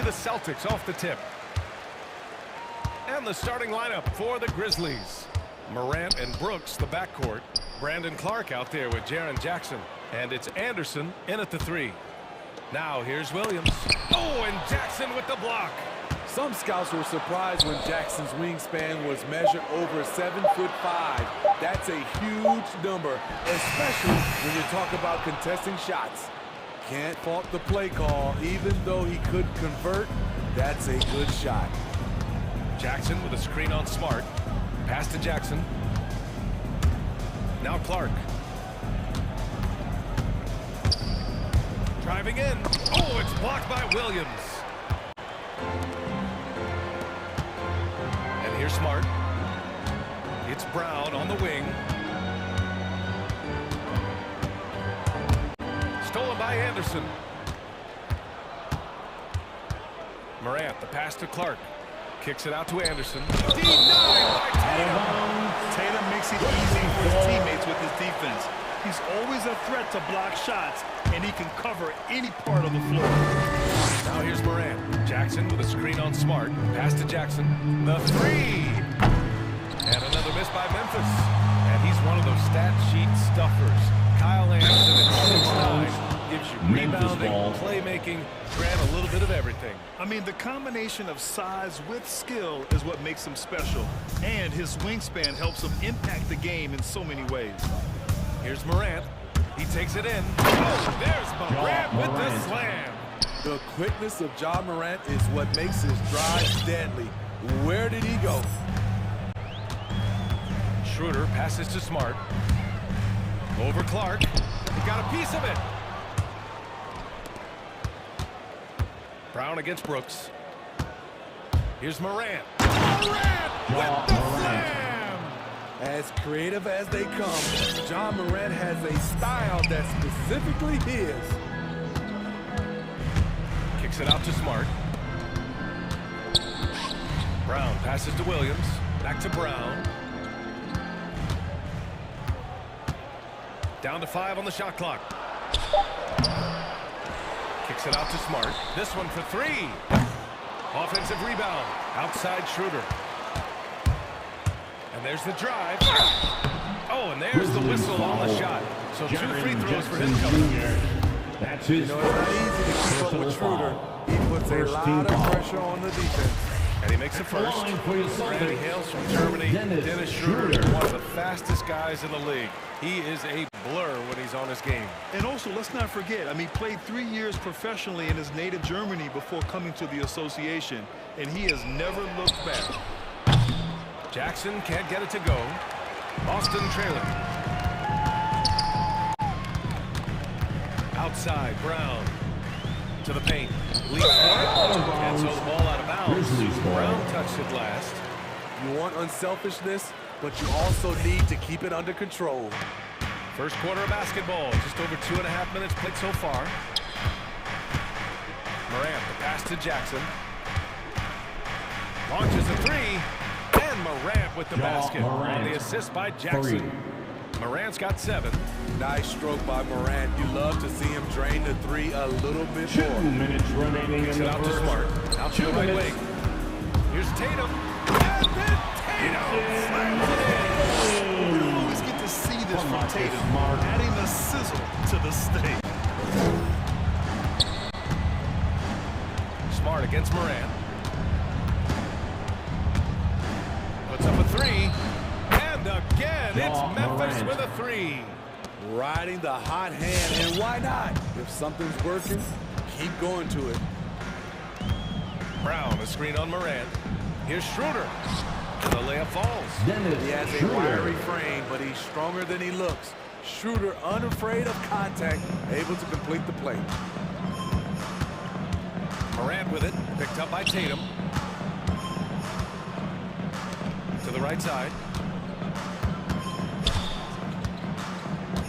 the Celtics off the tip. And the starting lineup for the Grizzlies. Morant and Brooks, the backcourt. Brandon Clark out there with Jaren Jackson. And it's Anderson in at the 3. Now here's Williams. Oh, and Jackson with the block. Some scouts were surprised when Jackson's wingspan was measured over 7'5". That's a huge number, especially when you talk about contesting shots. Can't fault the play call, even though he could convert. That's a good shot. Jackson with a screen on Smart. Pass to Jackson. Now Clark. Driving in. Oh, it's blocked by Williams. And here's Smart. It's Brown on the wing. Stolen by Anderson. Morant, the pass to Clark. Kicks it out to Anderson. Denied by Tatum. Tatum makes it easy for his teammates with his defense. He's always a threat to block shots, and he can cover any part of the floor. Now here's Morant. Jackson with a screen on Smart. Pass to Jackson. The 3. And another miss by Memphis. And he's one of those stat sheet stuffers. Kyle Anderson at 6'9". Gives you rebounding, playmaking, Grant, a little bit of everything. I mean, the combination of size with skill is what makes him special. And his wingspan helps him impact the game in so many ways. Here's Morant. He takes it in. Oh, there's Morant with the slam. The quickness of Ja Morant is what makes his drive deadly. Where did he go? Schroeder passes to Smart. Over Clark. He got a piece of it. Brown against Brooks. Here's Morant. Morant with the slam! As creative as they come, Ja Morant has a style that's specifically his. Kicks it out to Smart. Brown passes to Williams. Back to Brown. Down to 5 on the shot clock. Kicks it out to Smart. This one for 3. Offensive rebound. Outside Schroeder. And there's the drive. Oh, and there's the whistle on the shot. So 2 free throws for his cover. That's his it's not easy to keep up with Schroeder. He puts a lot of pressure on the defense. And he makes the first. Randy hails from Germany. Dennis Schroeder, one of the fastest guys in the league. He is a blur when he's on his game. And also, let's not forget, he played 3 years professionally in his native Germany before coming to the association, and he has never looked back. Jackson can't get it to go. Boston trailing. Outside, Brown to the paint. Leaps for it. Can't throw the ball out of bounds. Brown touched it last. You want unselfishness, but you also need to keep it under control. First quarter of basketball. Just over 2.5 minutes played so far. Morant, the pass to Jackson. Launches a 3. And Morant with the basket. On the assist by Jackson. Morant's got 7. Nice stroke by Morant. You love to see him drain the 3 a little bit more. 2 minutes remaining in the out to Smart. Out to the right wing. Here's Tatum. And then Tatum slams it in. You always get to see this from Tatum, adding the sizzle to the steak. Smart against Morant. Puts up a 3. And again, it's Memphis with a 3. Riding the hot hand, and why not? If something's working, keep going to it. Brown, a screen on Morant. Here's Schroeder. And the layup falls. He has a wiry frame, but he's stronger than he looks. Schroeder, unafraid of contact, able to complete the play. Morant with it, picked up by Tatum. To the right side.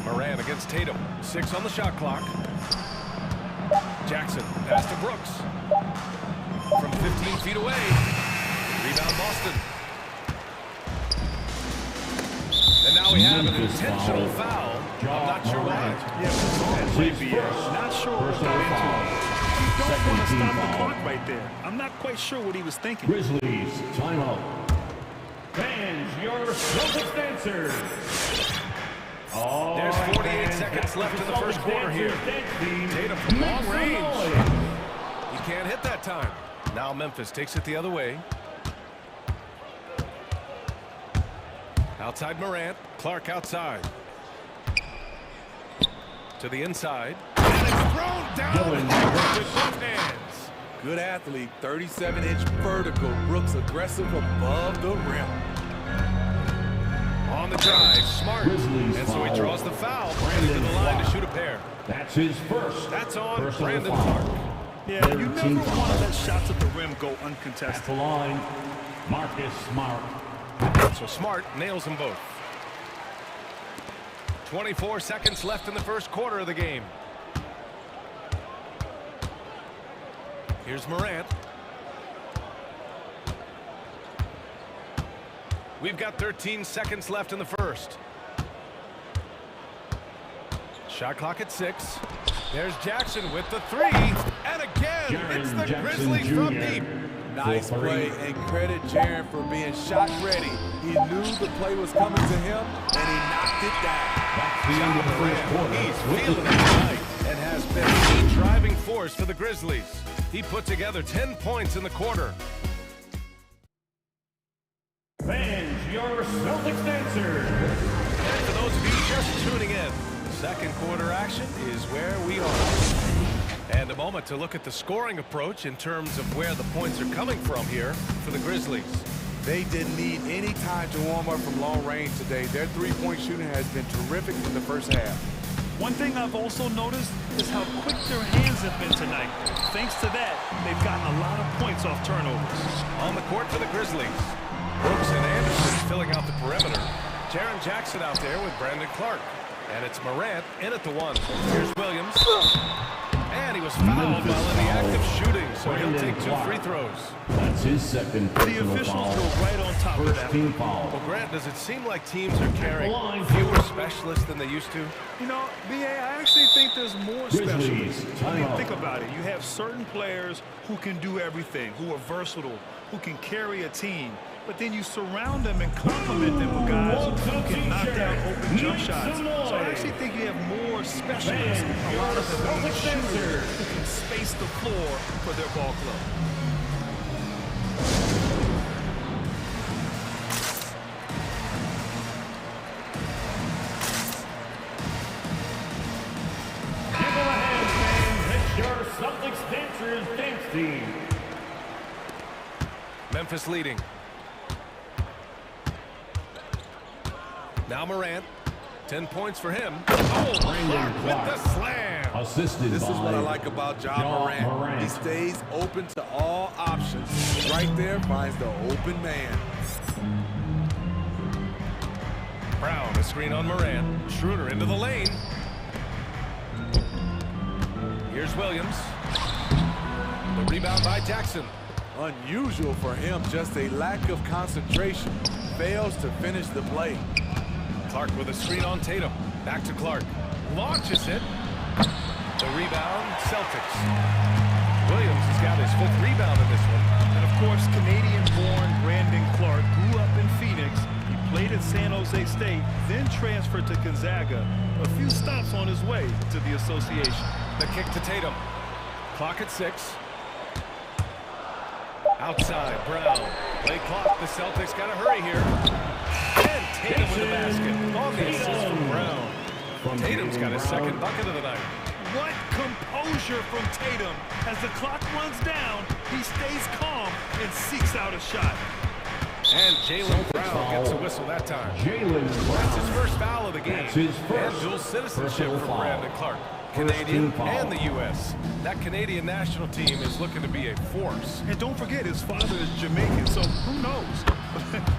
Morant against Tatum. 6 on the shot clock. Jackson, pass to Brooks. From 15 feet away. Rebound Boston. And now we have an intentional foul. I'm not sure why. Yeah, not sure what got into it. You don't want to stop the clock right there. I'm not quite sure what he was thinking. Grizzlies, timeout. Fans, your Celtics dancers. There's 48 seconds left in the first quarter here. Tatum from long range. He can't hit that time. Now Memphis takes it the other way. Outside Morant. Clark outside. To the inside. And it's thrown down with both hands. Good athlete, 37-inch vertical. Brooks aggressive above the rim. On the drive, Smart. And so he draws the foul. Brandon to the line to shoot a pair. That's his first. That's on personal Brandon foul. Clark. Yeah, you never want to let shots at the rim go At uncontested. the line, Marcus Smart. So Smart nails them both. 24 seconds left in the first quarter of the game. Here's Morant. We've got 13 seconds left in the first. Shot clock at 6. There's Jackson with the 3. And again, it's the Grizzlies from deep. Nice play, and credit Jaren for being shot ready. He knew the play was coming to him, and he knocked it down. That's the end of the first quarter. He's feeling it tonight and has been the driving force for the Grizzlies. He put together 10 points in the quarter. Fans, your Celtics dancers. And for those of you just tuning in, second quarter action is where we are. And a moment to look at the scoring approach in terms of where the points are coming from here for the Grizzlies. They didn't need any time to warm up from long range today. Their three-point shooting has been terrific in the first half. One thing I've also noticed is how quick their hands have been tonight. Thanks to that, they've gotten a lot of points off turnovers. On the court for the Grizzlies, Brooks and Anderson filling out the perimeter. Jaren Jackson out there with Brandon Clark. And it's Morant in at the 1. Here's Williams. And he was fouled while in the act of shooting, so he'll take 2 free throws. That's his second The personal officials foul. go right on top of First that. team foul. Well, Grant, does it seem like teams are carrying fewer specialists than they used to? You know, B.A., I actually think there's more Grizzlies, specialists. I mean, timeout. think about it. You have certain players who can do everything, who are versatile, who can carry a team. But then you surround them and complement them with guys who can knock down open jump shots. So I actually think you have more specialists, a lot of them being shooters who can space the floor for their ball club. Give them a hand, fans. It's your Celtics dancers dance team. Memphis leading. Now Morant. 10 points for him. Oh, Clark with the slam. Assisted This by is what I like about Ja Morant. He stays open to all options. Right there finds the open man. Brown, a screen on Morant. Schroeder into the lane. Here's Williams. The rebound by Jackson. Unusual for him, just a lack of concentration. Fails to finish the play. Clark with a screen on Tatum. Back to Clark. Launches it. The rebound, Celtics. Williams has got his 5th rebound in this one. And of course, Canadian-born Brandon Clark grew up in Phoenix. He played at San Jose State, then transferred to Gonzaga. A few stops on his way to the association. The kick to Tatum. Clock at 6. Outside, Brown. Play clock. The Celtics got to hurry here. And Tatum with the basket. On the assist from Brown. Tatum's got his 2nd bucket of the night. What composure from Tatum. As the clock runs down, he stays calm and seeks out a shot. And Jaylen Brown gets a whistle that time. That's his first foul of the game. That's his first and dual citizenship for foul. Brandon Clark. Canadian and the U.S. That Canadian national team is looking to be a force. And don't forget, his father is Jamaican, so who knows?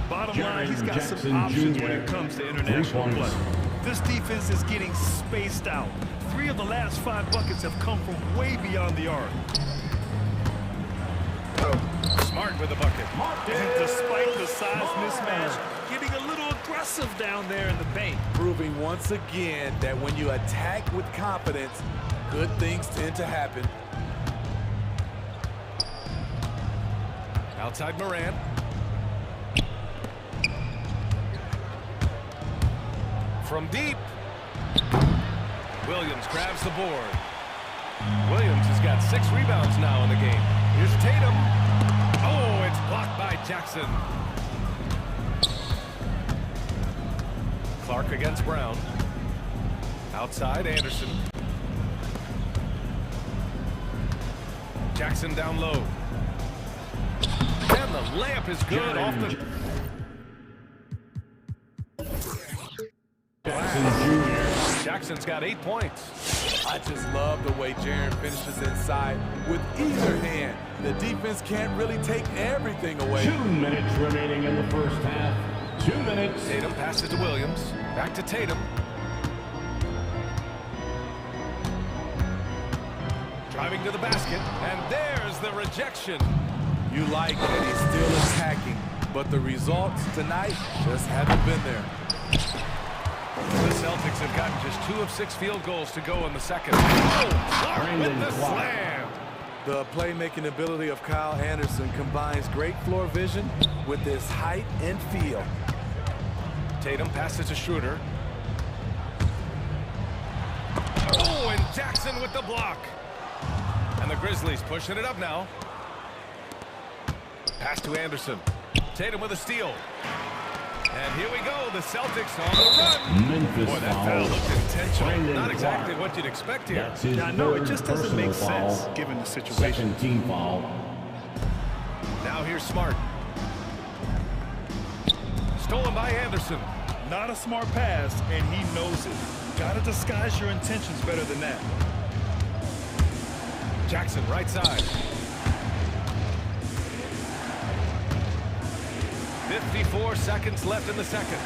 Bottom line, he's got Jackson some options Jr. when it comes to international 3 play. points. This defense is getting spaced out. 3 of the last 5 buckets have come from way beyond the arc. Smart with the bucket. And despite the size mismatch, getting a little aggressive down there in the paint. Proving once again that when you attack with confidence, good things tend to happen. Outside Morant. From deep. Williams grabs the board. Williams has got 6 rebounds now in the game. Here's Tatum. Oh, it's blocked by Jackson. Clark against Brown. Outside Anderson. Jackson down low. And the layup is good off the... Jackson's got 8 points. I just love the way Jaren finishes inside with either hand. The defense can't really take everything away. 2 minutes remaining in the first half. 2 minutes. Tatum passes to Williams. Back to Tatum. Driving to the basket. And there's the rejection. You like that he's still attacking, but the results tonight just haven't been there. The Celtics have gotten just 2 of 6 field goals to go in the second. Oh, Clark with the slam. The playmaking ability of Kyle Anderson combines great floor vision with his height and feel. Tatum passes to Schroeder. Oh, and Jackson with the block. And the Grizzlies pushing it up now. Pass to Anderson. Tatum with a steal. And here we go, the Celtics on the run. Memphis Boy, that foul looked intentional. Not exactly what you'd expect here. Yeah, no, it just doesn't make sense given the situation. Second team foul. Now here's Smart. Stolen by Anderson. Not a smart pass, and he knows it. Gotta disguise your intentions better than that. Jackson, right side. 54 seconds left in the second.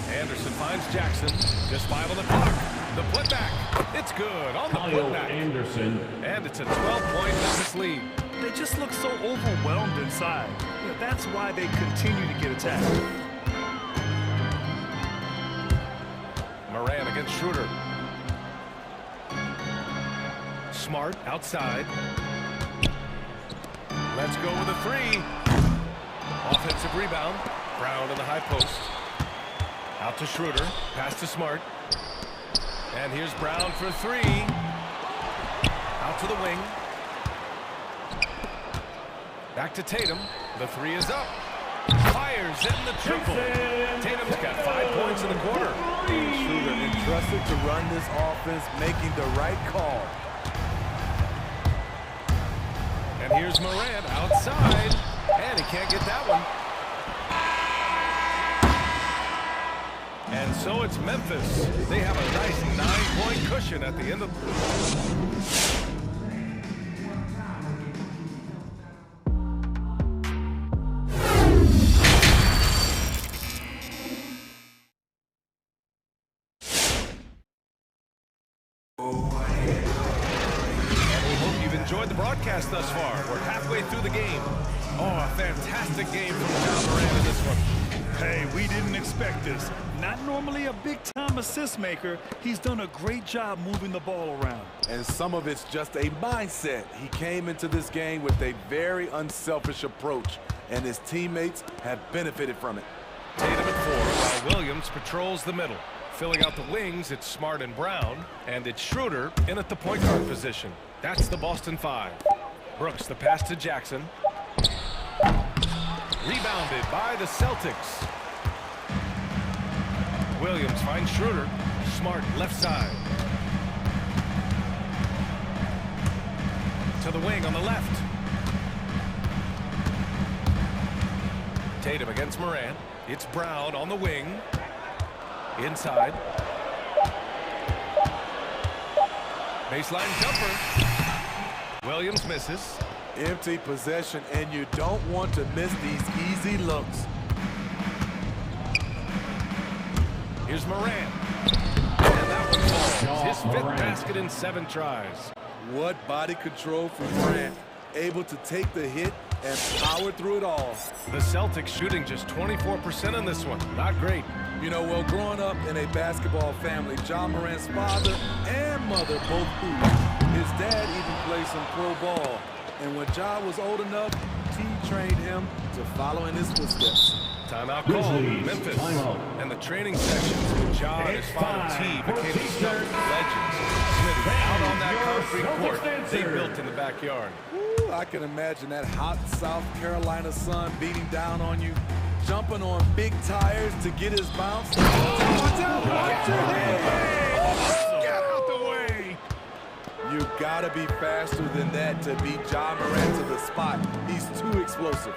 Anderson finds Jackson. Just 5 on the clock. The putback. It's good on the putback. Anderson. And it's a 12-point Memphis lead. They just look so overwhelmed inside. Yeah, that's why they continue to get attacked. Moran against Schroeder. Smart outside. Let's go with a 3. Offensive rebound. Brown in the high post. Out to Schroeder. Pass to Smart. And here's Brown for 3. Out to the wing. Back to Tatum. The 3 is up. Fires in the triple. Tatum's got 5 points in the quarter. Schroeder entrusted to run this offense, making the right call. And here's Morant outside. And he can't get that one. And so it's Memphis. They have a nice 9-point cushion at the end of... And we hope you've enjoyed the broadcast thus far. We're halfway through the game. Oh, a fantastic game from John Morant in this one. Hey, we didn't expect this. Not normally a big-time assist maker. He's done a great job moving the ball around. And some of it's just a mindset. He came into this game with a very unselfish approach, and his teammates have benefited from it. Tatum at 4, while Williams patrols the middle. Filling out the wings, it's Smart and Brown, and it's Schroeder in at the point guard position. That's the Boston 5. Brooks, the pass to Jackson. Rebounded by the Celtics. Williams finds Schroeder. Smart left side. To the wing on the left. Tatum against Morant. It's Brown on the wing. Inside. Baseline jumper. Williams misses. Empty possession, and you don't want to miss these easy looks. Here's Morant. And that one falls. His 5th basket in 7 tries. What body control from Morant. Able to take the hit and power through it all. The Celtics shooting just 24% in this one. Not great. You know, well, growing up in a basketball family, John Morant's father and mother both hooped. His dad even played some pro ball. And when John was old enough, he trained him to follow in his footsteps. Timeout called, Memphis. And the training sessions with Ja and his father T became the stuff of legends. Smith out on that concrete court they built in the backyard. Ooh, I can imagine that hot South Carolina sun beating down on you, jumping on big tires to get his bounce. Get out the way! You gotta be faster than that to beat Ja Morant to the spot. He's too explosive.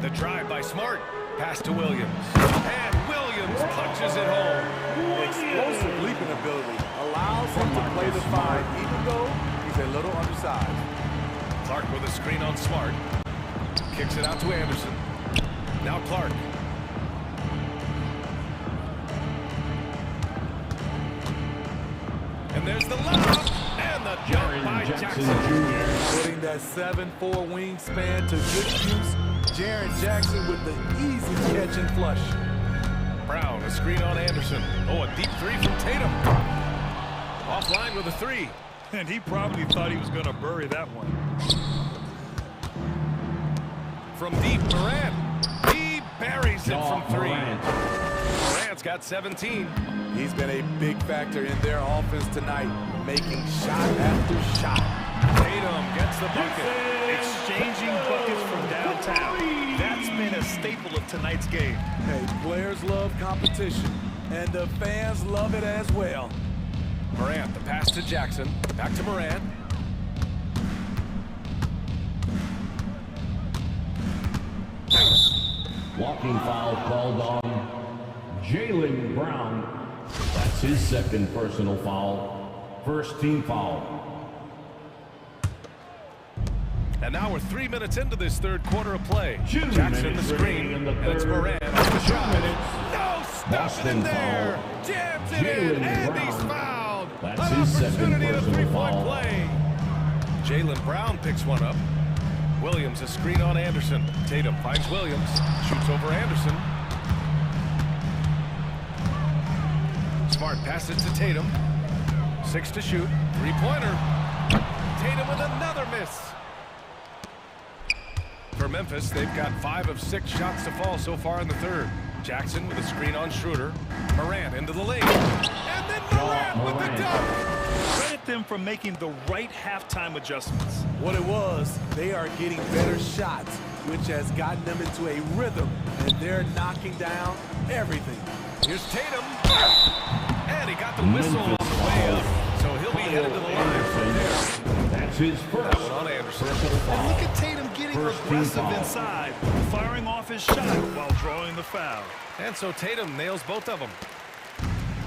The drive by Smart. Pass to Williams. And Williams punches it home. Explosive leaping ability allows him to play the five, even though he's a little undersized. Clark with a screen on Smart. Kicks it out to Anderson. Now Clark. And there's the lob. And the jump by Jackson. Putting that 7'4" wingspan to good use. Jaren Jackson with the easy catch and flush. Brown, a screen on Anderson. Oh, a deep three from Tatum. Offline with a three. And he probably thought he was going to bury that one. From deep, Morant. He buries it from three. Morant's got 17. He's been a big factor in their offense tonight, making shot after shot. Tatum gets the bucket. Exchanging buckets from downtown. That's been a staple of tonight's game. Hey, players love competition, and the fans love it as well. Morant, the pass to Jackson. Back to Morant. Walking foul called on Jaylen Brown. That's his second personal foul. First team foul. And now we're 3 minutes into this third quarter of play. 2 Jackson the screen, in the and it's Morant on the shot. No stopping in there. Jams it in, and he's fouled. That's An his second opportunity to personal three-point foul. play. Jaylen Brown picks one up. Williams a screen on Anderson. Tatum finds Williams, shoots over Anderson. Smart passes to Tatum. 6 to shoot. Three-pointer. Tatum with another miss. For Memphis, they've got 5 of 6 shots to fall so far in the third. Jackson with a screen on Schroeder. Morant into the lane. And then Morant with the dunk. Credit them for making the right halftime adjustments. What it was, they are getting better shots, which has gotten them into a rhythm, and they're knocking down everything. Here's Tatum. And he got the whistle on the way up. So he'll be headed to the line from there. That's his first. That one on Anderson. And look at Tatum getting aggressive inside, firing off his shot while drawing the foul. And so Tatum nails both of them.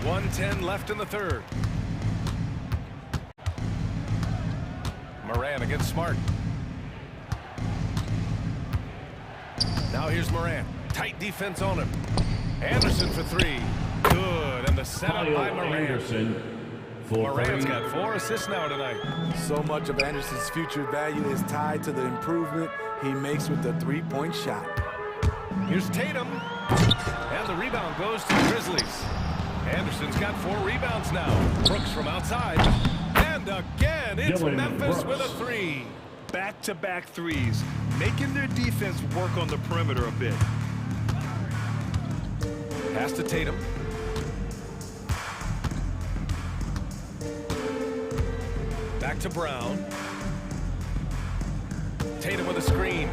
1:10 left in the third. Morant against Smart. Now here's Morant. Tight defense on him. Anderson for three. Good. And the setup by Morant. Anderson for Morant's three. got 4 assists now tonight. So much of Anderson's future value is tied to the improvement he makes with the three-point shot. Here's Tatum. And the rebound goes to the Grizzlies. Anderson's got 4 rebounds now. Brooks from outside. And again, it's Dylan Memphis Brooks. with a 3. Back-to-back threes, making their defense work on the perimeter a bit. Pass to Tatum. Back to Brown. Tatum with a screen.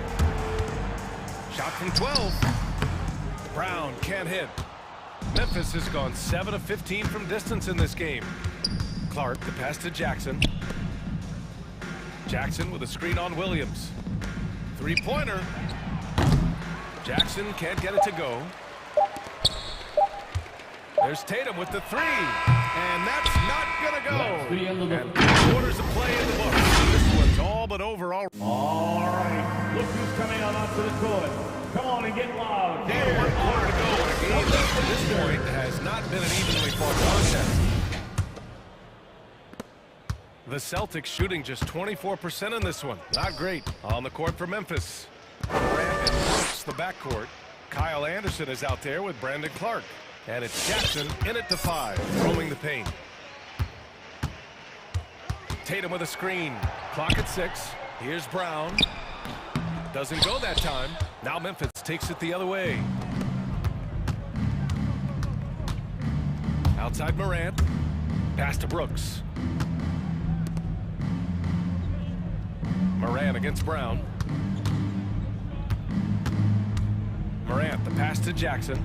Shot from 12. Brown can't hit. Memphis has gone 7 of 15 from distance in this game. Clark, the pass to Jackson. Jackson with a screen on Williams. Three-pointer. Jackson can't get it to go. There's Tatum with the 3. And that's not going to go. That's the end of the And 3 quarters of play in the books. This one's all but over already. All right, look who's coming on up to the court. Come on and get loud. And 1 quarter to go in a game that, to this point, has not been an evenly fought contest. The Celtics shooting just 24% in this one. Not great. On the court for Memphis. Morant and Brooks, the backcourt. Kyle Anderson is out there with Brandon Clark. And it's Jackson in it to 5, roaming the paint. Tatum with a screen. Clock at 6. Here's Brown. Doesn't go that time. Now Memphis takes it the other way. Outside Morant. Pass to Brooks. Morant against Brown. Morant, the pass to Jackson.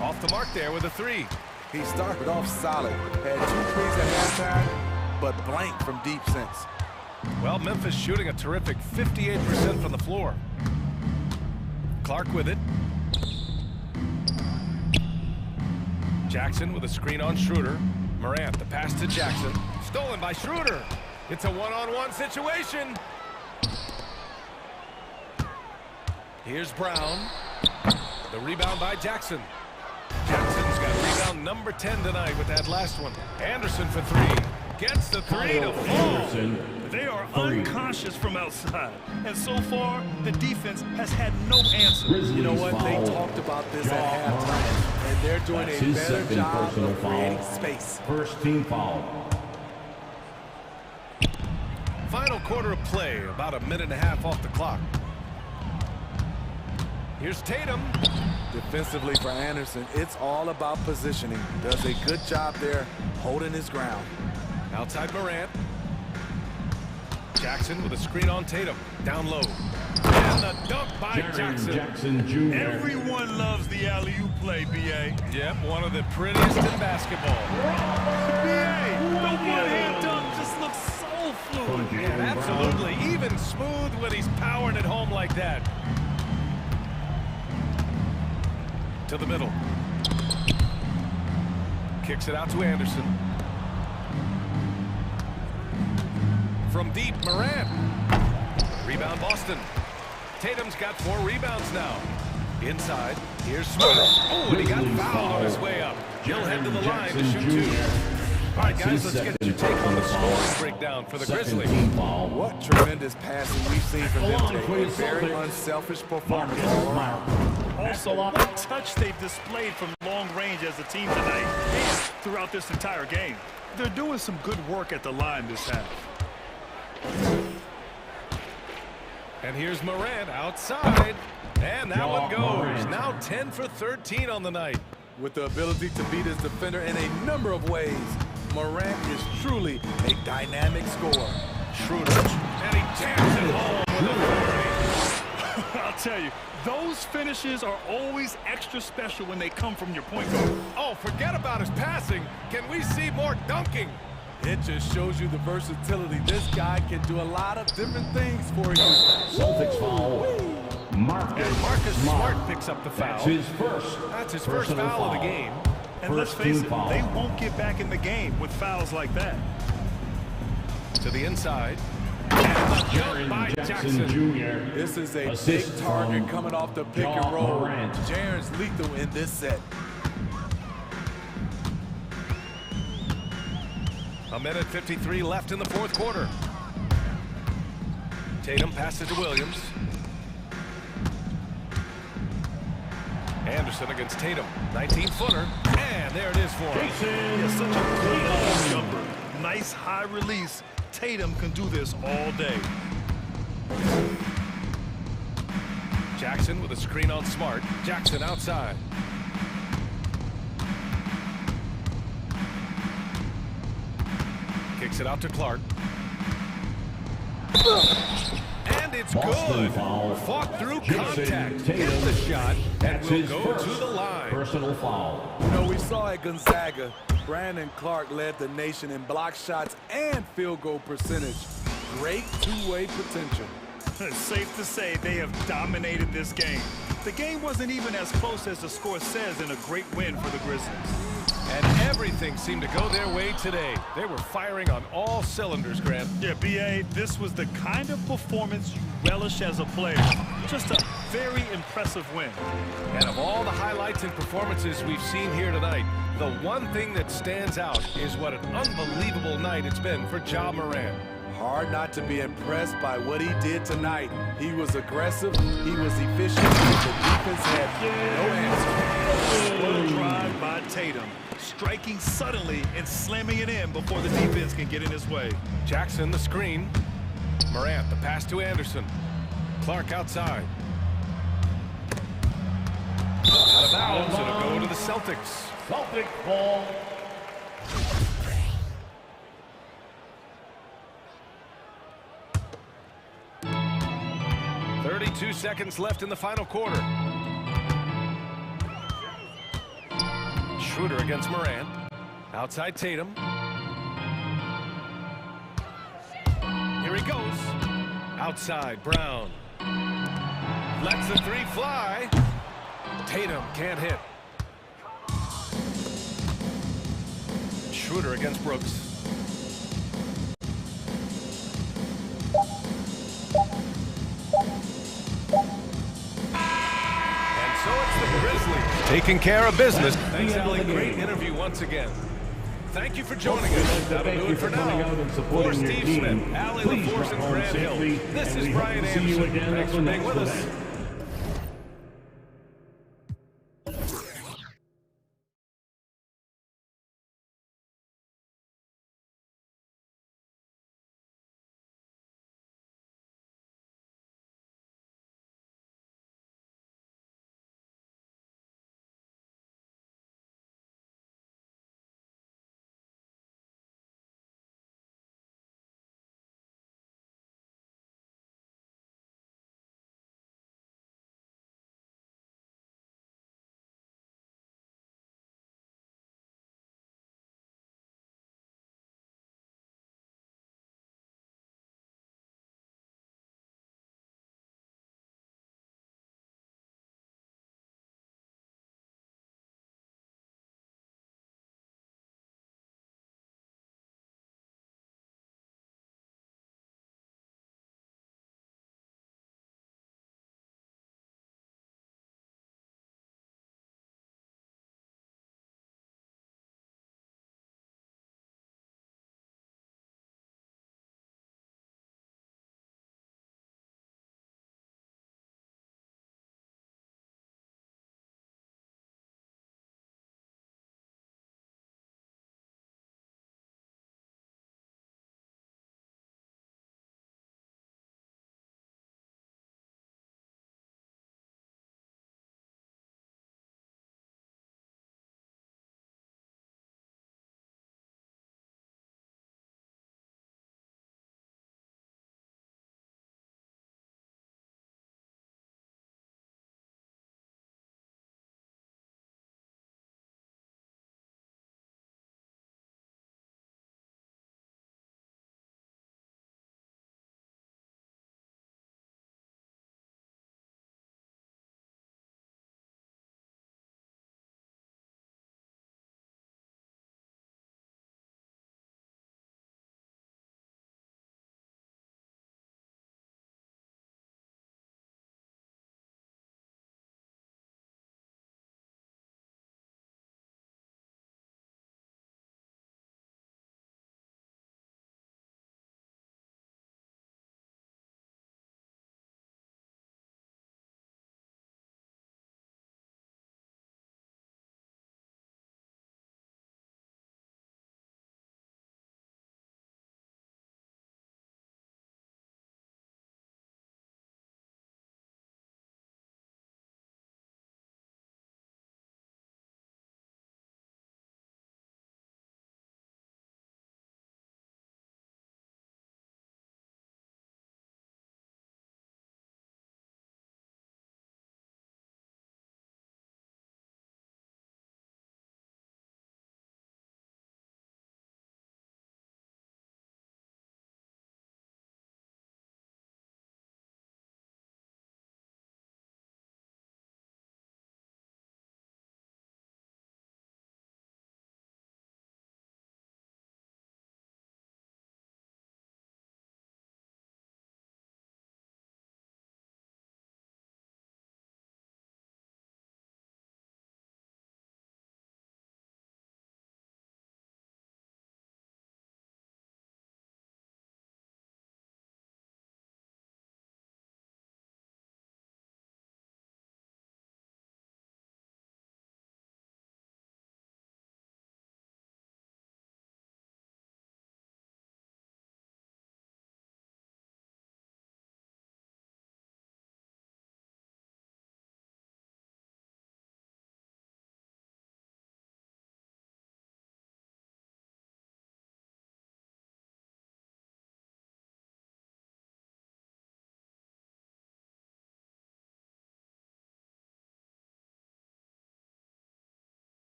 Off the mark there with a three. He started off solid. Had 2 threes at halftime, but blank from deep since. Well, Memphis shooting a terrific 58% from the floor. Clark with it. Jackson with a screen on Schroeder. Morant, the pass to Jackson. Stolen by Schroeder. It's a one-on-one situation. Here's Brown. The rebound by Jackson. Jackson's got rebound number 10 tonight with that last one. Anderson for three. Gets the three to fall. They are unconscious from outside. And so far, the defense has had no answer. You know what? They talked about this at halftime, and they're doing a better job of creating space. First team foul. Final quarter of play, about a minute and a half off the clock. Here's Tatum. Defensively for Anderson, it's all about positioning. Does a good job there holding his ground. Outside Morant. Jackson with a screen on Tatum. Down low. And the dunk by Jackson. Jr. Everyone loves the alley-oop play, B.A. Yep, one of the prettiest in basketball. B.A., the one-hand dunk just looks so fluid. Yeah, absolutely. Even smooth when he's powering it home like that. To the middle. Kicks it out to Anderson. From deep, Morant. Rebound, Boston. Tatum's got 4 rebounds now. Inside, here's Smart. Oh, and he got fouled on his way up. He'll head to the line to shoot 2. All right, guys, let's get your take on the scoring breakdown for the Grizzlies. What tremendous passing we've seen from them today. A very unselfish performance all around. Also, the touch they've displayed from long range as a team tonight and throughout this entire game. They're doing some good work at the line this half. And here's Morant outside. And that one goes. Now 10 for 13 on the night. With the ability to beat his defender in a number of ways, Morant is truly a dynamic scorer. Schroeder. And he jams it home with authority. I'll tell you, those finishes are always extra special when they come from your point guard. Oh, forget about his passing. Can we see more dunking? It just shows you the versatility. This guy can do a lot of different things for you. Celtics foul. Marcus Smart picks up the foul. That's his first foul of the game. And let's face it, they won't get back in the game with fouls like that. To the inside. And the jump by Jackson. Jr. This is a big target coming off the pick and roll. Jaren's lethal in this set. A minute 53 left in the fourth quarter. Tatum passes to Williams. Anderson against Tatum. 19-footer. And there it is for him. It's such a good jumper. Nice high release. Tatum can do this all day. Jackson with a screen on Smart. Jackson outside. Kicks it out to Clark. And it's good. Fought through contact. Hit the shot. And will go to the line. Personal foul. You know, we saw at Gonzaga, Brandon Clark led the nation in block shots and field goal percentage. Great two-way potential. It's safe to say they have dominated this game. The game wasn't even as close as the score says in a great win for the Grizzlies. And everything seemed to go their way today. They were firing on all cylinders, Grant. Yeah, B.A., this was the kind of performance you relish as a player. Just a very impressive win. And of all the highlights and performances we've seen here tonight, the one thing that stands out is what an unbelievable night it's been for Ja Morant. Hard not to be impressed by what he did tonight. He was aggressive, he was efficient, the defense had no answer. What a drive by Tatum, striking suddenly and slamming it in before the defense can get in his way. Jackson the screen. Morant the pass to Anderson. Clark outside. Out of bounds, it'll go to the Celtics. Celtic ball. .32 seconds left in the final quarter. Schroeder against Moran. Outside Tatum. Here he goes. Outside Brown. Lets the three fly. Tatum can't hit. Schroeder against Brooks. And so it's the Grizzlies taking care of business. Thanks, Ali. Great interview once again. Thank you for joining us. That'll do it for now. For Steve Smith, Ali LaForce, and Grant Hill, this is Brian Anderson. Thanks for being with us.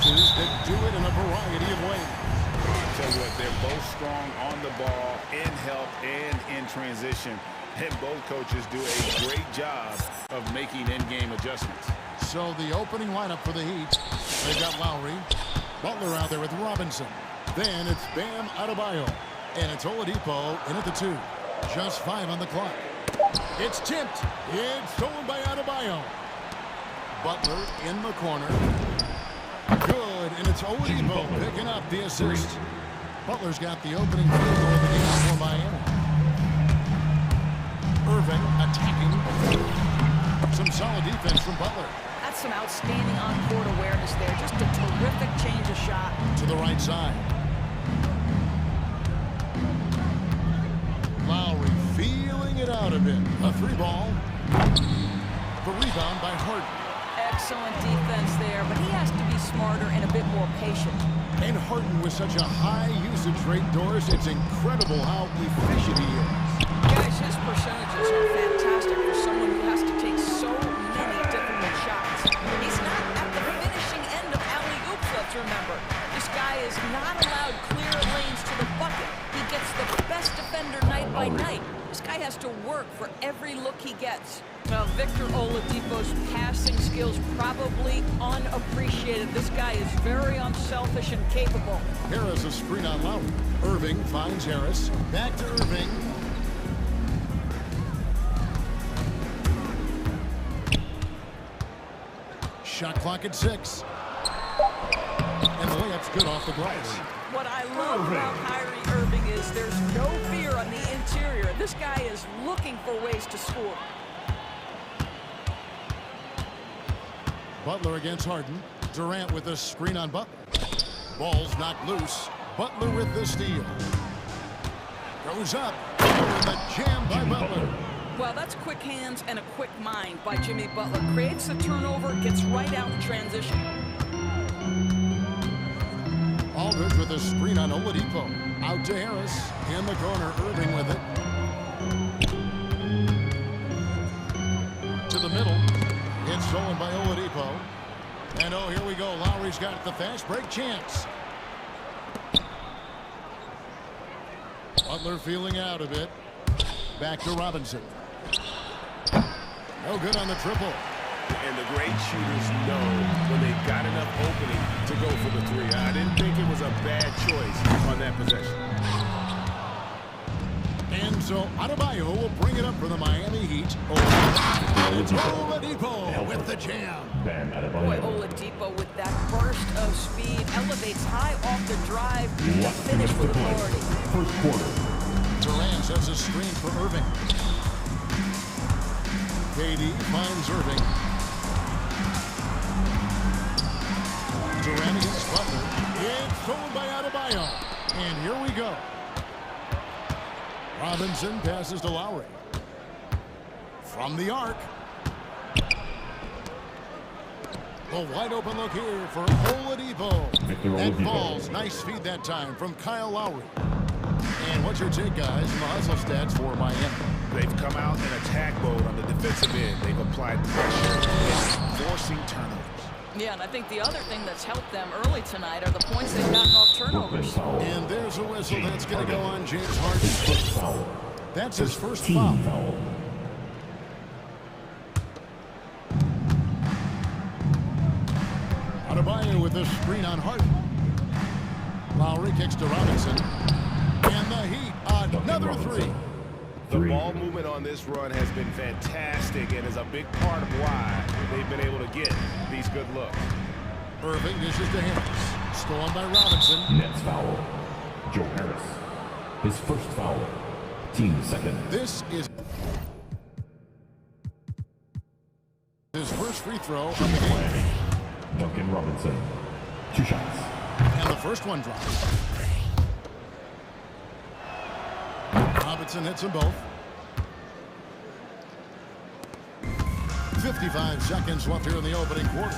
pieces that do it in a variety of ways. Tell you what, they're both strong on the ball, in help, and in transition. And both coaches do a great job of making in-game adjustments. So the opening lineup for the Heat, they've got Lowry, Butler out there with Robinson. Then it's Bam Adebayo, and it's Oladipo in at the 2. Just 5 on the clock. It's tipped. It's stolen by Adebayo. Butler in the corner. Good, and it's Oladipo picking up the assist. Butler's got the opening field goal of the game for Miami. Irving attacking. Some solid defense from Butler. That's some outstanding on-court awareness there. Just a terrific change of shot. To the right side. Lowry feeling it out a bit. A 3-ball. The rebound by Harden. Excellent defense there, but he has to be smarter and a bit more patient. And Harden with such a high usage rate, Doris, it's incredible how efficient he is. Guys, his percentages are fantastic for someone who has to take so many different shots. He's not at the finishing end of alley-oops, let's remember. This guy is not allowed clear lanes to the bucket. He gets the best defender night by night. This guy has to work for every look he gets. Well, Victor Oladipo's passing skills probably unappreciated. This guy is very unselfish and capable. Harris a screen on Lowry. Irving finds Harris. Back to Irving. Shot clock at 6. And the layup's good off the glass. What I love about Kyrie Irving is there's no fear on the interior. This guy is looking for ways to score. Butler against Harden. Durant with a screen on Butler. Ball's knocked loose. Butler with the steal. Goes up. And the jam by Butler. Well, that's quick hands and a quick mind by Jimmy Butler. Creates the turnover, gets right out in transition. Aldridge with a screen on Oladipo. Out to Harris. In the corner, Irving with it. To the middle. It's stolen by Oladipo. And oh, here we go. Lowry's got the fast break chance. Butler feeling out a bit. Back to Robinson. No good on the triple. And the great shooters know when they've got enough opening to go for the 3. I didn't think it was a bad choice on that possession. And so Adebayo will bring it up for the Miami Heat. Oladipo with the jam. Boy, Oladipo with that burst of speed elevates high off the drive to finish with authority. First quarter. Durant sets a screen for Irving. KD finds Irving. Durant against Butler. It's stolen by Adebayo. And here we go. Robinson passes to Lowry. From the arc. The wide open look here for Oladipo. That ball's nice feed that time from Kyle Lowry. And what's your take, guys, in the hustle stats for Miami? They've come out in attack mode on the defensive end. They've applied pressure and forcing turnovers. Yeah, and I think the other thing that's helped them early tonight are the points they've gotten off turnovers. And there's a whistle that's going to go on James Harden. That's his first foul. Adebayo with the screen on Harden. Lowry kicks to Robinson. And the Heat, another 3. The ball movement on this run has been fantastic and is a big part of why they've been able to get these good looks. Irving dishes to Harris. Stolen by Robinson. Nets foul. Joe Harris. His first foul. Team second. This is his first free throw of the game. Duncan Robinson. 2 shots. And the first one drops. Robinson hits them both. 55 seconds left here in the opening quarter.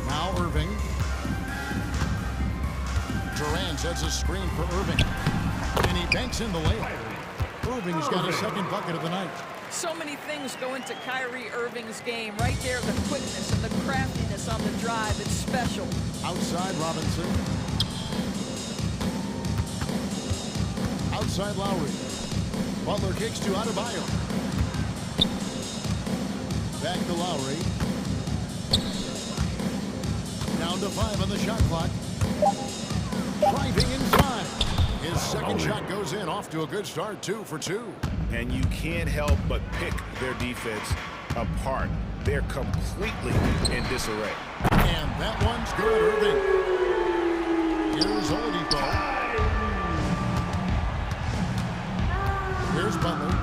Now Irving. Durant sets a screen for Irving. And he banks in the layup. Irving's got his second bucket of the night. So many things go into Kyrie Irving's game. Right there, the quickness and the craftiness on the drive. It's special. Outside Robinson. Outside Lowry. Butler kicks to Adebayo. Back to Lowry. Down to 5 on the shot clock. Driving inside. His second shot goes in. Off to a good start. 2 for 2. And you can't help but pick their defense apart. They're completely in disarray. And that one's good, Irving. Here's Oladipo. Here's Butler.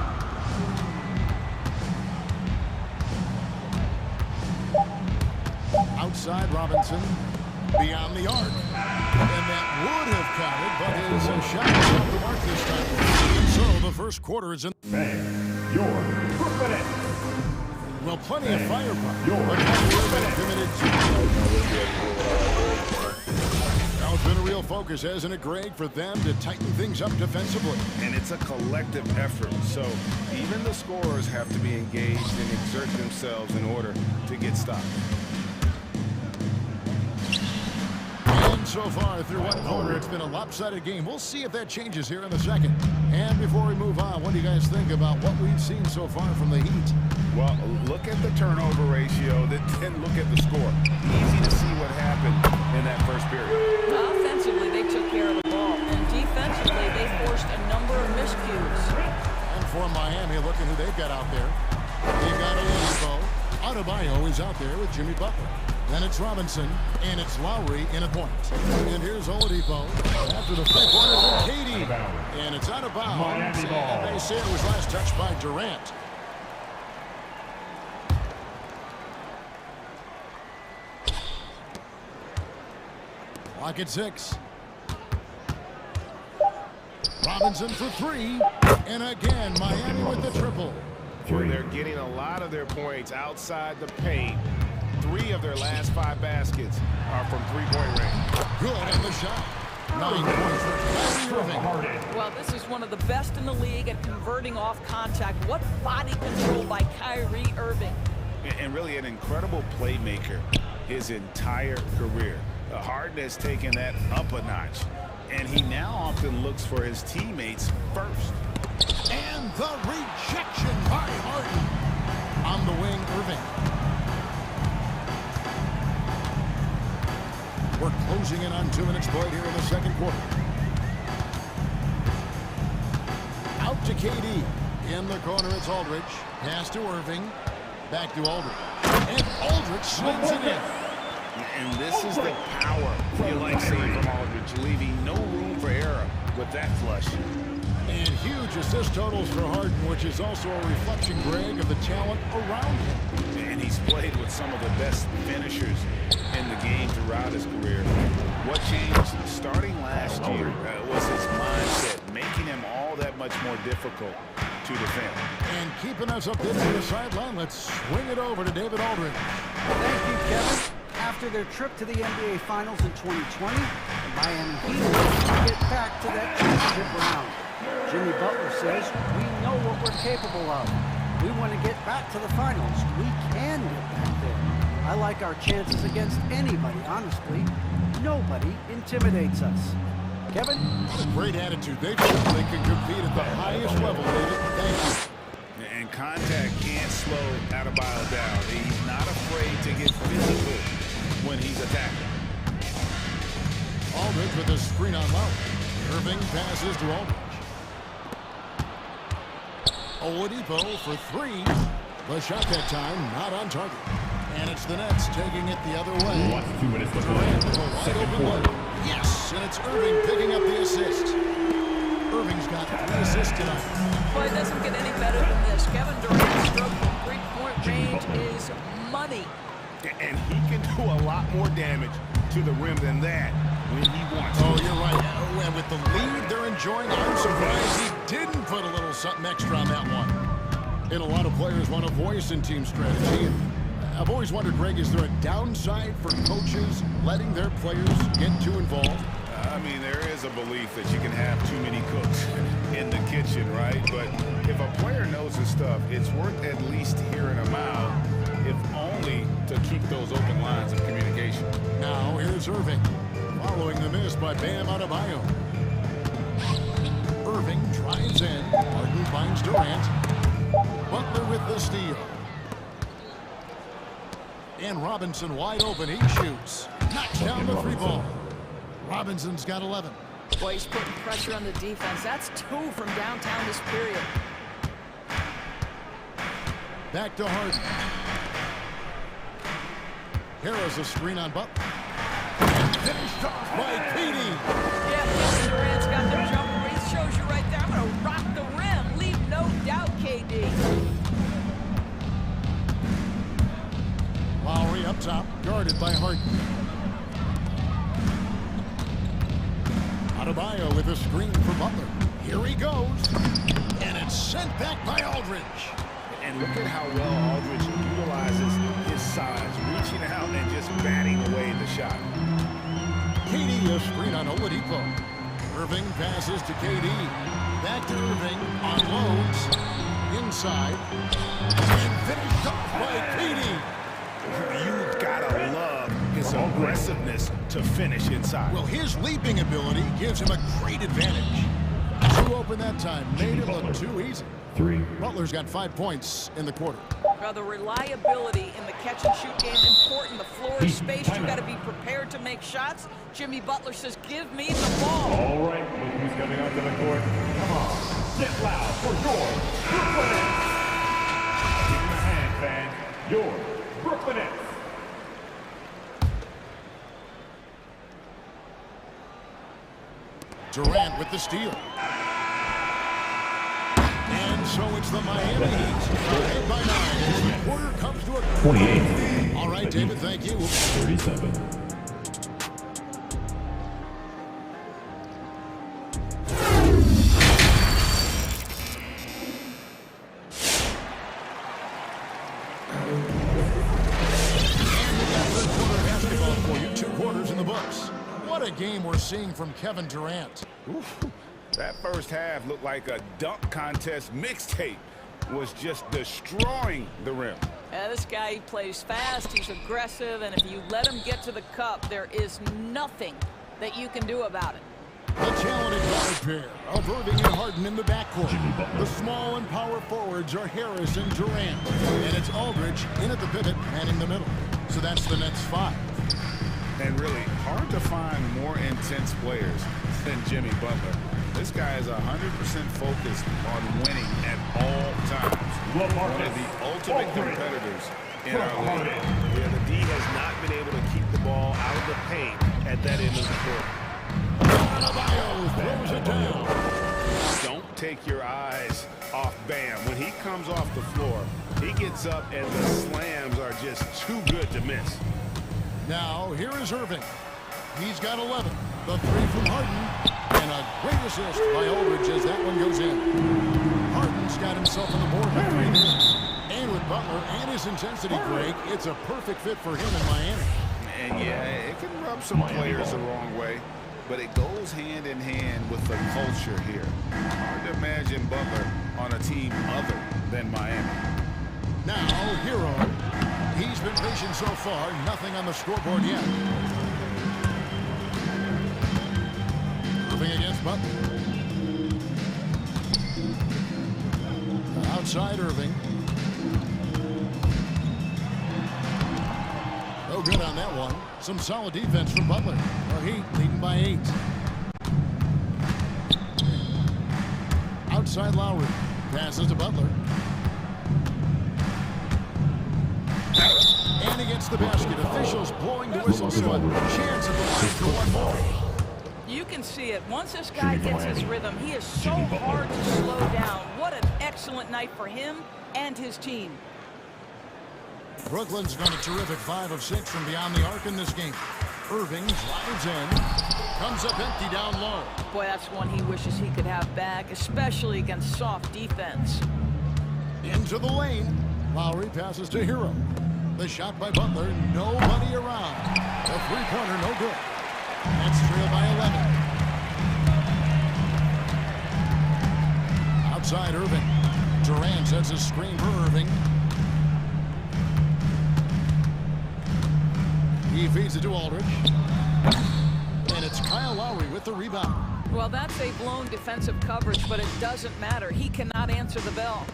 Outside Robinson. Beyond the arc. And that would have counted, but his shot is off the mark this time. And so the first quarter is in. Bang. Your minute. Well, plenty of firepower. Now it's been a real focus, hasn't it, Greg, for them to tighten things up defensively? And it's a collective effort. So even the scorers have to be engaged and exert themselves in order to get stopped. And so far through one quarter, it's been a lopsided game. We'll see if that changes here in the second. And before we move on, what do you guys think about what we've seen so far from the Heat? Well, look at the turnover ratio, then look at the score. Easy to see what happened in that first period. Offensively, they took care of the ball. And defensively, they forced a number of miscues. And for Miami, look at who they've got out there. They've got Oladipo. Adebayo is out there with Jimmy Butler. Then it's Robinson, and it's Lowry in a point. And here's Oladipo after the three-pointer from Katie. And it's out of bounds. And they say it was last touched by Durant. Clock at 6. Robinson for 3. And again, Miami with the triple. They're getting a lot of their points outside the paint. 3 of their last 5 baskets are from three-point range. Good on the shot. 9 points for Kyrie Irving. Well, this is one of the best in the league at converting off contact. What body control by Kyrie Irving. And really an incredible playmaker his entire career. Harden has taken that up a notch. And he now often looks for his teammates first. And the rejection by Harden. On the wing, Irving. We're closing in on 2 minutes played here in the second quarter. Out to KD. In the corner, it's Aldridge. Pass to Irving. Back to Aldridge. And Aldridge swings it in. And this is the power you like seeing from Aldridge, leaving no room for error with that flush. And huge assist totals for Harden, which is also a reflection, Greg, of the talent around him. And he's played with some of the best finishers in the game throughout his career. What changed starting last year was his mindset, making him all that much more difficult to defend. And keeping us updated to the sideline, let's swing it over to David Aldridge. Thank you, Kevin. After their trip to the NBA Finals in 2020, the Miami Heat wants to get back to that championship round. Jimmy Butler says, we know what we're capable of. We want to get back to the finals. We can get back there. I like our chances against anybody, honestly. Nobody intimidates us. Kevin? Great attitude. They've shown they can compete at the highest level, David. Thank you. And contact can't slow Adebayo down. He's not afraid to get physical when he's attacking. Aldridge with a screen on Lowry. Irving passes to Aldridge. Oladipo for 3. The shot that time not on target. And it's the Nets taking it the other way. 2 minutes to play. Second quarter. Yes, and it's Irving picking up the assist. Irving's got 3 assists tonight. Boy, it doesn't get any better than this. Kevin Durant's stroke from three-point range is money. And he can do a lot more damage to the rim than that when he wants to. Oh, you're right. And with the lead they're enjoying, I'm surprised he didn't put a little something extra on that one. And a lot of players want a voice in team strategy. And I've always wondered, Greg, is there a downside for coaches letting their players get too involved? I mean, there is a belief that you can have too many cooks in the kitchen, right? But if a player knows his stuff, it's worth at least hearing him out, if only to keep those open lines of communication. Now here's Irving, following the miss by Bam Adebayo. Irving drives in. Harden finds Durant. Butler with the steal. And Robinson wide open. He shoots. Knocks down the three ball. Robinson's got 11. Boy, he's putting pressure on the defense. That's 2 from downtown this period. Back to Harden. Harris a screen on Butler. And finished off by Petey. Yeah, Kevin Durant's got the jumper. He shows you right there. I'm going to rock the rim. Leave no doubt, KD. Lowry up top, guarded by Harden. Adebayo with a screen for Butler. Here he goes. And it's sent back by Aldridge. And look at how well Aldridge utilizes his size, reaching out and just batting away the shot. KD a screen on Oladipo. Irving passes to KD. Back to Irving. Unloads. Inside. And finished off by KD. You gotta love his aggressiveness to finish inside. Well, his leaping ability gives him a great advantage. Too open that time. Made it look too easy. 3. Butler's got 5 points in the quarter. Well, the reliability in the catch-and-shoot game important. The floor is spaced. You got to be prepared to make shots. Jimmy Butler says, give me the ball. All right, look who's coming onto the court. Come on, sit loud for your Brooklyn Nets. Give him a hand, fans. Your Brooklyn Nets. Durant with the steal. And so it's the Miami Heat. Ahead by 9 as the quarter comes to a 28. All right, David, thank you. 37. What a game we're seeing from Kevin Durant. Oof. That first half looked like a dunk contest mixtape. Was just destroying the rim. This guy, he plays fast, he's aggressive, and if you let him get to the cup, there is nothing that you can do about it. The talented guard pair of Irving and Harden in the backcourt. The small and power forwards are Harris and Durant. And it's Aldridge in at the pivot and in the middle. So that's the Nets 5. And really hard to find more intense players than Jimmy Butler. This guy is 100% focused on winning at all times. One of the ultimate competitors in our league. Yeah, the D has not been able to keep the ball out of the paint at that end of the court. Adebayo throws it down. Don't take your eyes off Bam. When he comes off the floor, he gets up and the slams are just too good to miss. Now, here is Irving. He's got 11. The 3 from Harden. And a great assist by Aldridge as that one goes in. Harden's got himself on the board with 3 minutes. And with Butler and his intensity break, it's a perfect fit for him in Miami. And yeah, it can rub some players the wrong way, but it goes hand in hand with the culture here. Hard to imagine Butler on a team other than Miami. Now, Hero. He's been patient so far. Nothing on the scoreboard yet. Irving against Butler. Outside Irving. No good on that one. Some solid defense from Butler. The Heat leading by 8. Outside Lowry. Passes to Butler. And against the basket. Officials blowing the whistle. So a chance at the line for one more. You can see it. Once this guy gets his rhythm, he is so hard to slow down. What an excellent night for him and his team. Brooklyn's gone a terrific 5 of 6 from beyond the arc in this game. Irving drives in. Comes up empty down low. Boy, that's one he wishes he could have back, especially against soft defense. Into the lane. Lowry passes to Hero. The shot by Butler. Nobody around. The three-pointer no good. That's trailed by 11. outside Irving. Durant sets a screen for Irving. He feeds it to Aldridge. And it's Kyle Lowry with the rebound. Well, that's a blown defensive coverage, but it doesn't matter. He cannot answer the bell.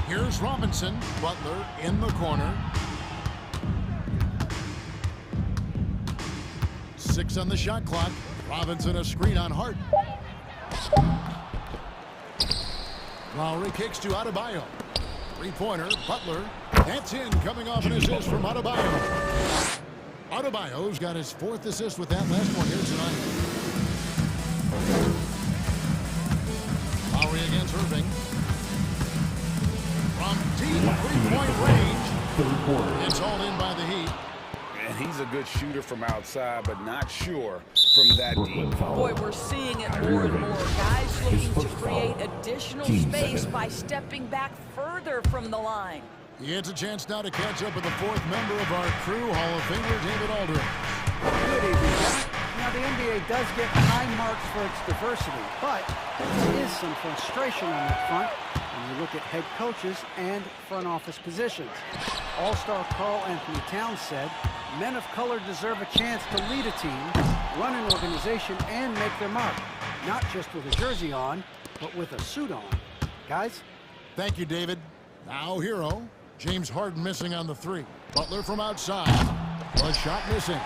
Here's Robinson. Butler in the corner. 6 on the shot clock. Robinson a screen on Hart. Lowry kicks to Adebayo. Three-pointer, Butler. That's in, coming off an assist from Adebayo. Adebayo's got his 4th assist with that last one here tonight. Lowry against Irving. From deep three-point range. It's all in by the Heat. And he's a good shooter from outside, but not sure from that deep. Boy, we're seeing it more and more. Guys looking to create additional space by stepping back further from the line. He gets a chance now to catch up with the 4th member of our crew, Hall of Famer David Aldridge. Good evening, Jack. Now, the NBA does get high marks for its diversity, but there is some frustration on that front when you look at head coaches and front office positions. All-star Karl Anthony Towns said, men of color deserve a chance to lead a team, run an organization, and make their mark. Not just with a jersey on, but with a suit on. Guys? Thank you, David. Now, Hero. James Harden missing on the 3. Butler from outside. A shot missing.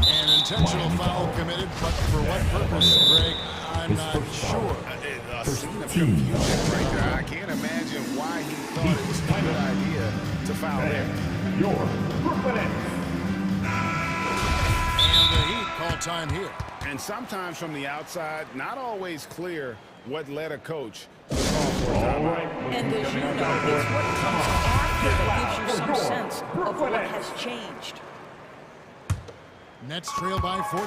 An intentional foul committed, but for what purpose, Greg? I'm not sure. A scene of confusion right there. I can't imagine why he thought it was a good idea to foul there. Your Brooklyn Nets. And the Heat call time here. And sometimes from the outside, not always clear what led a coach to call for a timeout. And as you know, it's what comes after that gives you some sense of what has changed. Nets trail by 14.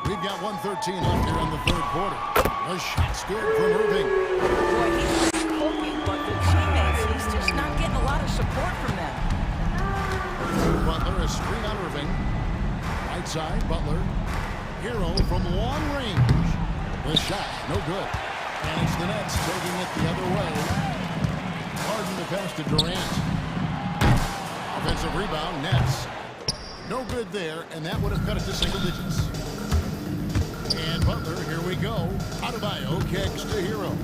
We've got 1:13 left here in the 3rd quarter. A shot's good from Irving. Boy, he's poking, but the teammates, he's just not getting a lot of support from them. Butler, a screen on Irving. Right side, Butler. Hero from long range. The shot, no good. And it's the Nets taking it the other way. Harden the pass to Durant. Offensive rebound, Nets. No good there, and that would have cut it to single digits. And Butler, here we go. Adebayo kicks to Hero.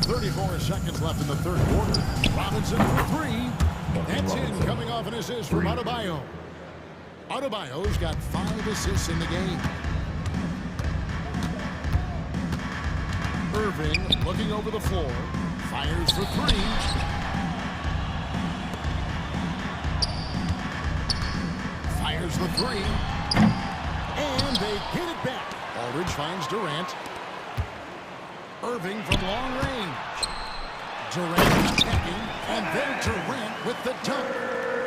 34 seconds left in the 3rd quarter. Robinson for 3. That's in, coming off an assist from Adebayo. Adebayo's got 5 assists in the game. Irving looking over the floor. Fires for 3. Fires the 3. And they get it back. Aldridge finds Durant. Irving from long range. Durant attacking, and then Durant with the dunk.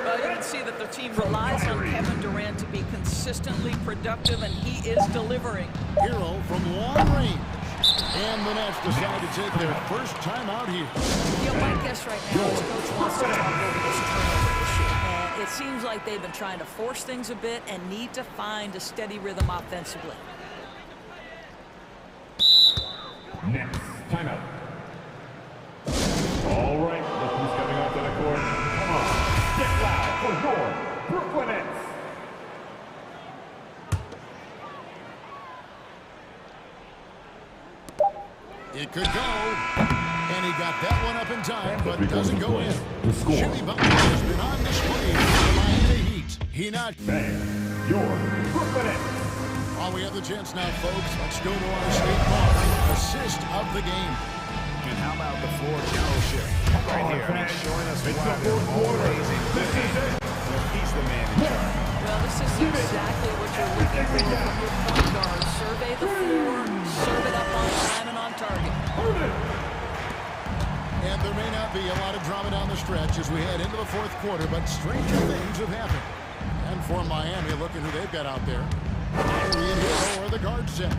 Well, you can see that the team relies on Kevin Durant to be consistently productive, and he is delivering. Hero from long range. And the Nets decide to take their first time out here. You know, my guess right now is Coach wants to talk over this turnover issue. And it seems like they've been trying to force things a bit and need to find a steady rhythm offensively. Next, timeout. All right, look who's coming onto the court. Come on, get loud for your Brooklyn Nets. It could go. And he got that one up in time, but doesn't go in. Jimmy Butler has been on display for the Miami Heat. He not Bang, your Brooklyn Nets. While we have the chance now, folks, let's go to our state bar. Assist of the game. And how about the floor generalship right here? I mean, showing us why they're always in good hands. He's the man in charge. Well, this is exactly what you're looking for from your point guard. Survey the floor, serve it up on time and on target. And there may not be a lot of drama down the stretch as we head into the 4th quarter, but stranger things have happened. And for Miami, look at who they've got out there. Lowry and Hero are the guard set.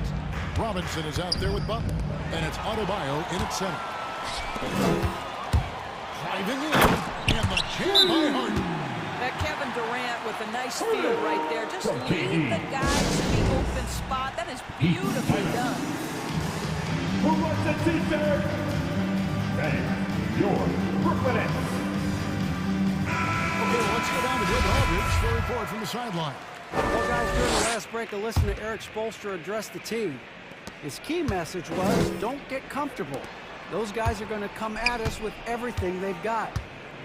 Robinson is out there with Butler. And it's Adebayo in at center. Driving in, and the jam by Harden. That Kevin Durant with a nice feel right there. Just lead the guys to the open spot. That is beautifully done. Who wants the t-shirt? And your Brooklyn Nets. Okay, well, let's go down to David Aldridge for a report from the sideline. Well, guys, during the last break, I listened to Eric Spoelstra address the team. His key message was, don't get comfortable. Those guys are going to come at us with everything they've got.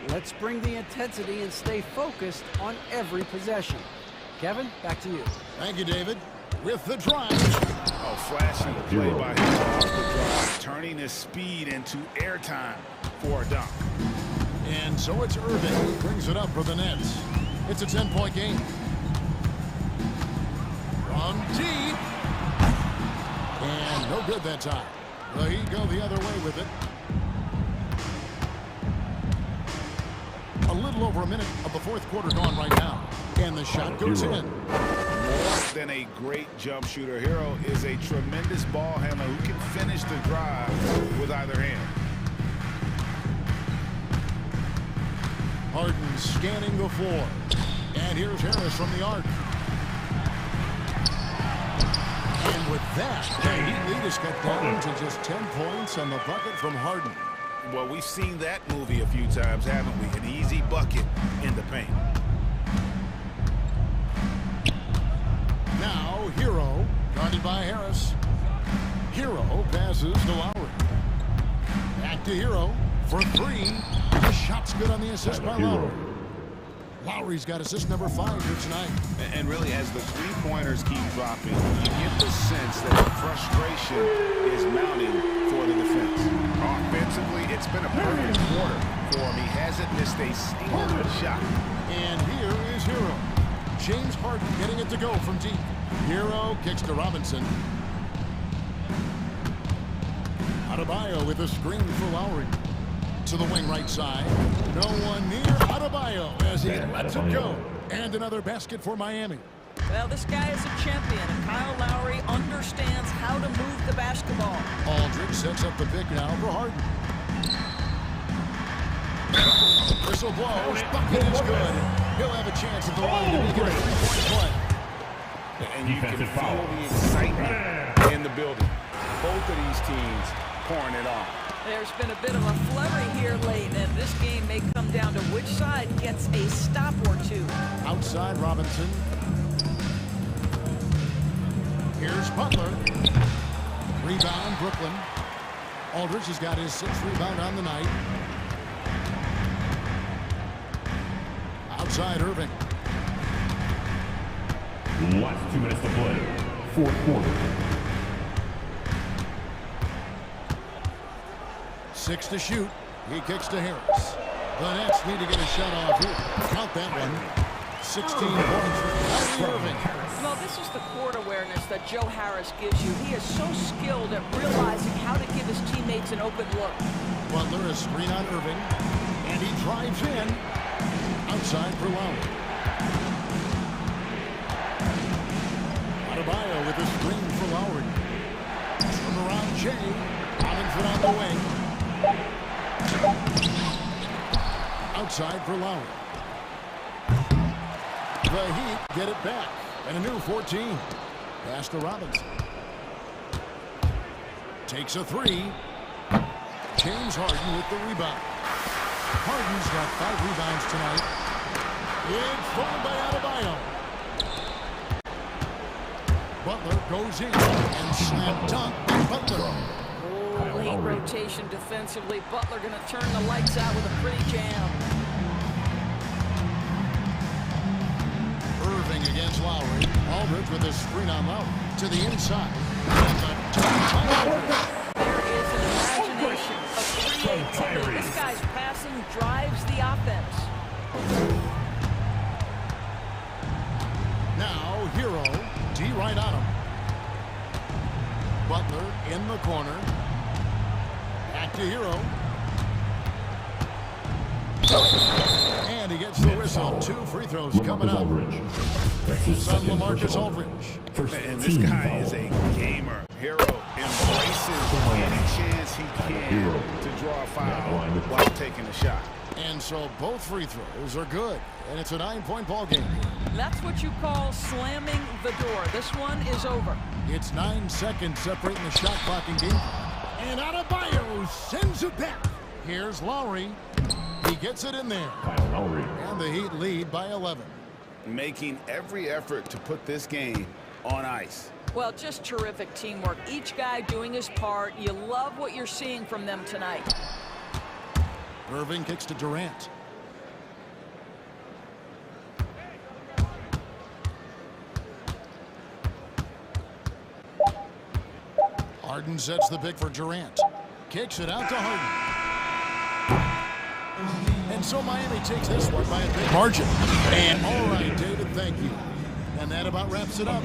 Let's bring the intensity and stay focused on every possession. Kevin, back to you. Thank you, David. With the drive. Oh, flashing the play by him off the drive, turning his speed into airtime for a dunk. And so it's Irving who brings it up for the Nets. It's a 10-point game. From deep. And no good that time. The Heat go the other way with it. A little over a minute of the fourth quarter gone right now. And the shot goes in. More than a great jump shooter, Hero is a tremendous ball handler who can finish the drive with either hand. Harden scanning the floor. And here's Harris from the arc. And with that, the Heat lead is cut down to just 10 points and the bucket from Harden. Well, we've seen that movie a few times, haven't we? An easy bucket in the paint. Now, Hero, guarded by Harris. Hero passes to Lowry. Back to Hero for three. The shot's good on the assist by Lowry. Lowry's got assist number 5 here tonight. And really, as the three-pointers keep dropping, you get the sense that frustration is mounting for the defense. Offensively, it's been a perfect quarter for him. He hasn't missed a single shot. And here is Hero. James Harden getting it to go from deep. Hero kicks to Robinson. Adebayo with a screen for Lowry. To the wing right side. No one near Adebayo as he lets it go. And another basket for Miami. Well, this guy is a champion, and Kyle Lowry understands how to move the basketball. Aldridge sets up the pick now for Harden. Whistle blows. Bucket is good. He'll have a chance at the line to make it a 3-point play. And you can feel the excitement in the building. Both of these teams pouring it on. There's been a bit of a flurry here late, and this game may come down to which side gets a stop or two. Outside Robinson. Here's Butler. Rebound, Brooklyn. Aldridge has got his 6th rebound on the night. Outside Irving. Last 2 minutes to play. Fourth quarter. 6 to shoot. He kicks to Harris. The Nets need to get a shot off here. Count that one. 16 points for Kyrie Irving. No, this is the court awareness that Joe Harris gives you. He is so skilled at realizing how to give his teammates an open look. Butler a screen on Irving. And he drives in. Outside for Lowry. Adebayo with a screen for Lowry. From around Jay. Robinson on the wing. Outside for Lowry. The Heat get it back. And a new 14. Pass to Robinson. Takes a 3. James Harden with the rebound. Harden's got 5 rebounds tonight. It's fouled by Adebayo. Butler goes in and slam dunk by Butler. Late rotation defensively. Butler going to turn the lights out with a pretty jam. Irving against Lowry. Aldridge with a screen on Lowry. To the inside. And the dunk by Aldridge. There is an imagination of creativity. This guy's passing drives the offense. Now, Hero. D right on him. Butler in the corner. Back to Hero. And he gets the whistle. 2 free throws coming up. Son LaMarcus Aldridge. And this guy is a gamer. Hero embraces any chance he can to draw a foul while taking a shot. And so both free throws are good. And it's a 9-point ball game. That's what you call slamming the door. This one is over. It's 9 seconds separating the shot clock and game. And Adebayo sends it back. Here's Lowry. He gets it in there. And the Heat lead by 11. Making every effort to put this game on ice. Well, just terrific teamwork. Each guy doing his part. You love what you're seeing from them tonight. Irving kicks to Durant. Harden sets the pick for Durant. Kicks it out to Harden. And so Miami takes this one by a big margin. And all right, David, thank you. And that about wraps it up.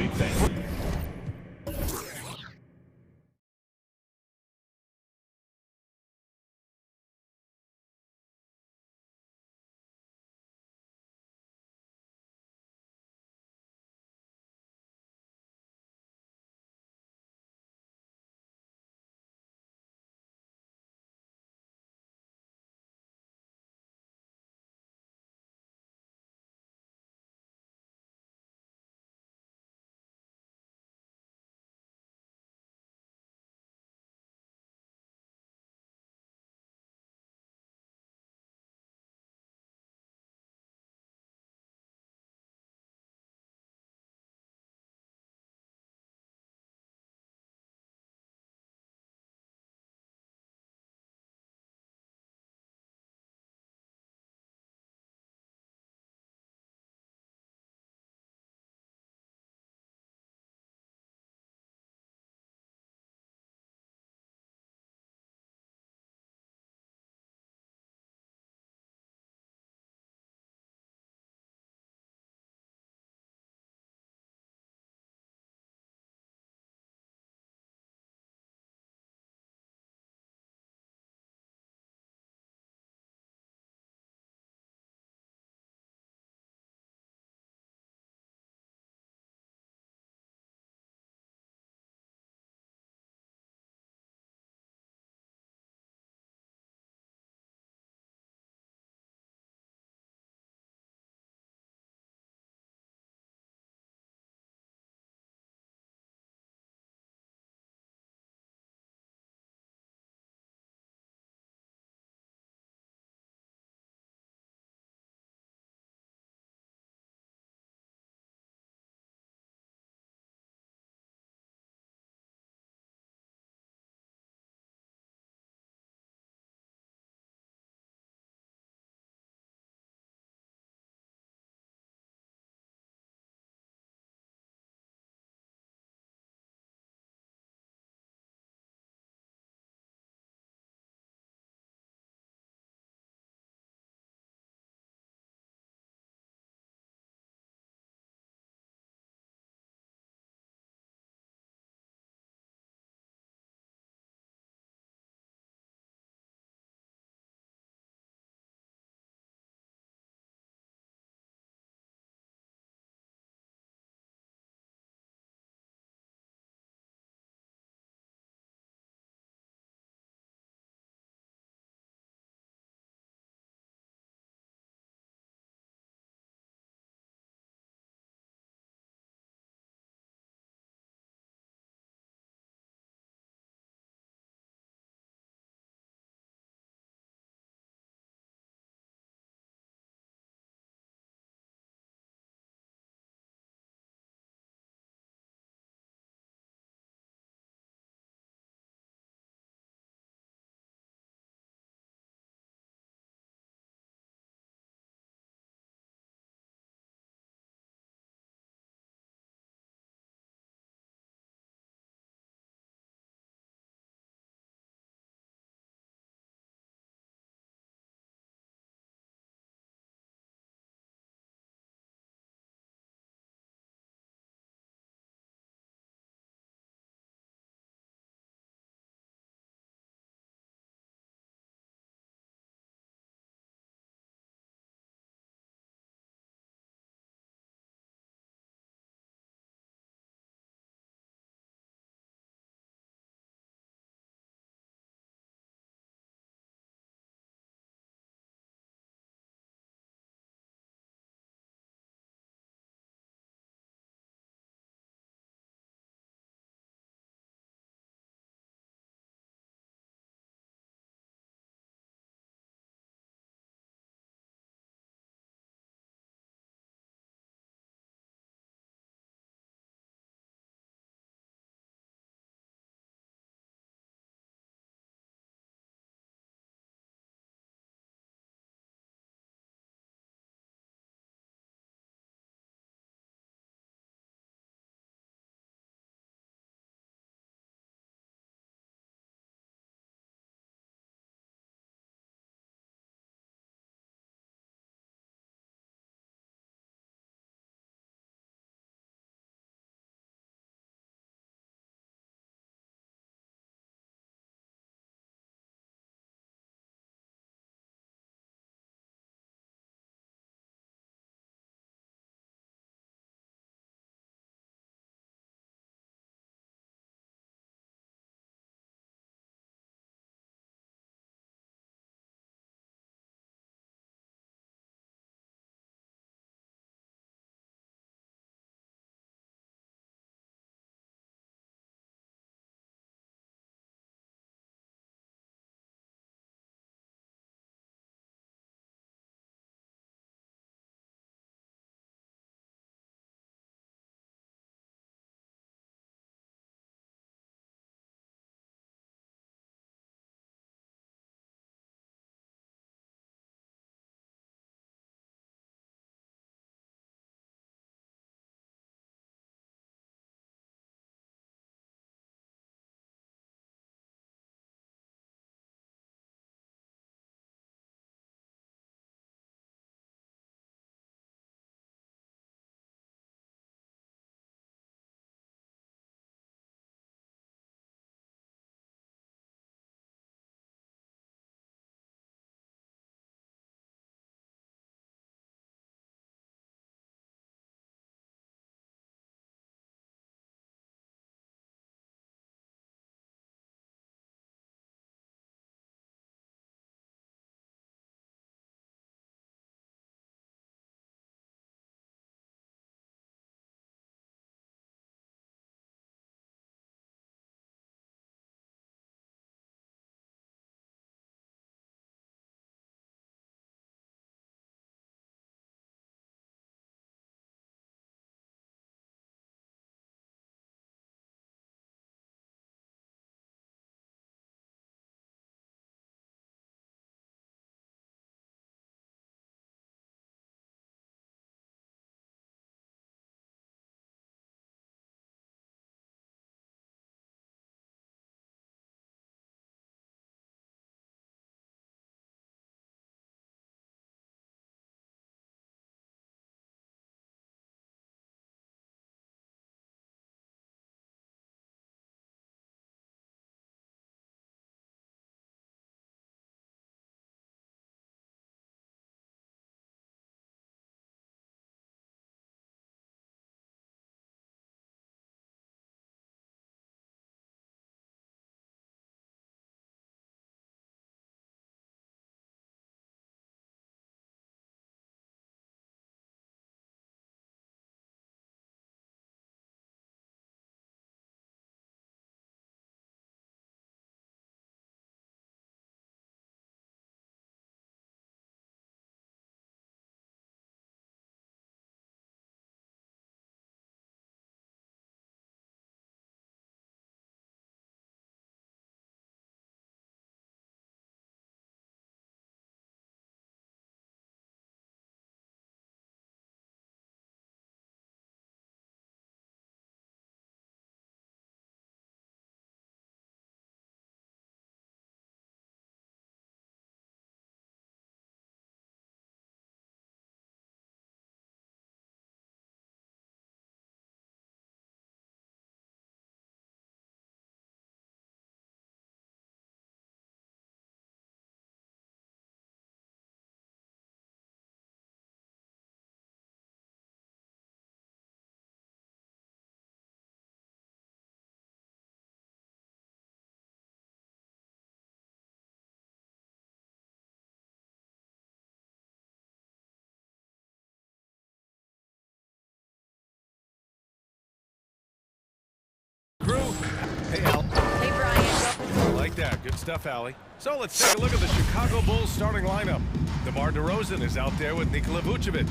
Good stuff, Allie. So let's take a look at the Chicago Bulls starting lineup. DeMar DeRozan is out there with Nikola Vucevic.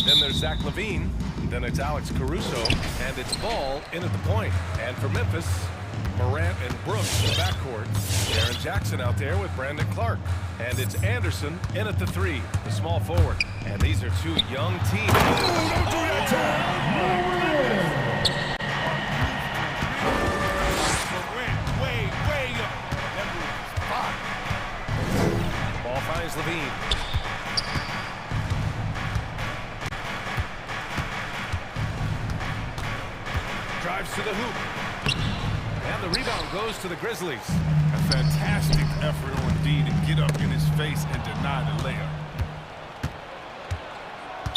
Then there's Zach LaVine. Then it's Alex Caruso. And it's Ball in at the point. And for Memphis, Morant and Brooks in the backcourt. Jaren Jackson out there with Brandon Clark. And it's Anderson in at the 3, the small forward. And these are two young teams. Don't do that Way up. Ball finds LaVine. Drives to the hoop. And the rebound goes to the Grizzlies. A fantastic effort on D to get up in his face and deny the layup.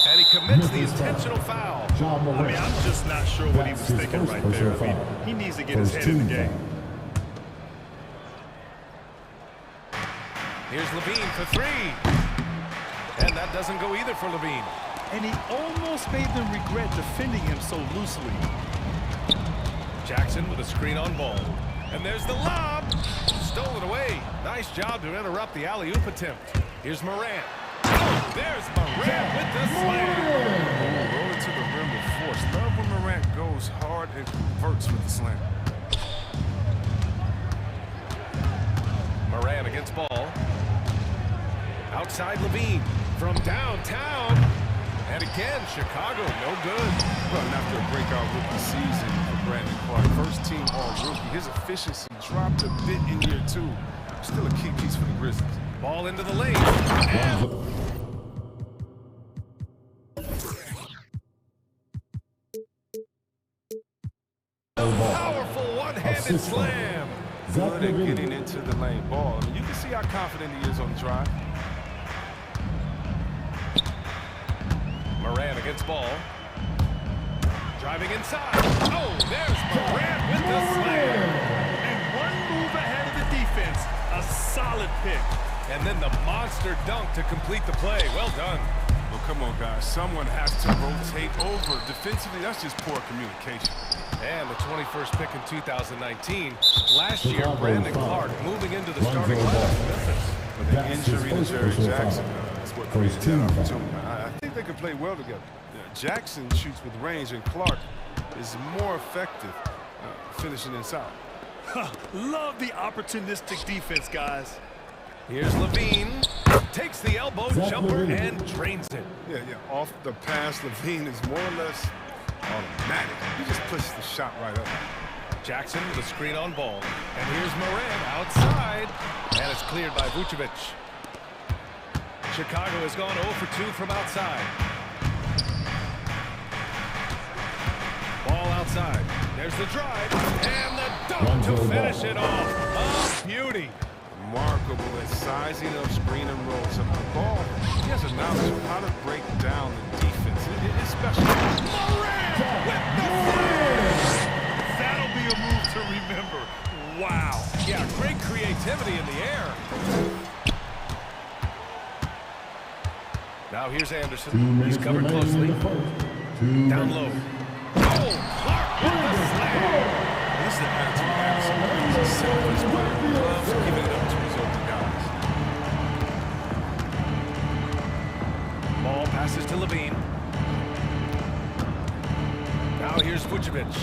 And he commits the intentional foul. I mean, I'm just not sure what he was thinking right there. I mean, he needs to get his head in the game. Here's LaVine for 3. And that doesn't go either for LaVine. And he almost made them regret defending him so loosely. Jackson with a screen on Ball. And there's the lob. Stolen away. Nice job to interrupt the alley-oop attempt. Here's Morant. Oh, there's Morant with the slam. Roll it to the rim with force. Love when Morant goes hard and converts with the slam. Morant against Ball. Outside LaVine from downtown. And again, Chicago, no good. Well, after a breakout rookie season for Brandon Clark, first team all-rookie, his efficiency dropped a bit in year 2. Still a key piece for the Grizzlies. Ball into the lane. And powerful one-handed slam. Good at getting into the lane. Ball. I mean, you can see how confident he is on the drive. Morant against Ball. Driving inside. Oh, there's Morant with the slam. And one move ahead of the defense. A solid pick. And then the monster dunk to complete the play. Well done. Well, come on, guys. Someone has to rotate over. Defensively, that's just poor communication. And the 21st pick in 2019. Last year, Brandon Clark moving into the starting lineup for Memphis. But the injury to Jaren Jackson is what created that opportunity. I think they can play well together. Jackson shoots with range, and Clark is more effective finishing inside. Love the opportunistic defense, guys. Here's LaVine. Takes the elbow jumper and drains it. Yeah. Off the pass, LaVine is more or less automatic. He just pushes the shot right up. Jackson with a screen on Ball. And here's Morant outside. And it's cleared by Vucevic. Chicago has gone 0 for 2 from outside. Ball outside. There's the drive. And the dunk to finish it off. Oh, beauty. Remarkable at sizing up screen and rolls up the ball. He has a knowledge of how to break down the defense. It's special. Morant with the slam. That'll be a move to remember. Wow. Yeah, great creativity in the air. Now here's Anderson. He's covered closely. Down low. Oh, Clark with the slam. This is the attitude of Anderson. He's a selfless player. He loves giving it up to his open guys. Ball passes to LaVine. Now here's Vucevic.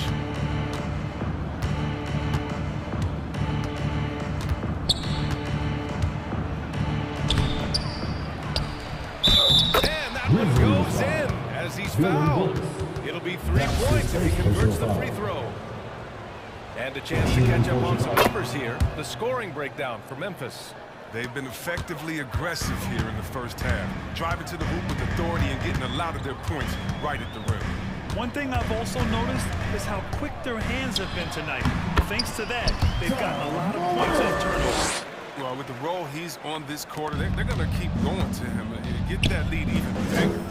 And that one goes in as he's fouled. It'll be 3 points if he converts the free throw. And a chance to catch up on some numbers here. The scoring breakdown for Memphis. They've been effectively aggressive here in the first half, driving to the hoop with authority and getting a lot of their points right at the rim. One thing I've also noticed is how quick their hands have been tonight. Thanks to that, they've gotten a lot of points off turnovers. Well, with the role he's on this quarter, they're going to keep going to him and get that lead even bigger.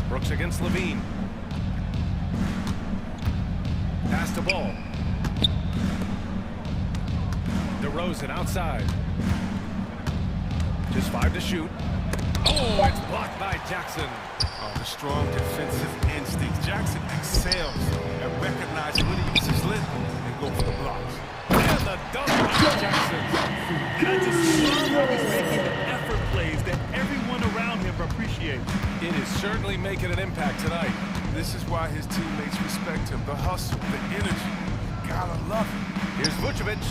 Brooks against LaVine. Pass to Ball. DeRozan outside. Just 5 to shoot. Oh, it's blocked by Jackson. The strong defensive instincts. Jackson excels at recognizing when he uses length and go for the blocks. And the dunk by Jackson. I just love how he's making the effort plays that everyone around him appreciates. It is certainly making an impact tonight. This is why his teammates respect him. The hustle, the energy. Gotta love it. Here's Vucevic.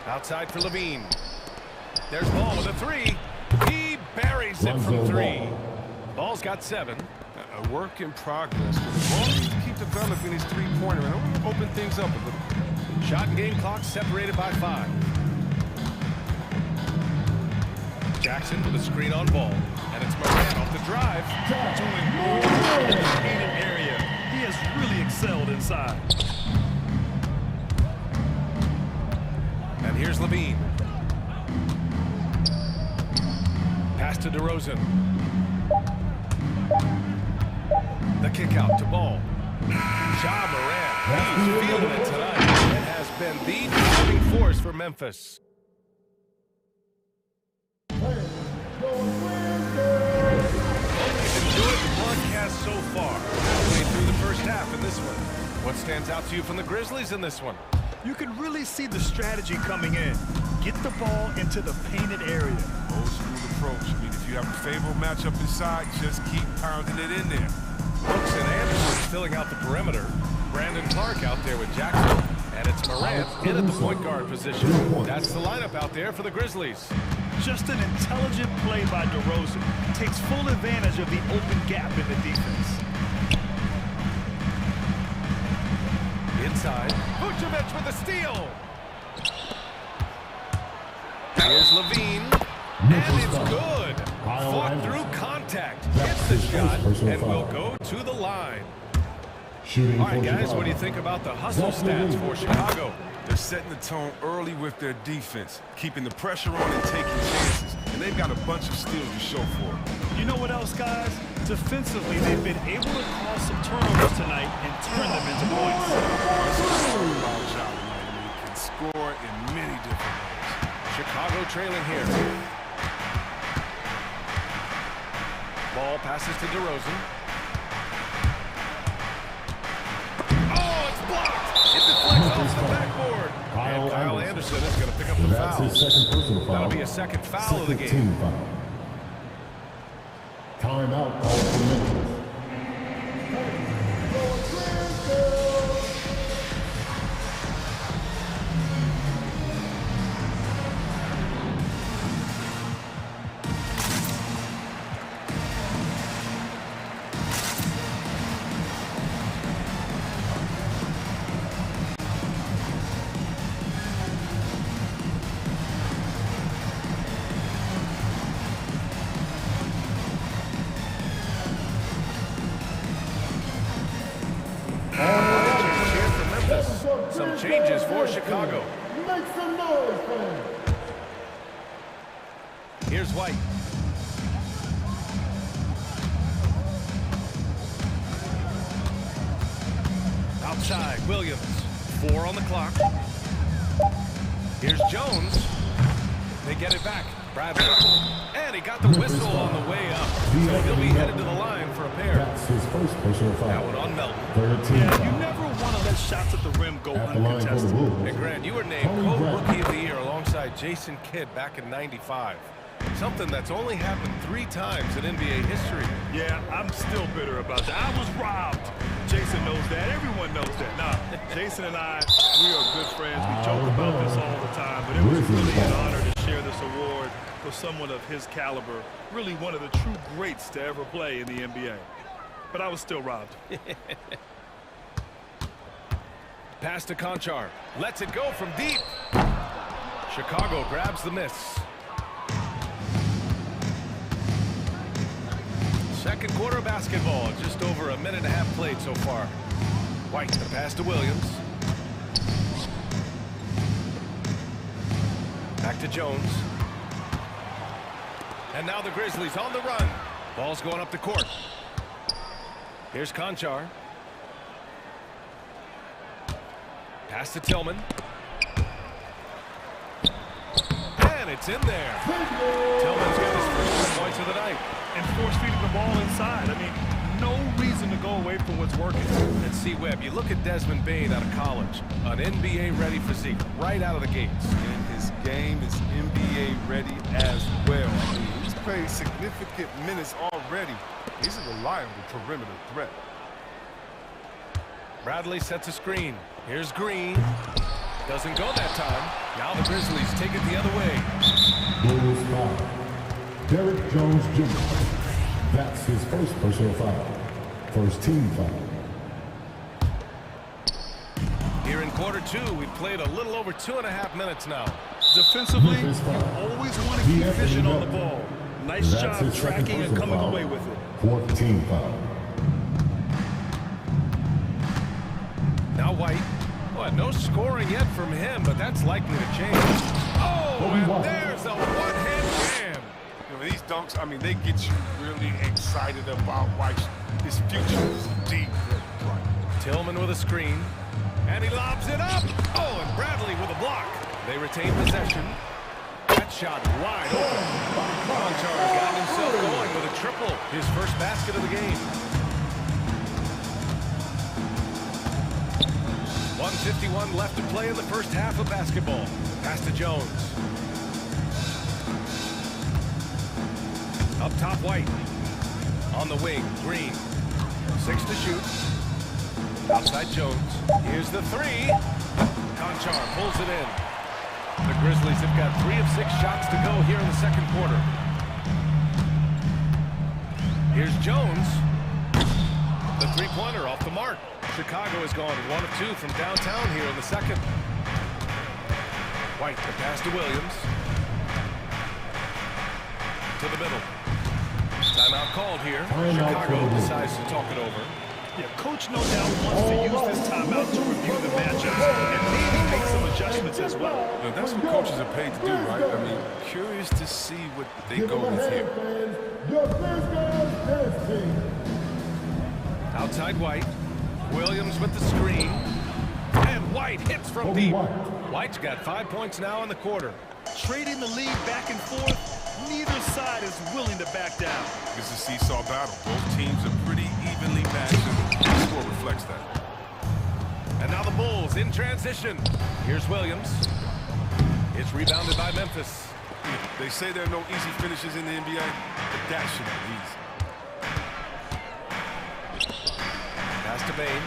Outside for Levine. There's Ball with a three. He buries it from three. Ball's got 7. A work in progress. Ball needs to keep developing his three-pointer and open things up a little. Shot and game clock separated by 5. Jackson with a screen on Ball. And it's Moran off the drive. Doing more in the painted area. He has really excelled inside. And here's Levine. Pass to DeRozan. The kick out to Ball. Ja Morant, he's feeling it tonight. It has been the driving force for Memphis. Enjoyed the broadcast so far. Halfway through the first half in this one. What stands out to you from the Grizzlies in this one? You can really see the strategy coming in. Get the ball into the painted area. Old school approach. I mean, if you have a favorable matchup inside, just keep pounding it in there. Brooks and Anderson filling out the perimeter. Brandon Clark out there with Jackson. And it's Morant in at the point guard position. That's the lineup out there for the Grizzlies. Just an intelligent play by DeRozan. Takes full advantage of the open gap in the defense. Inside. Vucevic with a steal. Here's Levine. And it's good. Fought through contact. Hits the shot and will go to the line. All right, guys, what do you think about the hustle stats for Chicago? They're setting the tone early with their defense, keeping the pressure on and taking chances. And they've got a bunch of steals to show for it. You know what else, guys? Defensively, they've been able to cause some turnovers tonight and turn them into points. He can score in many different ways. Chicago trailing here. Ball passes to DeRozan. Oh, it's blocked! It deflects off the backboard. And Kyle Anderson is going to pick up the foul. That'll be a second foul of the game. Timeout called for Memphis. Some changes for Chicago. Make some noise, fans. Here's White. Outside, Williams. 4 on the clock. Here's Jones. They get it back. Bradley. And he got the whistle on the way up. So he'll be headed to the line for a pair. That's his first personal foul. That one on Melton. Yeah, you never want to let shots at the rim go uncontested. And Grant, you were named co-rookie of the year alongside Jason Kidd back in '95. Something that's only happened 3 times in NBA history. Yeah, I'm still bitter about that. I was robbed. Jason knows that. Everyone knows that. Nah, Jason and I, we are good friends. We joke about this all the time, but it was really an honor to share this award with someone of his caliber. Really one of the true greats to ever play in the NBA. But I was still robbed. Pass to Conchar. Lets it go from deep. Chicago grabs the miss. Second quarter of basketball. Just over a minute and a half played so far. White, the pass to Williams. Back to Jones. And now the Grizzlies on the run. Ball's going up the court. Here's Conchar. Pass to Tillman. And it's in there. Tillman's got his first points of the night. And force-feeding the ball inside. I mean, no reason to go away from what's working. And see, Webb, you look at Desmond Bane out of college, an NBA-ready physique right out of the gates. And his game is NBA-ready as well. I mean, he's played significant minutes already. He's a reliable perimeter threat. Bradley sets a screen. Here's Green. Doesn't go that time. Now the Grizzlies take it the other way. Bulls foul. Derek Jones Jr. That's his first personal foul. First team foul. Here in quarter two, we've played a little over 2.5 minutes now. Defensively, you always want to keep fishing on the ball. Nice job tracking and coming away with it. Fourth team foul. Now White. Well, no scoring yet from him, but that's likely to change. Oh, and there's a one-hand jam. You know, these dunks, I mean, they get you really excited about White. His future is deep. Tillman with a screen. And he lobs it up. Oh, and Bradley with a block. They retain possession. That shot wide open. Conchar's got himself going with a triple. His first basket of the game. 1:51 left to play in the first half of basketball. Pass to Jones. Up top, White. On the wing, Green. 6 to shoot. Outside Jones. Here's the three. Conchar pulls it in. The Grizzlies have got 3 of 6 shots to go here in the second quarter. Here's Jones. The three-pointer off the mark. Chicago has gone 1 of 2 from downtown here in the second. White, the pass to Williams. To the middle. Timeout called here. Chicago decides to talk it over. Yeah, coach no doubt wants to use this timeout to review the matchups and maybe make some adjustments as well. You know, that's what coaches are paid to do, right? I mean, curious to see what they go with here. Outside White. Williams with the screen. And White hits from deep. White's got 5 points now in the quarter. Trading the lead back and forth, neither side is willing to back down. It's a seesaw battle. Both teams are pretty evenly matched, and the score reflects that. And now the Bulls in transition. Here's Williams. It's rebounded by Memphis. They say there are no easy finishes in the NBA, but that should be easy. Pass to Bane.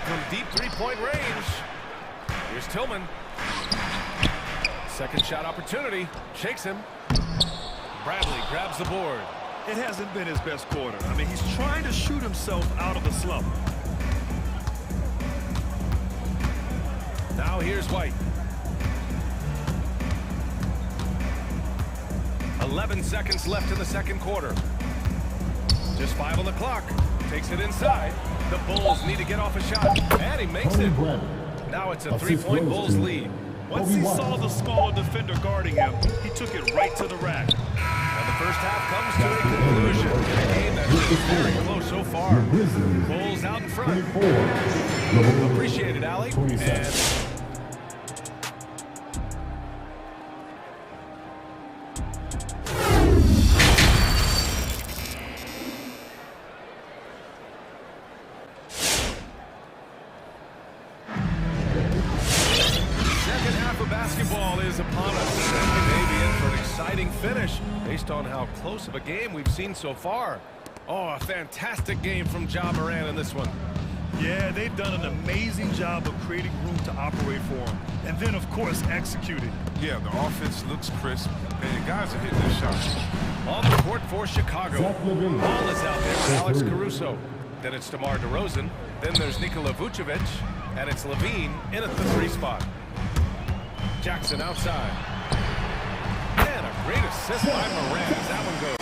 From deep three-point range. Here's Tillman. Second shot opportunity. Shakes him. Bradley grabs the board. It hasn't been his best quarter. I mean, he's trying to shoot himself out of the slump. Now here's White. 11 seconds left in the second quarter. Just 5 on the clock. Takes it inside. The Bulls need to get off a shot. And he makes it. Now it's a 3-point Bulls lead. Once he saw the smaller defender guarding him, he took it right to the rack. And the first half comes to a conclusion in a game that's been very close so far. Bulls out in front. Appreciate it, Allie. And basketball is upon us, and we may be in for an exciting finish based on how close of a game we've seen so far. Oh, a fantastic game from Ja Morant in this one. Yeah, they've done an amazing job of creating room to operate for him. And then, of course, executing. Yeah, the offense looks crisp, and the guys are hitting their shots. On the court for Chicago. Ball is out there with Alex Caruso. Then it's DeMar DeRozan. Then there's Nikola Vucevic. And it's Levine in at the 3 spot. Jackson outside. And a great assist by Morant as that one goes.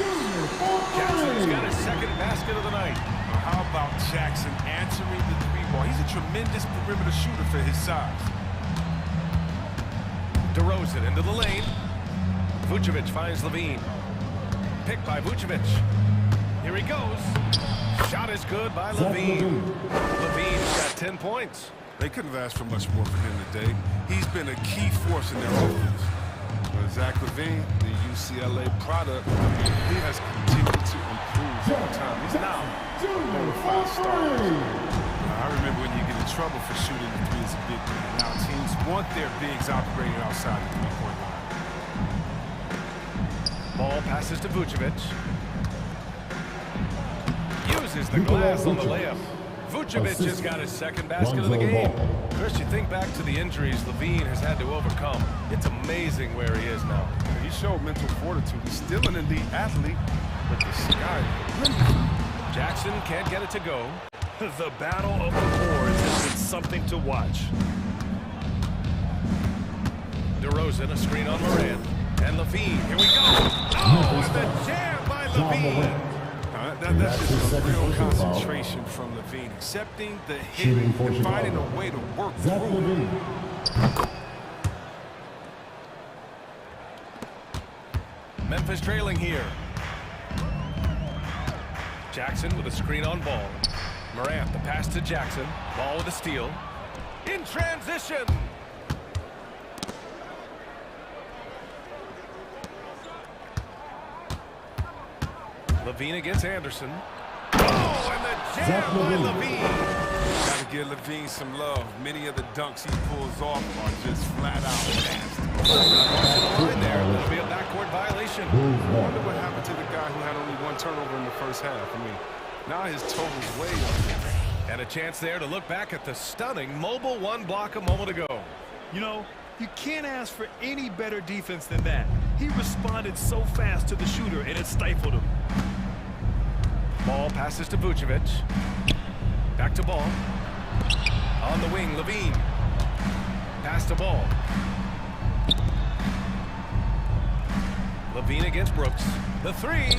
Jackson's got his second basket of the night. How about Jackson answering the 3-ball? He's a tremendous perimeter shooter for his size. DeRozan into the lane. Vucevic finds Levine. Picked by Vucevic. Here he goes. Shot is good by Levine. Levine's got 10 points. They couldn't have asked for much more from him today. He's been a key force in their offense. Zach LaVine, the UCLA product, he has continued to improve over time. He's now a bona fide starter. I remember when you get in trouble for shooting the three as a big man. Now teams want their bigs operating outside the three-point line. Ball passes to Vucevic. Uses the glass on the layup. Vucevic has got his second basket of the game. Chris, you think back to the injuries LaVine has had to overcome. It's amazing where he is now. He showed mental fortitude. He's still an elite athlete, but the sky. Jackson can't get it to go. The battle of the boards has been something to watch. DeRozan, a screen on Morant. And LaVine, here we go. Oh, and the jam by LaVine. That's just a real concentration from LaVine. Accepting the hit and finding a way to work through it. Memphis trailing here. Jackson with a screen on Ball. Morant, the pass to Jackson. Ball with a steal. In transition. LaVine against Anderson. Oh, and the jam by LaVine. Gotta give LaVine some love. Many of the dunks he pulls off are just flat out nasty. That'll be a backcourt violation. I wonder what happened to the guy who had only one turnover in the first half. I mean, now his total's way up. And a chance there to look back at the stunning mobile one block a moment ago. You know, you can't ask for any better defense than that. He responded so fast to the shooter, and it stifled him. Ball passes to Vucevic. Back to Ball. On the wing, LaVine. Pass to Ball. LaVine against Brooks. The three.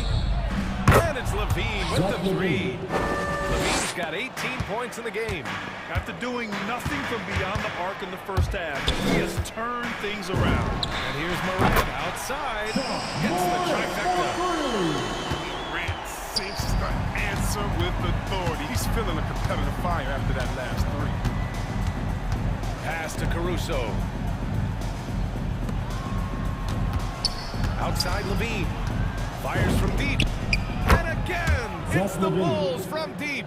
And it's LaVine with the three. LaVine's got 18 points in the game. After doing nothing from beyond the arc in the first half, he has turned things around. And here's Morant outside. Hits the trifecta. Morant seems to answer with authority. He's feeling a competitive fire after that last three. Pass to Caruso. Outside LaVine. Fires from deep. And again, hits the Bulls from deep.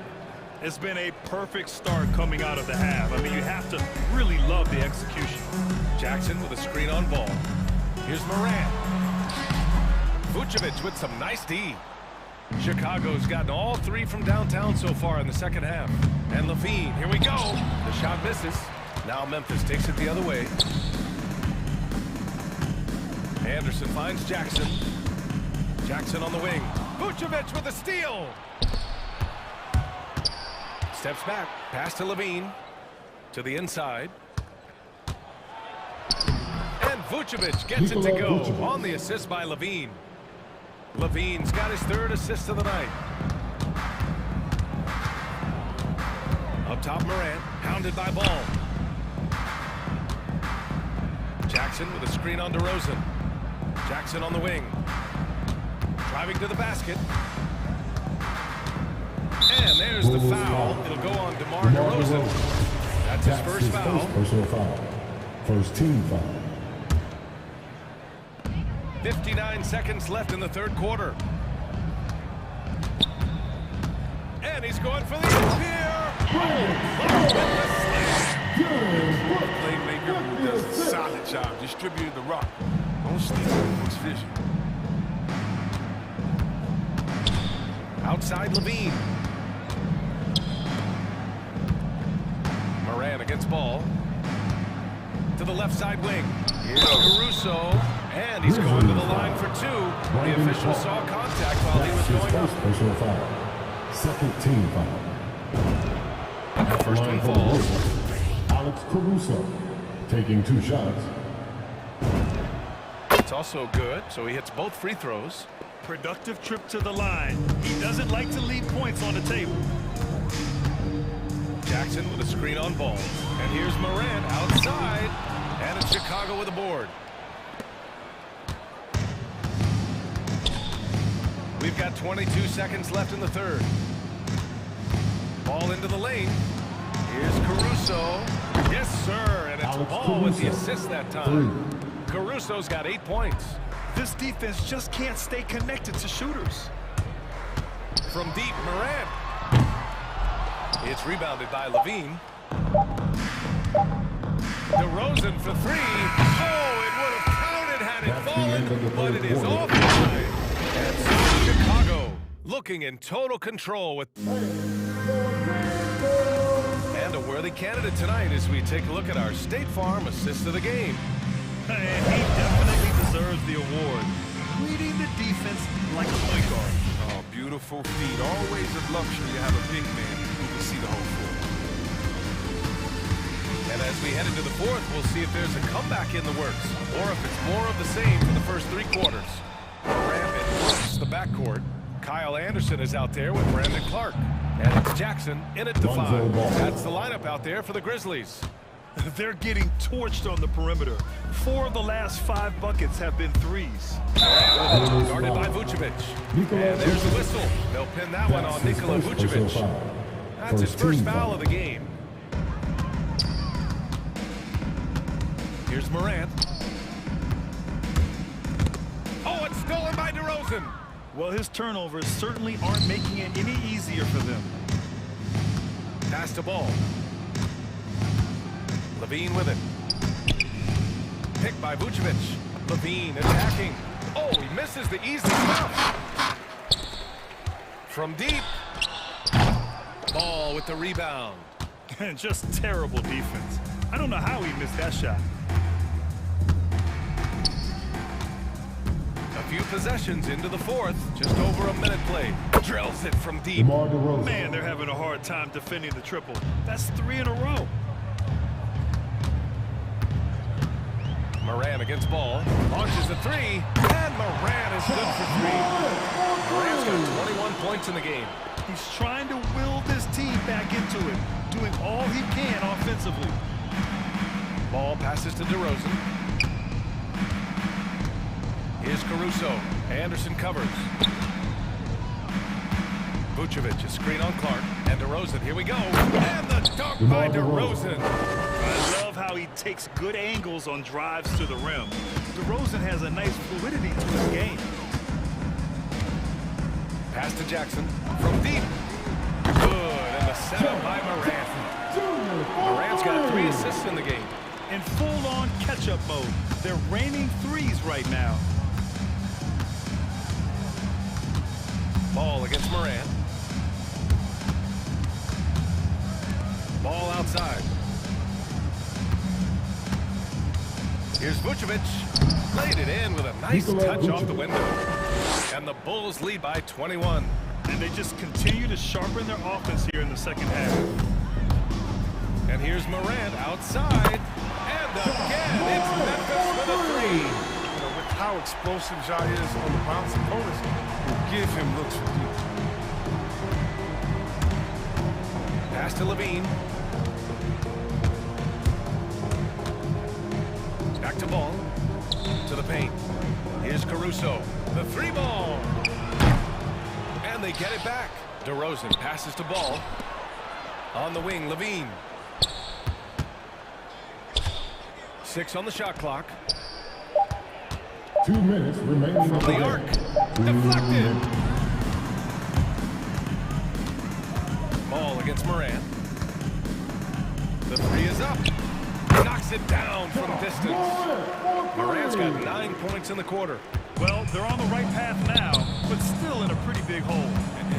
It's been a perfect start coming out of the half. I mean, you have to really love the execution. Jackson with a screen on Ball. Here's Morant. Vucevic with some nice D. Chicago's gotten all three from downtown so far in the second half. And LaVine, here we go. The shot misses. Now Memphis takes it the other way. Anderson finds Jackson. Jackson on the wing. Vucevic with a steal. Steps back. Pass to LaVine. To the inside. And Vucevic gets it to go on the assist by LaVine. LaVine's got his third assist of the night. Up top, Morant. Hounded by Ball. Jackson with a screen on DeRozan. Jackson on the wing. Driving to the basket. And there's the foul. It'll go on DeMar DeRozan. That's his first foul. Personal foul. First team foul. 59 seconds left in the third quarter. And he's going for the here. Playmaker who does a solid job distributing the rock. Don't sleep on his vision. Outside LaVine. Morant against Ball. To the left side wing. Here's Caruso. And he's going to the line for two. The official saw contact while he was going up. Personal foul. Second team foul. And the first one falls. Alex Caruso taking two shots. It's also good, so he hits both free throws. Productive trip to the line. He doesn't like to leave points on the table. Jackson with a screen on Ball. And here's Morant outside. And it's Chicago with a board. We've got 22 seconds left in the third. Ball into the lane. Here's Caruso. Yes, sir. And it's Ball with the assist that time. Caruso's got 8 points. This defense just can't stay connected to shooters. From deep, Morant. It's rebounded by Levine. DeRozan for 3. Oh, it would have counted had it fallen, but it is offside. And so Chicago looking in total control with... And a worthy candidate tonight as we take a look at our State Farm assist of the game. And he definitely deserves the award. Leading the defense like a point guard. Oh, beautiful feet. Always a luxury to have a big man who can see the whole floor. And as we head into the fourth, we'll see if there's a comeback in the works, or if it's more of the same for the first 3 quarters. Morant and Brooks, the backcourt. Kyle Anderson is out there with Brandon Clark. And it's Jackson in at the 5. That's the lineup out there for the Grizzlies. They're getting torched on the perimeter. 4 of the last 5 buckets have been threes. Guarded by Vucevic. And there's the whistle. They'll pin that one on Nikola Vucevic. That's his first foul of the game. Here's Morant. Oh, it's stolen by DeRozan. Well, his turnovers certainly aren't making it any easier for them. Pass to Ball. Levine with it. Picked by Vucevic. Levine attacking. Oh, he misses the easy stuff. From deep. Ball with the rebound. And just terrible defense. I don't know how he missed that shot. A few possessions into the fourth. Just over a minute played. Drills it from deep. Man, they're having a hard time defending the triple. That's 3 in a row. Morant against Ball. Launches a 3. And Morant is good for 3. Morant's got 21 points in the game. He's trying to will this team back into it, doing all he can offensively. Ball passes to DeRozan. Here's Caruso. Anderson covers. Vucevic, a screen on Clark. And DeRozan, here we go. And the dunk by DeRozan. I love how he takes good angles on drives to the rim. DeRozan has a nice fluidity to his game. Pass to Jackson. From deep. Good. And the setup by Morant. Morant's got 3 assists in the game. In full-on catch-up mode. They're raining threes right now. Ball against Morant. Ball outside. Here's Vucevic. Laid it in with a nice touch off the window. And the Bulls lead by 21. And they just continue to sharpen their offense here in the second half. And here's Morant outside. And again, it's Memphis with a 3. You know, with how explosive Ja is on the bounce, opponents will give him looks for deep. Pass to Levine. Back to Ball. To the paint. Here's Caruso. The 3 ball. And they get it back. DeRozan passes to Ball. On the wing, Levine. 6 on the shot clock. 2 minutes remaining. From the arc. Deflected. Ball against Morant. The 3 is up. Knocks it down from distance. Morant's got 9 points in the quarter. Well, they're on the right path now, but still in a pretty big hole.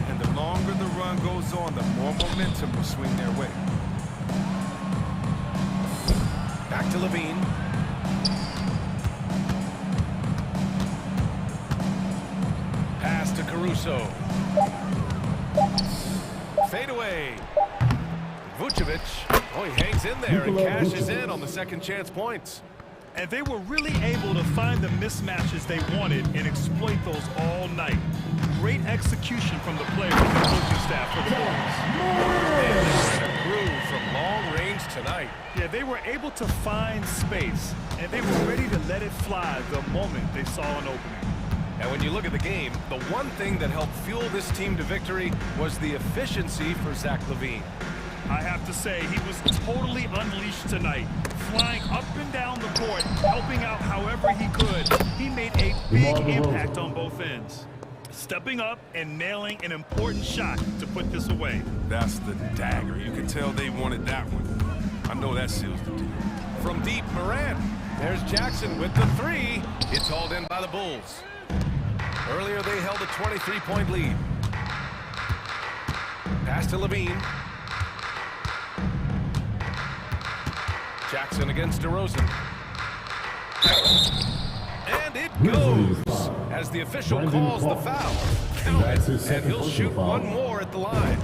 And the longer the run goes on, the more momentum will swing their way. Back to Levine. Pass to Caruso. Fade away. Vucevic. Oh, he hangs in there and cashes in on the second chance points. And they were really able to find the mismatches they wanted and exploit those all night. Great execution from the players and coaching staff for the Bulls. And they were in a groove from long range tonight. Yeah, they were able to find space, and they were ready to let it fly the moment they saw an opening. And when you look at the game, the one thing that helped fuel this team to victory was the efficiency for Zach LaVine. I have to say, he was totally unleashed tonight, flying up and down the court, helping out however he could. He made a big impact on both ends, stepping up and nailing an important shot to put this away. That's the dagger. You can tell they wanted that one. I know that seals the deal. From deep, Morant. There's Jackson with the three. It's hauled in by the Bulls. Earlier, they held a 23-point lead. Pass to Levine. Jackson against DeRozan. And it goes as the official calls the foul. Count it, and he'll shoot one more at the line.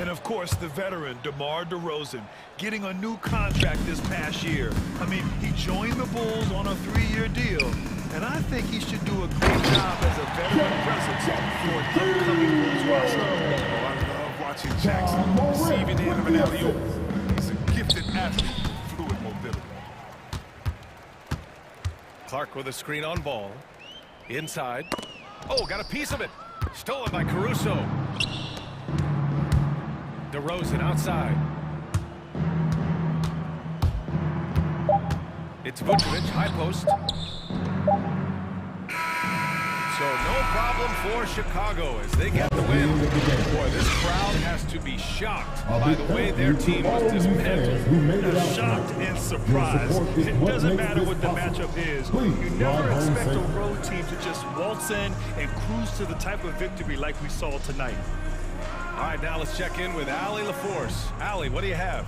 And of course, the veteran, DeMar DeRozan, getting a new contract this past year. I mean, he joined the Bulls on a 3-year deal, and I think he should do a great job as a veteran presence for an upcoming Bulls roster. Oh, I love watching Jackson receiving the end of an alley-oop. He's a gifted athlete with fluid mobility. Clark with a screen on ball. Inside. Oh, got a piece of it. Stolen by Caruso. DeRozan outside. It's Vucevic, high post. So no problem for Chicago as they get the win. Boy, this crowd has to be shocked by the way their team was dismantled. Shocked and surprised. It doesn't matter what the matchup is. You never expect a road team to just waltz in and cruise to the type of victory like we saw tonight. All right, now let's check in with Allie LaForce. Allie, what do you have?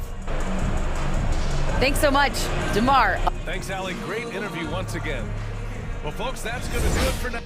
Thanks so much, DeMar. Thanks, Allie. Great interview once again. Well, folks, that's going to do it for now.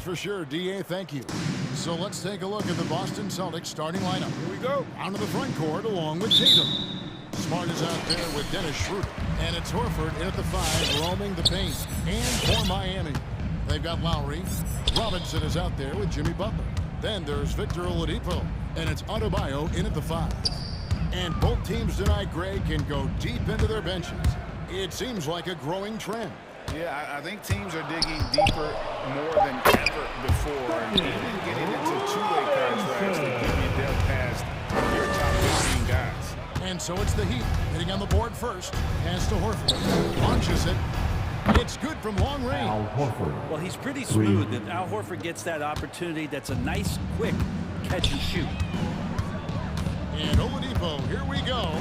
for sure, D.A. Thank you. So let's take a look at the Boston Celtics starting lineup. Here we go. Out of the front court along with Tatum. Smart is out there with Dennis Schroeder. And it's Horford in at the 5, roaming the paint. And for Miami, they've got Lowry. Robinson is out there with Jimmy Butler. Then there's Victor Oladipo. And it's Adebayo in at the 5. And both teams tonight, Greg, can go deep into their benches. It seems like a growing trend. Yeah, I think teams are digging deeper more than ever before. And even getting into two-way contracts that give you depth past your top 15 guys. And so it's the Heat hitting on the board first. Pass to Horford. Launches it. It's good from long range. Al Horford. Well, he's pretty smooth. If Al Horford gets that opportunity, that's a nice, quick catch and shoot. And Oladipo, here we go.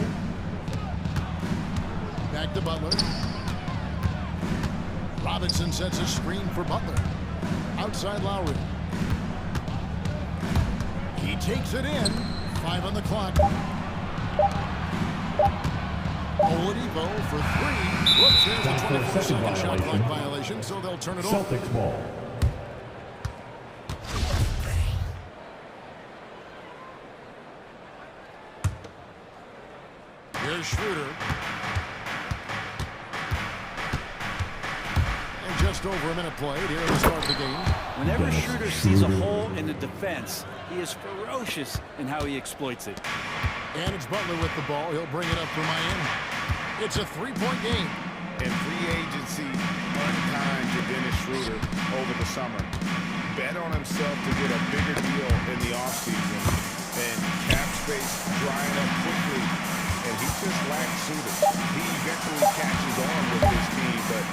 Back to Butler. Robinson sets a screen for Butler. Outside Lowry. He takes it in. 5 on the clock. Oladipo for 3. Whoops, there's a 24-second shot clock violation, so they'll turn it over. Celtics ball. Here's Schroeder. And just over a minute played here at the start of the game. Whenever Schroeder sees a hole in the defense, he is ferocious in how he exploits it. And it's Butler with the ball. He'll bring it up for Miami. It's a 3-point game. And free agency unkind to Dennis Schroeder over the summer. Bet on himself to get a bigger deal in the offseason. And cap space drying up quickly. And he just lacked suited. He eventually catches on with his team, but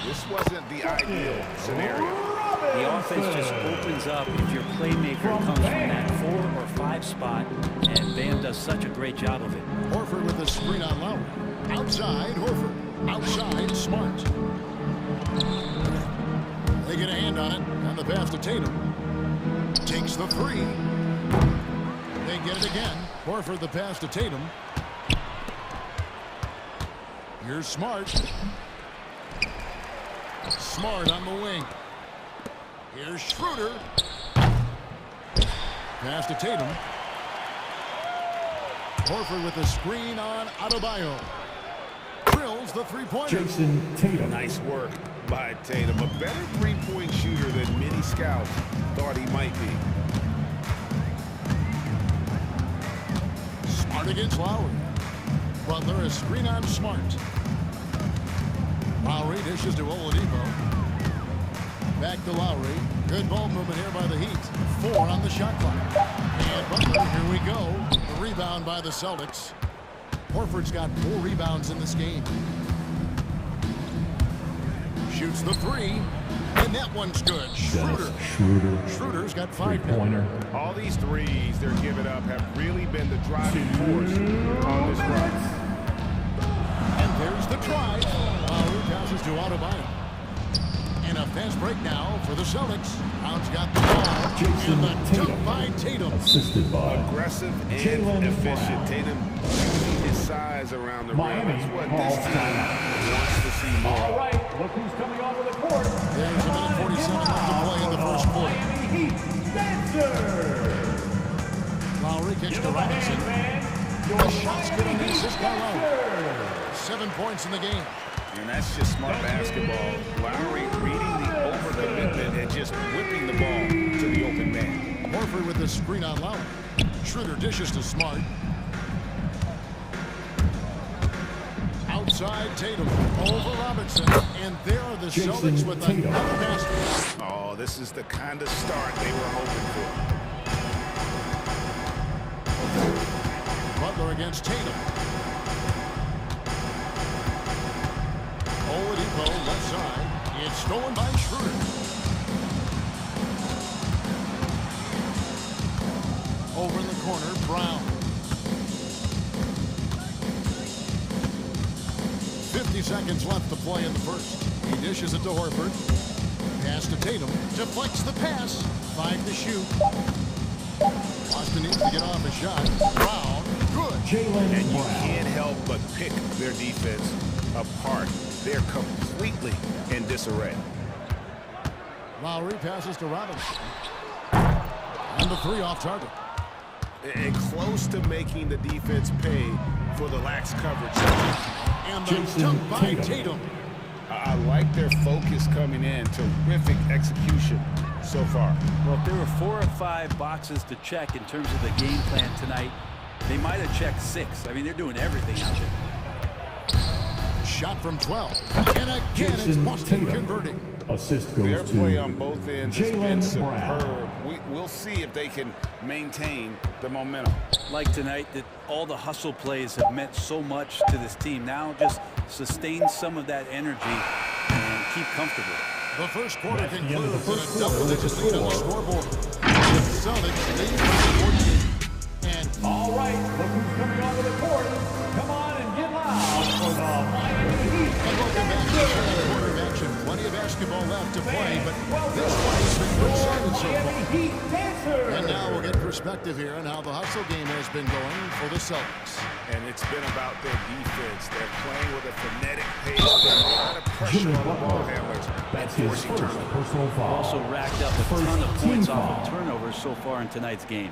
this wasn't the ideal scenario. The offense just opens up if your playmaker comes from that 4 or 5 spot, and Bam does such a great job of it. Horford with the screen on Lowry. Outside, Horford. Outside, Smart. They get a hand on it, and the pass to Tatum. Takes the 3. They get it again. Horford the pass to Tatum. Here's Smart. Smart on the wing. Here's Schroeder. Pass to Tatum. Horford with the screen on Adebayo. Drills the 3-pointer. Jason Tatum. Nice work by Tatum. A better 3-point shooter than many scouts thought he might be. Smart against Lowry. Butler a screen on Smart. Lowry dishes to Oladipo. Back to Lowry. Good ball movement here by the Heat. 4 on the shot clock. And Butler, here we go. The rebound by the Celtics. Horford's got 4 rebounds in this game. Shoots the 3. And that one's good. Schroeder. Schroeder's got 5 pointer. All these threes they're giving up have really been the driving force on this run. And there's the try. Lowry passes to Adebayo. And a fast break now for the Celtics. Brown's got the ball. Jason and the Tatum. dunk by Tatum. Assisted by Aggressive and efficient. Tatum using his size around the rim. That's what this team wants to see more. All right, look who's coming onto the court. There's a minute 47 left to play in the first quarter. Miami Heat, Spencer. Lowry kicks to Robinson. The shot's good and misses by Lowry. 7 points in the game. And that's just smart basketball. Lowry reading the overcommitment and just whipping the ball to the open man. Horford with the screen on Lowry. Schroeder dishes to Smart. Outside Tatum. Over Robinson. And there are the Celtics with another basket. Oh, this is the kind of start they were hoping for. Butler against Tatum. Oladipo left side. It's stolen by Schroeder. Over in the corner, Brown. 50 seconds left to play in the first. He dishes it to Horford. Pass to Tatum. Deflects the pass. 5 to shoot. Boston needs to get off a shot. Brown. Good. And you can't help but pick their defense apart. They're completely in disarray. Lowry passes to Robinson. And the three off target. And close to making the defense pay for the lax coverage. And the dunk by Tatum. I like their focus coming in. Terrific execution so far. Well, if there were 4 or 5 boxes to check in terms of the game plan tonight, they might have checked 6. I mean, they're doing everything out there. Shot from 12. And again, it's Boston converting. Assist goes Their to play on both ends has been Jaylen superb. Brown. We'll see if they can maintain the momentum. Like tonight, that all the hustle plays have meant so much to this team. Now just sustain some of that energy and keep comfortable. The first quarter concludes with a double-digit lead on the scoreboard. The Celtics lead by 14. And all right, look who's coming onto the court. Come on and get loud for the Miami Heat. And welcome back to the third quarter of action. Plenty of basketball left to play, but this one has been one-sided so far. And now we'll get perspective here on how the hustle game has been going for the Celtics. And it's been about their defense. They're playing with a frenetic pace. There's a lot of pressure on the ball handlers. That's his first personal foul. Also racked up a ton of points off of turnovers so far in tonight's game.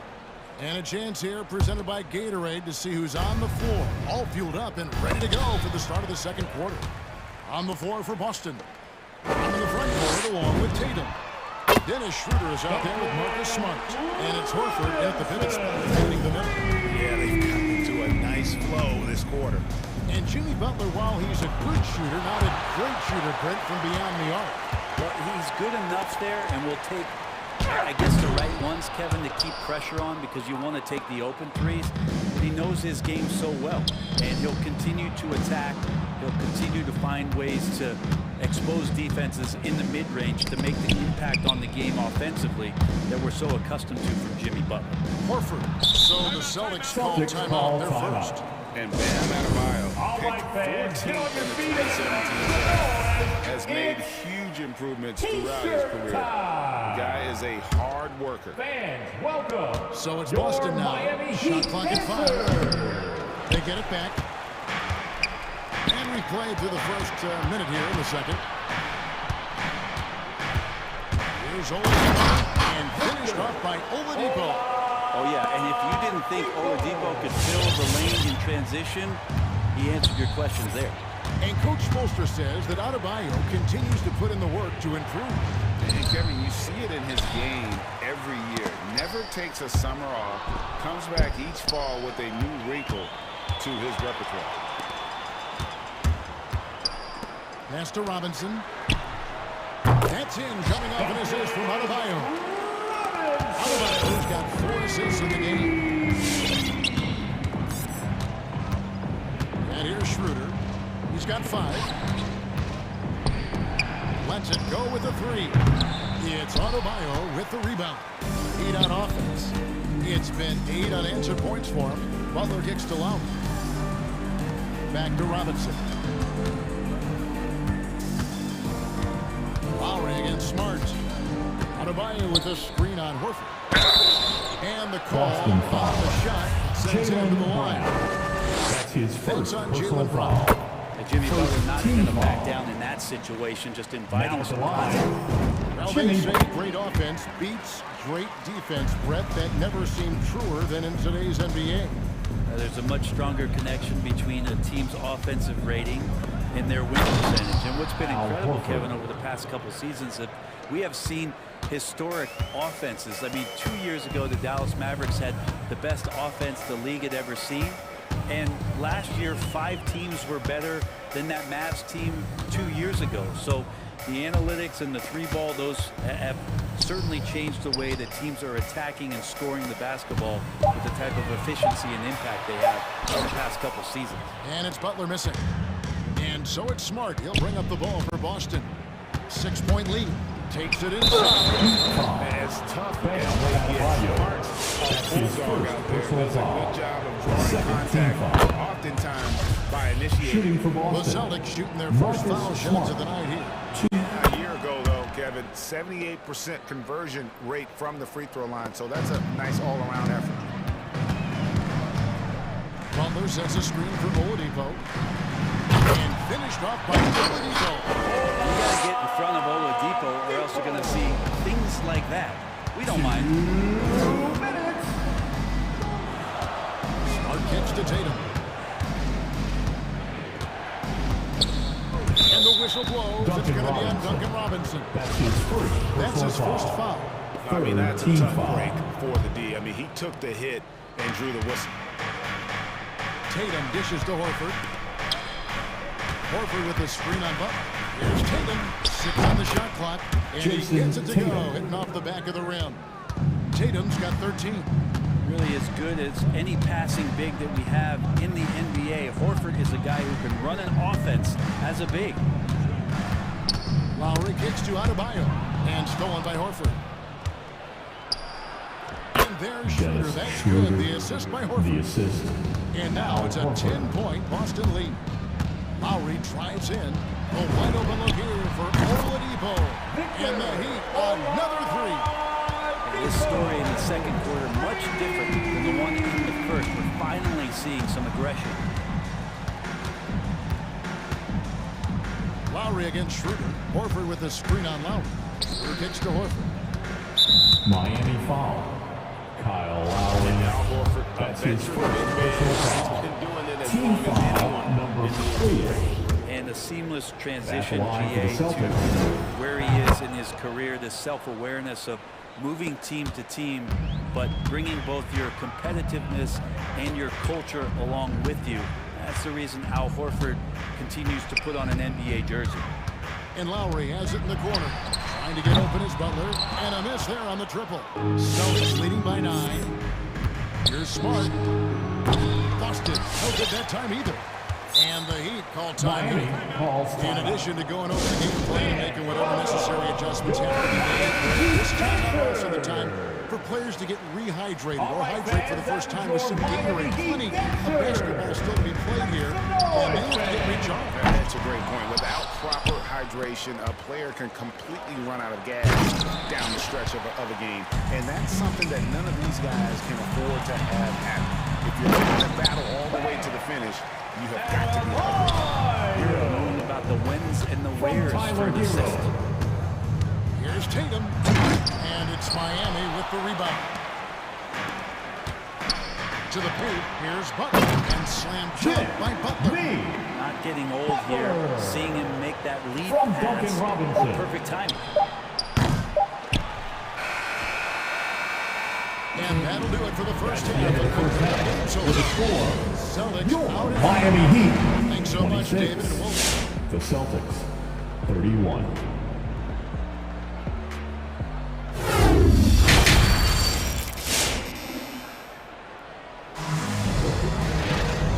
And a chance here presented by Gatorade to see who's on the floor. All fueled up and ready to go for the start of the second quarter. On the floor for Boston. In the front court along with Tatum. Dennis Schroeder is out there with Marcus Smart. And it's Horford at the pivot spot, hitting the middle. Yeah, they've gotten into a nice flow this quarter. And Jimmy Butler, while he's a good shooter, not a great shooter, Brent, from beyond the arc. Well, he's good enough there and will take, I guess, the right ones, Kevin, to keep pressure on because you want to take the open threes. But he knows his game so well, and he'll continue to attack. He'll continue to find ways to expose defenses in the mid-range to make the impact on the game offensively that we're so accustomed to from Jimmy Butler. Horford. So the Celtics call timeout their first. And Bam Adebayo, picked 14th in the 2017 draft, has made huge improvements throughout his career. The guy is a hard worker. Fans, welcome. So it's Boston now. Shot clock at 5. They get it back. And we played through the first minute here in the second. Here's Oladipo and finished off by Oladipo. Oh, yeah, and if you didn't think Oladipo could fill the lane in transition, he answered your questions there. And Coach Spoelstra says that Adebayo continues to put in the work to improve. And Kevin, you see it in his game every year. Never takes a summer off, comes back each fall with a new wrinkle to his repertoire. Pass to Robinson. That's in, coming off an assist from Adebayo. Adebayo's got 4 assists in the game. And here's Schroeder. He's got 5. Lets it go with a 3. It's Adebayo with the rebound. 8 on offense. It's been 8 unanswered points for him. Butler kicks to Lowry. Back to Robinson. Lowry against Smart. Adebayo with a screen on Horford. And the call on the shot sends him to the line. That's his first on personal foul. And Jimmy Butler not going to back down in that situation, just inviting some Well, they say great offense beats great defense, Brett. That never seemed truer than in today's NBA. There's a much stronger connection between a team's offensive rating and their win percentage. And what's been incredible, Kevin, over the past couple seasons, that we have seen historic offenses. I mean, 2 years ago, the Dallas Mavericks had the best offense the league had ever seen. And last year, 5 teams were better than that Mavs team 2 years ago. So the analytics and the 3-ball, those have certainly changed the way that teams are attacking and scoring the basketball with the type of efficiency and impact they have in the past couple seasons. And it's Butler missing. And so it's Smart. He'll bring up the ball for Boston. 6-point lead. Takes it inside. As tough as they get, Smart bulldog out there does a good job of drawing contact, oftentimes by initiating. For the Celtics shooting their first foul shots of the night here. A year ago, though, Kevin, 78% conversion rate from the free throw line, so that's a nice all-around effort. Butler sets a screen for Oladipo. And finished off by Oladipo. You got to get in front of Oladipo, or else are going to see things like that. We don't mind. 2 minutes. Smart kicks to Tatum. And the whistle blows. It's going to be on Duncan Robinson. That's his first I mean, that's a tough break for the D. I mean, he took the hit and drew the whistle. Tatum dishes to Horford. Horford with the screen on Butler. Here's Tatum, 6 on the shot clock, and he gets it to go, hitting off the back of the rim. Tatum's got 13. Really as good as any passing big that we have in the NBA. Horford is a guy who can run an offense as a big. Lowry kicks to Adebayo, and stolen by Horford. And there's Schroeder. That's good. The assist by Horford. The assist. And now it's a 10-point Boston lead. Lowry drives in. A wide open look here for Oladipo. And the Heat, another three. This story in the second quarter much different than the one in the first. We're finally seeing some aggression. Lowry against Schroeder. Horford with the screen on Lowry. Schroeder kicks to Horford. Miami foul. Kyle Lowry. That's his first personal foul. Team foul number 3. And a seamless transition, GA, to where he is in his career, this self-awareness of moving team to team, but bringing both your competitiveness and your culture along with you. That's the reason Al Horford continues to put on an NBA jersey. And Lowry has it in the corner. Trying to get open is Butler. And a miss there on the triple. Celtics leading by 9. Here's Smart. Busted. No good that time either. And the Heat call time. In addition to going over the game plan and making whatever necessary adjustments have to be made, this time also the time for players to get rehydrated or hydrate for the first time with some Gatorade. Plenty of basketball still to be played here, and they have to get recharged. That's a great point. Without proper hydration, a player can completely run out of gas down the stretch of a game, and that's something that none of these guys can afford to have happen. If you're in the battle all the way to the finish, you have got to be hydrated. You're knowing about the wins and the wheres for the system. Here's Tatum, and it's Miami with the rebound. To the poop, here's Butler, and slam jump by Butler. Not getting old here, seeing him make that lead From pass. Duncan Robinson. Perfect timing. And that'll do it for the first half of the score. Celtics out. Miami Heat. Thanks so much, David. And we'll the Celtics 31.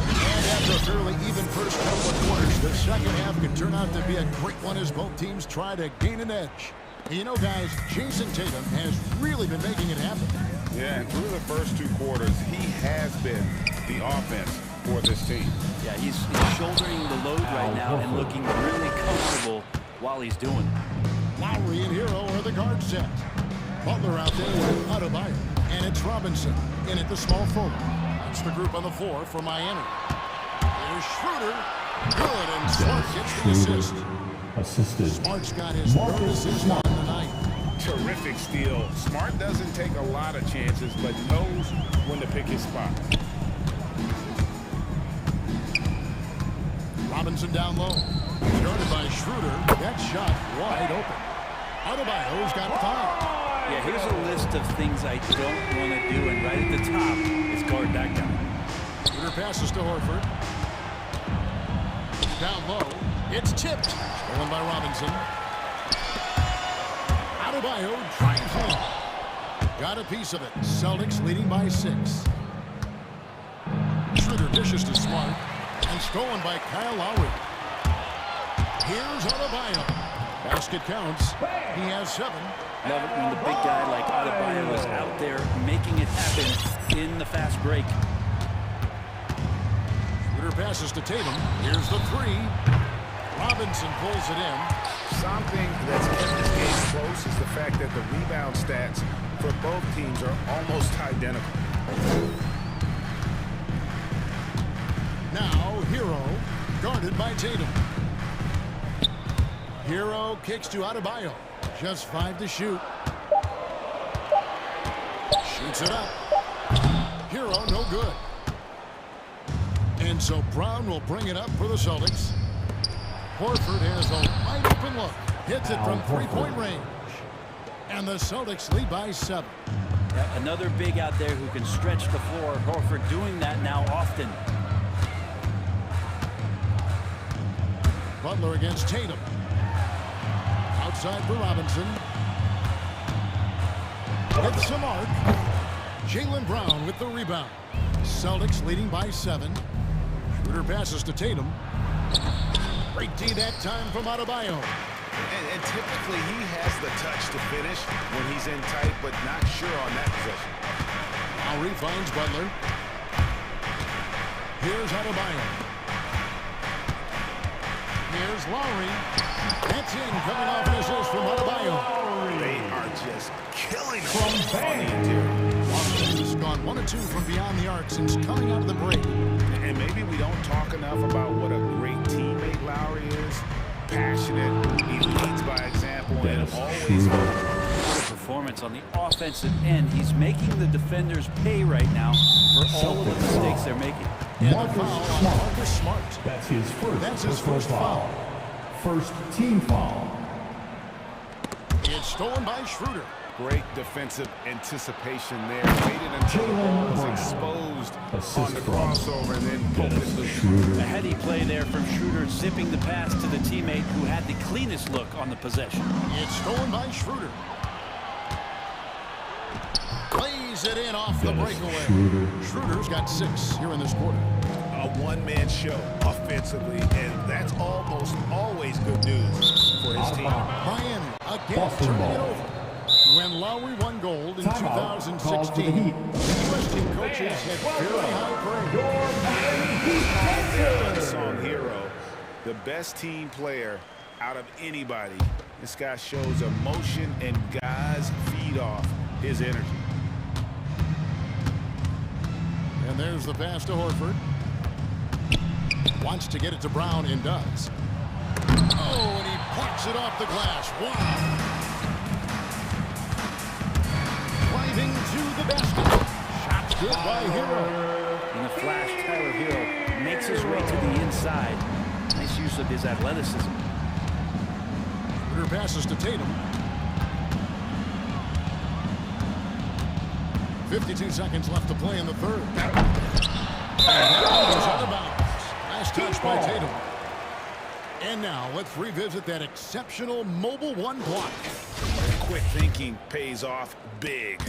And after a fairly even first couple of quarters, the second half could turn out to be a great one as both teams try to gain an edge. You know, guys, Jason Tatum has really been making it happen. Yeah, and through the first 2 quarters, he has been the offense for this team. Yeah, he's shouldering the load right now and looking really comfortable while he's doing it. Lowry and Hero are the guard set. Butler out there with Adebayo. And it's Robinson in at the small forward. That's the group on the floor for Miami. Here's Schroeder. Good, and Smart gets the assist. Assisted. Smart's got his third assist on the night. Terrific steal. Smart doesn't take a lot of chances, but knows when to pick his spots. Robinson down low. Started by Schroeder. That shot wide open. Adebayo's got 5. Yeah, here's a list of things I don't want to do, and right at the top is guard that guy. Schroeder passes to Horford. Down low. It's tipped. Stolen by Robinson. Adebayo drives in. Got a piece of it. Celtics leading by 6. Schroeder dishes to Smart. And stolen by Kyle Lowry. Here's Adebayo. Basket counts. He has 7. Love it when the big guy like Adebayo is out there making it happen in the fast break. Schroeder passes to Tatum. Here's the 3. Robinson pulls it in. Something that's kept this game close is the fact that the rebound stats for both teams are almost identical. Now, Hero, guarded by Tatum. Hero kicks to Adebayo. Just 5 to shoot. Shoots it up. Hero, no good. And so Brown will bring it up for the Celtics. Horford has a wide open look. Hits it from three-point range. And the Celtics lead by 7. Yeah, another big out there who can stretch the floor. Horford doing that now often. Butler against Tatum. Outside for Robinson. Hits the mark. Jaylen Brown with the rebound. Celtics leading by 7. Schroeder passes to Tatum. Great D that time from Adebayo. And typically he has the touch to finish when he's in tight, but not sure on that possession. Lowry finds Butler. Here's Adebayo. Here's Lowry. That's in, coming off an assist from Adebayo. They are just killing from on the interior. Has gone 1 of 2 from beyond the arc since coming out of the break. And maybe we don't talk enough about what a great teammate Lowry is. Passionate, he leads by example, and always performance on the offensive end. He's making the defenders pay right now for all of the mistakes they're making. Marcus Smart. That's his first foul. First team foul. It's stolen by Schroeder. Great defensive anticipation there. Waited until the ball was exposed on the crossover and then poked it loose. A heady play there from Schroeder, zipping the pass to the teammate who had the cleanest look on the possession. It's stolen by Schroeder. Plays it in off the breakaway. Schroeder's got 6 here in this quarter. A one-man show offensively, and that's almost always good news for his team. Miami again turning it over. When Lowry won gold in 2016, the U.S. team coaches had very high praise. Unsung hero, the best team player out of anybody. This guy shows emotion, and guys feed off his energy. And there's the pass to Horford. Wants to get it to Brown and does. Oh, and he plucks it off the glass. Wow. Driving to the basket. Shot good by Hero. In the flash, Tyler Hero makes his way to the inside. Nice use of his athleticism. Schroeder passes to Tatum. 52 seconds left to play in the third. And that goes out of bounds. Last touch by Tatum. And now let's revisit that exceptional mobile 1 block. Quick thinking pays off big.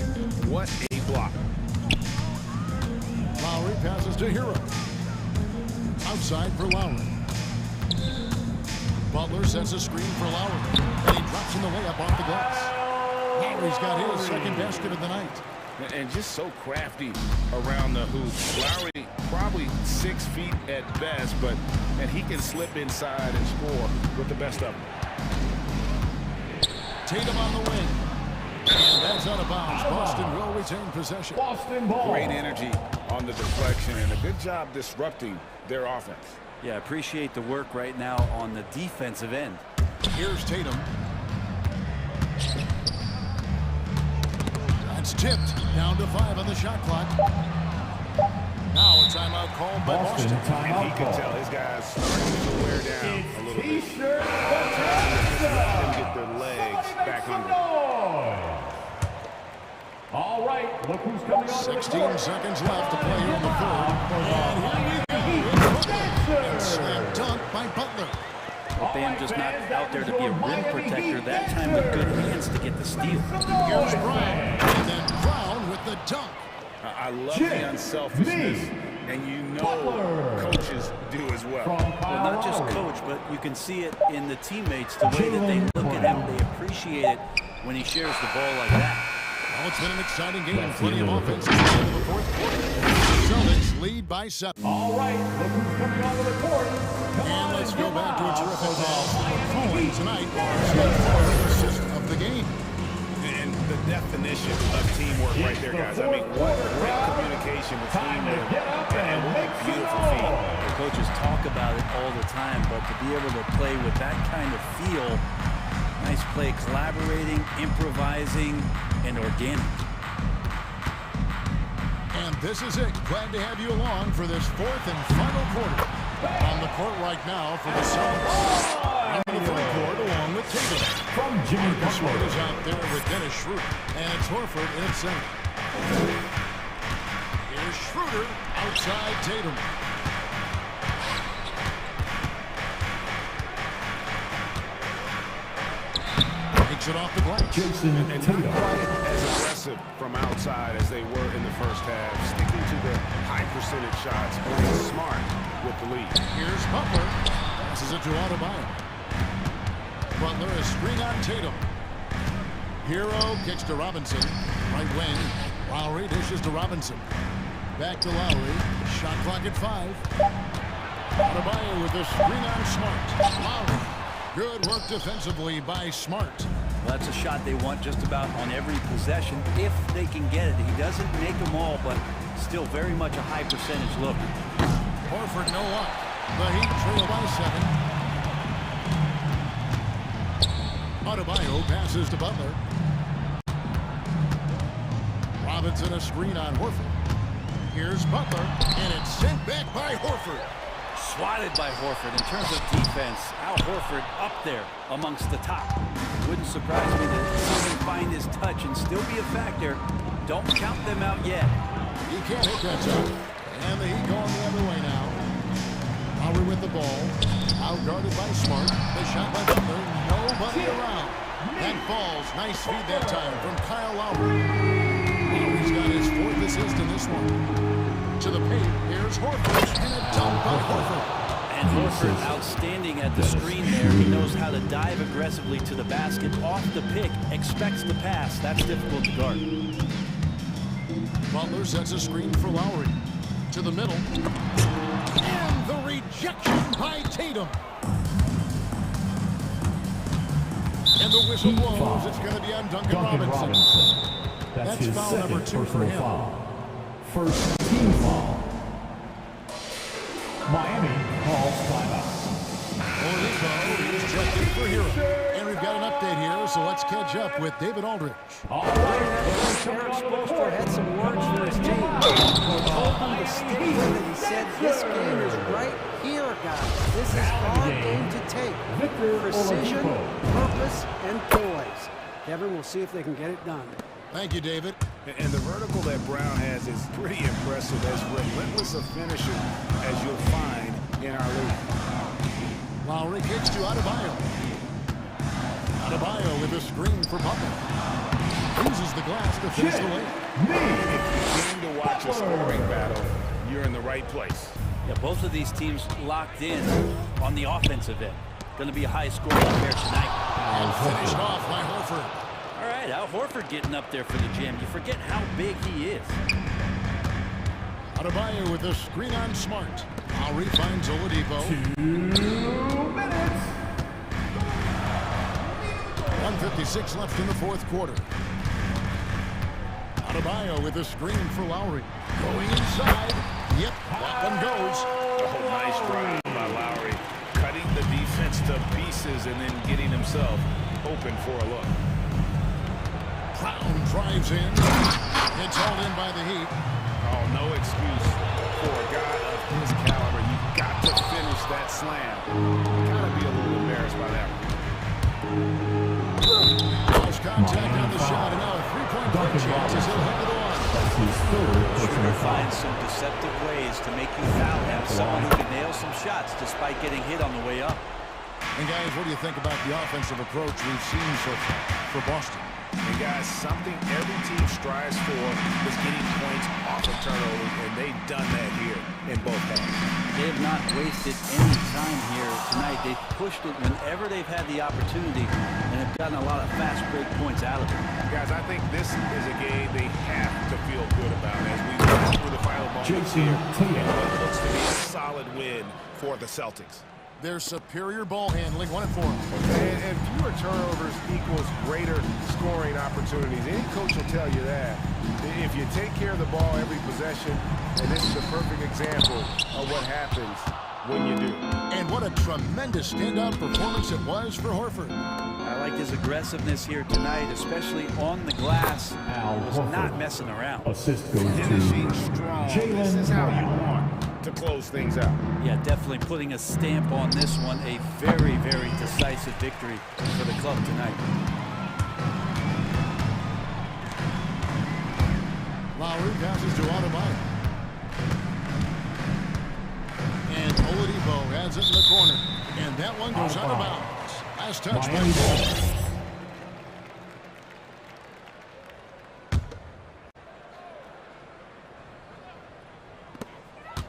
What a block. Lowry passes to Hero. Outside for Lowry. Butler sets a screen for Lowry. And he drops in the layup off the glass. Lowry's got his second basket of the night. And just so crafty around the hoop. Lowry probably 6 feet at best, and he can slip inside and score with the best of them. Tatum on the wing. And that's out of bounds. Boston will retain possession. Boston ball. Great energy on the deflection and a good job disrupting their offense. Yeah, appreciate the work right now on the defensive end. Here's Tatum. That's tipped. Down to 5 on the shot clock. Now a timeout called by Boston. And he can tell his guys starting to wear down a little bit. Let them get their legs back under. All right, look who's coming on. 16 seconds left to play here in the third. And here we go. And slam dunk by Butler. Well, Bam just not out there to be a rim protector. That time with good hands to get the steal. Here's Brown. And then Brown with the dunk. I love the unselfishness, and you know coaches do as well. Well, not just coach, but you can see it in the teammates, the way that they look at him. They appreciate it when he shares the ball like that. Well, it's been an exciting game. Plenty of offense in the fourth quarter. The Celtics lead by 7. All right, look who's coming on the court. And let's go back to a terrific call from Cohen tonight. Assist of the game. And the definition of teamwork right there, guys. I mean, what great communication between them. And what a beautiful feat. The coaches talk about it all the time, but to be able to play with that kind of feel Nice play, collaborating, improvising, and organic. And this is it. Glad to have you along for this fourth and final quarter. On the court right now for the Celtics. In the front court along with Tatum. From Jimmy Smart is out there with Dennis Schroeder. And it's Horford in at center. Here's Schroeder outside Tatum. Takes it off the glass. Jason and not quite as aggressive from outside as they were in the first half. Sticking to the high percentage shots, playing smart with the lead. Here's Butler. Passes it to Adebayo. Butler is screen on Tatum. Hero kicks to Robinson. Right wing. Lowry dishes to Robinson. Back to Lowry. Shot clock at 5. Adebayo with the screen on Smart. Lowry. Good work defensively by Smart. Well, that's a shot they want just about on every possession if they can get it. He doesn't make them all, but still very much a high percentage look. Horford no luck. The Heat trail by 7. Adebayo passes to Butler. Robinson a screen on Horford. Here's Butler, and it's sent back by Horford. Swatted by Horford. In terms of defense, Al Horford up there amongst the top. Wouldn't surprise me to see him find his touch and still be a factor. Don't count them out yet. He can't hit that shot. And the Heat going the other way now. Lowry with the ball. Outguarded by Smart. The shot by Butler. Nobody around. That falls. Nice feed that time from Kyle Lowry. Lowry's got his 4th assist in this one. To the paint. Here's Horford. And a dunk by Horford. And Horford outstanding at the screen there. He knows how to dive aggressively to the basket. Off the pick. Expects the pass. That's difficult to guard. Butler sets a screen for Lowry. To the middle. And the rejection by Tatum. And the whistle blows. It's going to be on Duncan Robinson. That's foul number 2 for him. Foul. First team foul. Miami calls timeout. Oladipo is checked in for Hero. And we've got an update here, so let's catch up with David Aldridge. All right. Eric Spoelstra had some words for his team. He told them to stick with it. He said, this game is right here, guys. This is our game to take. Precision, purpose, and poise. Kevin, we'll see if they can get it done. Thank you, David. And the vertical that Brown has is pretty impressive, as relentless a finisher as you'll find in our league. Lowry kicks to Adebayo. Adebayo with a screen for Butler. Uses the glass to finish the lane. If you came to watch a scoring battle, you're in the right place. Yeah, both of these teams locked in on the offensive end. Going to be a high scoring affair tonight. And finished off by Horford. All right, Al Horford getting up there for the jam. You forget how big he is. Adebayo with a screen on Smart. Lowry finds Oladipo. 2 minutes. 1:56 left in the 4th quarter. Adebayo with a screen for Lowry. Going inside. Yep, that one goes. Oh, nice drive by Lowry. Cutting the defense to pieces and then getting himself open for a look. Brown drives in. It's hauled in by the Heat. Oh, no excuse for a guy of his caliber. You've got to finish that slam. Gotta be a little embarrassed by that one. Lost contact on the shot, and now a 3-point chance as he'll have it on. That's his 3rd personal foul. Find some deceptive ways to make you foul him. Someone who can nail some shots despite getting hit on the way up. And guys, what do you think about the offensive approach we've seen so far for Boston? And guys, something every team strives for is getting points off of turnovers, and they've done that here in both halves. They have not wasted any time here tonight. They've pushed it whenever they've had the opportunity and have gotten a lot of fast break points out of it. Guys, I think this is a game they have to feel good about as we move through the final moments here. What looks to be a solid win for the Celtics. Their superior ball handling, 1 and 4. And fewer turnovers equals greater scoring opportunities. Any coach will tell you that. If you take care of the ball every possession, and this is a perfect example of what happens when you do. And what a tremendous standout performance it was for Horford. I like his aggressiveness here tonight, especially on the glass. Was not messing around. Assist goes Finishing to strong. This is how you want to close things out. Yeah, definitely putting a stamp on this one. A very, very decisive victory for the club tonight. Lowry passes to Adebayo. And Oladipo has it in the corner. And that one goes out of bounds. Last touch by Paul.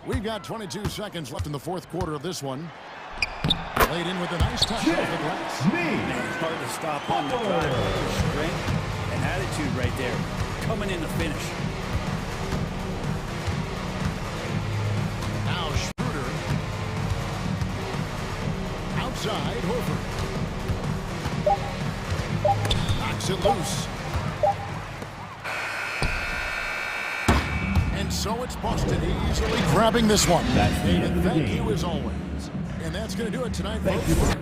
We've got 22 seconds left in the fourth quarter of this one. Laid in with a nice touch off the glass. Man, it's hard to stop on the drive. Strength and attitude right there. Coming in to finish. Now Schroeder. Outside, Horford. Knocks it loose. And so it's Boston easily grabbing this one. And thank you as always. And that's going to do it tonight, folks.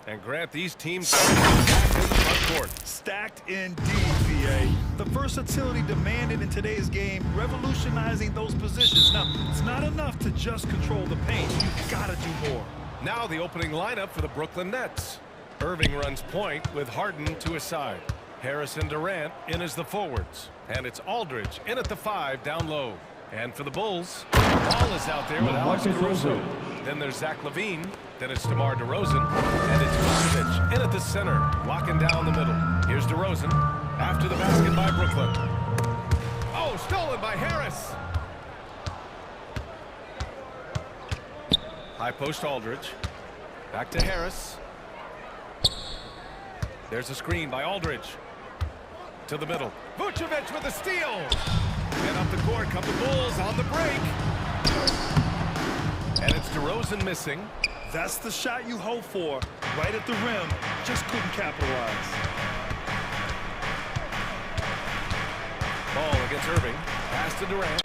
And Grant, these teams are stacked in the front court. Stacked indeed, VA. The versatility demanded in today's game, revolutionizing those positions. Now, it's not enough to just control the paint. You've got to do more. Now the opening lineup for the Brooklyn Nets. Irving runs point with Harden to his side. Harris and Durant in as the forwards. And it's Aldridge in at the 5 down low. And for the Bulls, Ball is out there with Alex Caruso. Then there's Zach LaVine. Then it's DeMar DeRozan. And it's Vucevic in at the center, locking down the middle. Here's DeRozan after the basket by Brooklyn. Oh, stolen by Harris. High post Aldridge. Back to Harris. There's a screen by Aldridge. To the middle. Vucevic with a steal. And up the court come the Bulls on the break. And it's DeRozan missing. That's the shot you hope for. Right at the rim. Just couldn't capitalize. Ball against Irving. Pass to Durant.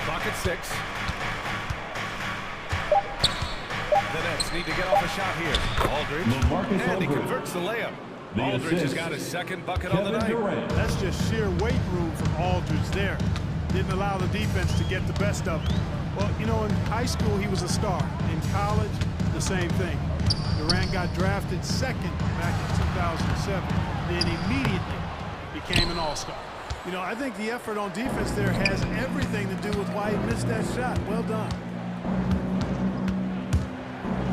Clock at 6. The Nets need to get off a shot here. Aldridge. And he converts the layup. Aldridge has got his second bucket on the night. That's just sheer weight room from Aldridge there. Didn't allow the defense to get the best of him. Well, you know, in high school, he was a star. In college, the same thing. Durant got drafted second back in 2007. Then immediately became an all-star. You know, I think the effort on defense there has everything to do with why he missed that shot. Well done.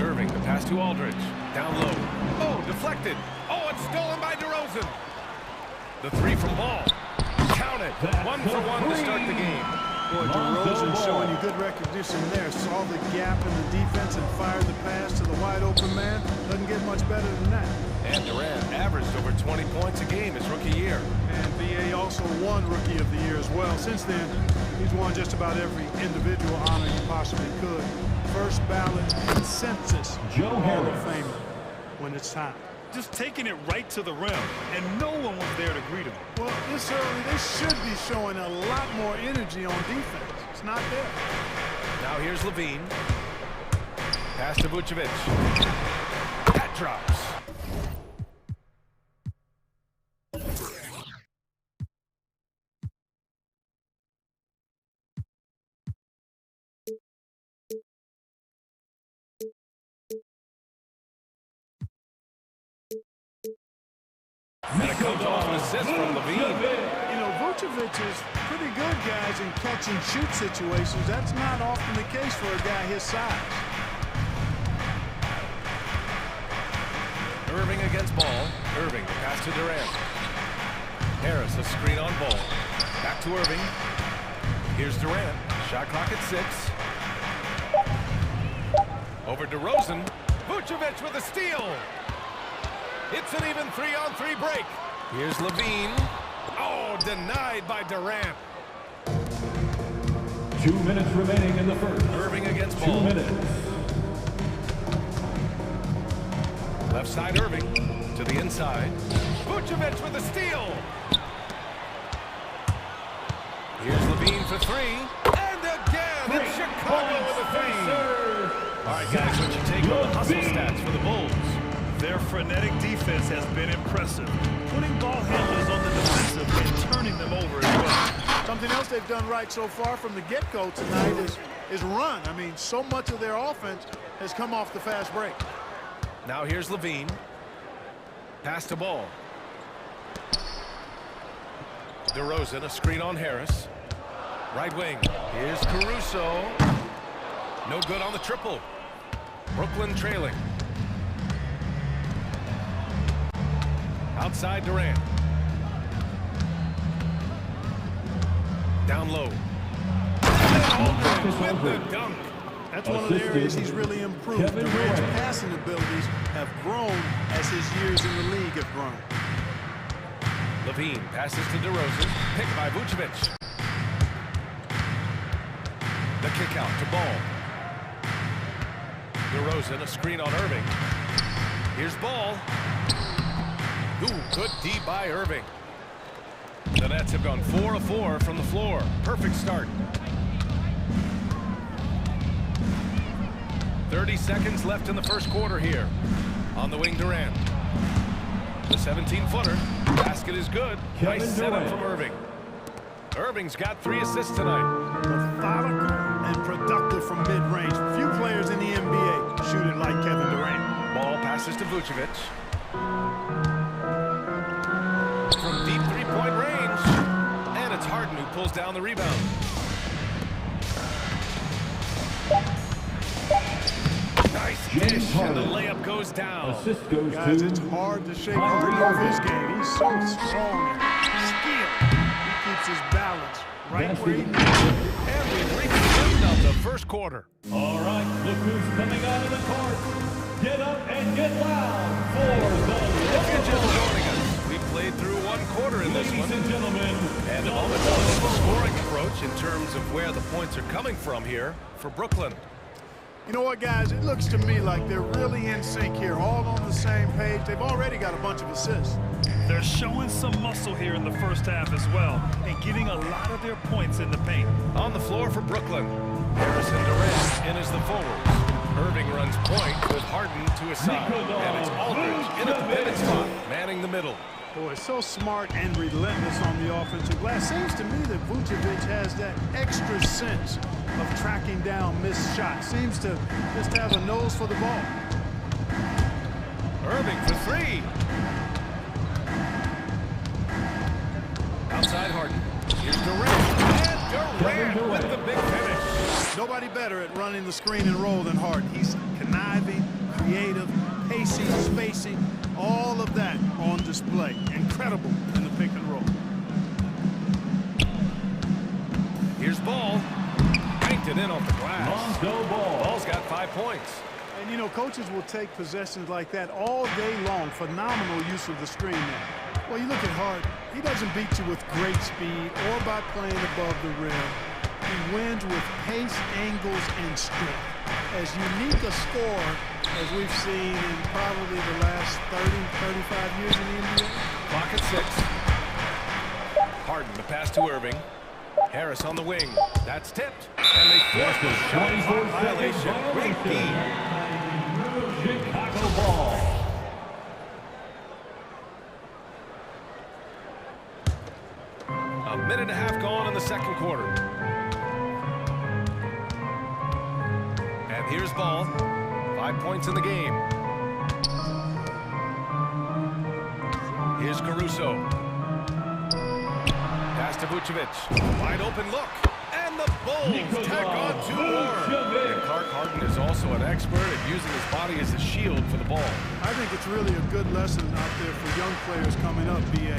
Irving, the pass to Aldridge. Down low. Oh, deflected. Oh, it's stolen by DeRozan. The 3 from Ball. Count it. 1 for 1 to start the game. Boy, DeRozan showing you good recognition there. Saw the gap in the defense and fired the pass to the wide open man. Doesn't get much better than that. And Durant averaged over 20 points a game his rookie year. And BA also won Rookie of the Year as well. Since then, he's won just about every individual honor he possibly could. First ballot consensus Hall of Famer when it's time. Just taking it right to the rim, and no one was there to greet him. Well, this early, they should be showing a lot more energy on defense. It's not there. Now here's LaVine. Pass to Vucevic. That drops. And it comes off an assist from LaVine. You know, Vucevic is pretty good, guys, in catch-and-shoot situations. That's not often the case for a guy his size. Irving against Ball. Irving, the pass to Durant. Harris, a screen on Ball. Back to Irving. Here's Durant. Shot clock at 6. Over DeRozan. Vucevic with a steal. It's an even 3-on-3 break. Here's LaVine. Oh, denied by Durant. 2 minutes remaining in the first. Irving against Ball. 2 minutes. Left side Irving to the inside. Vucevic with a steal. Here's LaVine for 3. And again, it's Chicago with a 3. All right, guys, what you take on the hustle stats for the Bulls? Their frenetic defense has been impressive, putting ball handlers on the defensive and turning them over as well. Something else they've done right so far from the get-go tonight is run. I mean, so much of their offense has come off the fast break. Now here's LaVine. Pass to Ball. DeRozan, a screen on Harris. Right wing. Here's Caruso. No good on the triple. Brooklyn trailing. Outside Durant. Down low. With the dunk. That's one of the areas he's really improved. Durant's passing abilities have grown as his years in the league have grown. LaVine passes to DeRozan. Picked by Vucevic. The kick out to Ball. DeRozan, a screen on Irving. Here's Ball. Ooh, good D by Irving. The Nets have gone 4 of 4 from the floor. Perfect start. 30 seconds left in the first quarter here. On the wing, Durant. The 17-footer. Basket is good. Nice setup from Irving. Irving's got 3 assists tonight. Methodical and productive from mid-range. Few players in the NBA shoot it like Kevin Durant. Ball passes to Vucevic. From deep three-point range. And it's Harden who pulls down the rebound. Nice dish, and the layup goes down. Assist goes Guys, to it's hard to shake Harden off his game. He's so strong and skilled. He keeps his balance right where he needs it. And we've reached the end of the first quarter. All right, look who's coming out of the court. Get up and get loud for the If you're just joining us, we played through one quarter in this one. Ladies and gentlemen, And a moment ago, the scoring approach in terms of where the points are coming from here for Brooklyn. You know what, guys? It looks to me like they're really in sync here, all on the same page. They've already got a bunch of assists. They're showing some muscle here in the first half as well and getting a lot of their points in the paint. On the floor for Brooklyn, Harrison Durant in as the forwards. Irving runs point with Harden to his side. And it's Aldridge in at the pivot spot, manning the middle. Boy, so smart and relentless on the offensive glass. Seems to me that Vucevic has that extra sense of tracking down missed shots. Seems to just have a nose for the ball. Irving for 3. Outside Harden. Here's Durant. And Durant with the big finish. Nobody better at running the screen and roll than Harden. He's conniving, creative, pacing, spacing, all of that on display. Incredible in the pick and roll. Here's Ball. Banked it in off the glass. Ball's got 5 points. And, you know, coaches will take possessions like that all day long. Phenomenal use of the screen there. Well, you look at Harden. He doesn't beat you with great speed or by playing above the rim. He wins with pace, angles, and strength. As unique a scorer as we've seen in probably the last 30, 35 years in the NBA. Clock at 6. Harden, the pass to Irving. Harris on the wing. That's tipped. And they force the shot violation. Great D. Chicago ball. A minute and a half gone in the second quarter. And here's Ball. 5 points in the game. Here's Caruso. Pass to Vucevic. Wide open look. And the Bulls tack on 2 more. And Clark Harden is also an expert at using his body as a shield for the ball. I think it's really a good lesson out there for young players coming up, B.A.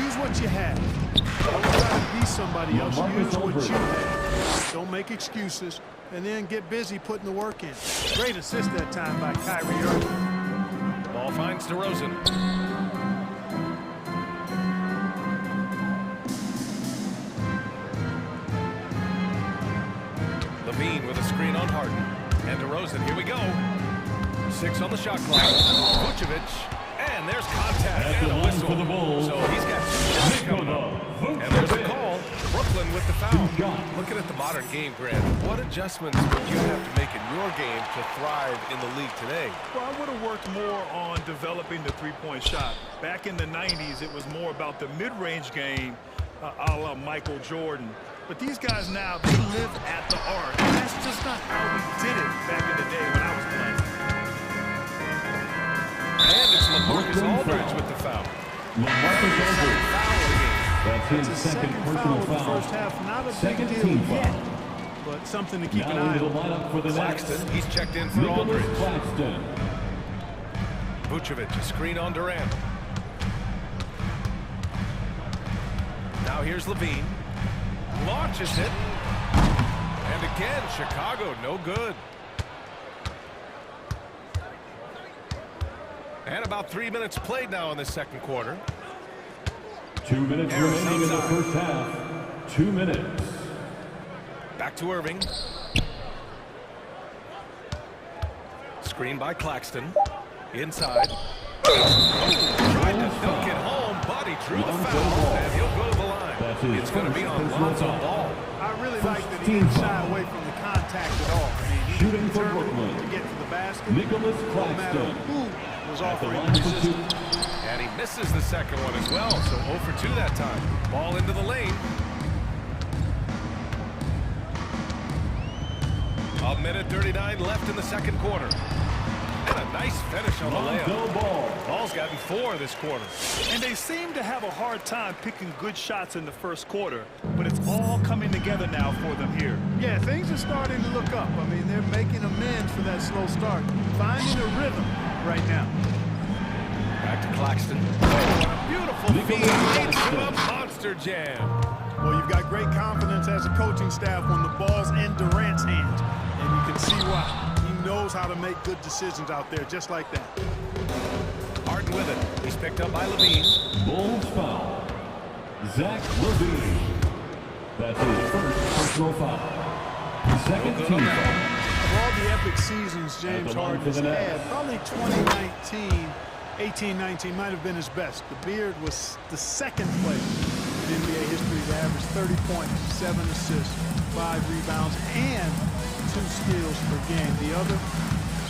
Use what you have. Don't try to be somebody else. Use what you have. Don't make excuses. And then get busy putting the work in. Great assist that time by Kyrie Irving. Ball finds DeRozan. Levine with a screen on Harden. And DeRozan, here we go. 6 on the shot clock. Vucevic. And there's contact and a whistle. So he's got 2 shots coming up. And there's a call. Brooklyn with the foul. Looking at the modern game, Grant, what adjustments would you have to make in your game to thrive in the league today? Well, I would have worked more on developing the three-point shot. Back in the 90s, it was more about the mid-range game, a la Michael Jordan. But these guys now, they live at the arc. And that's just not how we did it back in the day when I was playing. And it's LaMarcus Aldridge with the foul. LaMarcus Aldridge. Foul of the game. That's his second personal foul in the foul. first half. Not a Second big team deal yet, foul. but something to keep an Now eye into the on. lineup for the Nets. Claxton, he's checked in for Nicholas Aldridge. Claxton. Vucevic, a screen on Durant. Now here's Levine. Launches it. And again, Chicago, no good. And about 3 minutes played now in the second quarter. 2 minutes remaining in the first half. 2 minutes. Back to Irving. Screen by Claxton. Inside. Tried to dunk it home, but he drew the foul, and he'll go to the line. It's going to be on Lonzo Ball. I really like that he didn't shy away from the contact at all. I mean, he Shooting for determined Brooklyn, to get to the basket. Nicholas No matter Claxton. who was At the offering line for two. resistance. And he misses the second one as well, so 0 for 2 that time. Ball into the lane. A minute 39 left in the second quarter. And a nice finish on the layup. Ball's gotten 4 this quarter. And they seem to have a hard time picking good shots in the first quarter, but it's all coming together now for them here. Yeah, things are starting to look up. I mean, they're making amends for that slow start, finding a rhythm right now. Back to Claxton. Oh, a beautiful feed leads to a monster jam. Well, you've got great confidence as a coaching staff when the ball's in Durant's hands, and you can see why. He knows how to make good decisions out there, just like that. Harden with it. He's picked up by Levine. Bulls foul. Zach Levine. That's his first personal foul. Second team foul. Of all the epic seasons James Harden has had, probably 2019, 18-19 might have been his best. The Beard was the second player in NBA history to average 30 points, 7 assists, 5 rebounds, and 2 steals per game. The other,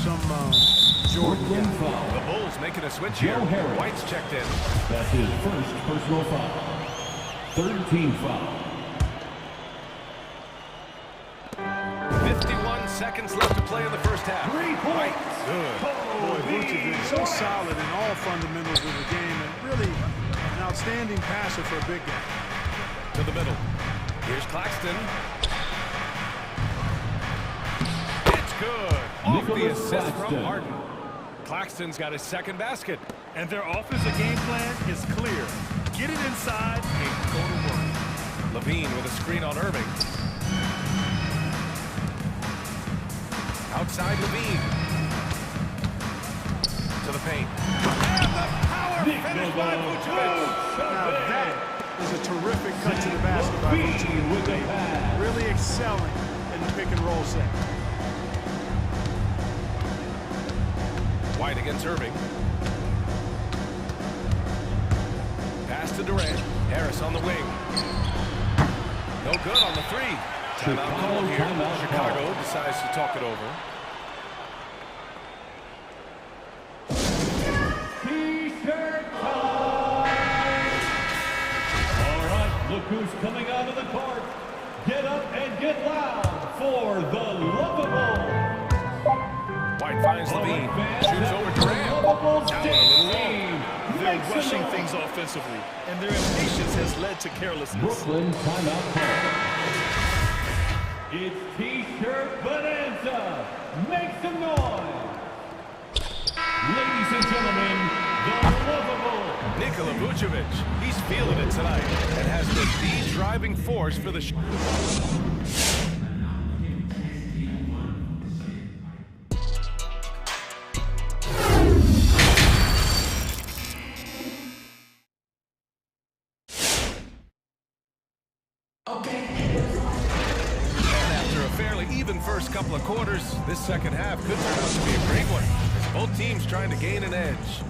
some Jordan. The Bulls making a switch here. White's checked in. That's his first personal foul. Third team foul. 51 seconds left to play in the first half. White, good. Boy, Vucevic so solid in all fundamentals of the game, and really an outstanding passer for a big guy. To the middle. Here's Claxton. It's good. Off the assist from Harden. Claxton's got his second basket. And their offensive game plan is clear. Get it inside and go to work. Levine with a screen on Irving. Outside Levine. To the paint. And the power finish by Vucevic. Now that is a terrific cut to the basket by Vucevic. Really excelling in the pick and roll set. White against Irving. Pass to Durant. Harris on the wing. No good on the 3. Timeout call here. Chicago decides to talk it over. T-shirt time! All right, look who's coming out of the court. Get up and get loud for the Lovable. White finds Levine. Shoots over Durant. Down a little low. They're rushing things offensively, and their impatience has led to carelessness. Brooklyn timeout call. It's T-shirt bonanza. Make some noise. Ladies and gentlemen, the Lovable. Nikola Vucevic. He's feeling it tonight and has been the driving force for the first couple of quarters, this second half could turn out to be a great one, as both teams trying to gain an edge.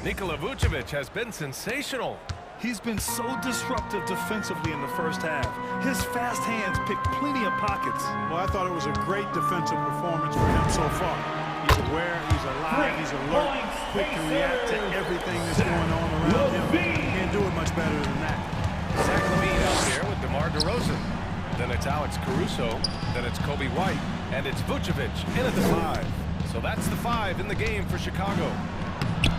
Nikola Vucevic has been sensational. He's been so disruptive defensively in the first half. His fast hands picked plenty of pockets. Well, I thought it was a great defensive performance for him so far. He's aware, he's alive, he's alert, quick to react to everything that's going on around him. Can't do it much better than that. Zach Levine out there with DeMar DeRozan. Then it's Alex Caruso. Then it's Kobe White. And it's Vucevic in at the 5. So that's the 5 in the game for Chicago.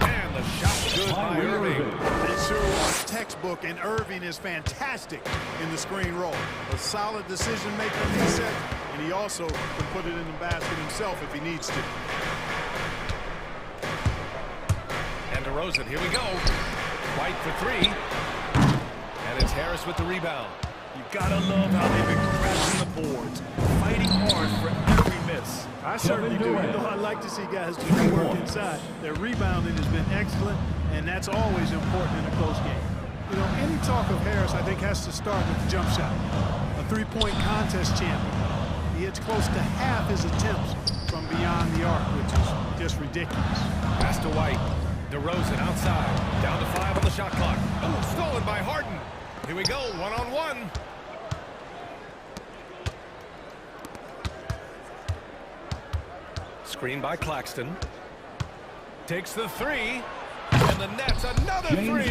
And the shot good by Irving. It sure was textbook, and Irving is fantastic in the screen roll. A solid decision maker in the set, and he also can put it in the basket himself if he needs to. And DeRozan, here we go. White for 3. And it's Harris with the rebound. You gotta love how they've been crashing the boards, fighting hard for every miss. I certainly do. You know, I like to see guys do the work inside. Their rebounding has been excellent, and that's always important in a close game. You know, any talk of Harris, I think, has to start with the jump shot. A three-point contest champion. He hits close to half his attempts from beyond the arc, which is just ridiculous. Pass to White. DeRozan outside. Down to 5 on the shot clock. Oh, stolen by Harden. Here we go, one-on-one. Screen by Claxton. Takes the three. And the net's another three.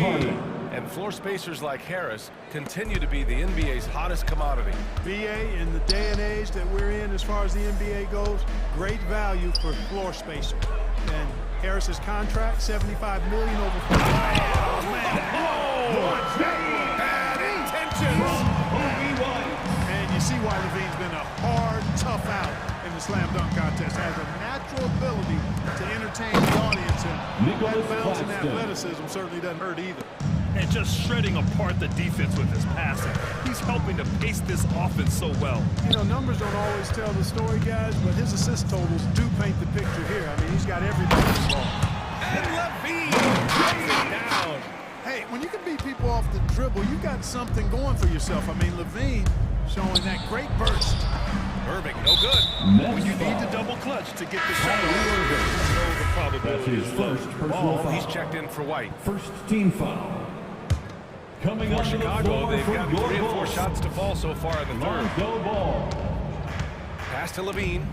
And floor spacers like Harris continue to be the NBA's hottest commodity. BA, in the day and age that we're in as far as the NBA goes, great value for floor spacer. And Harris's contract, $75 million over 5 years. Oh, man. Bad intentions. And you see why Levine's been a hard, tough out in the slam dunk contest. Has a natural ability to entertain the audience, and that bounce and athleticism certainly doesn't hurt either. And just shredding apart the defense with his passing. He's helping to pace this offense so well. You know, numbers don't always tell the story, guys, but his assist totals do paint the picture here. I mean, he's got everything involved. And Levine takes it down. Hey, when you can beat people off the dribble, you got something going for yourself. I mean, Levine showing that great burst. Irving, no good. When you need to double clutch to get the shot, the probability is low. Ball, he's checked in for White. First team foul. Coming For up Chicago, they've got 3 of 4 shots to fall so far in the third. Ball. Pass to Levine.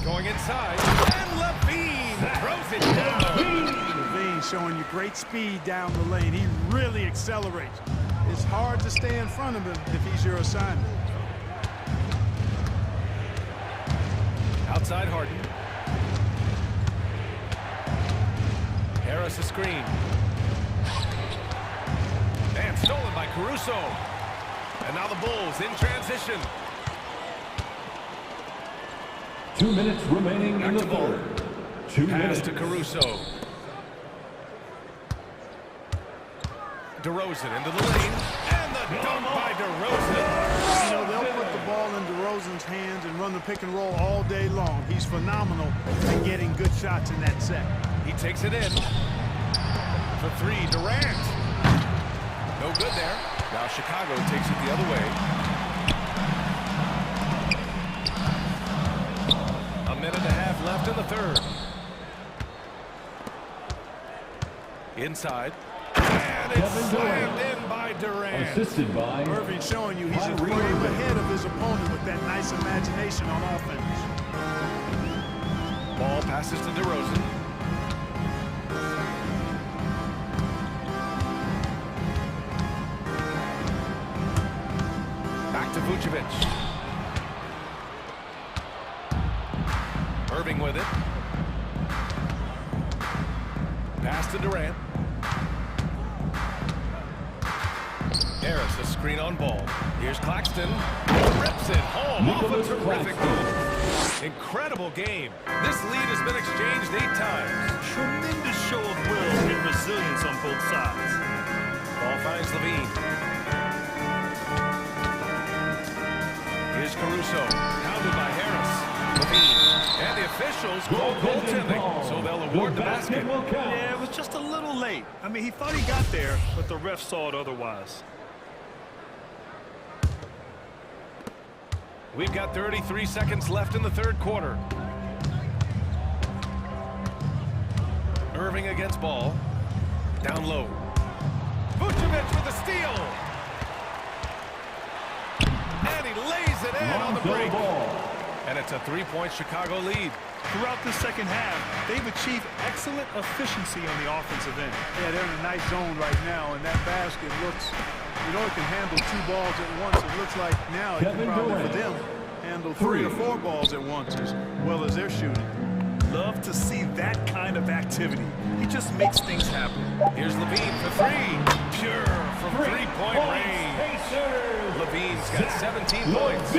Going inside. And Levine throws it down. Levine showing you great speed down the lane. He really accelerates. It's hard to stay in front of him if he's your assignment. Outside Harden. Harris a screen. And stolen by Caruso. And now the Bulls in transition. 2 minutes remaining in the third. 2 minutes. Pass to Caruso. DeRozan into the lane. And the dunk by DeRozan. You know, they'll put the ball in DeRozan's hands and run the pick and roll all day long. He's phenomenal at getting good shots in that set. He takes it in. For 3, Durant. No good there. Now Chicago takes it the other way. A minute and a half left in the third. Inside. And it's slammed in by Durant. Assisted by Irving showing you he's a frame ahead of his opponent with that nice imagination on offense. Ball passes to DeRozan. Back to Vucevic. Irving with it. Pass to Durant. Harris, a screen on Ball. Here's Claxton. Rips it home off a terrific move. Incredible game. This lead has been exchanged 8 times. Tremendous show of will and resilience on both sides. Ball finds Levine. Here's Caruso. Pounded by Harris. Levine. And the officials call goaltending, so they'll award the basket. Yeah, it was just a little late. I mean, he thought he got there, but the ref saw it otherwise. We've got 33 seconds left in the third quarter. Irving against Ball. Down low. Vucevic with a steal. And he lays it in on the break. And it's a 3-point Chicago lead. Throughout the second half, they've achieved excellent efficiency on the offensive end. Yeah, they're in a nice zone right now, and that basket looks, you know, it can handle 2 balls at once. It looks like now it can probably, for them, handle 3 or 4 balls at once as well as they're shooting. Love to see that kind of activity. He just makes things happen. Here's Levine for 3. Pure from 3-point range. Levine's got 17 points.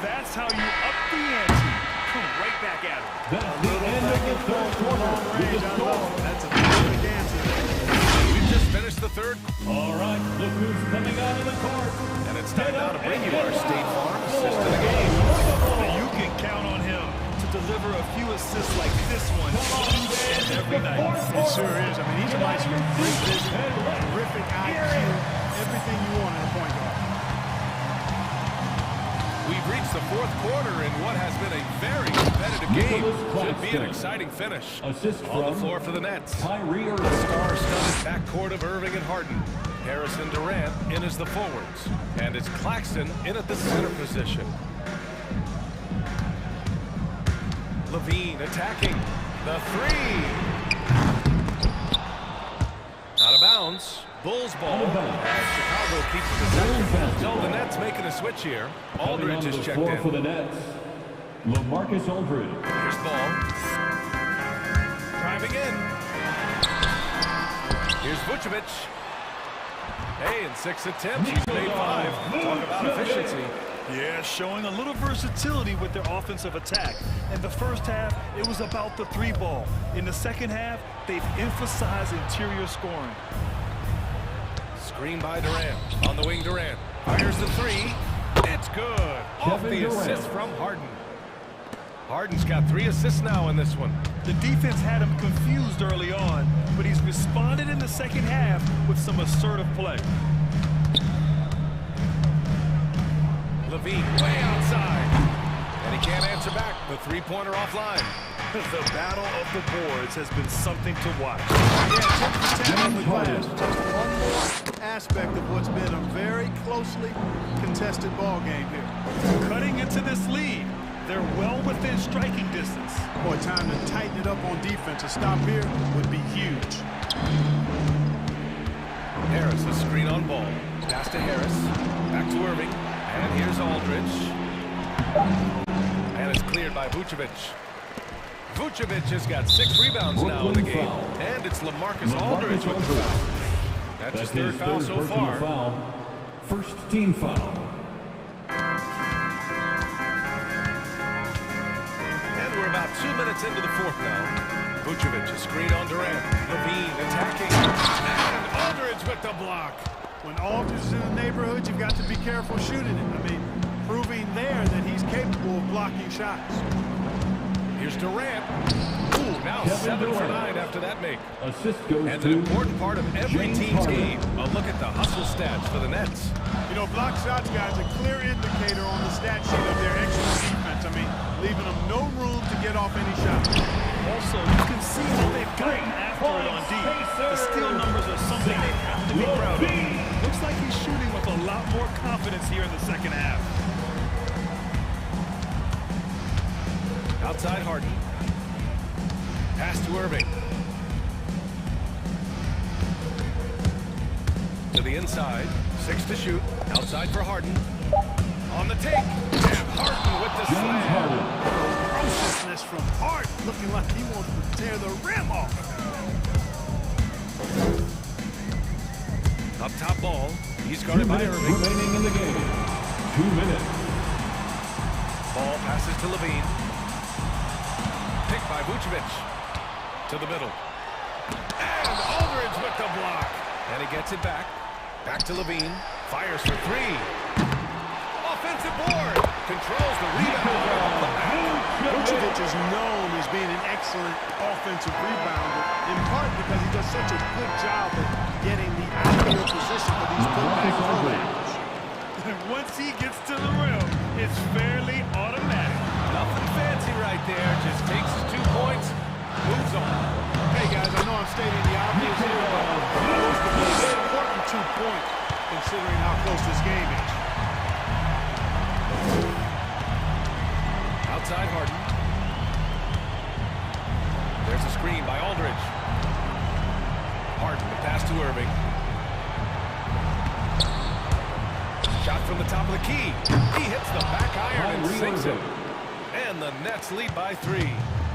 That's how you up the ante. Come right back at him. That's the end of the third quarter. That's a perfect answer. We just finished the third. All right, look who's coming out of the court. And it's time now to bring you our State Farm assist of the game. You can count on him to deliver a few assists like this one each and every night. It sure is. I mean, he's a maestro. Great vision, terrific IQ, everything you want in a point guard. We've reached the fourth quarter in what has been a very competitive game. Should be an exciting finish. Assist on the floor for the Nets. Kyrie Irving. The star-studded backcourt of Irving and Harden. Harris and Durant in as the forwards. And it's Claxton in at the center position. Levine attacking. The three. Out of bounds. Bulls ball. Chicago keeps possession. So the Nets making a switch here. Aldridge is checked in. For the Nets, LaMarcus Aldridge. Here's ball. Driving in. Here's Vucevic. Hey, in 6 attempts, he's made 5. Talk about efficiency. Yeah, showing a little versatility with their offensive attack. In the first half, it was about the 3 ball. In the second half, they've emphasized interior scoring. Screen by Durant. On the wing, Durant. Fires the 3. It's good. Off the assist from Harden. Harden's got 3 assists now in this one. The defense had him confused early on, but he's responded in the second half with some assertive play. Levine way outside. And he can't answer back. The 3-pointer offline. The battle of the boards has been something to watch. Yeah, 10 on the glass. Just one more aspect of what's been a very closely contested ball game here. Cutting into this lead. They're well within striking distance. Boy, time to tighten it up on defense. A stop here would be huge. Harris, a screen on ball. Pass to Harris. Back to Irving. And here's Aldridge. And it's cleared by Vucevic. Vucevic has got 6 rebounds now in the game. And it's LaMarcus Aldridge with the foul. That's his 3rd foul so far. First team foul. And we're about 2 minutes into the 4th now. Vucevic, a screen on Durant. Levine attacking. And Aldridge with the block. When Aldridge is in the neighborhood, you've got to be careful shooting it. I mean, proving there that he's capable of blocking shots. Here's Durant. Ooh, now 7 for 9 after that make. Assist goes and to an important part of every team's game. A look at the hustle stats for the Nets. You know, block shots, guys, a clear indicator on the stat sheet of their excellent defense. I mean, leaving them no room to get off any shot. Also, you can see how they've gotten after it on D. The steal numbers are something they have to be proud of. Looks like he's shooting with a lot more confidence here in the second half. Outside Harden. Pass to Irving. To the inside. 6 to shoot. Outside for Harden. On the take. And Harden with the slam. Ferociousness from Harden, looking like he wants to tear the rim off. Up top ball. He's guarded by Irving. Remaining in the game. 2 minutes. Ball passes to Levine. Picked by Vucevic. To the middle. And Aldridge with the block. And he gets it back. Back to Levine. Fires for 3. Offensive board. Controls the rebound. Vucevic is known as being an excellent offensive rebounder, in part because he does such a good job of getting the ideal position for these putback programs. And once he gets to the rim, it's fairly automatic. Nothing fancy right there. Just takes his 2 points, moves on. Hey, guys, I know I'm stating the obvious here, but those could be an important 2 points considering how close this game is. Outside Harden. There's a screen by Aldridge. Harden, the pass to Irving. Shot from the top of the key. He hits the back iron and sinks it. And the Nets lead by 3.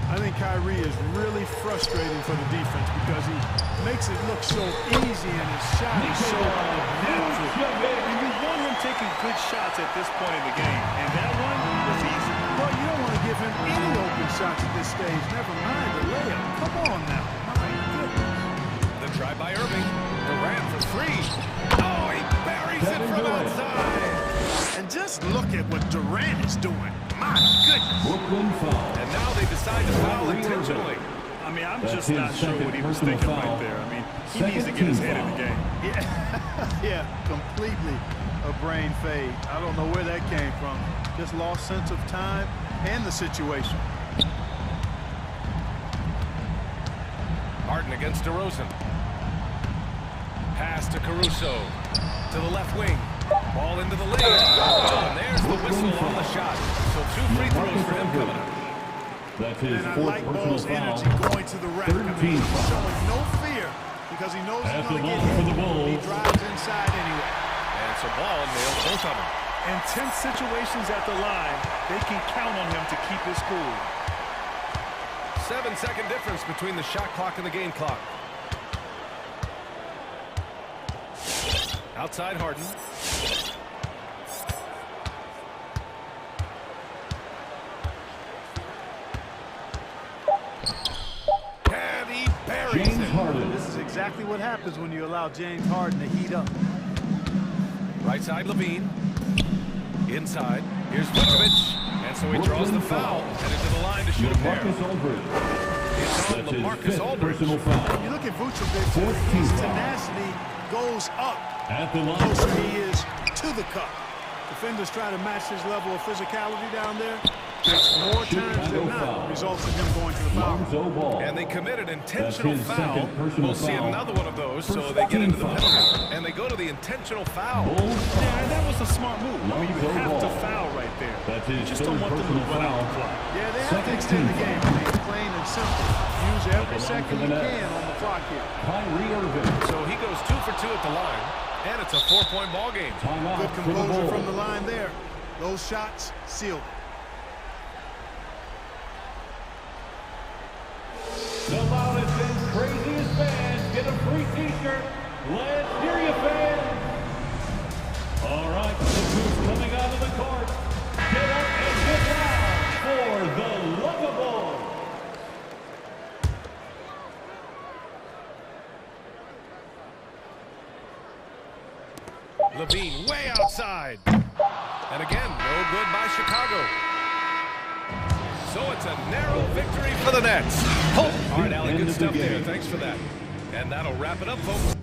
I think Kyrie is really frustrating for the defense because he makes it look so easy and his shot is so natural. And you want him taking good shots at this point in the game, and that one was easy. Well, you don't want to give him any open shots at this stage, never mind the layup. Come on now. My goodness. The try by Irving. Durant for 3. Oh, he buries it from outside. And just look at what Durant is doing. My goodness. And now they decide to foul intentionally. I mean, I'm just not sure what he was thinking right there. I mean, he needs to get his head in the game. Yeah, completely a brain fade. I don't know where that came from. Just lost sense of time and the situation. Harden against DeRozan. Pass to Caruso. To the left wing. Ball into the lane. Oh, and there's the whistle on the shot. So 2 free throws for him coming up. That's his And I fourth like personal Ball's foul. energy going to the rack. I mean, he's showing no fear because he knows he's going to get for the hit. Bulls. He drives inside anyway. And so Ball nails both of them. In tense situations at the line, they can count on him to keep his cool. 7-second difference between the shot clock and the game clock. Outside Harden. And he buries James it. Harden. This is exactly what happens when you allow James Harden to heat up. Right side Levine. Inside. Here's Vucevic. And so he draws the foul. Headed to the line to shoot a pair. LaMarcus Aldridge. It's on That's his LaMarcus fifth Aldridge. personal foul. You look at Vucevic, 14 his foul. tenacity goes up At the the line. closer he is to the cup. Defenders try to match his level of physicality down there. It's more times than not results in him going to the foul. Lonzo Ball. And they commit an intentional That's his foul. second personal We'll see foul. another one of those, so First they get into the team penalty. foul. And they go to the intentional foul. Bulls foul. Yeah, and that was a smart move. I mean, you Lonzo have to Ball. foul right there. That's You his just don't third want them to personal run out foul. the clock. Yeah, they have to Second extend the team game. foul. It's plain and simple. Use every line second for the you net. can on the clock here. Kyrie Irving. So he goes 2 for 2 at the line. And it's a 4-point ball game. Timeout Good for the composure Bulls. from the line there. Those shots sealed it. The loudest and craziest fans get a free t-shirt. Let's hear you, fans. All right, the who's coming out of the court. Get up and get loud for the Lovable. Levine way outside. And again, no good by Chicago. So it's a narrow victory for the Nets. All right, Allie, good stuff there. Thanks for that. And that'll wrap it up, folks.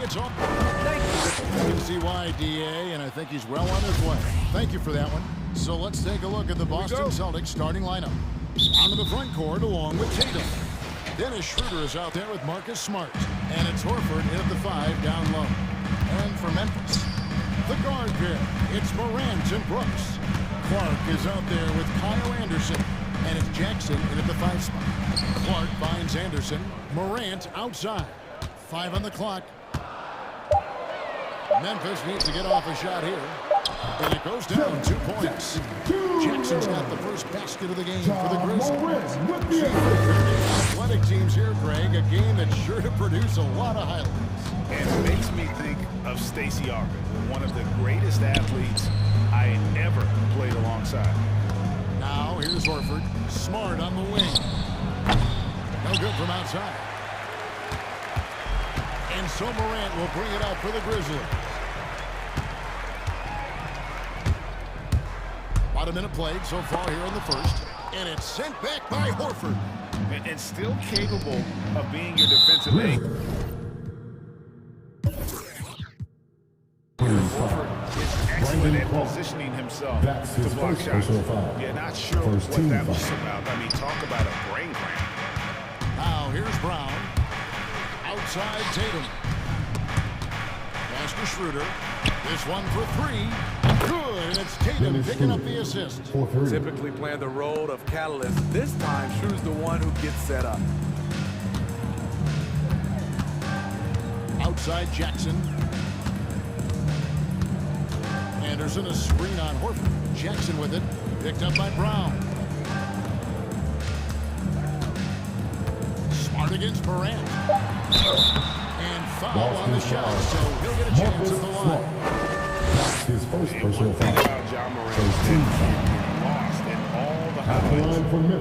it's on. You can see why, DA, and I think he's well on his way. Thank you for that one. So let's take a look at the Boston Celtics starting lineup. Onto the front court along with Tatum. Dennis Schroeder is out there with Marcus Smart. And it's Horford in at the 5 down low. And for Memphis, the guard pair, it's Morant and Brooks. Clark is out there with Kyle Anderson. And it's Jackson in at the 5 spot. Clark finds Anderson. Morant outside. 5 on the clock. Memphis needs to get off a shot here. And it goes down 2 points. Jackson's got the first basket of the game for the Grizzlies. Athletic teams here, Greg. A game that's sure to produce a lot of highlights. And it makes me think of Stacey Arkin, one of the greatest athletes I ever played alongside. Now here's Horford. Smart on the wing. No good from outside. And so Morant will bring it up for the Grizzlies. About a minute played so far here in the first. And it's sent back by Horford. And still capable of being your defensive anchor. Horford is excellent at positioning himself to block shots. Yeah, not sure what that was about. I mean, talk about a brain cramp. Now here's Brown. Outside Tatum. Pass to Schroeder. This one for 3. Good, and it's Tatum picking up the assist. Typically playing the role of catalyst. This time, Schroeder's the one who gets set up. Outside Jackson. Anderson, a screen on Horford. Jackson with it. Picked up by Brown. Smart against Morant. And foul on the shot, so he'll get a chance at the line. That's his first personal foul. First team foul. Lost in all the highlights.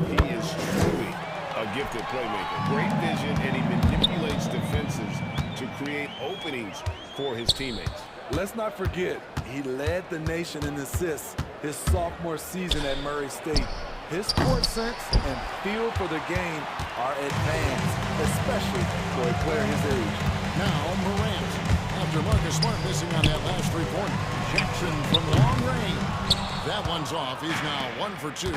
He is truly a gifted playmaker. Great vision, and he manipulates defenses to create openings for his teammates. Let's not forget, he led the nation in assists his sophomore season at Murray State. His court sense and feel for the game are advanced, especially for a player his age. Now Morant. After Marcus Smart missing on that last 3-pointer. Jackson from long range. That one's off. He's now 1 for 2.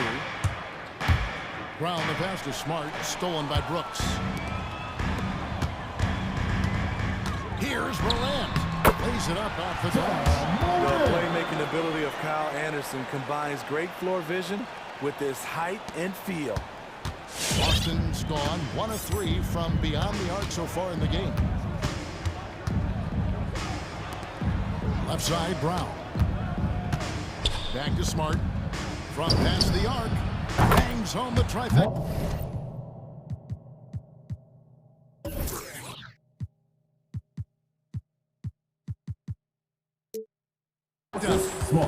Brown the pass to Smart. Stolen by Brooks. Here's Morant. Lays it up off the glass. The playmaking ability of Kyle Anderson combines great floor vision with his height and feel. Boston's gone 1 of 3 from beyond the arc so far in the game. Left side, Brown. Back to Smart. Front past the arc. Bangs home the trifecta.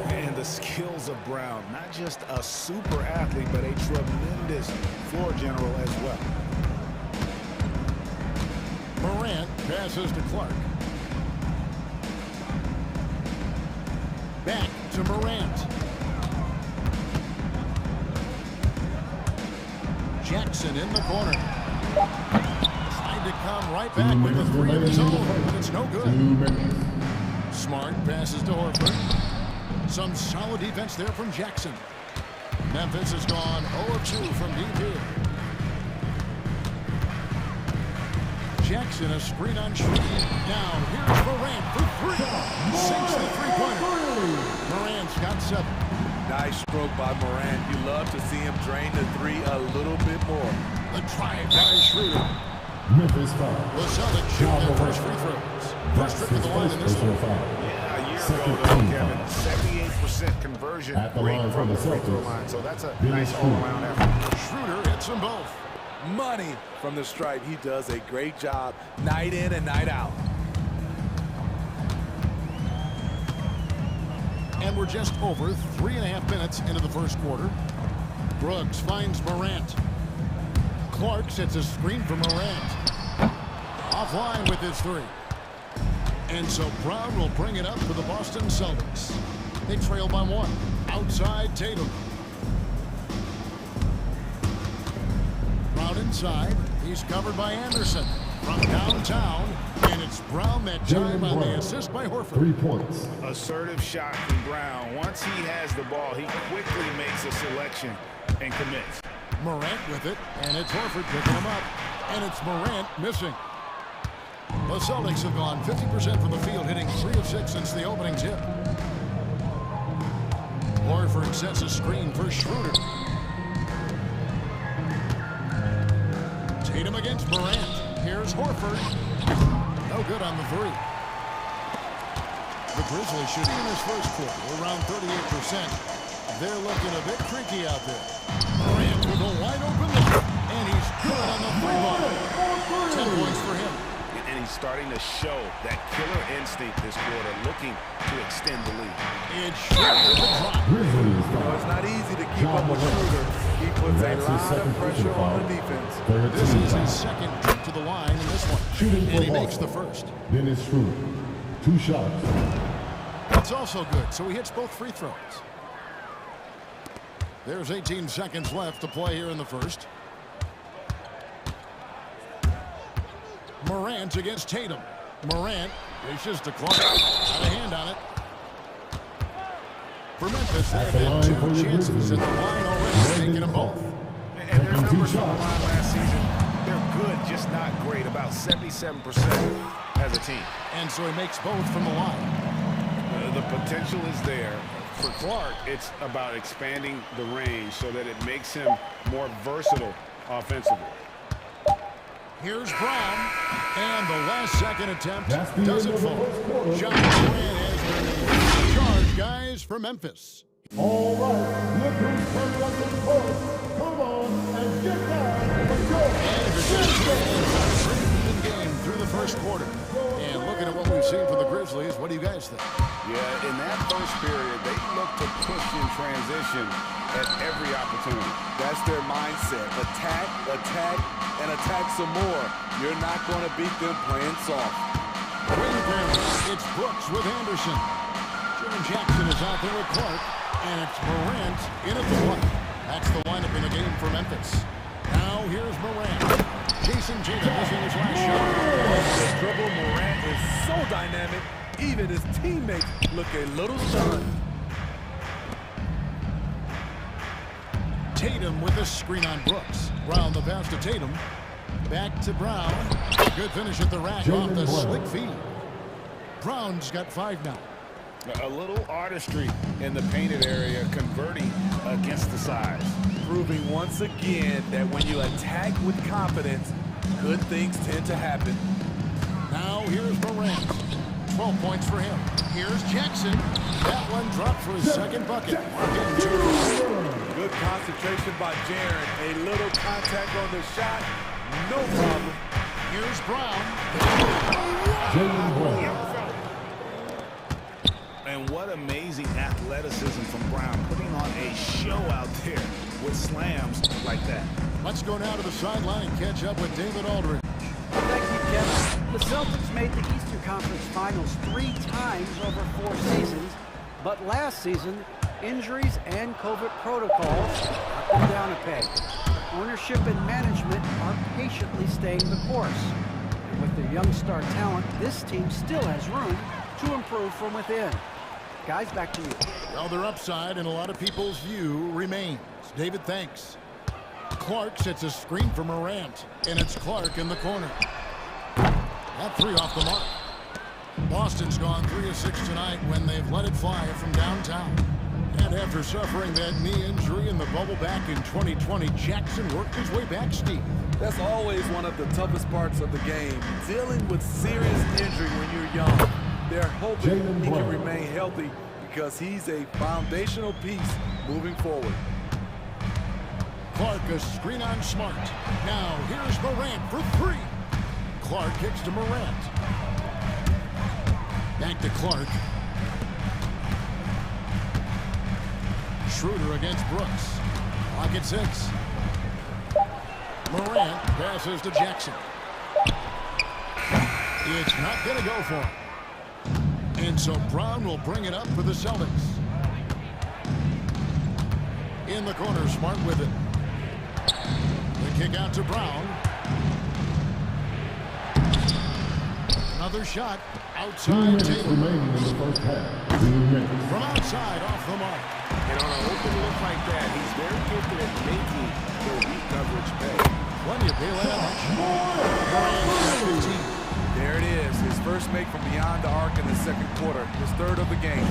And the skills of Brown, not just a super athlete, but a tremendous floor general as well. Morant passes to Clark. Back to Morant. Jackson in the corner. Trying to come right back with a 3 of his own, but it's no good. Smart passes to Horford. Some solid defense there from Jackson. Memphis has gone 0 of 2 from deep here. Jackson a screen on Schroeder. Now here's Morant for 3. Sinks the 3-pointer. Morant's got 7. Nice stroke by Morant. You love to see him drain the 3 a little bit more. The drive by Schroeder. Memphis foul. The Celtics shoot their first free throws. First trip to the line in this one. Yeah, a year ago, though, Kevin, 78% conversion rate from the free throw line. So that's a nice all-around effort. Schroeder hits them both. Money from the stripe. He does a great job night in and night out. And we're just over 3.5 minutes into the first quarter. Brooks finds Morant. Clark sets a screen for Morant. Offline with his 3. And so Brown will bring it up for the Boston Celtics. They trail by 1. Outside Tatum. Brown inside. He's covered by Anderson. From downtown, And it's Brown that time on the assist by Horford. 3 points. Assertive shot from Brown. Once he has the ball, he quickly makes a selection and commits. Morant with it, and it's Horford picking him up. And it's Morant missing. The Celtics have gone 50% from the field, hitting 3 of 6 since the opening tip. Horford sets a screen for Schroeder. Tatum against Morant. Here's Horford. No good on the 3. The Grizzlies shooting in this first quarter around 38%. They're looking a bit creaky out there. Morant with a wide open look, and he's good on the 3-ball. 10 points for him. And he's starting to show that killer instinct this quarter, looking to extend the lead. It's Schroeder with the drop. It's not easy to keep up with Schroeder. He puts a lot of pressure on the defense. This is his second trip to the line in this one. And he makes the first. Then it's Schroeder. 2 shots. That's also good, so he hits both free throws. There's 18 seconds left to play here in the first. Morant against Tatum. Morant dishes to Clark. Got a hand on it. For Memphis, they've had 2 chances at the line already, taking them both. And their numbers from the line last season, they're good, just not great. About 77% as a team. And so he makes both from the line. The potential is there. For Clark, it's about expanding the range so that it makes him more versatile offensively. Here's Brown, and the last second attempt doesn't fall. John Morant has been charged, guys, for Memphis. All right, look who's coming up to the court. Come on and get down and go. And game through the first quarter. And looking at what we've seen from the Grizzlies, what do you guys think? Yeah, in that first period, they look to push in transition at every opportunity. That's their mindset. Attack, attack, and attack some more. You're not going to beat them playing soft. It's Brooks with Anderson. Jimmy Jackson is out there with Clark. And it's Morant in at the block. That's the lineup in the game for Memphis. Now here's Morant. Jason Tatum missing his last shot. The dribble, Morant is so dynamic. Even his teammates look a little stunned. Tatum with the screen on Brooks. Brown the pass to Tatum. Back to Brown. Good finish at the rack off the slick feed. Brown's got 5 now. A little artistry in the painted area, converting against the size. Proving once again that when you attack with confidence, good things tend to happen. Now here's Morant. 12 points for him. Here's Jackson. That one dropped for his second bucket. Good concentration by Jaren. A little contact on the shot. No problem. Here's Brown. And what amazing athleticism from Brown, putting on a show out there with slams like that. Let's go now to the sideline and catch up with David Aldridge. Thank you, Kevin. The Celtics made the Eastern Conference Finals 3 times over 4 seasons, but last season, injuries and COVID protocols knocked them down a peg. Ownership and management are patiently staying the course. And with their young star talent, this team still has room to improve from within. Guys, back to you. Well, their upside in a lot of people's view remains. David, thanks. Clark sets a screen for Morant, and it's Clark in the corner. That 3 off the mark. Boston's gone 3 of 6 tonight when they've let it fly from downtown. And after suffering that knee injury in the bubble back in 2020, Jackson worked his way back, Steve. That's always one of the toughest parts of the game, dealing with serious injury when you're young. They're hoping he can remain healthy because he's a foundational piece moving forward. Clark a screen on Smart. Now here's Morant for 3. Clark kicks to Morant. Back to Clark. Schroeder against Brooks. Clock at 6. Morant passes to Jackson. It's not going to go for him. And so Brown will bring it up for the Celtics. In the corner, Smart with it. The kick out to Brown. Another shot outside Tatum. Remaining in the first half. 2 minutes. From outside, off the mark. And on an open look like that, he's very gifted at making the weak coverage pay. Plenty of bailout. There it is, his first make from beyond the arc in the second quarter, his third of the game.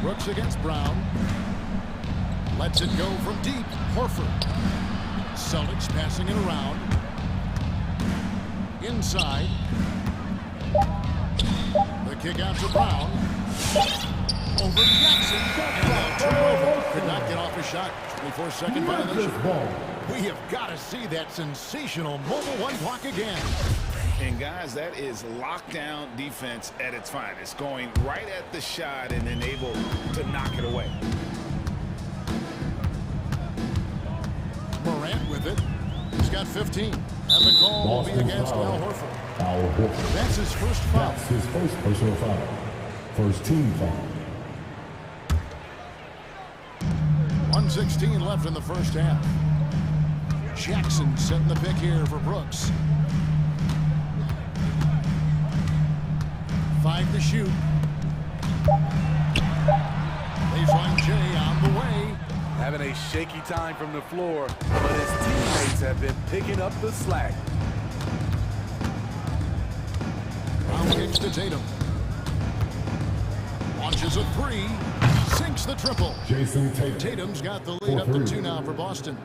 Brooks against Brown. Lets it go from deep. Horford. Celtics passing it around. Inside. The kick out to Brown. Over Jackson. And a turnover. Could not get off a shot. 24-second violation. We have got to see that sensational mobile one block again. And guys, that is lockdown defense at its finest. Going right at the shot and then able to knock it away. Morant with it. He's got 15. And the call will be against Al Horford. Al Horford. That's his first foul. That's his first personal foul. First team foul. 1:16 left in the first half. Jackson setting the pick here for Brooks. 5 to shoot. Baseline Jay on the way. Having a shaky time from the floor, but his teammates have been picking up the slack. Brown kicks to Tatum. Launches a three. Sinks the triple. Jason Tatum. Tatum's got the lead up to 2 now for Boston.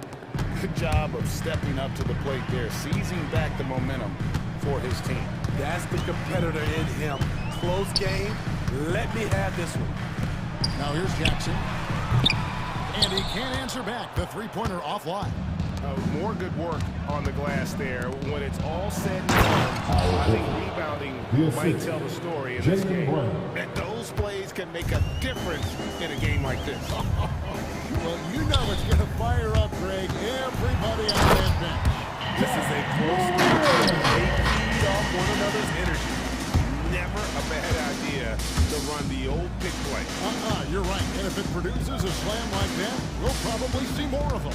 Good job of stepping up to the plate there, seizing back the momentum for his team. That's the competitor in him. Close game. Let me have this one. Now here's Jackson. And he can't answer back. The three-pointer offline. More good work on the glass there. When it's all said and done, I think rebounding might tell the story in this game. And those plays can make a difference in a game like this. Well, you know it's going to fire up, Greg. Everybody on that bench. This is a close game. They feed off one another's energy. Never a bad idea to run the old pick play. You're right. And if it produces a slam like that, we'll probably see more of them.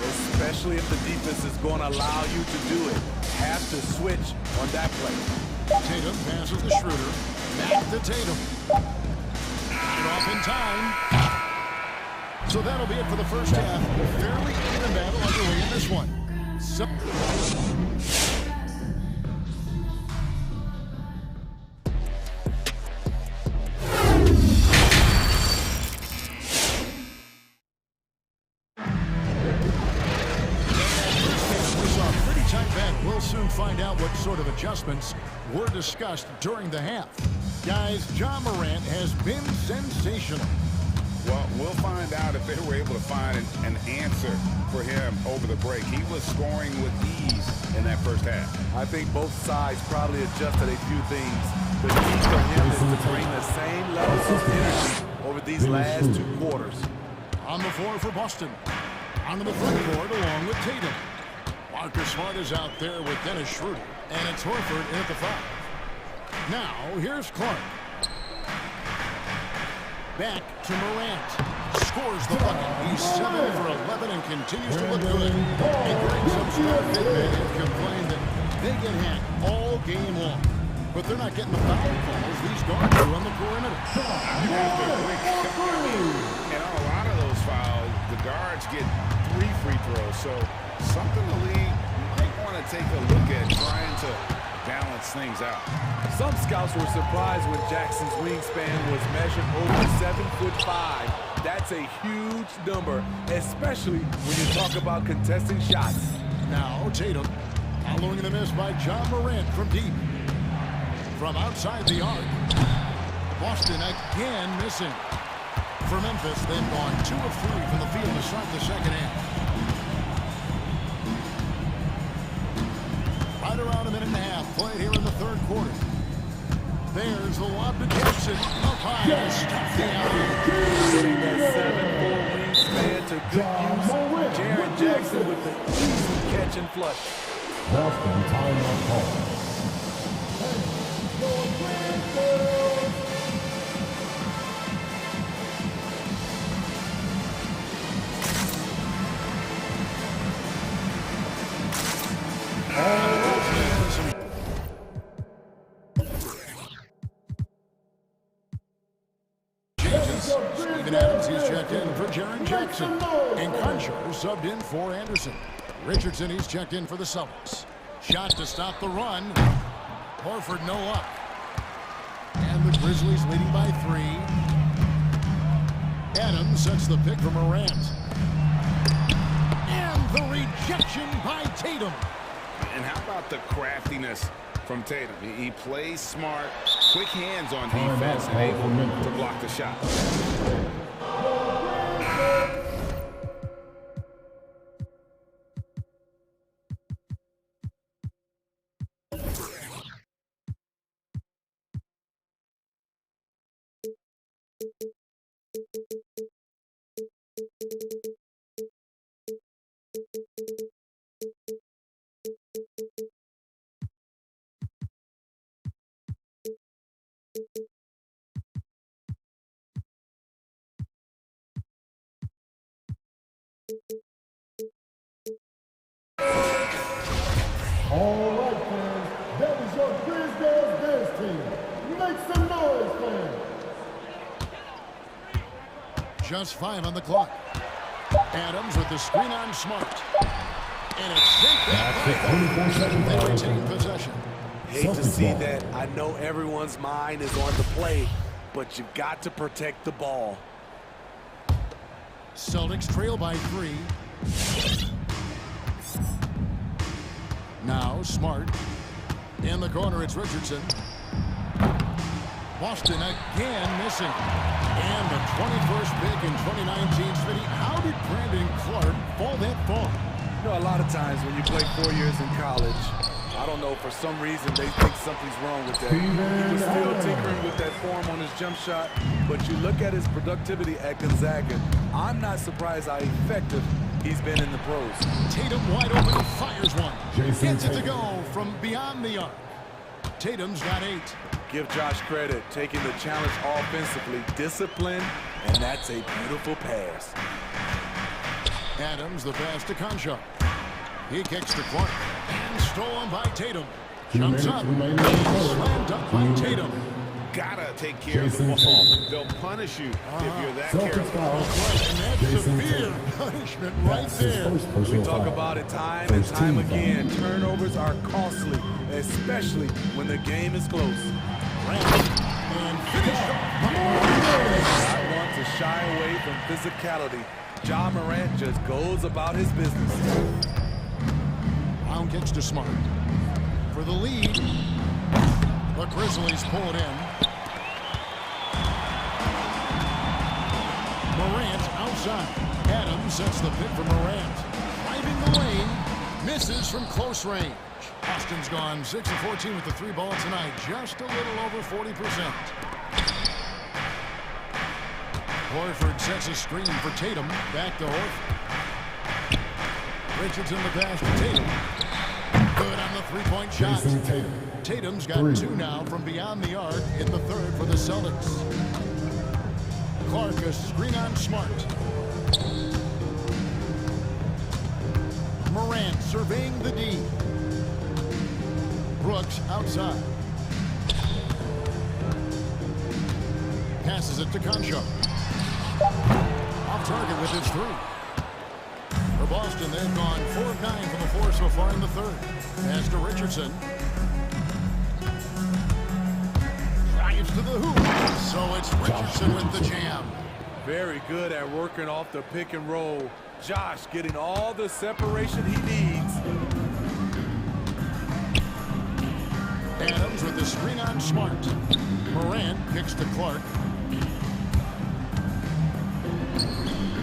Especially if the defense is going to allow you to do it. Have to switch on that play. Tatum passes the Schroeder. Back to Tatum. Get off in time. So that'll be it for the first half. Fairly even battle underway in this one. We'll soon find out what sort of adjustments were discussed during the half. Guys, Ja Morant has been sensational. Well, we'll find out if they were able to find an answer for him over the break. He was scoring with ease in that first half. I think both sides probably adjusted a few things. The key for him is to bring the same level of energy over these last 2 quarters. On the floor for Boston. Onto the front court along with Tatum. Marcus Smart is out there with Dennis Schroeder. And it's Horford in at the 5. Now, here's Clark. Back to Morant. Scores the bucket. He's 7 for 11 and continues to look good. And Greg, some star big men have complained that they get hacked all game long. But they're not getting the foul calls these guards do on the perimeter. And on a lot of those fouls, the guards get 3 free throws. So something the league might want to take a look at, trying to balance things out. Some scouts were surprised when Jackson's wingspan was measured over 7'5". That's a huge number, especially when you talk about contesting shots. Now Tatum, following the miss by Ja Morant from deep. From outside the arc, Boston again missing. For Memphis, they've gone 2 of 3 from the field to start the second half. Right around a minute and a half played here in the third quarter. There's the lob to Jackson. Up high and stuffed the alley. Putting that 7'4" wingspan to good use. Jaren Jackson with the easy catch and flush. Boston timeout call. Steven Adams, he's checked in for Jaren Jackson. And Crenshaw subbed in for Anderson. Richardson, he's checked in for the Celtics. Shot to stop the run. Horford, no luck. And the Grizzlies leading by 3. Adams sets the pick for Morant. And the rejection by Tatum. And how about the craftiness from Tatum? He plays smart, quick hands on defense, and able to block the shot. All right, fans. That was your Grizz Bears team. Make some noise, fans. Just 5 on the clock. Adams with the screen on Smart. And it's sent back by they retain possession. Hate to see that. I know everyone's mind is on the play, but you've got to protect the ball. Celtics trail by 3. Now Smart. In the corner, it's Richardson. Boston again missing. And the 21st pick in 2019. Smitty, how did Brandon Clark fall that far? You know, a lot of times when you play 4 years in college, I don't know, for some reason they think something's wrong with that. He was still tinkering with that form on his jump shot, but you look at his productivity at Gonzaga, I'm not surprised how effective he's been in the pros. Tatum wide open, fires one. Gets it to go from beyond the arc. Tatum's got 8. Give Josh credit, taking the challenge offensively, discipline, and that's a beautiful pass. Adams, the pass to Crenshaw. He kicks to Clark. And stolen by Tatum. Jumps up. Slammed up by Tatum. Gotta take care of the ball. They'll punish you if you're that careful. And that's severe punishment right there. We talk about it time and time again. Turnovers are costly, especially when the game is close. And finish I want to shy away from physicality. Ja Morant just goes about his business. Brown kicks to Smart. For the lead. The Grizzlies pull it in. Morant outside. Adams sets the pick for Morant. Driving the lane. Misses from close range. Austin's gone 6 of 14 with the 3 ball tonight. Just a little over 40%. Horford sets a screen for Tatum. Back to Horford. Richardson the pass to Tatum. Good on the 3-point shot. Tatum's got 2 now from beyond the arc in the 3rd for the Celtics. Clark a screen on Smart. Morant surveying the D. Brooks outside. Passes it to Crenshaw. Off target with his 3. For Boston, they've gone 4 of 9 from the 4 so far in the 3rd. Pass to Richardson. Drives to the hoop. So it's Richardson with the jam. Very good at working off the pick and roll. Josh getting all the separation he needs. Adams with the screen on Smart. Morant kicks to Clark.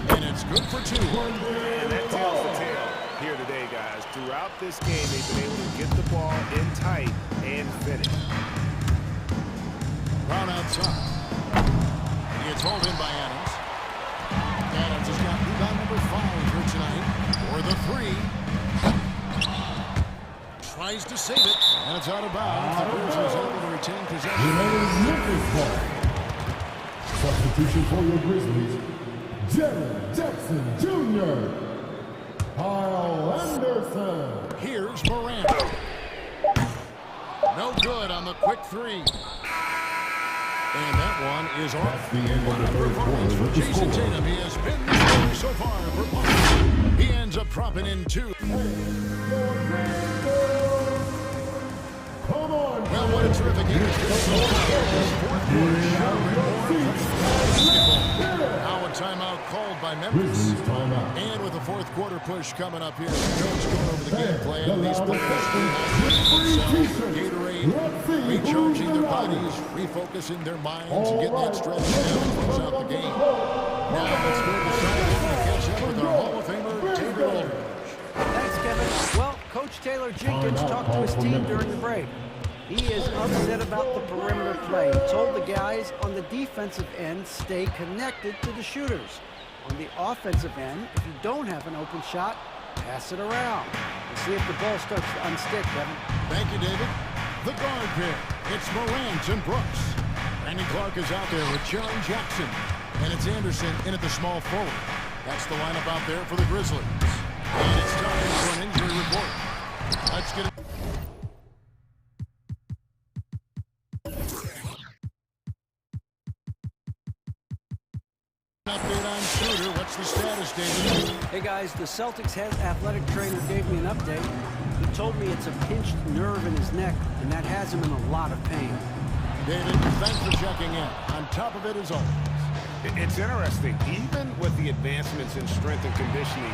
And it's good for 2. And that tells the tale here today, guys. Throughout this game, they've been able to get the ball in tight and finish. Brown outside. He gets hauled in by Adams. Adams has got rebound number 5 here tonight. For the 3. Tries to save it. And it's out of bounds. The Grizzlies able to retain possession. Substitution for your Grizzlies. Jaren Jackson Jr. Kyle Anderson. Here's Morant. No good on the quick 3. And that one is off. The end of the third quarter with the Jason score. Tatum, he has been the story so far for Boston. He ends up dropping in 2. Well, what a terrific game. Now a timeout called by Memphis. And with the fourth quarter push coming up here, Coach going over the game plan. These players Gatorade, recharging their bodies, refocusing their minds, and getting that stretch down and close out the game. Now let's go to the sideline to catch up with our Hall of Famer, David Aldridge. Thanks, Kevin. Well, Coach Taylor Jenkins talked to his team during the break. He is upset about the perimeter play. He told the guys on the defensive end, stay connected to the shooters. On the offensive end, if you don't have an open shot, pass it around. We'll see if the ball starts to unstick, Kevin. Thank you, David. The guard pair. It's Morant and Brooks. Randy Clark is out there with Jaren Jackson. And it's Anderson in at the small forward. That's the lineup out there for the Grizzlies. And it's time for an injury report. Let's get it. Update on Shooter. What's the status, David? Hey guys, the Celtics head athletic trainer gave me an update. He told me it's a pinched nerve in his neck, and that has him in a lot of pain. David, thanks for checking in. On top of it as always. It's interesting. Even with the advancements in strength and conditioning,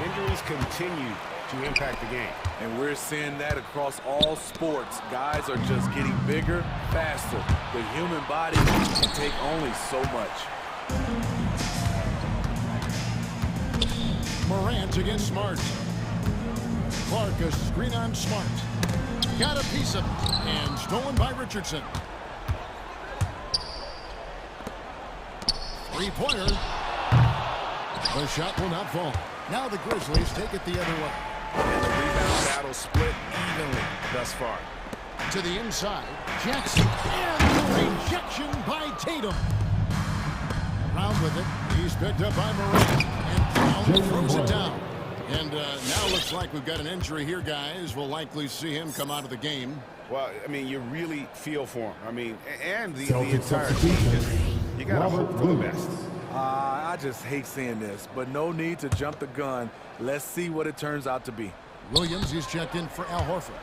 injuries continue to impact the game. And we're seeing that across all sports. Guys are just getting bigger, faster. The human body can take only so much. Morant against Smart. Clark a screen on Smart. Got a piece of it. And stolen by Richardson. Three-pointer. The shot will not fall. Now the Grizzlies take it the other way. And the rebound battle split evenly thus far. To the inside. Jackson. And the rejection by Tatum. Brown with it. He's picked up by Morant. And Brown throws it down. And now looks like we've got an injury here, guys. We'll likely see him come out of the game. Well, I mean, you really feel for him. I mean, and the entire team. You got to hope for the best. I just hate seeing this, but no need to jump the gun. Let's see what it turns out to be. Williams is checked in for Al Horford.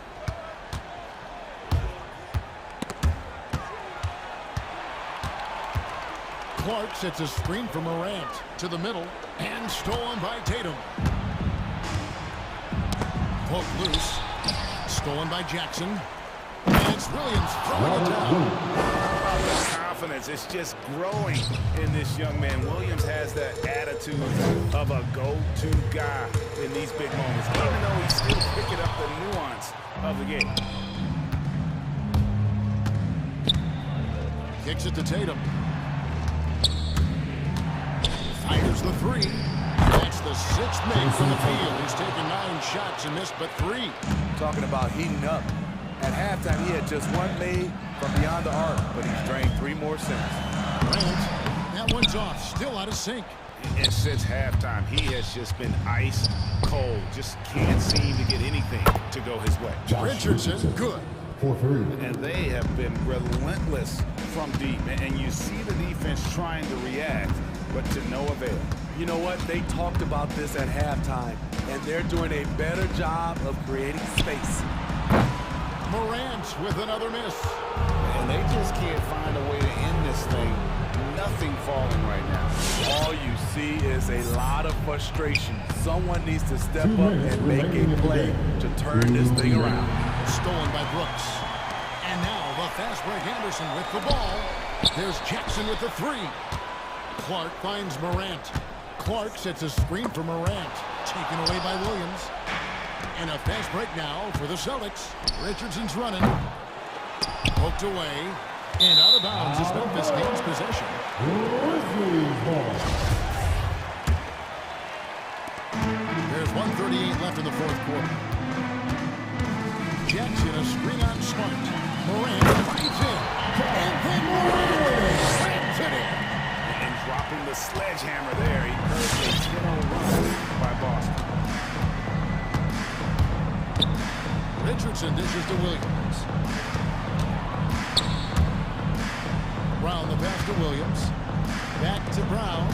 Clark sets a screen for Morant to the middle and stolen by Tatum. Poked loose. Stolen by Jackson. And it's Williams throwing it down. The confidence is just growing in this young man. Williams has that attitude of a go-to guy in these big moments, even though he's still picking up the nuance of the game. Kicks it to Tatum. Fires the three. That's the sixth make from the field. He's taken 9 shots and missed but 3. Talking about heating up. At halftime, he had just one made from beyond the arc, but he's drained 3 more since. Grant, that one's off. Still out of sync. And since halftime, he has just been ice cold. Just can't seem to get anything to go his way. Richardson, good. 4-3. And they have been relentless from deep. And you see the defense trying to react, but to no avail. You know what? They talked about this at halftime, and they're doing a better job of creating space. Morant with another miss. And they just can't find a way to end this thing. Nothing falling right now. All you see is a lot of frustration. Someone needs to step up and make a play to turn this thing around. Stolen by Brooks. And now the fast break Anderson with the ball. There's Jackson with the 3. Clark finds Morant. Clark sets a screen for Morant. Taken away by Williams. And a fast break now for the Celtics. Richardson's running. Poked away. And out of bounds is Memphis gains possession. There's 1:38 left in the fourth quarter. Jackson a screen on Smart. Morant finds him. And then Morant slams it in. And dropping the sledgehammer there. He earned a 10-0 run by Boston. Richardson dishes to Williams. Brown Williams. Back to Brown.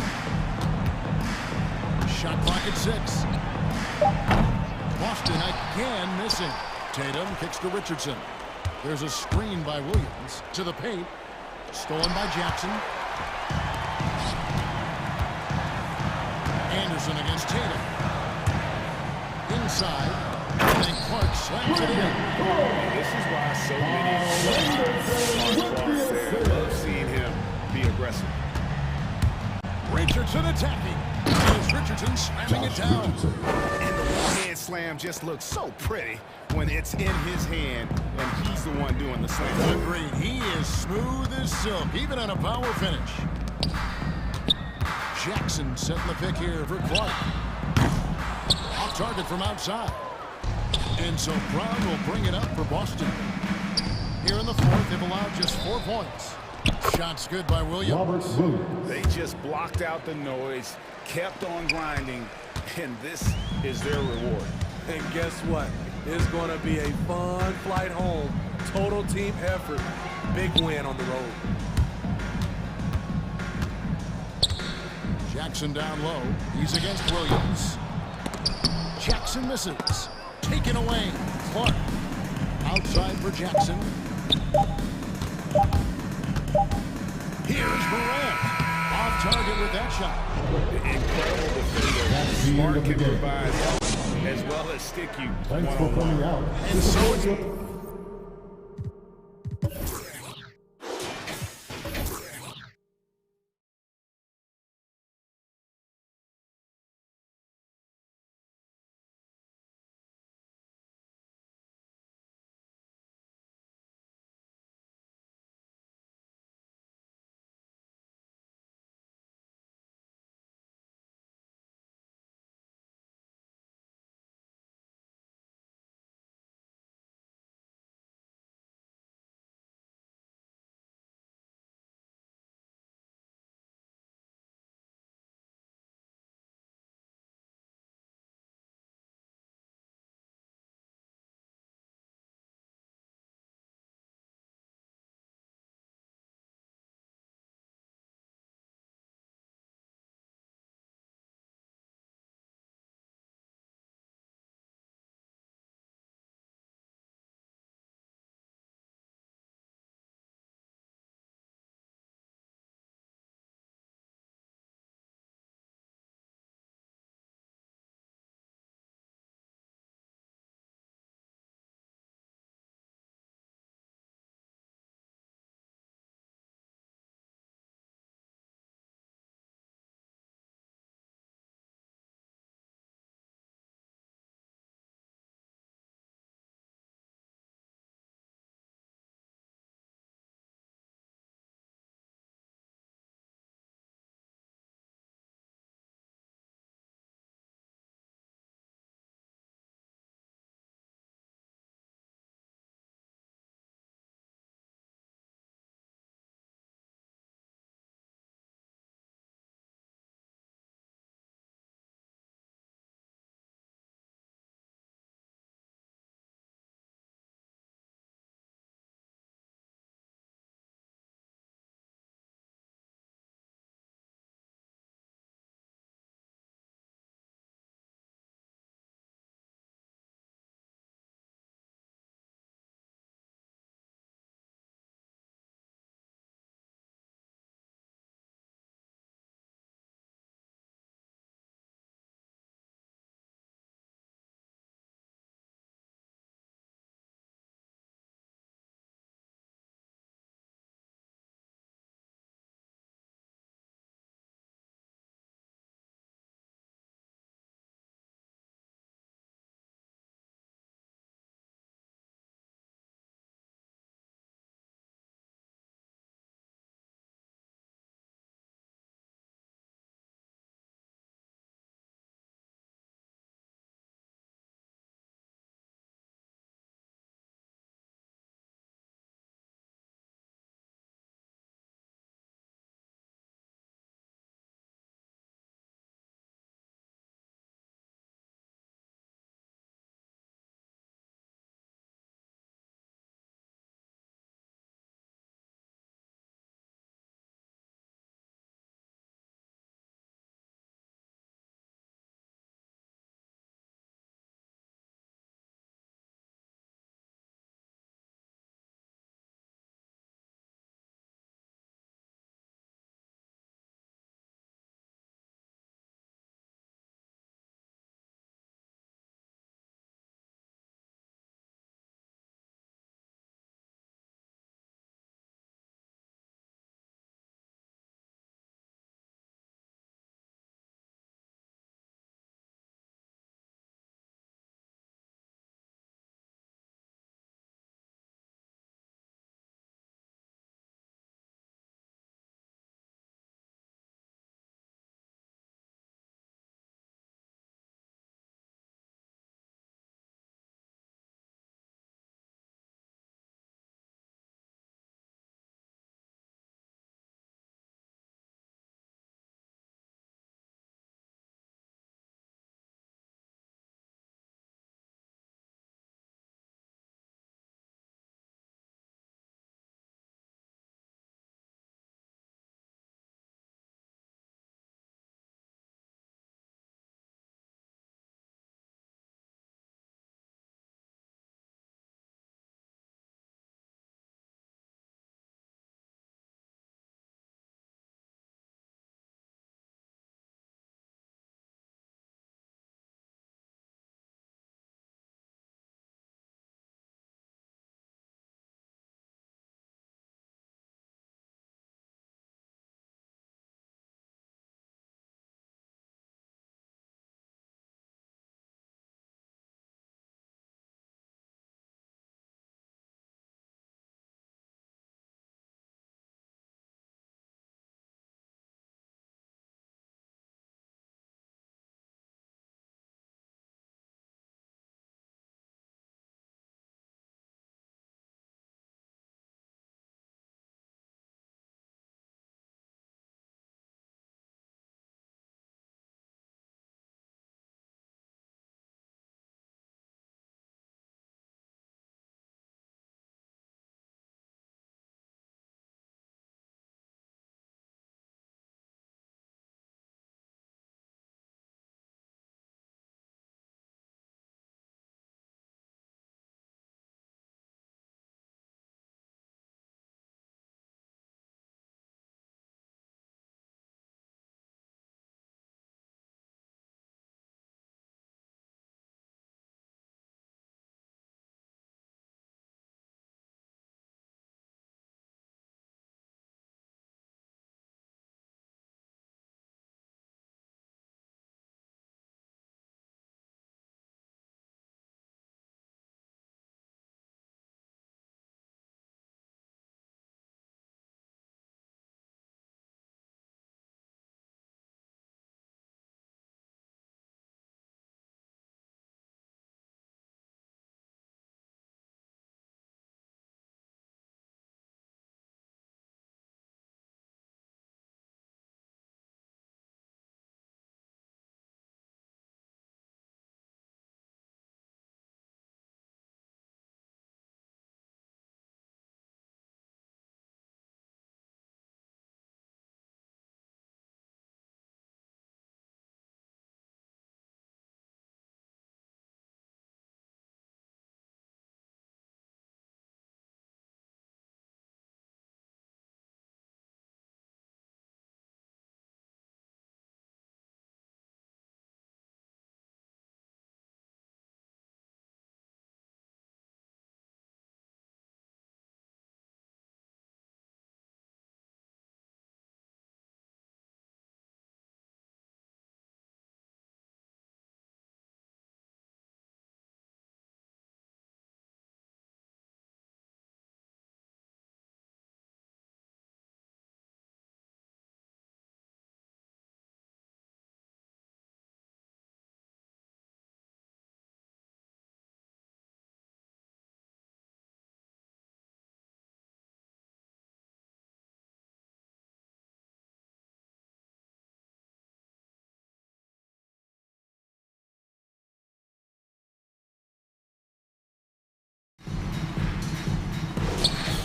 Shot clock at 6. Boston again missing. Tatum kicks to Richardson. There's a screen by Williams to the paint. Stolen by Jackson. Anderson against Tatum. Inside. And Clark slams it in. This is why so many fans love seeing him be aggressive. Richardson attacking. Here's Richardson slamming it down. And the one-hand slam just looks so pretty when it's in his hand and he's the one doing the slam. Agreed. He is smooth as silk, even on a power finish. Jackson setting the pick here for Clark. Off target from outside. And so Brown will bring it up for Boston. Here in the fourth, they've allowed just 4 points. Shots good by Williams. They just blocked out the noise, kept on grinding, and this is their reward. And guess what? It's going to be a fun flight home. Total team effort. Big win on the road. Jackson down low. He's against Williams. Jackson misses. Taken away. Clark. Outside for Jackson. Here's Morant. Off target with that shot. Incredible defender. Smart can provide help as well as stick you one-on-one. And so it's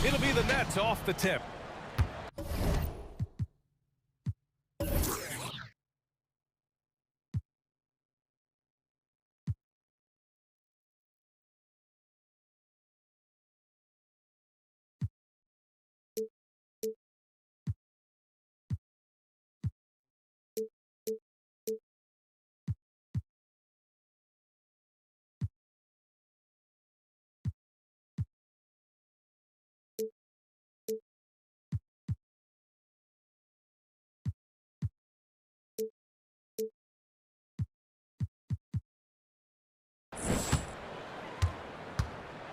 It'll be the Nets off the tip.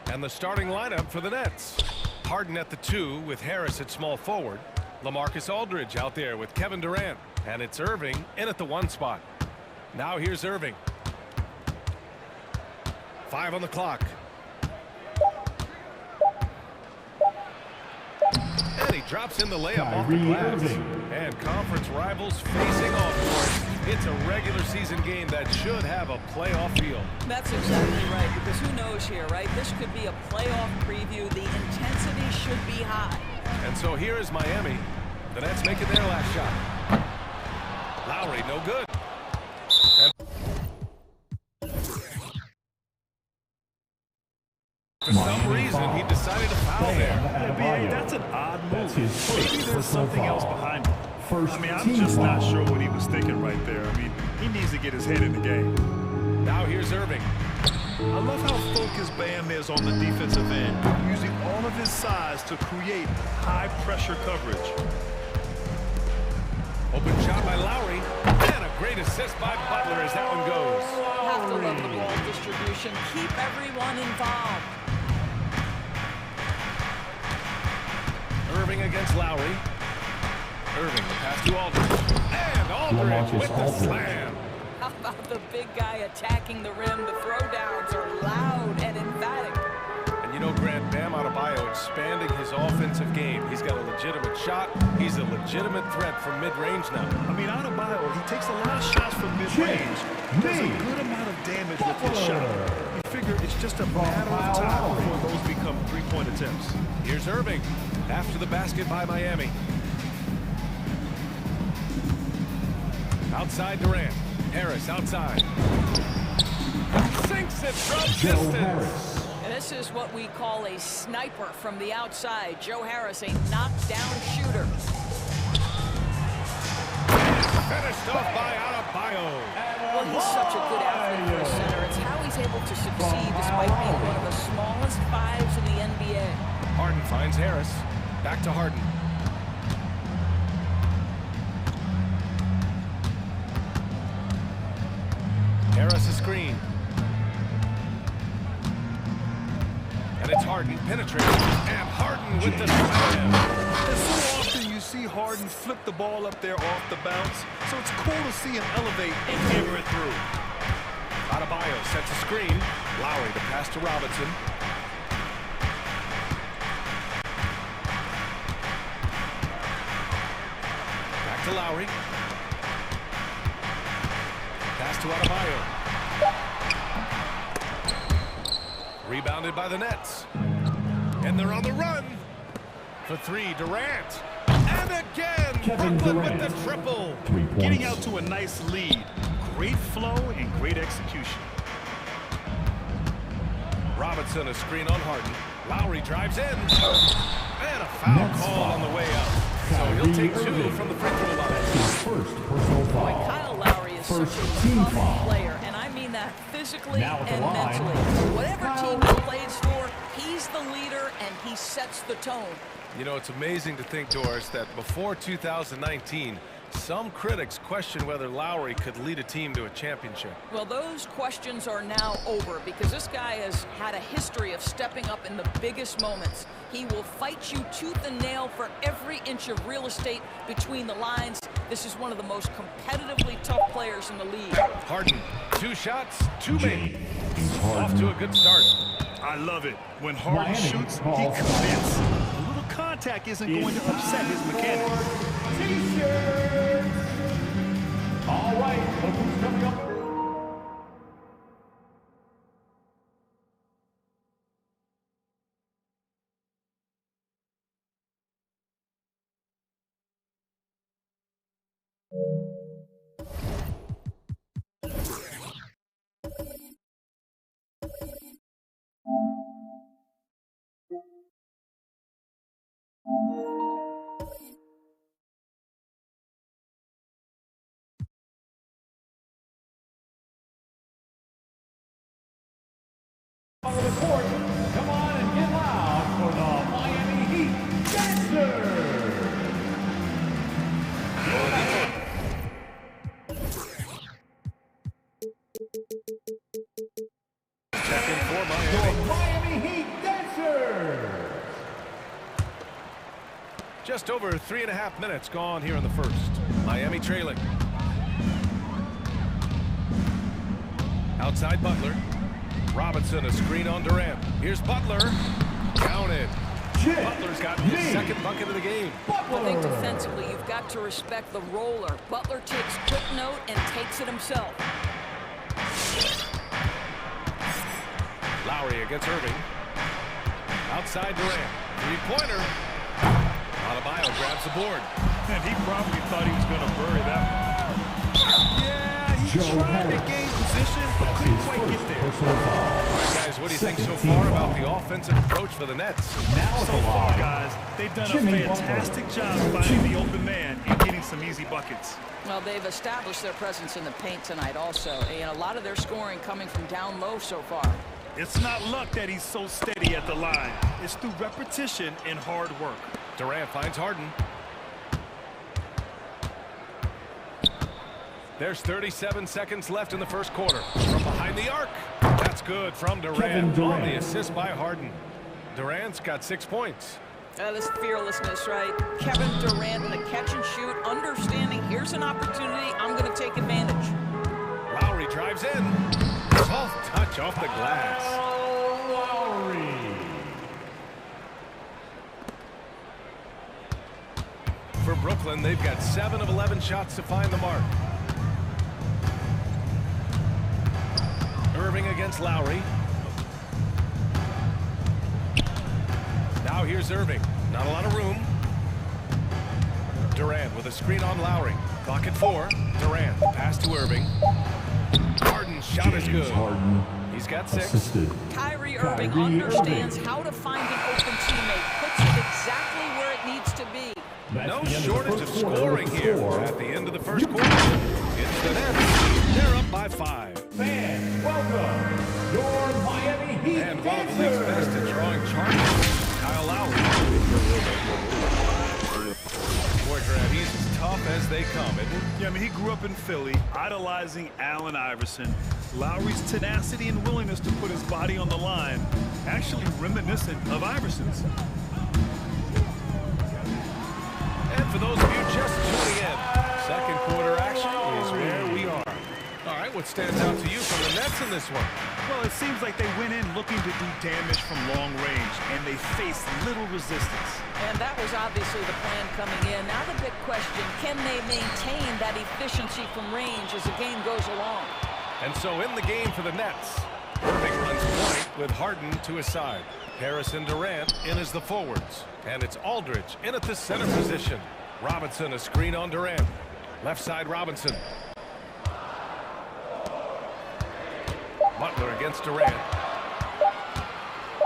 And the starting lineup for the Nets. Harden at the 2 with Harris at small forward. LaMarcus Aldridge out there with Kevin Durant. And it's Irving in at the 1 spot. Now here's Irving. 5 on the clock. And he drops in the layup off the glass. And conference rivals facing off court. It's a regular season game that should have a playoff feel. That's exactly right, because who knows here, right? This could be a playoff preview. The intensity should be high. And so here is Miami. The Nets making their last shot. Lowry, no good. For some reason, he decided to foul there. Yeah, that's an odd move. Maybe there's something else behind it. I mean, I'm just not sure what he was thinking right there. I mean, he needs to get his head in the game. Now here's Irving. I love how focused Bam is on the defensive end, using all of his size to create high-pressure coverage. Open shot by Lowry. And a great assist by Butler as that one goes. Have to love the ball distribution. Keep everyone involved. Irving against Lowry. Irving, the pass to Aldridge. And Aldridge with the slam. How about the big guy attacking the rim? The throwdowns are loud and emphatic. And you know, Grant, Bam Adebayo expanding his offensive game. He's got a legitimate shot. He's a legitimate threat from mid-range now. I mean, Adebayo, he takes a lot of shots from mid-range. Does a good amount of damage with his shot. You figure it's just a matter of time before those become three-point attempts. Here's Irving after the basket by Miami. Outside Durant. Harris outside. Sinks it from distance. And this is what we call a sniper from the outside. Joe Harris, a knockdown shooter. Finished off by Adebayo. Well, he's such a good athlete for a center. It's how he's able to succeed despite being one of the smallest fives in the NBA. Harden finds Harris. Back to Harden. Harris a screen. And it's Harden penetrating. And Harden with the slam. And so often you see Harden flip the ball up there off the bounce. So it's cool to see him elevate and hammer it through. Adebayo sets a screen. Lowry the pass to Robinson. Back to Lowry. Pass to Adebayo. Rebounded by the Nets. And they're on the run. For 3, Durant. And again, Brooklyn with the triple. Getting out to a nice lead. Great flow and great execution. Robinson a screen on Harden. Lowry drives in. And a foul call on the way up. So he'll take 2 from the free throw line. Boy, Kyle Lowry is such a tough player, and I mean that physically and mentally. Whatever team he plays for, he's the leader, and he sets the tone. You know, it's amazing to think, Doris, that before 2019, some critics questioned whether Lowry could lead a team to a championship. Well, those questions are now over because this guy has had a history of stepping up in the biggest moments. He will fight you tooth and nail for every inch of real estate between the lines. This is one of the most competitively tough players in the league. Harden, 2 shots, 2 made. Off to a good start. I love it. When Harden shoots, he commits. A little contact isn't going to upset his mechanics. All right, look who's coming up. Just over 3.5 minutes gone here in the first. Miami trailing. Outside Butler. Robinson, a screen on Durant. Here's Butler. Counted. Butler's got his second bucket of the game. I think defensively, you've got to respect the roller. Butler takes quick note and takes it himself. Lowry against Irving. Outside Durant. Three-pointer. Adebayo grabs the board. And he probably thought he was going to bury that one. Yeah, he tried to gain position, but couldn't quite get there. All right, guys, what do you think so far about the offensive approach for the Nets? So far, guys, they've done a fantastic job finding the open man and getting some easy buckets. Well, they've established their presence in the paint tonight also. And a lot of their scoring coming from down low so far. It's not luck that he's so steady at the line. It's through repetition and hard work. Durant finds Harden. There's 37 seconds left in the first quarter. From behind the arc. That's good from Durant on the assist by Harden. Durant's got 6 points. This fearlessness, right? Kevin Durant in a catch and shoot, understanding here's an opportunity, I'm going to take advantage. Lowry drives in. Soft touch off the glass. For Brooklyn, they've got 7 of 11 shots to find the mark. Irving against Lowry. Now here's Irving. Not a lot of room. Durant with a screen on Lowry. Clock at 4. Durant, pass to Irving. Harden's shot is good. He's got 6. Assisted. Kyrie Irving understands how to find an open teammate. Puts it exactly where it needs to be. No shortage of scoring here at the end of the first quarter. It's the Nets. They're up by 5. Fans, welcome your Miami Heat And one of the league's best at drawing charges, Kyle Lowry. Boy, Grant, he's as tough as they come, isn't he? Yeah, I mean, he grew up in Philly, idolizing Allen Iverson. Lowry's tenacity and willingness to put his body on the line, actually reminiscent of Iverson's. And for those of you just tuning in, second quarter action is where we are. All right, what stands out to you from the Nets in this one? Well, it seems like they went in looking to do damage from long range, and they faced little resistance. And that was obviously the plan coming in. Now the big question, can they maintain that efficiency from range as the game goes along? And so in the game for the Nets, Irving runs point with Harden to his side. Harris and Durant in as the forwards. And it's Aldridge in at the center position. Robinson, a screen on Durant. Left side, Robinson. Butler against Durant.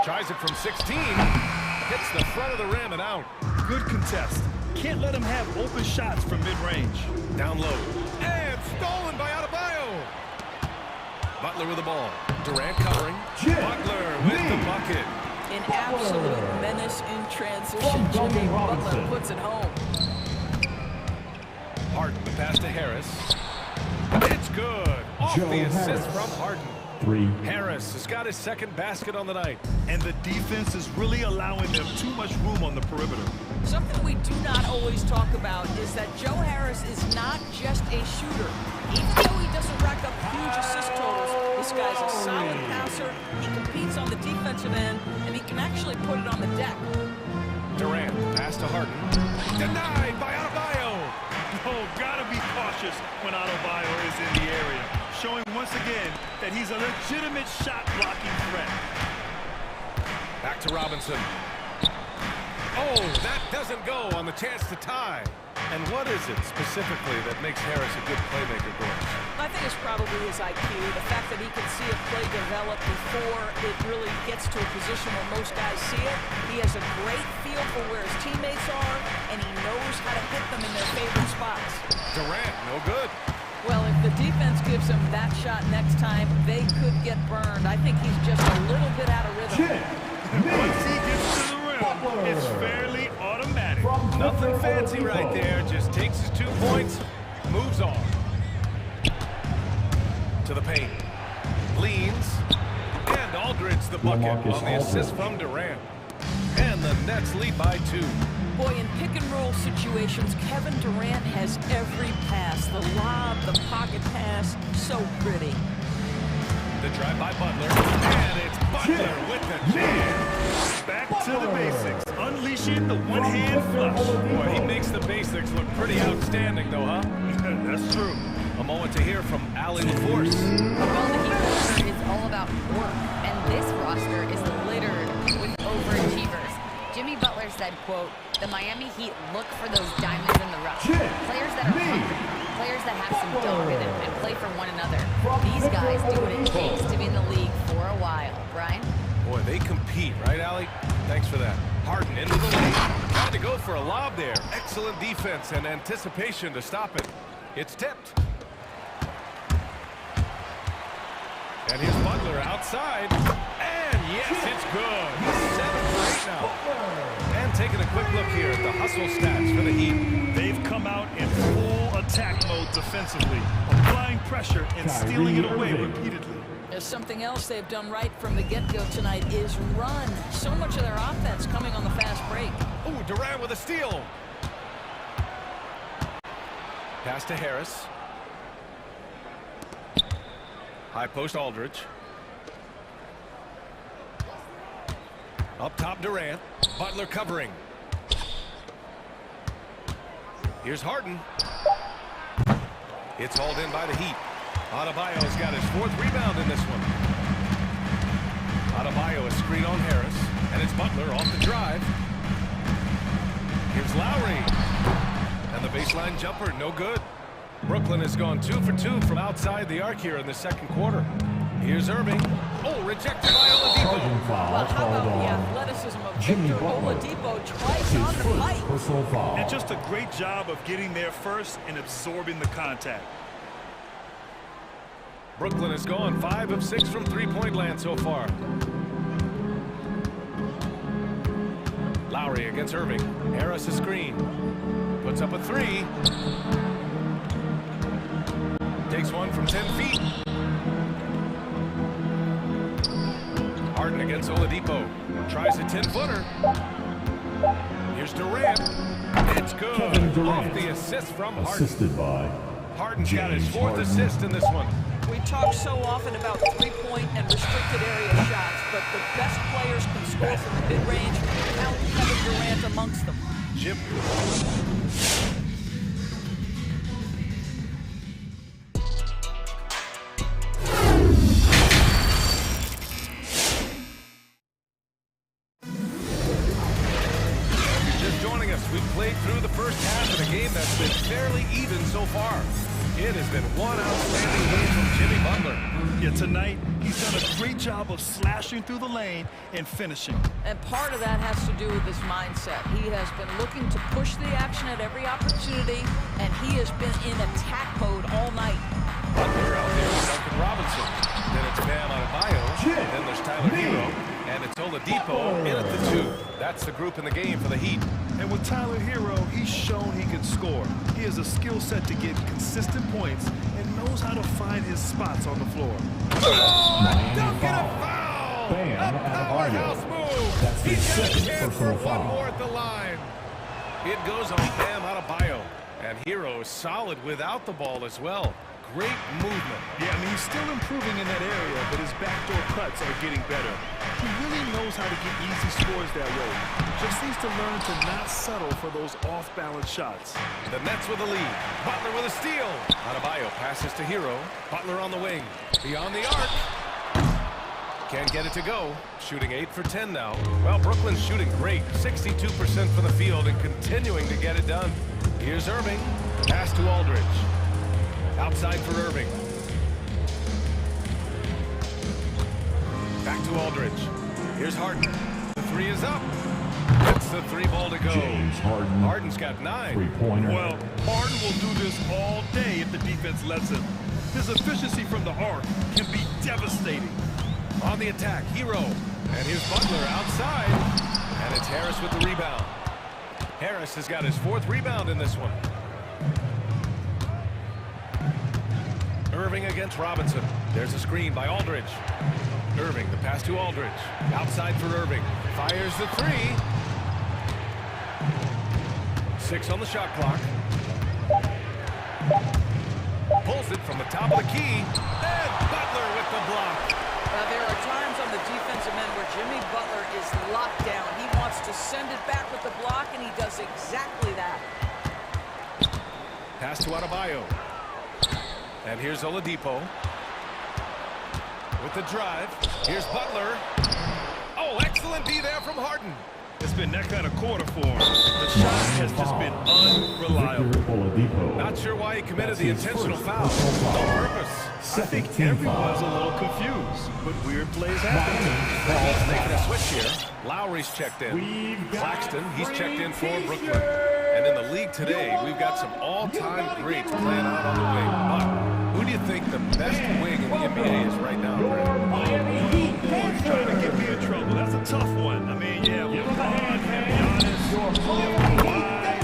Tries it from 16. Hits the front of the rim and out. Good contest. Can't let him have open shots from mid-range. Down low. And stolen by Adebayo. Butler with the ball. Durant covering. Butler with the bucket. An absolute menace in transition. Jimmy Butler puts it home. Harden, the pass to Harris. It's good. Off the assist from Harden. 3. Harris has got his second basket on the night. And the defense is really allowing them too much room on the perimeter. Something we do not always talk about is that Joe Harris is not just a shooter. Even though he doesn't rack up huge assist totals, this guy's a solid passer. He competes on the defensive end, and he can actually put it on the deck. Durant, pass to Harden. Denied by Adebayo. Oh, gotta be cautious when Adebayo is in the area, showing once again that he's a legitimate shot-blocking threat. Back to Robinson. Oh, that doesn't go on the chance to tie. And what is it specifically that makes Harris a good playmaker, Gordon? I think it's probably his IQ, the fact that he can see a play develop before it really gets to a position where most guys see it. He has a great feel for where his teammates are, and he knows how to hit them in their favorite spots. Durant, no good. Well, if the defense gives him that shot next time, they could get burned. I think he's just a little bit out of rhythm. Once he gets to the rim, it's fairly automatic. Nothing fancy right there. Just takes his 2 points, moves on. To the paint. Leans. And Aldridge the bucket on the assist from Durant. And the the Nets lead by 2. Boy, in pick-and-roll situations, Kevin Durant has every pass. The lob, the pocket pass, so pretty. The drive by Butler, and it's Butler with the jam. Back to the basics, unleashing the one-hand flush. Boy, he makes the basics look pretty outstanding, though, huh? That's true. A moment to hear from Allie LaForce. Well, the Heat roster is all about work, and this roster is littered with overachievers. Jimmy Butler said, quote, "The Miami Heat look for those diamonds in the rough. Players that are hungry, players that have some dog in them and play for one another. These guys do what it takes to be in the league for a while." Brian? Boy, they compete, right, Allie? Thanks for that. Harden into the lane. Tried to go for a lob there. Excellent defense and anticipation to stop it. It's tipped. And here's Butler outside. And yes, it's good. He's 7 for 8 now. And taking a quick look here at the hustle stats for the Heat. They've come out in full attack mode defensively, applying pressure and stealing it away repeatedly. There's something else they've done right from the get-go tonight is run. So much of their offense coming on the fast break. Ooh, Durant with a steal. Pass to Harris. High post Aldridge. Up top Durant. Butler covering. Here's Harden. It's hauled in by the Heat. Adebayo's got his 4th rebound in this one. Adebayo is screen on Harris. And it's Butler off the drive. Here's Lowry. And the baseline jumper, no good. Brooklyn has gone 2 for 2 from outside the arc here in the second quarter. Here's Irving. Oh, rejected by Oladipo. Well, how about the athleticism of Victor Oladipo twice on the fight? And just a great job of getting there first and absorbing the contact. Brooklyn has gone 5 of 6 from three-point land so far. Lowry against Irving. Harris a screen. Puts up a 3. Takes one from 10 feet. Harden against Oladipo. Tries a 10-footer. Here's Durant. It's good. Off the assist from Harden. Assisted by Harden's got his 4th assist in this one. We talk so often about three-point and restricted area shots, but the best players can score from the mid-range. Count Kevin Durant amongst them. Jim. We've played through the first half of a game that's been fairly even so far. It has been one outstanding game from Jimmy Butler. Yeah, tonight, he's done a great job of slashing through the lane and finishing. And part of that has to do with his mindset. He has been looking to push the action at every opportunity, and he has been in attack mode all night. Butler out there with Duncan Robinson. Then it's Bam Adebayo. Then there's Tyler Hero. And it's Oladipo in at the 2. That's the group in the game for the Heat. And with Tyler Hero, he's shown he can score. He has a skill set to get consistent points and knows how to find his spots on the floor. Oh, don't get a foul! Bam, a powerhouse move! That's He's got a his chance for personal one foul. more at the line. It goes on Bam Adebayo. And Hero is solid without the ball as well. Great movement. Yeah, I mean, he's still improving in that area, but his backdoor cuts are getting better. He really knows how to get easy scores that way. Just needs to learn to not settle for those off-balance shots. The Nets with a lead. Butler with a steal. Adebayo passes to Hero. Butler on the wing. Beyond the arc. Can't get it to go. Shooting 8 for 10 now. Well, Brooklyn's shooting great. 62% from the field and continuing to get it done. Here's Irving. Pass to Aldridge. Outside for Irving. Back to Aldridge. Here's Harden. The 3 is up. It's the 3 ball to go. James Harden. Harden's got 9. Three-pointer. Well, Harden will do this all day if the defense lets him. His efficiency from the arc can be devastating. On the attack, Hero. And here's Butler outside. And it's Harris with the rebound. Harris has got his 4th rebound in this one. Irving against Robinson. There's a screen by Aldridge. Irving, the pass to Aldridge. Outside for Irving. Fires the 3. 6 on the shot clock. Pulls it from the top of the key. And Butler with the block. There are times on the defensive end where Jimmy Butler is locked down. He wants to send it back with the block, and he does exactly that. Pass to Adebayo. And here's Oladipo. With the drive. Here's Butler. Oh, excellent D there from Harden. It's been that kind of quarter for him. The shot has just been unreliable. Not sure why he committed the intentional foul. No purpose. I think everyone's a little confused, but weird plays happen. He's making a switch here. Lowry's checked in. Claxton, he's checked in for Brooklyn. And in the league today, we've got some all-time greats playing out on the wing. But who do you think the best wing in the NBA is right now, Brad? He's trying to get me in trouble. That's a tough one. I mean, yeah, LeBron, Giannis, Kawhi,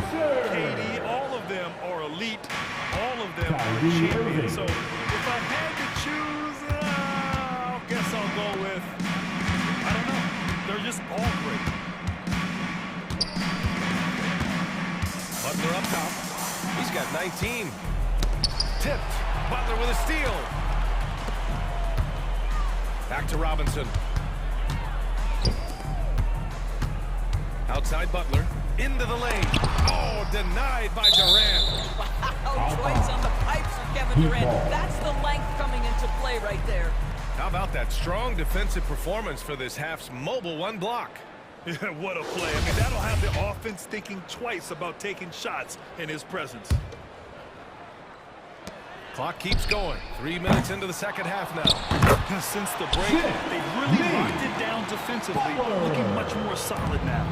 KD, all of them are elite. All of them are champions. So if I had to choose, I guess I'll go with, I don't know. They're just all great. Butler up top. He's got 19. Tipped. Butler with a steal. Back to Robinson. Outside Butler. Into the lane. Oh, denied by Durant. Wow, choice on the pipes for Kevin Durant. That's the length coming into play right there. How about that strong defensive performance for this half's mobile one block? Yeah, what a play. I mean, that'll have the offense thinking twice about taking shots in his presence. Clock keeps going. 3 minutes into the second half now. Since the break, they've really locked it down defensively, looking much more solid now.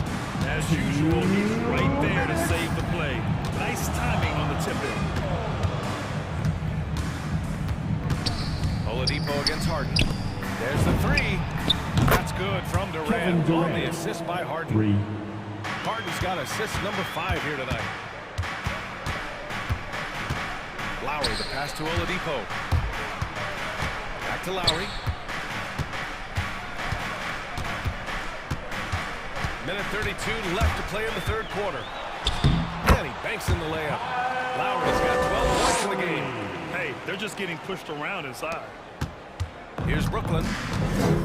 As usual, he's right there to save the play. Nice timing on the tip-in. Oladipo against Harden. There's the three. That's good from Durant. On the assist by Harden. Harden's got assist number 5 here tonight. Lowry, the pass to Oladipo. Back to Lowry. Minute 32 left to play in the third quarter. And he banks in the layup. Lowry's got 12 points in the game. Hey, they're just getting pushed around inside. Here's Brooklyn.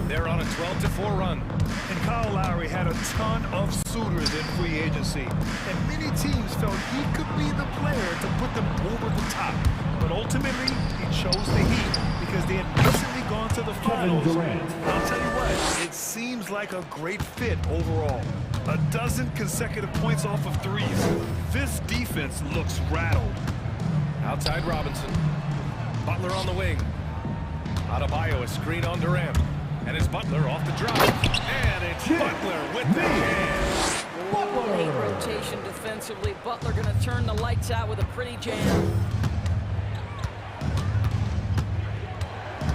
They're on a 12-4 run. And Kyle Lowry had a ton of suitors in free agency. And many teams felt he could be the player to put them over the top. But ultimately, he chose the Heat because they had recently gone to the finals. I'll tell you what, it seems like a great fit overall. 12 consecutive points off of threes. This defense looks rattled. Outside Robinson. Butler on the wing. Adebayo, a screen on Durant. And it's Butler off the drop. And it's Butler with the jam. Late rotation defensively. Butler going to turn the lights out with a pretty jam.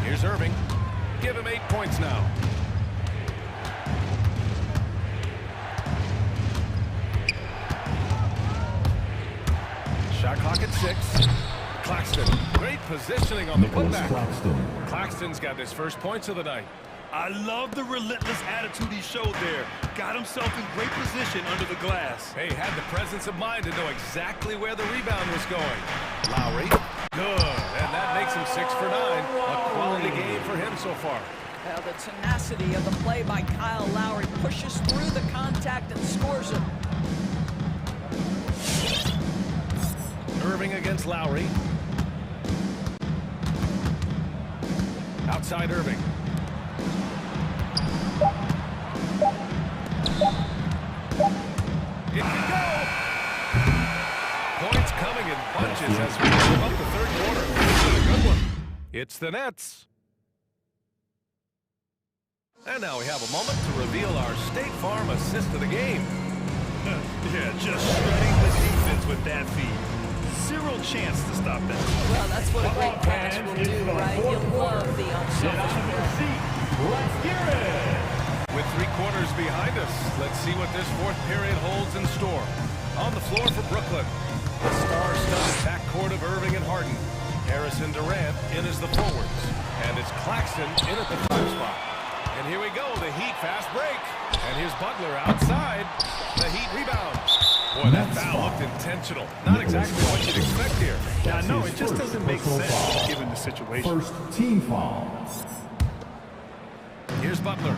Here's Irving. Give him 8 points now. Shot clock at 6. Claxton, great positioning on the putback. Claxton's got his first points of the night. I love the relentless attitude he showed there. Got himself in great position under the glass. Hey, had the presence of mind to know exactly where the rebound was going. Lowry, good, and that makes him 6 for 9. A quality game for him so far. Well, the tenacity of the play by Kyle Lowry pushes through the contact and scores it. Irving against Lowry. Outside Irving. It can go. Points coming in bunches as we move up the third quarter. This is a good one. It's the Nets. And now we have a moment to reveal our State Farm assist of the game. Yeah, just shredding the defense with that feed. Zero chance to stop that. Well, that's what a great pass will do, right? You love the unselfish play. Let's hear it. With 3 quarters behind us, let's see what this fourth period holds in store. On the floor for Brooklyn, the star-studded backcourt of Irving and Harden. Harrison Durant in as the forwards. And it's Claxton in at the 5 spot. And here we go, the Heat fast break. And here's Butler outside. The Heat rebound. Boy, that foul looked intentional. Not exactly what you'd expect here. Yeah, no, it just doesn't make sense given the situation. First team foul. Here's Butler.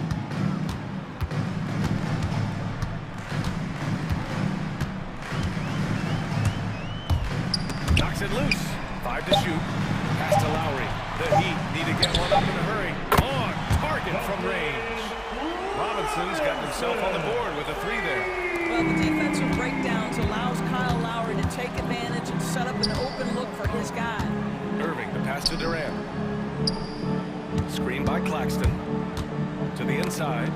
Knocks it loose. 5 to shoot. Pass to Lowry. The Heat need to get one up in a hurry. On target from range. Robinson's got himself on the board with a 3 there. Well, the defensive breakdowns allows Kyle Lowry to take advantage and set up an open look for his guy. Irving, the pass to Durant. Screen by Claxton. To the inside.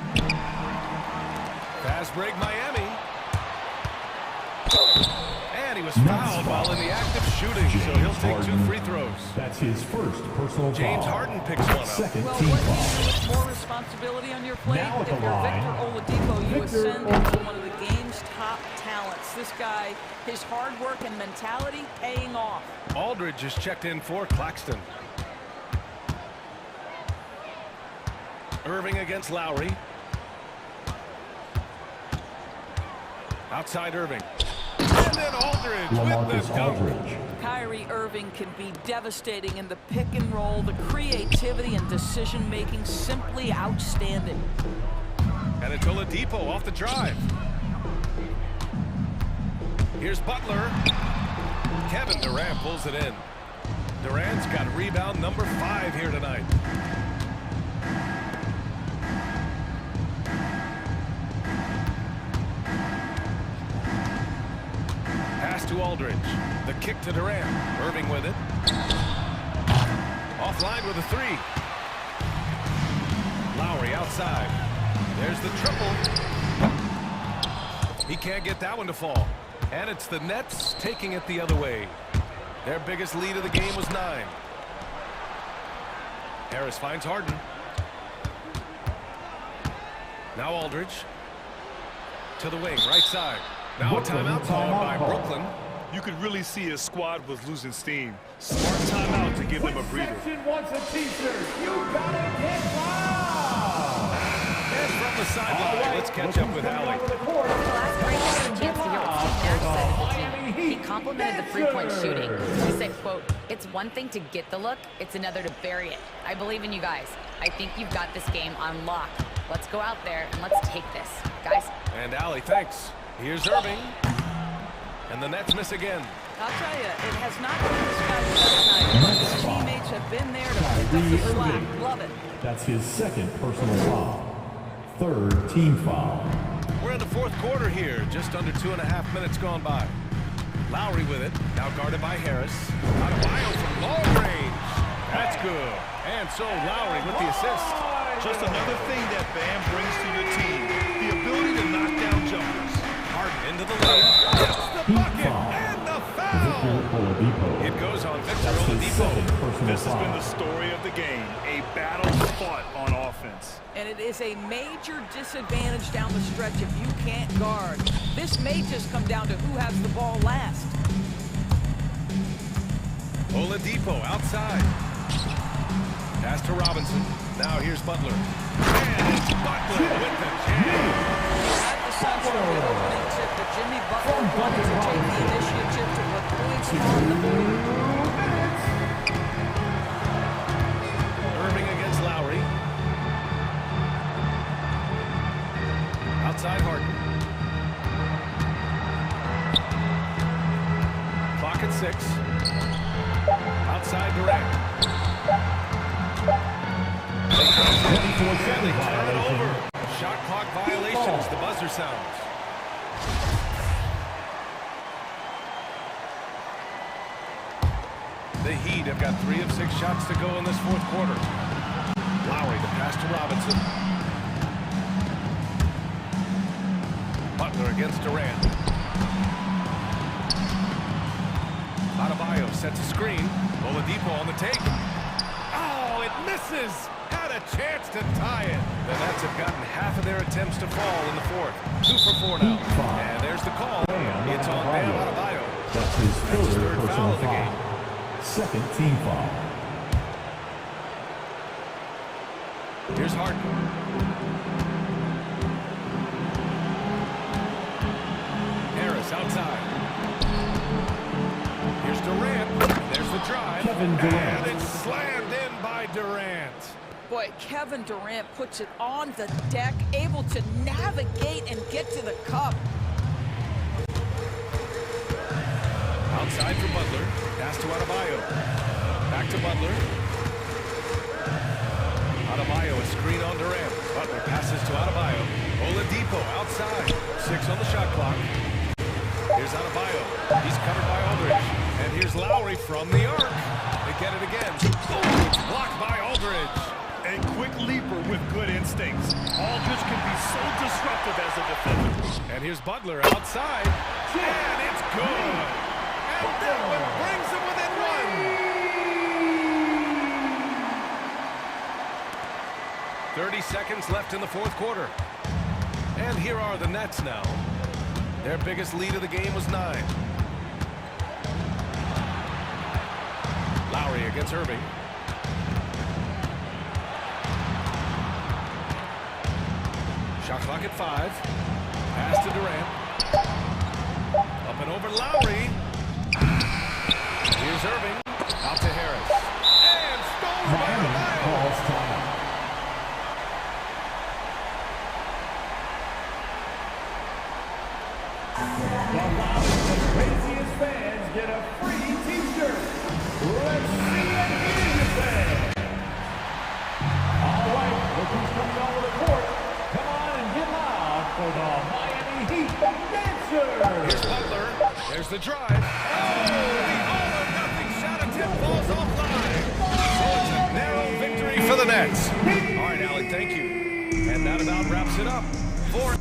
Fast break, Miami. And he was fouled while in the act of shooting, so he'll take 2 free throws. That's his first personal James foul. Harden picks one up. Second Well, team what foul. do you do with more responsibility on your plate? Now at If the you're line, Victor Oladipo, you Victor ascend into one of the game's top talents. This guy, his hard work and mentality paying off. Aldridge is checked in for Claxton. Irving against Lowry. Outside Irving. And then Aldridge with the dunk. Kyrie Irving can be devastating in the pick and roll. The creativity and decision making simply outstanding. And it's Oladipo off the drive. Here's Butler. Kevin Durant pulls it in. Durant's got rebound number 5 here tonight. Pass to Aldridge. The kick to Durant. Irving with it. Offline with a 3. Lowry outside. There's the triple. He can't get that one to fall. And it's the Nets taking it the other way. Their biggest lead of the game was 9. Harris finds Harden. Now Aldridge. To the wing, right side. Now a timeout called by Brooklyn. You could really see his squad was losing steam. Smart timeout to give them a breather. Section wants a t-shirt. You gotta get loud. And from the sideline, let's catch up with Allie. Last break, I got a chance to hear what Steve Nash said of the team. He complimented the three-point shooting. He said, quote, "It's one thing to get the look, it's another to bury it. I believe in you guys. I think you've got this game on lock. Let's go out there and let's take this, guys." And Allie, thanks. Here's Irving. And the Nets miss again. I'll tell you, it has not been this guy's best night, but his teammates have been there to pick up the slack. Love it. That's his second personal foul. Third team foul. We're in the 4th quarter here. Just under 2.5 minutes gone by. Lowry with it. Now guarded by Harris. Adebayo from long range. That's good. And so Lowry with the assist. Just another thing that Bam brings to your team. The ability to knock down jumpers. Harden into the lane. Gets the bucket and the foul. It goes on Victor Oladipo. This has been the story of the game. A battle fought on offense. And it is a major disadvantage down the stretch if you can't guard. This may just come down to who has the ball last. Oladipo outside. Pass to Robinson. Now here's Butler. And it's Butler with the jam. At the Suns from the opening tip, that Jimmy Butler wanted to take the initiative to put points on the board. Irving against Lowry. Outside Harden. Clock at 6. Outside Durant. They turn it over. Shot clock violations. The buzzer sounds. The Heat have got 3 of 6 shots to go in this 4th quarter. Lowry, the pass to Robinson. Butler against Durant. Adebayo sets a screen. Oladipo on the take. Oh, it misses. Had a chance to tie it. The Nets have gotten half of their attempts to fall in the 4th. 2 for 4 now. And there's the call. It's on Bam Adebayo. That's his third foul personal of the game. foul. Second team foul. Here's Harden. Harris Harris outside. Here's Durant. There's the drive. And it's slammed in by Durant. Boy, Kevin Durant puts it on the deck, able to navigate and get to the cup. Outside for Butler. Pass to Adebayo. Back to Butler. Adebayo, a screen on Durant. Butler passes to Adebayo. Oladipo outside. 6 on the shot clock. Here's Adebayo. He's covered by Aldridge. And here's Lowry from the arc. They get it again. Oh, it's blocked by Aldridge. A quick leaper with good instincts. Aldridge can be so disruptive as a defender. And here's Butler outside. And it's good. And that one brings them within one. 30 seconds left in the fourth quarter. And here are the Nets now. Their biggest lead of the game was 9. Lowry against Irving. Shot clock at 5. Pass to Durant. Up and over Lowry. Here's Irving. Out to Harris. And stolen by Adebayo. The craziest fans get a free t-shirt. Let's see it here, you fans. All right, look who's coming over the court. Come on and get loud for the Miami Heat dancers. Here's Butler. There's the drive. Oh, the all-or-nothing shot attempt falls offline. So it's a narrow victory for the Nets. All right, Alec, thank you. And that about wraps it up for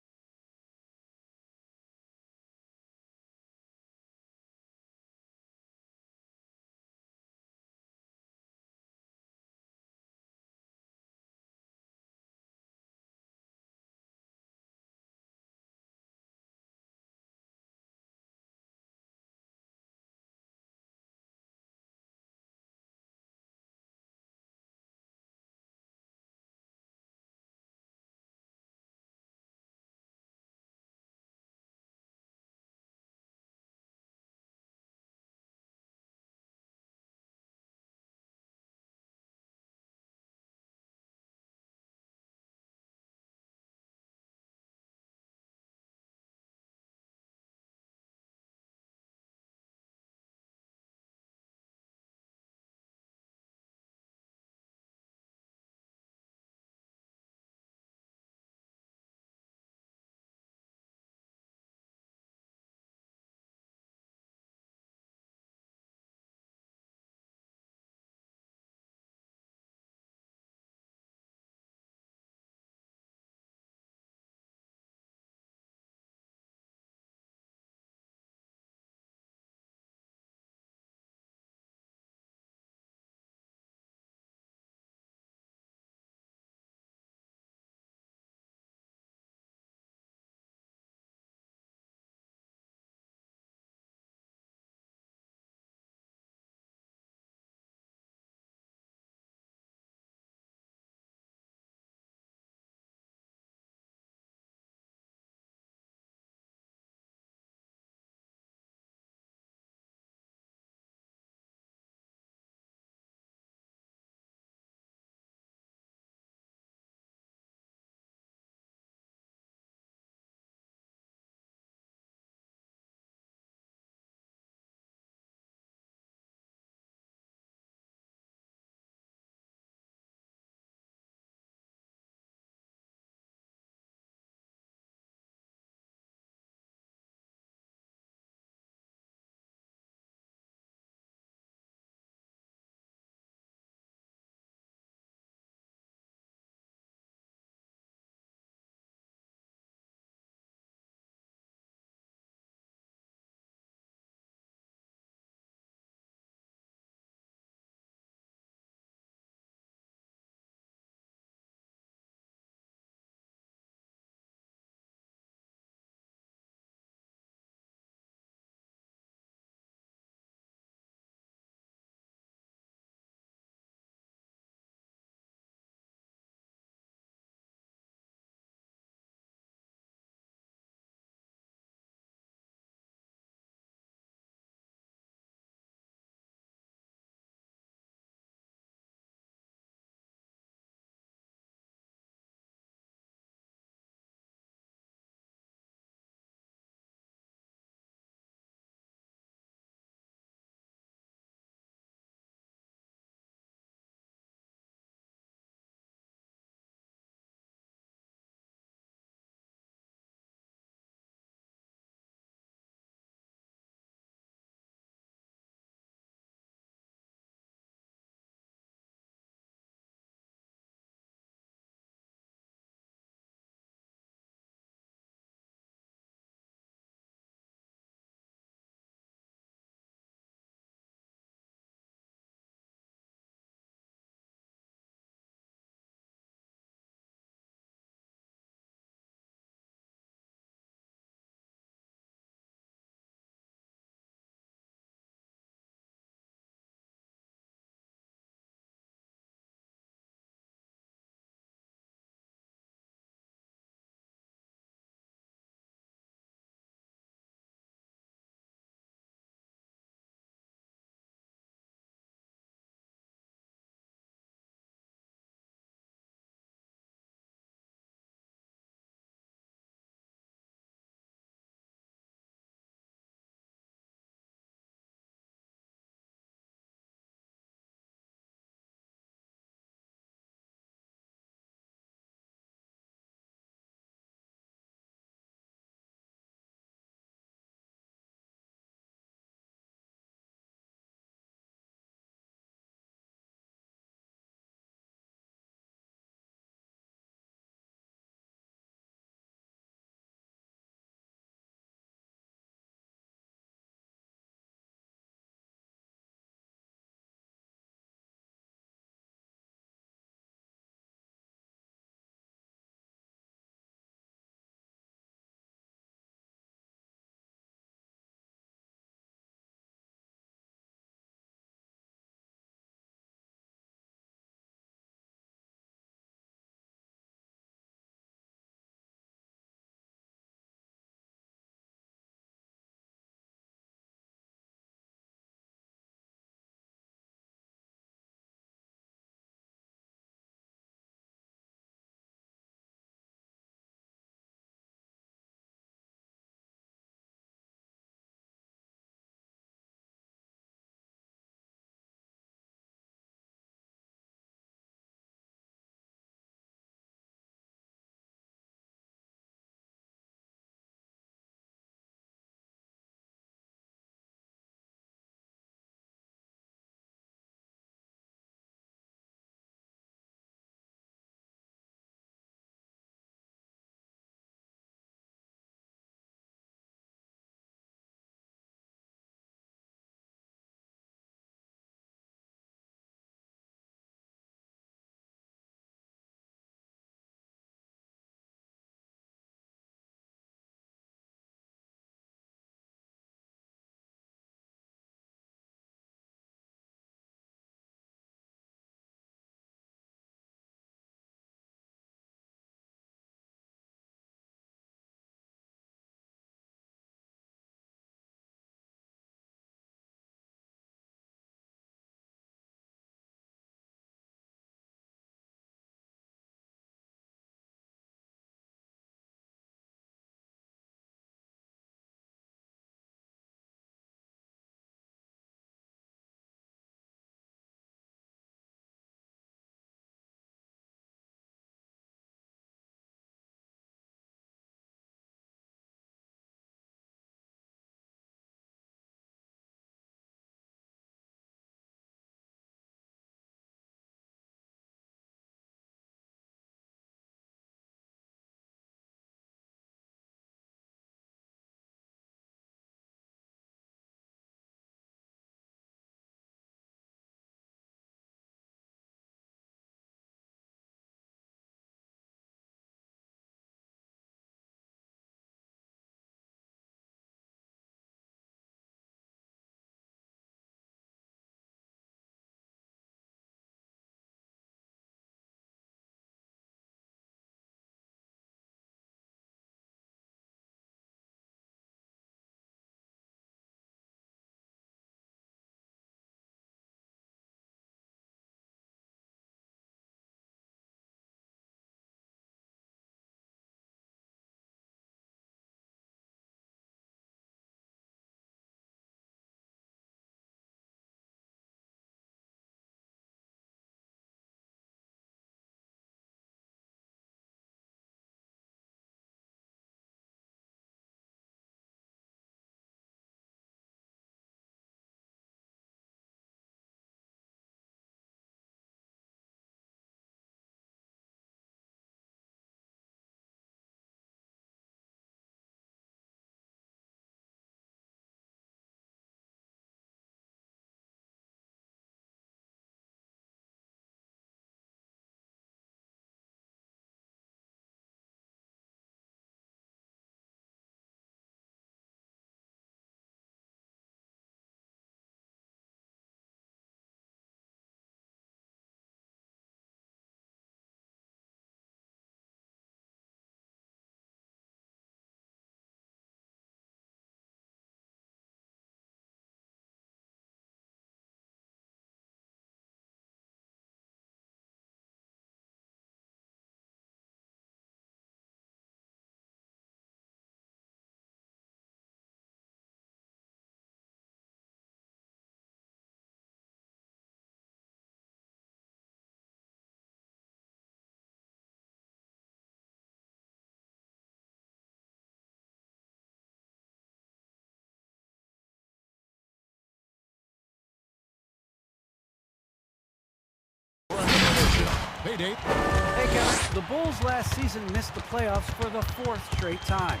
Hey, Dave. Hey, Kevin. The Bulls last season missed the playoffs for the 4th straight time.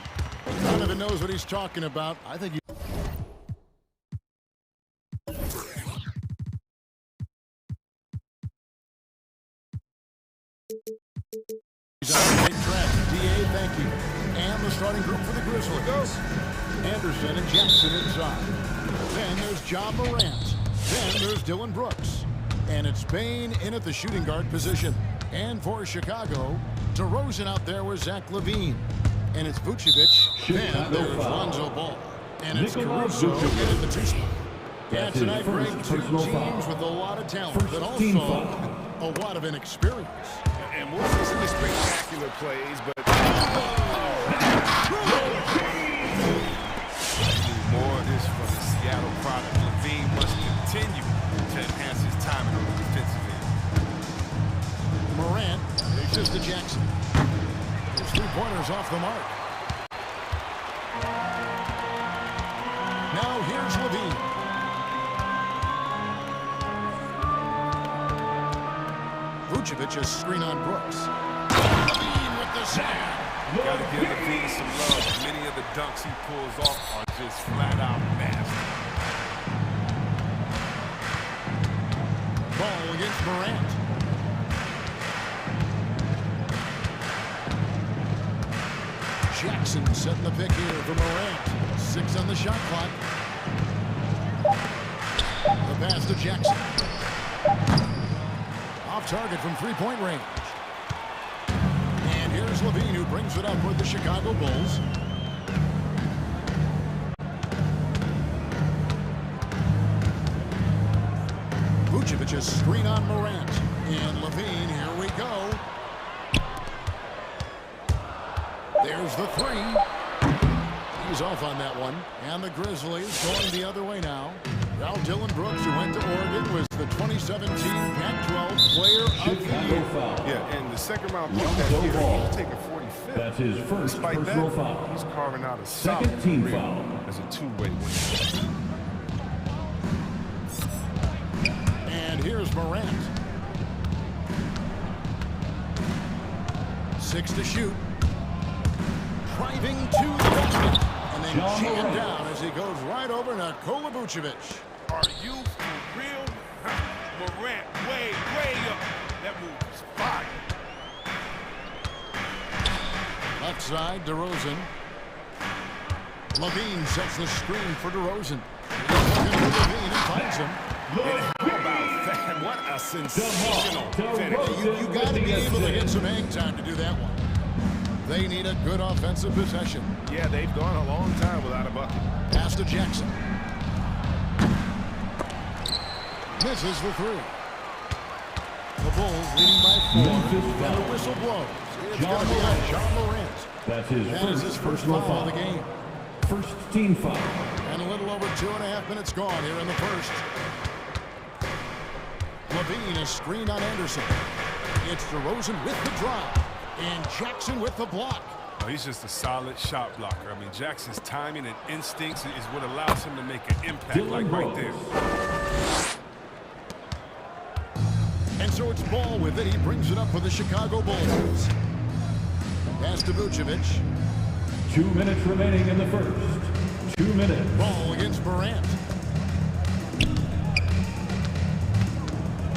Donovan knows what he's talking about. I think he's on the right track. DA, thank you. And the starting group for the Grizzlies. Anderson and Jackson inside. Then there's John Morant. Then there's Dylan Brooks. And it's Bane in at the shooting guard position. And for Chicago, DeRozan out there with Zach LaVine. And it's Vucevic. Then there's Lonzo Ball. And it's Caruso in at the 2 spot. Yeah, tonight, Greg, 2 teams with a lot of talent, but also a lot of inexperience. And we'll see some spectacular plays, but more of this from the Seattle product. LaVine must continue to enhance his timing on the defensive end. Morant dishes to Jackson. His 3-pointers off the mark. Now here's LaVine. Vucevic is screen on Brooks. LaVine with the slam. Got to give LaVine some love. Many of the dunks he pulls off are just flat out nasty. Ball against Morant. Jackson setting the pick here for Morant. 6 on the shot clock. The pass to Jackson. Off target from 3-point range. And here's LaVine who brings it up with the Chicago Bulls. Vucevic's screen on Morant. And LaVine, here we go. There's the 3. He's off on that one. And the Grizzlies going the other way now. Now Dylan Brooks, who went to Oregon, was the 2017 Pac-12 Player of the Year. Yeah, and the second round pick that year, he's taking 45th. That's his first Despite personal that, foul. he's carving out a Second solid team career foul. as a 2-way winner. And here's Morant. 6 to shoot. Driving to the basket. And then jammed down as he goes right over Nikola Vucevic. Are you for real? Morant way up. That move is fire. Left side, DeRozan. LaVine sets the screen for DeRozan. He's looking for LaVine and finds him. and how about that? What a sensational finish. You got to be able to get some hang time to do that one. They need a good offensive possession. Yeah, they've gone a long time without a bucket. Pass to Jackson. Misses the 3. The Bulls leading by 4. And the whistle blows. It's going to be on John Morant. That's his first foul of the game. First team foul. And a little over 2.5 minutes gone here in the first. LaVine is screened on Anderson. It's DeRozan with the drive. And Jackson with the block. Oh, he's just a solid shot blocker. I mean, Jackson's timing and instincts is what allows him to make an impact like right there. And so it's Ball with it. He brings it up for the Chicago Bulls. Pass to Vucevic. 2 minutes remaining in the first. 2 minutes. Ball against Morant.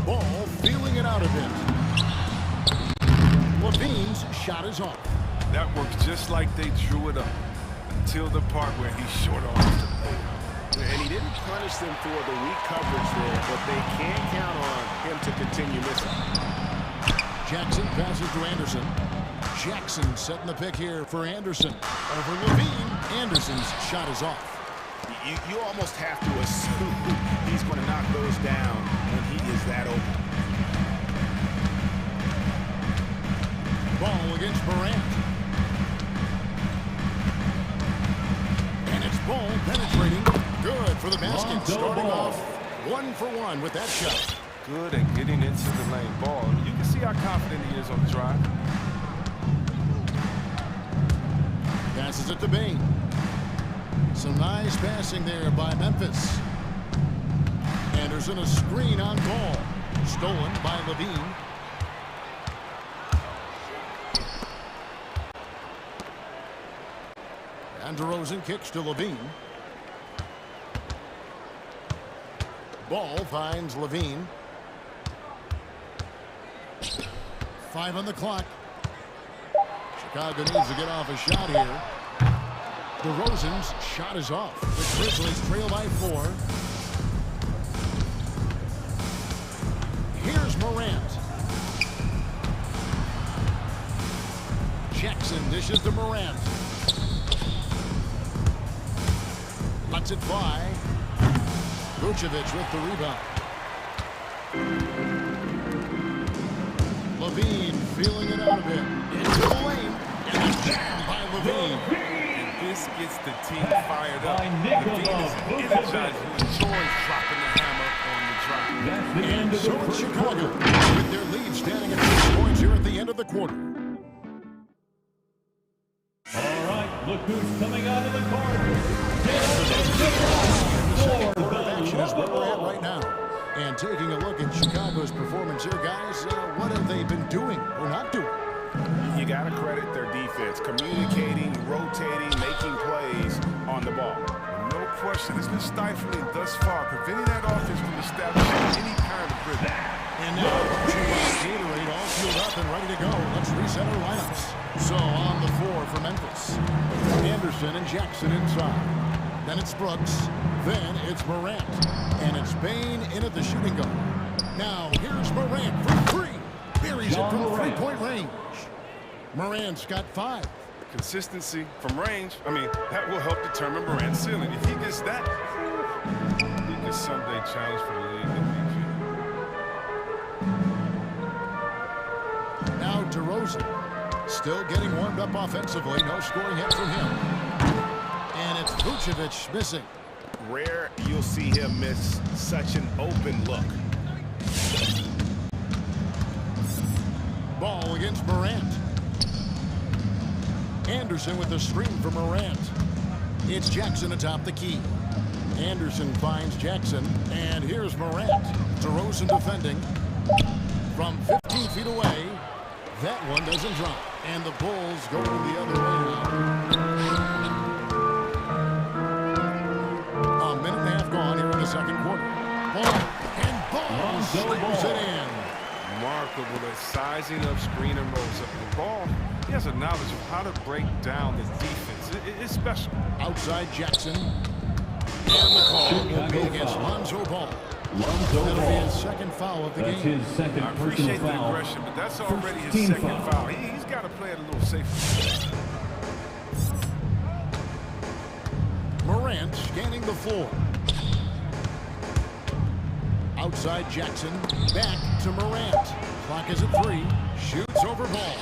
Ball feeling it out a bit. LaVine's shot is off. That works just like they drew it up until the part where he short off the ball. And he didn't punish them for the weak coverage there, but they can't count on him to continue missing. Jackson passes to Anderson. Jackson setting the pick here for Anderson. Over LaVine. Anderson's shot is off. You almost have to assume he's going to knock those down when he is that open. Ball against Morant. And it's Ball penetrating. Good for the basket. Starting off 1 for 1 with that shot. Good at getting into the lane. Ball. I mean, you can see how confident he is on the drive. Passes it to Bane. Some nice passing there by Memphis. Anderson a screen on Ball. Stolen by LaVine. And DeRozan kicks to Levine. Ball finds Levine. 5 on the clock. Chicago needs to get off a shot here. DeRozan's shot is off. The Grizzlies trail by 4. Here's Morant. Jackson dishes to Morant. Lets it fly. Vucevic with the rebound. Levine feeling it out a bit. Into the lane. And a jam by Levine. And this gets the team fired up. Levine is energized. He enjoys dropping the hammer on the drop. And so it's Chicago with their lead standing at 6 points here at the end of the quarter. All right, look who's coming out of the court. Action is where we're at right now. And taking a look at Chicago's performance here, guys, what have they been doing or not doing? You got to credit their defense, communicating, rotating, making plays on the ball. No question, it's been stifling thus far, preventing that offense from establishing any kind of rhythm. And now, Gatorade all fueled up and ready to go. Let's reset our lineups. So on the floor for Memphis, Anderson and Jackson inside. Then it's Brooks. Then it's Morant. And it's Bane in at the shooting guard. Now here's Morant for 3. Buries it from 3-point range. Morant's got 5. Consistency from range, I mean, that will help determine Morant's ceiling. If he gets that, he can someday challenge for the league MVP. Now DeRozan, still getting warmed up offensively. No scoring hit from him. And it's Vucevic missing. Rare you'll see him miss such an open look. Ball against Morant. Anderson with the screen for Morant. It's Jackson atop the key. Anderson finds Jackson. And here's Morant. DeRozan defending. From 15 feet away. That one doesn't drop. And the Bulls go the other way now. A minute and a half gone here in the second quarter. Ball. And Ball slams it in. Remarkable at sizing up screen and rolls up the ball. He has a knowledge of how to break down the defense. It's special. Outside Jackson. And the call will be against Lonzo Ball. That'll be his second foul of the game. His second I appreciate the foul. aggression, but that's already his second foul. He's got to play it a little safer. Morant scanning the floor. Outside Jackson. Back to Morant. Clock is at 3. Shoots over Ball.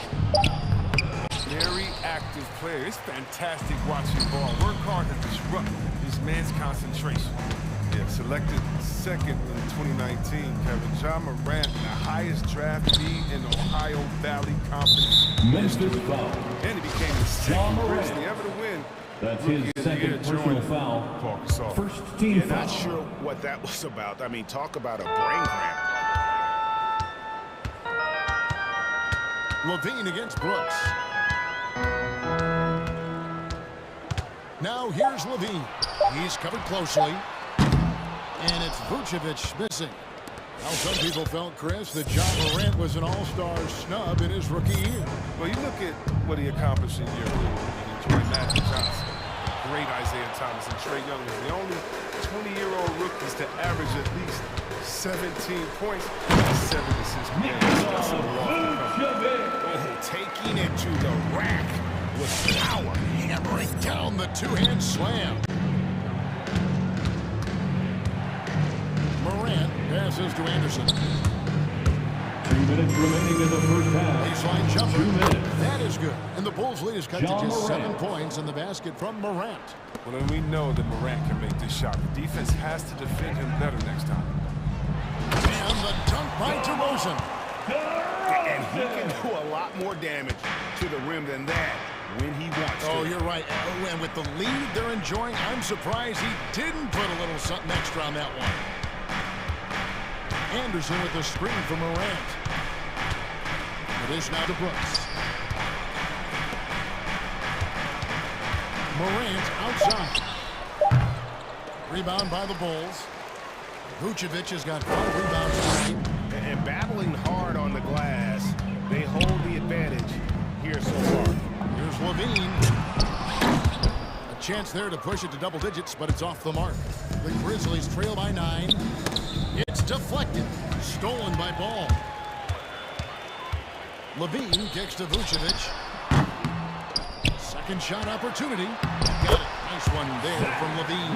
Very active player. It's fantastic watching Ball work hard to disrupt his man's concentration. Yeah, selected second in 2019, Kevin. John Morant, the highest draft lead in Ohio Valley Conference. Memphis foul. And he became the second Grizzly ever to win. That's his second personal foul. First team foul. Not sure what that was about. I mean, talk about a brain cramp. Levine against Brooks. Now here's Levine. He's covered closely. And it's Vucevic missing. Now some people felt, Chris, that John Morant was an all-star snub in his rookie year. Well, you look at what he accomplished in year 2. He enjoyed Magic Johnson, great Isaiah Thomas, and Trae Young was the only 20-year-old rookies to average at least 17 points and 7 assists per game. Oh, taking it to the rack with power. Hammering down the two-hand slam. Morant passes to Anderson. 2 minutes remaining in the first half. Baseline jumper. 2 minutes. That is good. And the Bulls lead is cut to just 7 points in the basket from Morant. Well, then we know that Morant can make this shot. The defense has to defend him better next time. And the dunk by DeRozan. And he can do a lot more damage to the rim than that when he wants to. Oh, you're right. And with the lead they're enjoying, I'm surprised he didn't put a little something extra on that one. Anderson with the screen for Morant. It is now to Brooks. Morant outside. Rebound by the Bulls. Vucevic has got 5 rebounds tonight. And battling hard on the glass, they hold the advantage here so far. Here's Levine. A chance there to push it to double digits, but it's off the mark. The Grizzlies trail by 9. It's deflected. Stolen by Ball. Levine kicks to Vucevic. Second shot opportunity. Got it. Nice one there from Levine.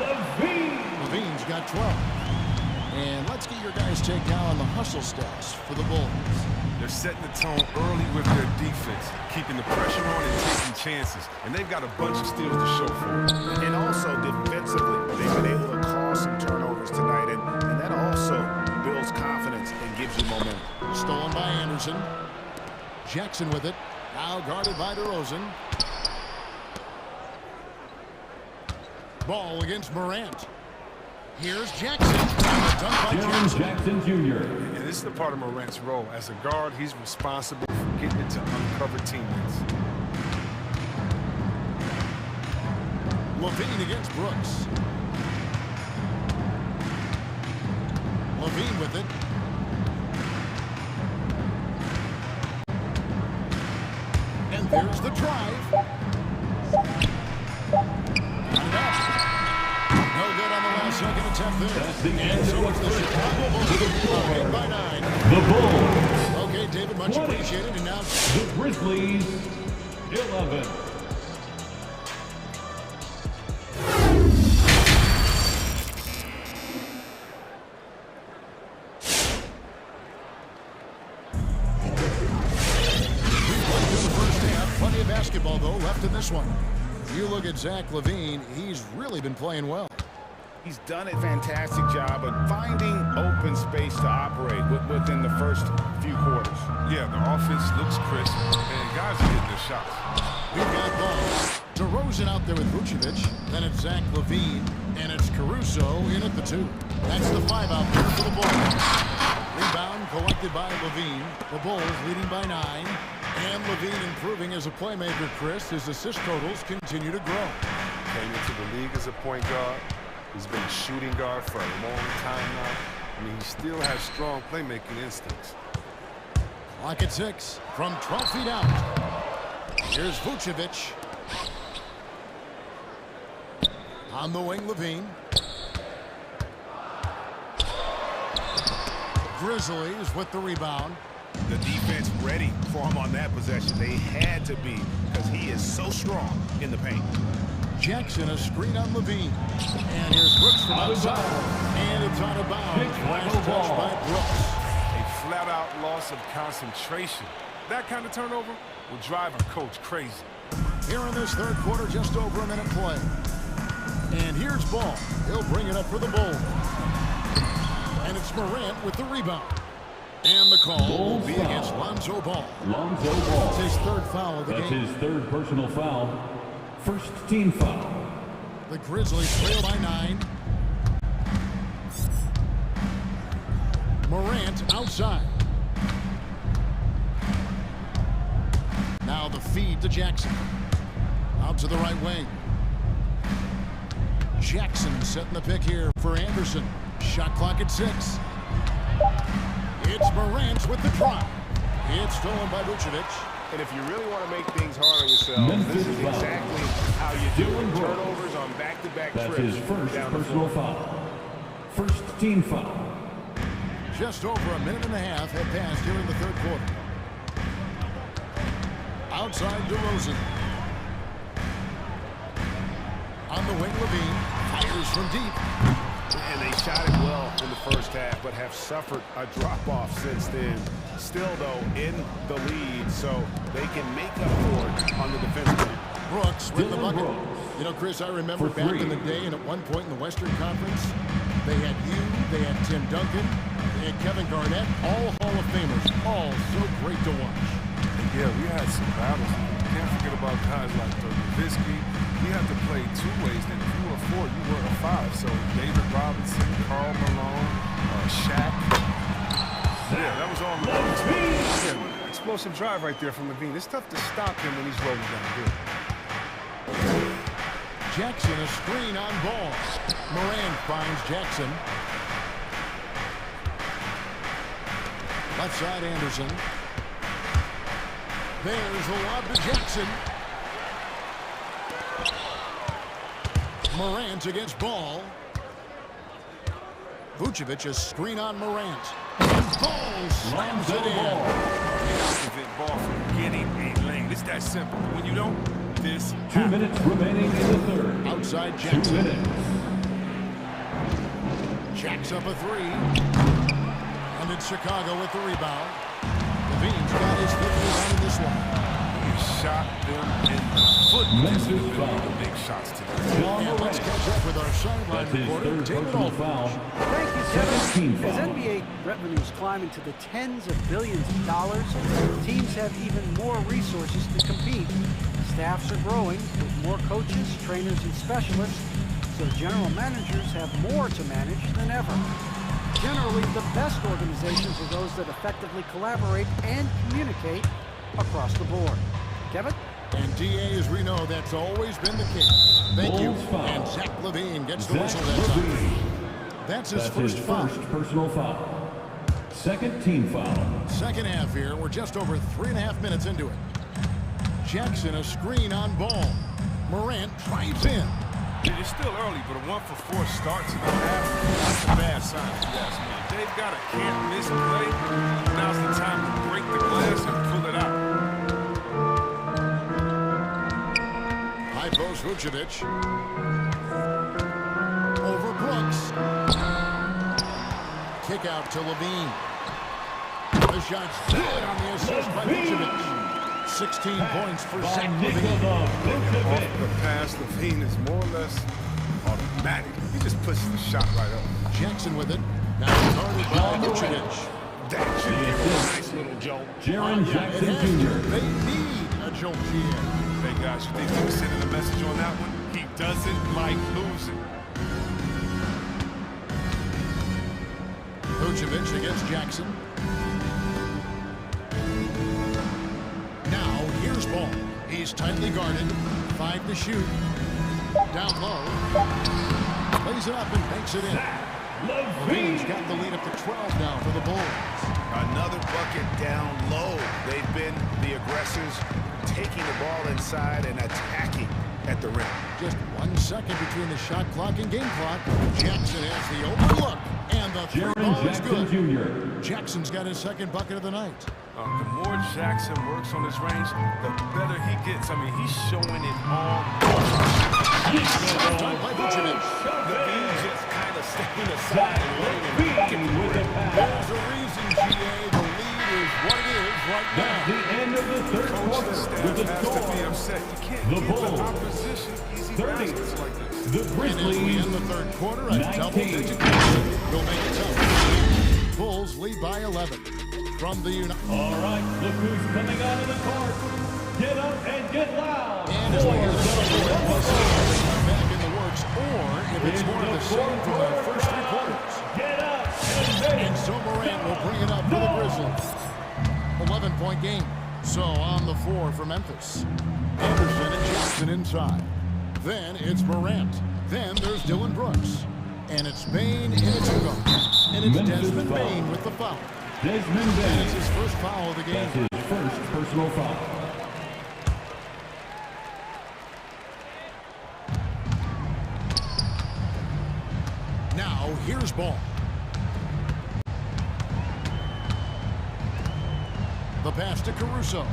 Levine's got 12. And let's get your guys' take now on the hustle stats for the Bulls. They're setting the tone early with their defense, keeping the pressure on and taking chances. And they've got a bunch of steals to show for it. And also defensively, they've been able to cause some turnovers tonight. And that also builds confidence and gives you momentum. Stolen by Anderson. Jackson with it. Now guarded by DeRozan. Ball against Morant. Here's Jackson. Jackson Jr. And this is the part of Morant's role. As a guard, he's responsible for getting it to uncover teammates. Levine against Brooks. Levine with it. And there's the drive. Got it up. No good on the last second attempt there. And so it's the Chicago Bulls behind by 9. The Bulls. Okay, David, much appreciated. And now the Grizzlies, 11. Basketball, though, left in this one. You look at Zach LaVine, he's really been playing well. He's done a fantastic job of finding open space to operate within the first few quarters. Yeah, the offense looks crisp, and guys are getting their shots. We've got ball. DeRozan out there with Vucevic. Then it's Zach LaVine, and it's Caruso in at the 2. That's the 5 out there for the Bulls. Rebound collected by LaVine. The Bulls leading by 9. And LaVine improving as a playmaker, Chris. His assist totals continue to grow. Came into the league as a point guard. He's been a shooting guard for a long time now. I mean, he still has strong playmaking instincts. Clock at 6 from 12 feet out. Here's Vucevic. On the wing, LaVine. Grizzlies with the rebound. The defense ready for him on that possession. They had to be because he is so strong in the paint. Jackson, a screen on LaVine. And here's Brooks from outside. And it's out of bounds. Last touch by Brooks. A flat-out loss of concentration. That kind of turnover will drive a coach crazy. Here in this third quarter, just over a minute play. And here's Ball. He'll bring it up for the Bulls. And it's Morant with the rebound. And the call will be against Lonzo Ball. Lonzo Ball. It's his third foul of the game. That's his third personal foul. First team foul. The Grizzlies trail by 9. Morant outside. Now the feed to Jackson. Out to the right wing. Jackson setting the pick here for Anderson. Shot clock at 6. It's Morant with the drive. It's stolen by Vucevic. And if you really want to make things hard on yourself, this is exactly how you do it. Turnovers on back-to-back trips. That's his first personal foul. First team foul. Just over a minute and a half had passed here in the third quarter. Outside DeRozan. On the wing, LaVine fires from deep. And they shot it well in the first half, but have suffered a drop-off since then. Still, though, in the lead, so they can make up for it on the defensive end. Brooks with the bucket. You know, Chris, I remember back in the day, and at one point in the Western Conference, they had you, they had Tim Duncan, they had Kevin Garnett, all Hall of Famers, all so great to watch. And yeah, we had some battles. You can't forget about guys like Nowitzki. We had to play 2 ways. Then if you were a 4, you were a 5. So David Robinson, Karl Malone, Shaq. Yeah, that was all LaVine. Explosive drive right there from LaVine. It's tough to stop him when he's rolling down here. Jackson, a screen on ball. Morant finds Jackson. Left side, Anderson. There's the lob to Jackson. Morant against Ball. Vucevic, a screen on Morant. And Ball slams it in. Prevent ball from getting a lane. It's that simple. When you don't, this 2 minutes remaining in the third. Outside Jackson. 2 minutes. Jacks up a three. And it's Chicago with the rebound. Levine's got his fifth rebound in this one. He shot them in the foot. Memphis foul. The big shots today. And let's catch up with our sideline That's his reporter, third David personal Aldridge. foul. Thank you, 17 Kevin. As foul. NBA revenues climb into the tens of billions of dollars, teams have even more resources to compete. Staffs are growing with more coaches, trainers, and specialists, so general managers have more to manage than ever. Generally, the best organizations are those that effectively collaborate and communicate across the board. Kevin? And DA, as we know, that's always been the case. Thank you. Bulls foul. And Zach Levine gets the Zach whistle that time. Levine. That's his That's first his foul. first personal foul. Second team foul. Second half here. We're just over 3.5 minutes into it. Jackson, a screen on Ball. Morant drives in. It's still early, but a 1-for-4 start to the half, that's a bad sign, if you ask me. They've got a can't-miss play. Now's the time to break the glass and pull it out. High post Vucevic. Over Brooks. Kick out to Levine. The shot's good on the assist by Vucevic. 16 points for Zach Levine. Off the pass, Levine is more or less automatic. He just pushes the shot right up. Jackson with it. Now guarded by Vucevic. That should be a nice little jolt. Jaren Jackson Jr. They need a jolt here. Hey guys, you think he was sending a message on that one? He doesn't like losing. Vucevic against Jackson. Now here's Ball. He's tightly guarded. 5 to shoot. Down low. Plays it up and banks it in. Levine's got the lead up to 12 now for the Bulls. Another bucket down low. They've been the aggressors, taking the ball inside and attacking at the rim. Just 1 second between the shot clock and game clock. Jackson has the open look, and the three ball is good. Jr. Jackson's got his second bucket of the night. The more Jackson works on his range, the better he gets. I mean, he's showing it all. Done by Vucevic. Levine just kind of stepping aside and letting him with the pass. There's a reason, GA. The lead is what it is right now. That's the end of the third quarter with the Has to be score. upset. You can't The give the Bulls, opposition easy 30. baskets like this. The And as we Grizzlies, end the third quarter, a 19. double-digit lead will make it tough. Bulls lead by 11 from the United. All right, look who's coming onto the court. Get up and get loud. And as we hear the scoreboard, we'll see if they come back in the works, or if it's more of the same from the first 3 quarters. Get up and And so Morant will bring it up for the Grizzlies. 11-point game. So on the floor for Memphis. Anderson and Jackson inside. Then it's Morant. Then there's Dylan Brooks. And it's Bain and it's Hugo. And it's Memphis Desmond foul. Bain with the foul. Desmond And it's Bain. his first foul of the game. That's his first personal foul. Now here's Ball. The pass to Caruso.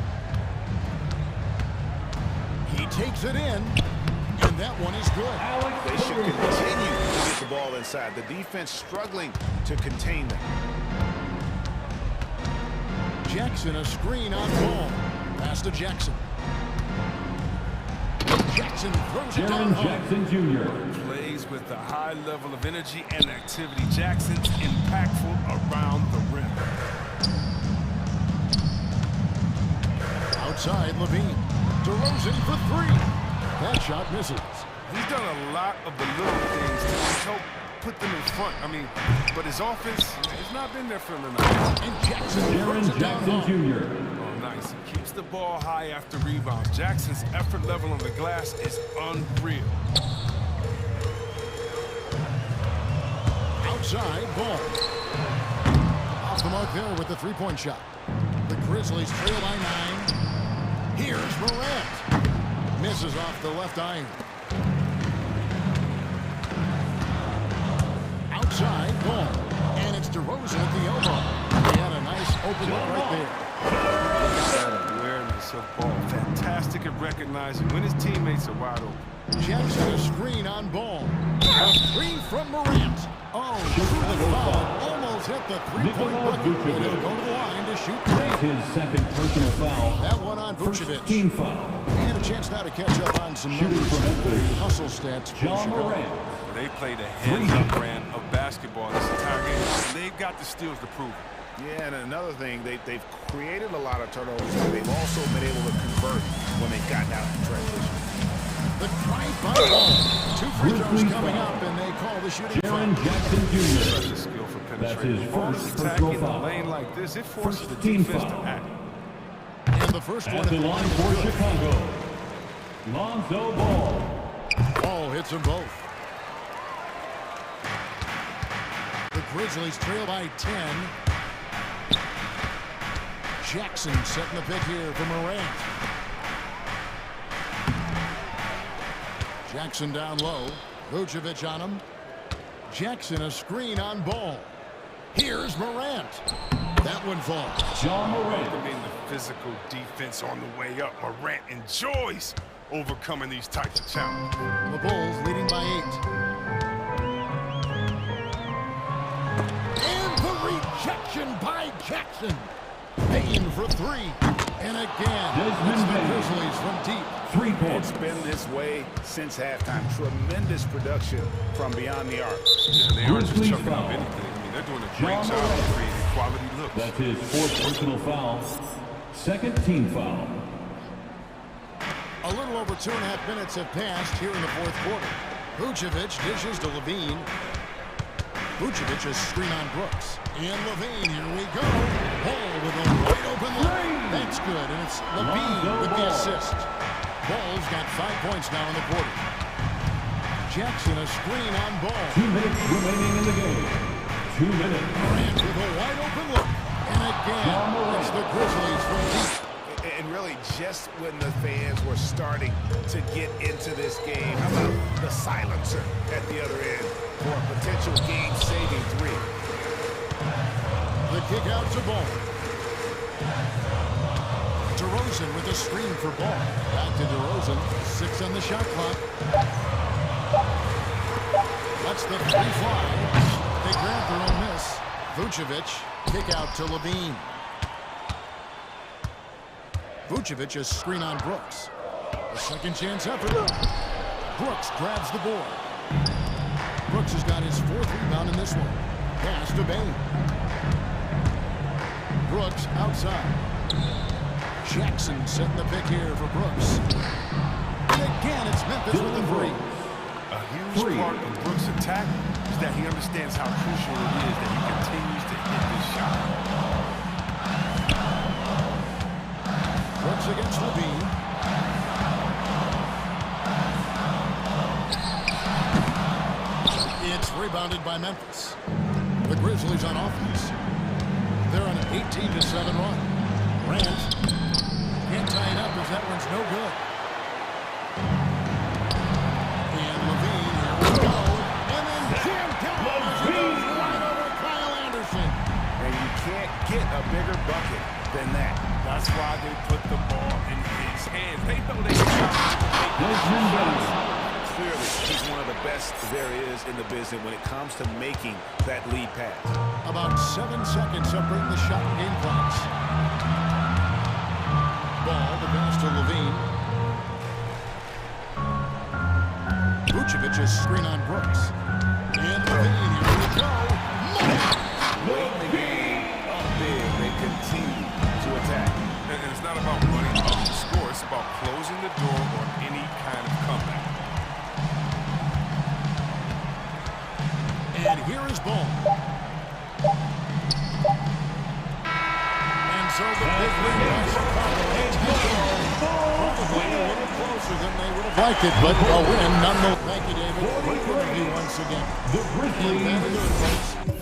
He takes it in, and that one is good. They should continue to get the ball inside. The defense struggling to contain them. Jackson, a screen on Ball. Pass to Jackson. Jackson throws it down Jaren home. Jackson Jr. Plays with a high level of energy and activity. Jackson's impactful around the rim. Outside, Levine. DeRozan for 3. That shot misses. He's done a lot of the little things to help put them in front. I mean, but his offense has not been there for him tonight. And Jackson throws Jaren it down Jackson home. Jr. Oh, nice. He keeps the ball high after rebounds. Jackson's effort level on the glass is unreal. Outside ball. Off the mark there with the three-point shot. The Grizzlies trail by 9. Here's Morant. Misses off the left iron. Outside ball. And it's DeRozan at the elbow. He had a nice open look right there. That awareness of ball. Fantastic at recognizing when his teammates are wide open. Jackson a screen on ball. A three from Morant. Oh, through the foul. Almost hit the three-point bucket. And he'll go to the line to shoot three. His second personal foul. That one on Vucevic. Team foul. And a chance now to catch up on some numbers. Hustle stats. John Morant. They played a hands-up brand of basketball this entire game, and they've got the steals to prove it. Yeah, and another thing, they've created a lot of turnovers, but they've also been able to convert when they've gotten out in transition. The drive-by ball. 2 free throws coming up, and they call the shooting foul. Jackson Jr. Such a skill for penetration. That's his first attack personal in a foul. lane like this, it forces First the team defense foul. to act. And the first At one the line for Chicago, Lonzo Ball. Ball hits them both. The Grizzlies trail by 10. Jackson setting the pick here for Morant. Jackson down low. Vucevic on him. Jackson a screen on ball. Here's Morant. That one falls. John Morant. I mean, the physical defense on the way up. Morant enjoys overcoming these types of challenges. The Bulls leading by 8. And the rejection by Jackson. Payne for 3. And again, it's the Grizzlies from deep. 3 points. It's been this way since halftime. Tremendous production from beyond the arc. Yeah, they aren't just chucking up anything. I mean, they're doing a great job of creating quality looks. That's his 4th personal foul. Second team foul. A little over 2.5 minutes have passed here in the 4th quarter. Vucevic dishes to Levine. Vucevic is screen on Brooks. And Levine, here we go. Ball with a wide open look. That's good, and it's Levine with the assist. Ball's got 5 points now in the quarter. Jackson a screen on ball. 2 minutes remaining in the game. 2 minutes. Morant with a wide open look. And again, it's the Grizzlies from deep. And really, just when the fans were starting to get into this game, how about the silencer at the other end for a potential game-saving 3? The kick out to ball. DeRozan with a screen for ball. Back to DeRozan. 6 on the shot clock. That's the 3 fly. They grab their own miss. Vucevic, kick out to Levine. Vucevic is screen on Brooks. A second chance effort. Brooks grabs the board. Brooks has got his 4th rebound in this one. Pass to Bain. Brooks outside. Jackson setting the pick here for Brooks. And again, it's Memphis with the 3. A huge part of Brooks' attack is that he understands how crucial it is that he continues to hit this shot. Brooks against Levine. It's rebounded by Memphis. The Grizzlies on offense. They're on an 18-7 run. Grant can't tie it up as that one's no good. And Levine, here we go. And then Jim Kelly goes right over Kyle Anderson. And you can't get a bigger bucket than that. That's why they put the ball in his hands. They know they can. Clearly, he's one of the best there is in the business when it comes to making that lead pass. About 7 seconds separating the shot and game clocks. Ball, the pass to Levine. Vucevic is screen on Brooks. And Levine, here we go. Late in the game, up big, they continue to attack. And it's not about running up the score. It's about closing the door on any kind of comeback. And here is Ball. And so the big lead by Chicago. Probably a little closer than they would have liked it, but a win nonetheless. Thank you, David. Great interview once again. The Grizzlies.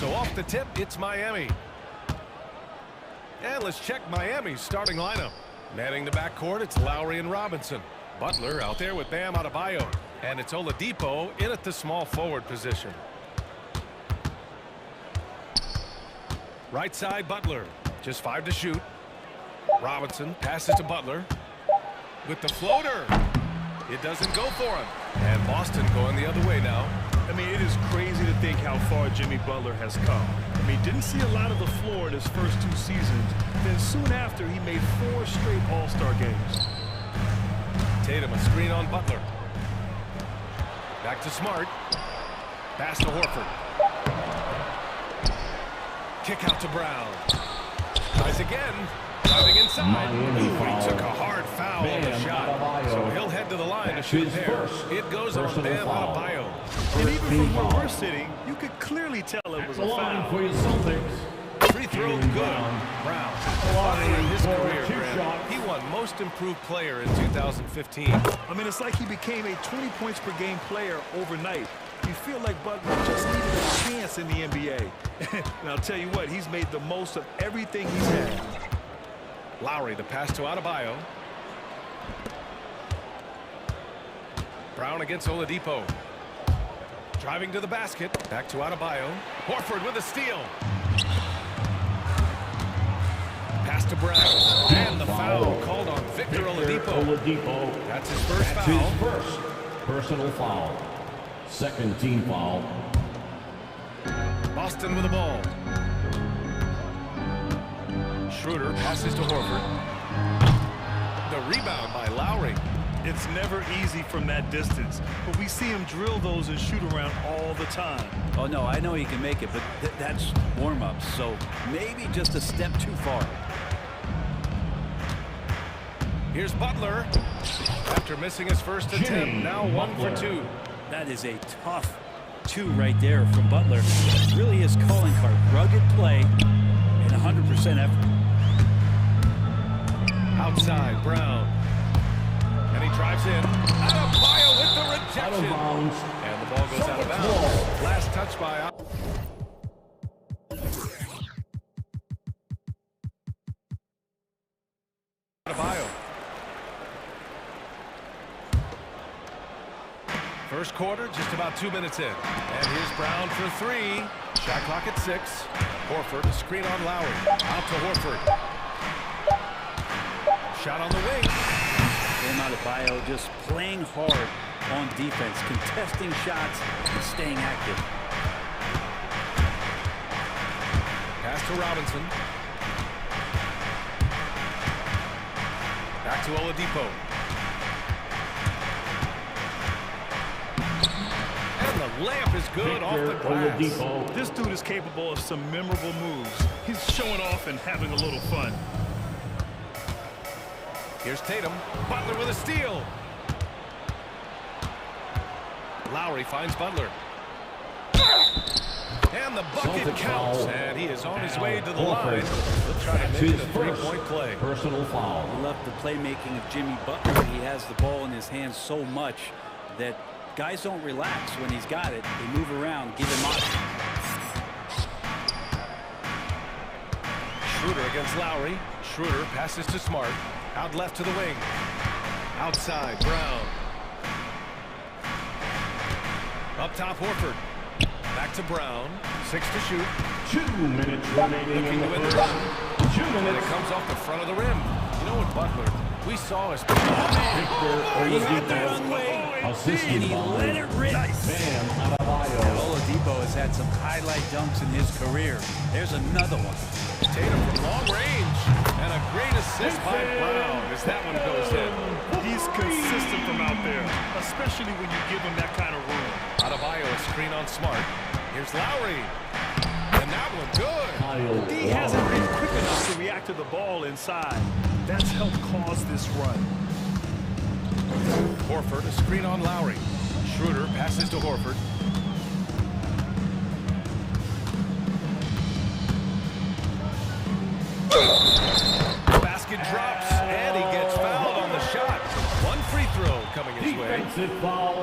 So off the tip, it's Miami. And let's check Miami's starting lineup. Manning the backcourt, it's Lowry and Robinson. Butler out there with Bam Adebayo. And it's Oladipo in at the small forward position. Right side, Butler. Just 5 to shoot. Robinson passes to Butler. With the floater. It doesn't go for him. And Boston going the other way now. I mean, it is crazy to think how far Jimmy Butler has come. I mean, didn't see a lot of the floor in his first 2 seasons. Then soon after, he made 4 straight All-Star games. Tatum, a screen on Butler. Back to Smart. Pass to Horford. Kick out to Brown. Tries again. Driving inside. Ooh, he took a hard foul on the shot. So he'll head to the line to shoot there. It goes on Bam Adebayo. And even from where we're sitting, you could clearly tell it was a foul. For your Celtics. Free throw good. Brown. Finally in his career, Grant, he won Most Improved Player in 2015. I mean, it's like he became a 20 points per game player overnight. You feel like Butler just needed a chance in the NBA. And I'll tell you what, he's made the most of everything he's had. Lowry, the pass to Adebayo. Brown against Oladipo. Driving to the basket. Back to Adebayo. Horford with a steal. Pass to Brown. And the foul called on Victor Oladipo. That's his first foul. His first personal foul. Second team foul. Boston with the ball. Schroeder passes to Horford. The rebound by Lowry. It's never easy from that distance, but we see him drill those and shoot around all the time. Oh, no, I know he can make it, but that's warm-up, so maybe just a step too far. Here's Butler. After missing his first attempt, now 1 for 2. That is a tough 2 right there from Butler. Really his calling card. Rugged play and 100% effort. Outside, Brown. And he drives in. Adebayo with the rejection. And the ball goes out of bounds. Last touch by Adebayo. First quarter, just about 2 minutes in. And here's Brown for 3. Shot clock at 6. Horford, a screen on Lowry. Out to Horford. Shot on the wing. Bam Adebayo just playing hard on defense, contesting shots and staying active. Pass to Robinson. Back to Oladipo. And the layup is good off the glass. Oladipo. This dude is capable of some memorable moves. He's showing off and having a little fun. Here's Tatum. Butler with a steal. Lowry finds Butler. And the bucket counts. And he is on his way to the line. He'll try to make it a 3-point play. Personal foul. I love the playmaking of Jimmy Butler. He has the ball in his hands so much that guys don't relax when he's got it. They move around, give him up. Schroeder against Lowry. Schroeder passes to Smart. Out left to the wing. Outside, Brown. Up top, Horford. Back to Brown. 6 to shoot. 2 minutes remaining in the first. 2 minutes. And it comes off the front of the rim. You know what, Butler? We saw his... Assisted he let it rip. Bam Adebayo. Oladipo has had some highlight dunks in his career. There's another one. Tatum from long range. And a great assist by Brown as that one goes in. He's consistent from out there, especially when you give him that kind of room. Adebayo, a screen on Smart. Here's Lowry. And that one good. He hasn't been quick enough to react to the ball inside. That's helped cause this run. Horford, a screen on Lowry. Schroeder passes to Horford. Basket drops, and he gets fouled on the shot. One free throw coming his way.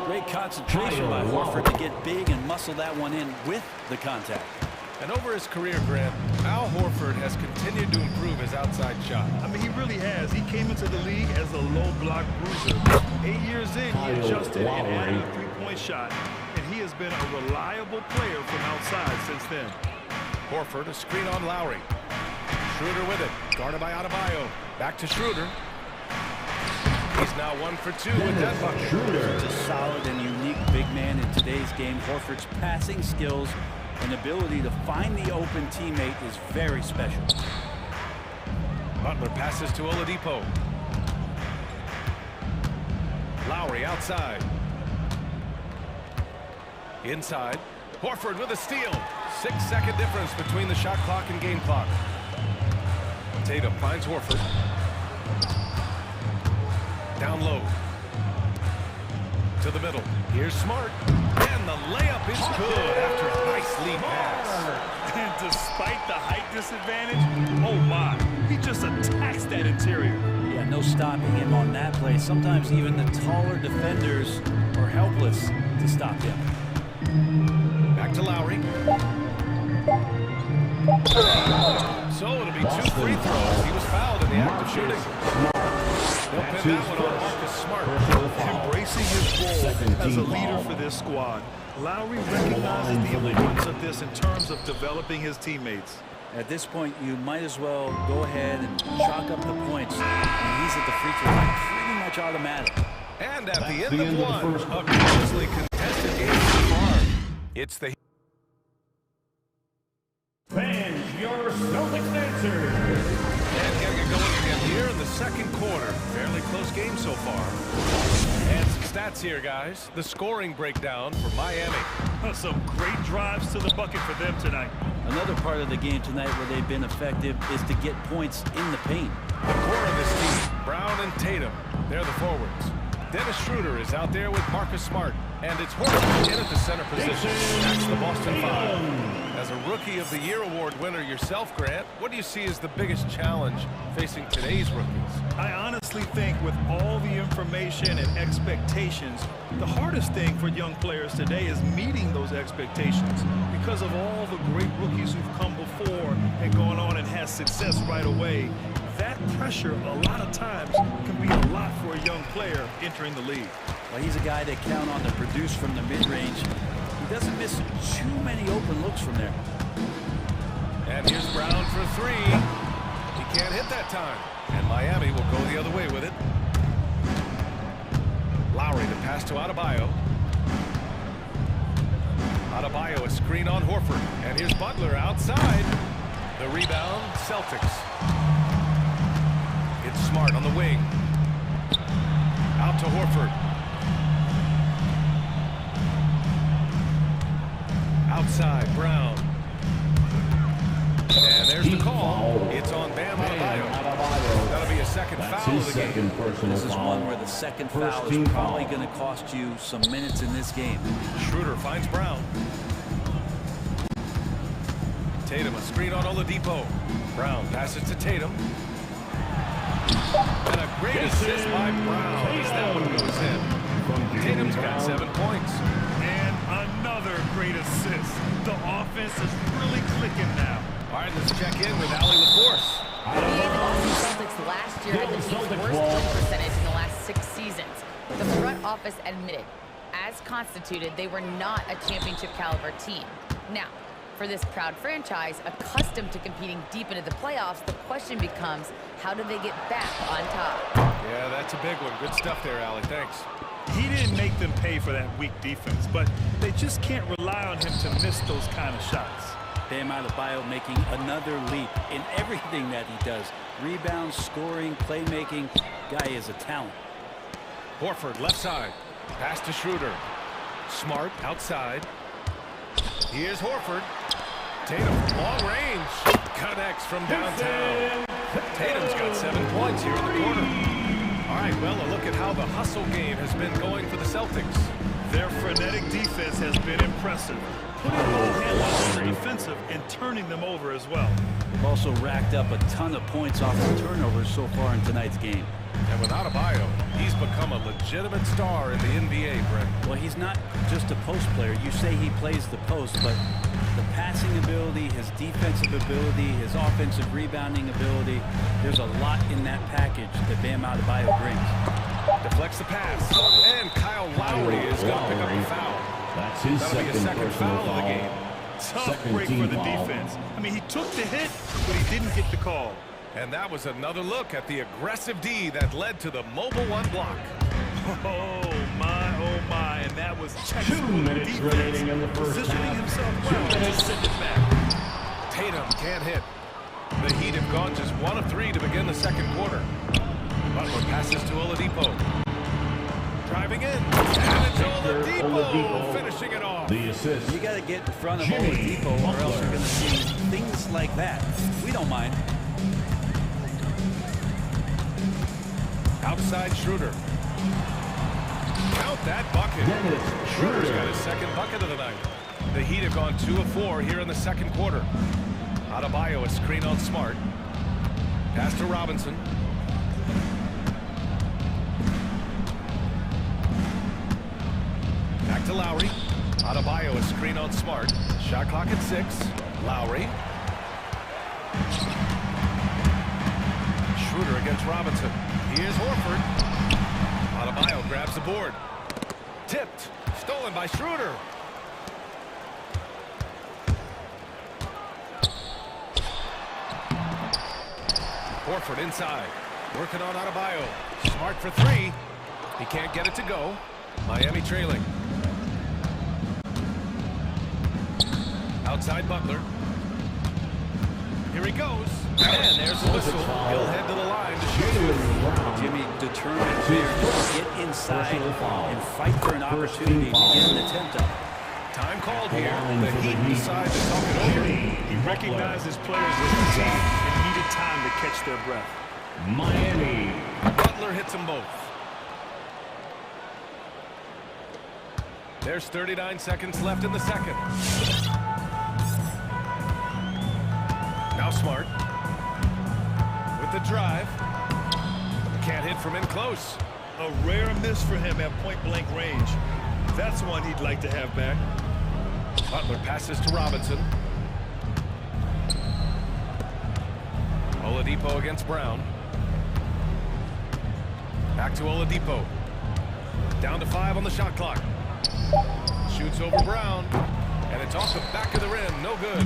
Great concentration by Horford to get big and muscle that one in with the contact. And over his career, Grant, Al Horford has continued to improve his outside shot. I mean, he really has. He came into the league as a low block bruiser. 8 years in, he adjusted and added a three-point shot. And he has been a reliable player from outside since then. Horford, a screen on Lowry. Schroeder with it, guarded by Adebayo. Back to Schroeder. He's now 1 for 2 with that bucket. Schroeder is a solid and unique big man in today's game. Horford's passing skills and ability to find the open teammate is very special. Butler passes to Oladipo. Lowry outside. Inside. Horford with a steal. 6-second difference between the shot clock and game clock. Tatum finds Horford. Down low. To the middle. Here's Smart. And the layup is good after a nice lead pass. And despite the height disadvantage, oh my, he just attacks that interior. Yeah, no stopping him on that play. Sometimes even the taller defenders are helpless to stop him. Back to Lowry. So it'll be 2 free throws. He was fouled in the act of shooting. They'll pin that one on Marcus Smart. Embracing his role as a leader for this squad, Lowry recognizes the importance of this in terms of developing his teammates. At this point, you might as well go ahead and chalk up the points. And he's at the free throw line, pretty much automatic. And at the end of one, a closely contested game so far. It's the Fans, your Celtics answer. And getting it going again here in the second quarter. Fairly close game so far. And some stats here, guys. The scoring breakdown for Miami. Some great drives to the bucket for them tonight. Another part of the game tonight where they've been effective is to get points in the paint. The core of this team, Brown and Tatum, they're the forwards. Dennis Schroeder is out there with Marcus Smart. And it's Horford in at the center position. That's the Boston Five. As a Rookie of the Year award winner yourself, Grant, what do you see as the biggest challenge facing today's rookies? I honestly think with all the information and expectations, the hardest thing for young players today is meeting those expectations because of all the great rookies who've come before and gone on and had success right away. That pressure, a lot of times, can be a lot for a young player entering the league. Well, he's a guy that count on to produce from the mid-range. He doesn't miss too many open looks from there. And here's Brown for 3. He can't hit that time. And Miami will go the other way with it. Lowry, the pass to Adebayo. Adebayo, a screen on Horford. And here's Butler outside. The rebound, Celtics. It's Smart on the wing. Out to Horford. Outside, Brown. And there's the call. It's on Bam Adebayo. That'll be a second foul of the game. This is one where the second foul is probably going to cost you some minutes in this game. Schroeder finds Brown. Tatum, a screen on Oladipo. Brown passes to Tatum. And a great assist by Brown as that one goes in. Tatum's got 7 points. And another great assist. The offense is really clicking now. All right, let's check in with Allie LaForce. The Boston Celtics last year had the team's worst win percentage in the last 6 seasons. The front office admitted, as constituted, they were not a championship caliber team. Now, for this proud franchise, accustomed to competing deep into the playoffs, the question becomes, how do they get back on top? Yeah, that's a big one. Good stuff there, Allie. Thanks. He didn't make them pay for that weak defense, but they just can't rely on him to miss those kind of shots. Bam Adebayo making another leap in everything that he does. Rebounds, scoring, playmaking. Guy is a talent. Horford, left side. Pass to Schroeder. Smart, outside. Here's Horford. Tatum, long range. Connects from downtown. Tatum's got 7 points here in the corner. All right, well, a look at how the hustle game has been going for the Celtics. Their frenetic defense has been impressive. Putting ball handlers on the defensive and turning them over as well. They've also racked up a ton of points off of turnovers so far in tonight's game. And with Adebayo, he's become a legitimate star in the NBA, Brent. Well, he's not just a post player. You say he plays the post, but the passing ability, his defensive ability, his offensive rebounding ability. There's a lot in that package that Bam Adebayo brings. Deflects the pass, and Kyle Lowry is going to pick up the foul. That's his second foul of the game. Tough break for the defense. I mean, he took the hit, but he didn't get the call. And that was another look at the aggressive D that led to the mobile one block. Oh my, and that was 2 minutes remaining in the first positioning half. himself well to send it back. Tatum can't hit. The Heat have gone just 1 of 3 to begin the second quarter. Butler passes to Oladipo. Driving in, and it's Oladipo finishing it off. The assist. You got to get in front of Oladipo, or else you're going to see things like that. We don't mind. Outside Schroeder. Count that bucket. Schroeder's got his second bucket of the night. The Heat have gone 2 of 4 here in the second quarter. Adebayo, a screen on Smart. Pass to Robinson. Back to Lowry. Adebayo, a screen on Smart. Shot clock at 6. Lowry. Schroeder against Robinson. Here's Horford. Adebayo grabs the board. Tipped. Stolen by Schroeder. Horford inside. Working on Adebayo. Smart for 3. He can't get it to go. Miami trailing. Outside Butler. Here he goes. And there's the whistle. He'll head to the line to shoot. Jimmy determined here to get inside and fight for an opportunity to get an attempt up. Time called here. The Heat decide to talk it over. He recognized his players as a team and needed time to catch their breath. Miami. Butler hits them both. There's 39 seconds left in the second. Now Smart. With the drive. Can't hit from in close. A rare miss for him at point-blank range. That's one he'd like to have back. Butler passes to Robinson. Oladipo against Brown. Back to Oladipo. Down to 5 on the shot clock. Shoots over Brown. And it's off the back of the rim. No good.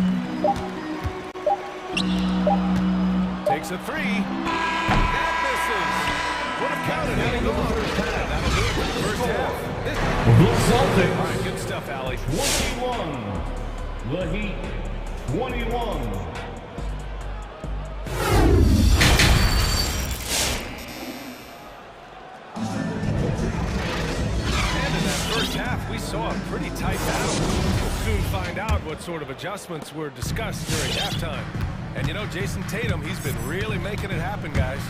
Takes a 3. That misses. Would have counted had he gone. That'll do it for the first half. All right, good stuff, Allie. 21. The Heat, 21. And in that first half, we saw a pretty tight battle. We'll soon find out what sort of adjustments were discussed during halftime. And you know, Jason Tatum, he's been really making it happen, guys.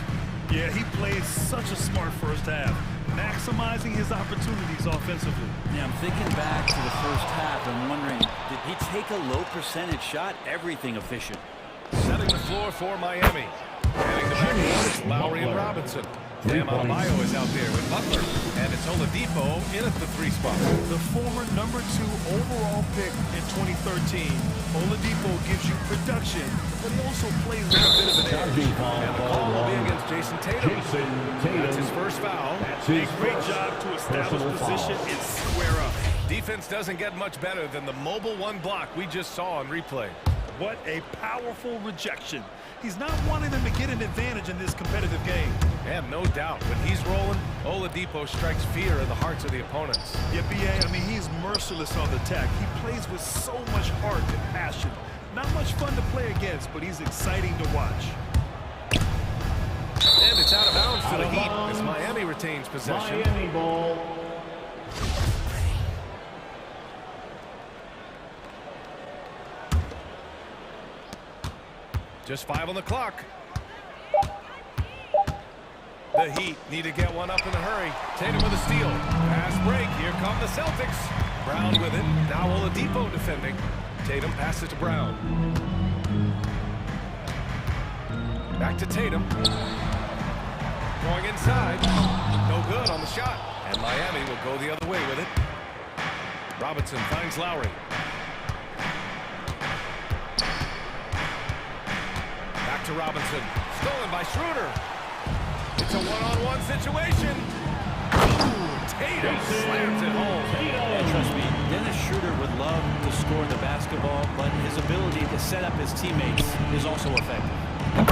Yeah, he played such a smart first half, maximizing his opportunities offensively. Yeah, I'm thinking back to the first half and wondering, did he take a low percentage shot? Everything efficient. Setting the floor for Miami. Heading to back Lowry and Robinson. Bam Adebayo is out there with Butler. And it's Oladipo in at the 3 spot. The former #2 overall pick in 2013. Oladipo gives you production, but he also plays with a bit of an edge. And the call will be against Jason Tatum. That's his first foul. A great job to establish position and square up. Defense doesn't get much better than the mobile one block we just saw on replay. What a powerful rejection. He's not wanting them to get an advantage in this competitive game. And no doubt, when he's rolling, Oladipo strikes fear in the hearts of the opponents. Yeah, B.A., I mean, he's merciless on the attack. He plays with so much heart and passion. Not much fun to play against, but he's exciting to watch. And it's out of bounds to the Heat as Miami retains possession. Miami ball. Just 5 on the clock. The Heat need to get one up in a hurry. Tatum with a steal. Pass break. Here come the Celtics. Brown with it. Now Oladipo defending. Tatum passes to Brown. Back to Tatum. Going inside. No good on the shot. And Miami will go the other way with it. Robinson finds Lowry. Back to Robinson. Stolen by Schroeder. It's a one-on-one situation. Tatum slams it home. And trust me, Dennis Schroeder would love to score the basketball, but his ability to set up his teammates is also effective.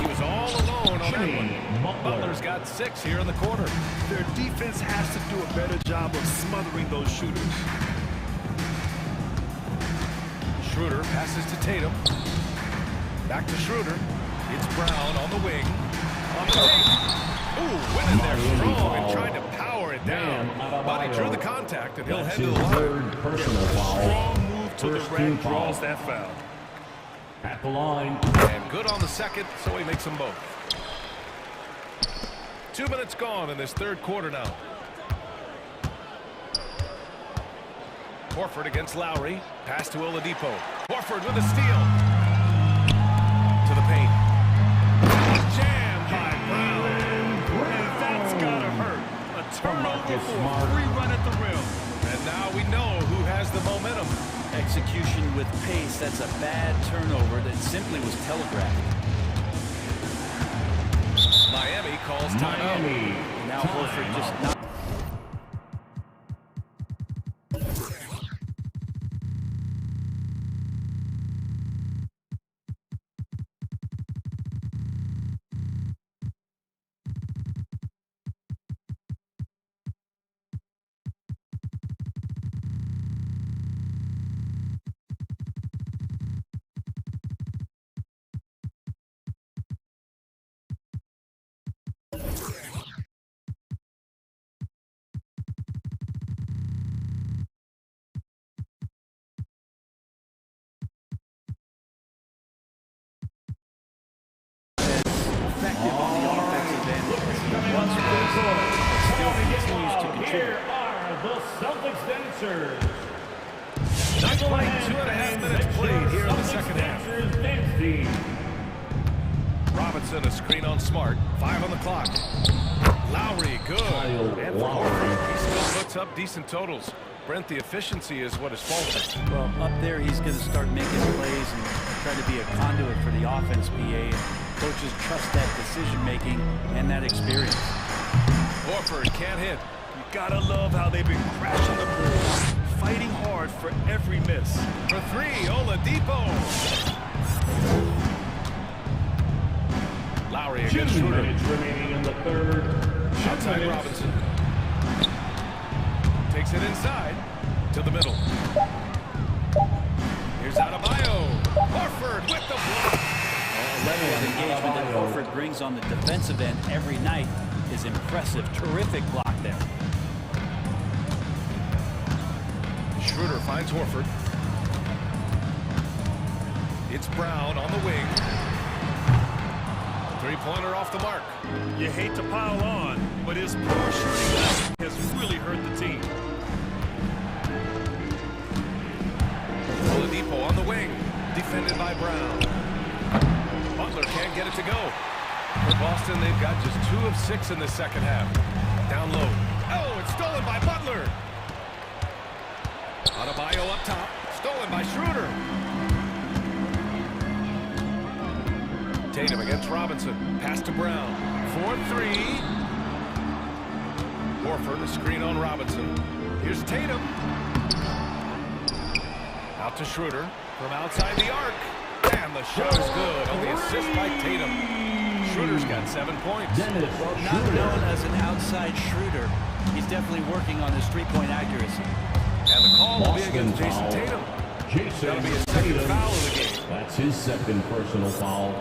He was all alone on that one. Butler's got 6 here in the quarter. Their defense has to do a better job of smothering those shooters. Schroeder passes to Tatum. Back to Schroeder. It's Brown on the wing. On the tape. Ooh, went in there strong and tried to power it down. But he drew the contact, and he'll head to the line. Strong move to the red draws that foul. At the line. And good on the second, so he makes them both. 2 minutes gone in this third quarter now. Horford against Lowry. Pass to Oladipo. Horford with a steal. To the paint. Jam by Brown. And that's gotta hurt. A turnover for a free run at the rim. And now we know who has the momentum. Execution with pace, that's a bad turnover that simply was telegraphed. Miami calls timeout. Now Horford just not. Effective on the offensive end. Once still continues to contribute. Here are the Celtics dancers. Not quite 2.5 minutes played here in the second half. Robinson, a screen on Smart. 5 on the clock. Lowry, good. And for Horford, he still puts up decent totals. Brent, the efficiency is what is faltering. Well, up there, he's going to start making plays and try to be a conduit for the offense, PA. Coaches trust that decision-making and that experience. Horford can't hit. You gotta love how they've been crashing the boards, fighting hard for every miss. For 3, Oladipo. Lowry against Schroeder. Remaining in the third. Outside Robinson. Takes it inside to the middle. Here's Adebayo. Horford with the block. The level of engagement that Horford brings on the defensive end every night is impressive. Terrific block there. Schroeder finds Horford. It's Brown on the wing. Three-pointer off the mark. You hate to pile on, but his poor shooting has really hurt the team. Oladipo on the wing. Defended by Brown. Butler can't get it to go. For Boston, they've got just 2 of 6 in the second half. Down low. Oh, it's stolen by Butler. Adebayo up top. Stolen by Schroeder. Tatum against Robinson. Pass to Brown. 4-3. Horford, a screen on Robinson. Here's Tatum. Out to Schroeder from outside the arc. And the shot is good on the assist by Tatum. Schroeder's got 7 points. Well, not known as an outside shooter, he's definitely working on his three-point accuracy. And the call will be against Jason Tatum. That'll be his second foul of the game. That's his second personal foul.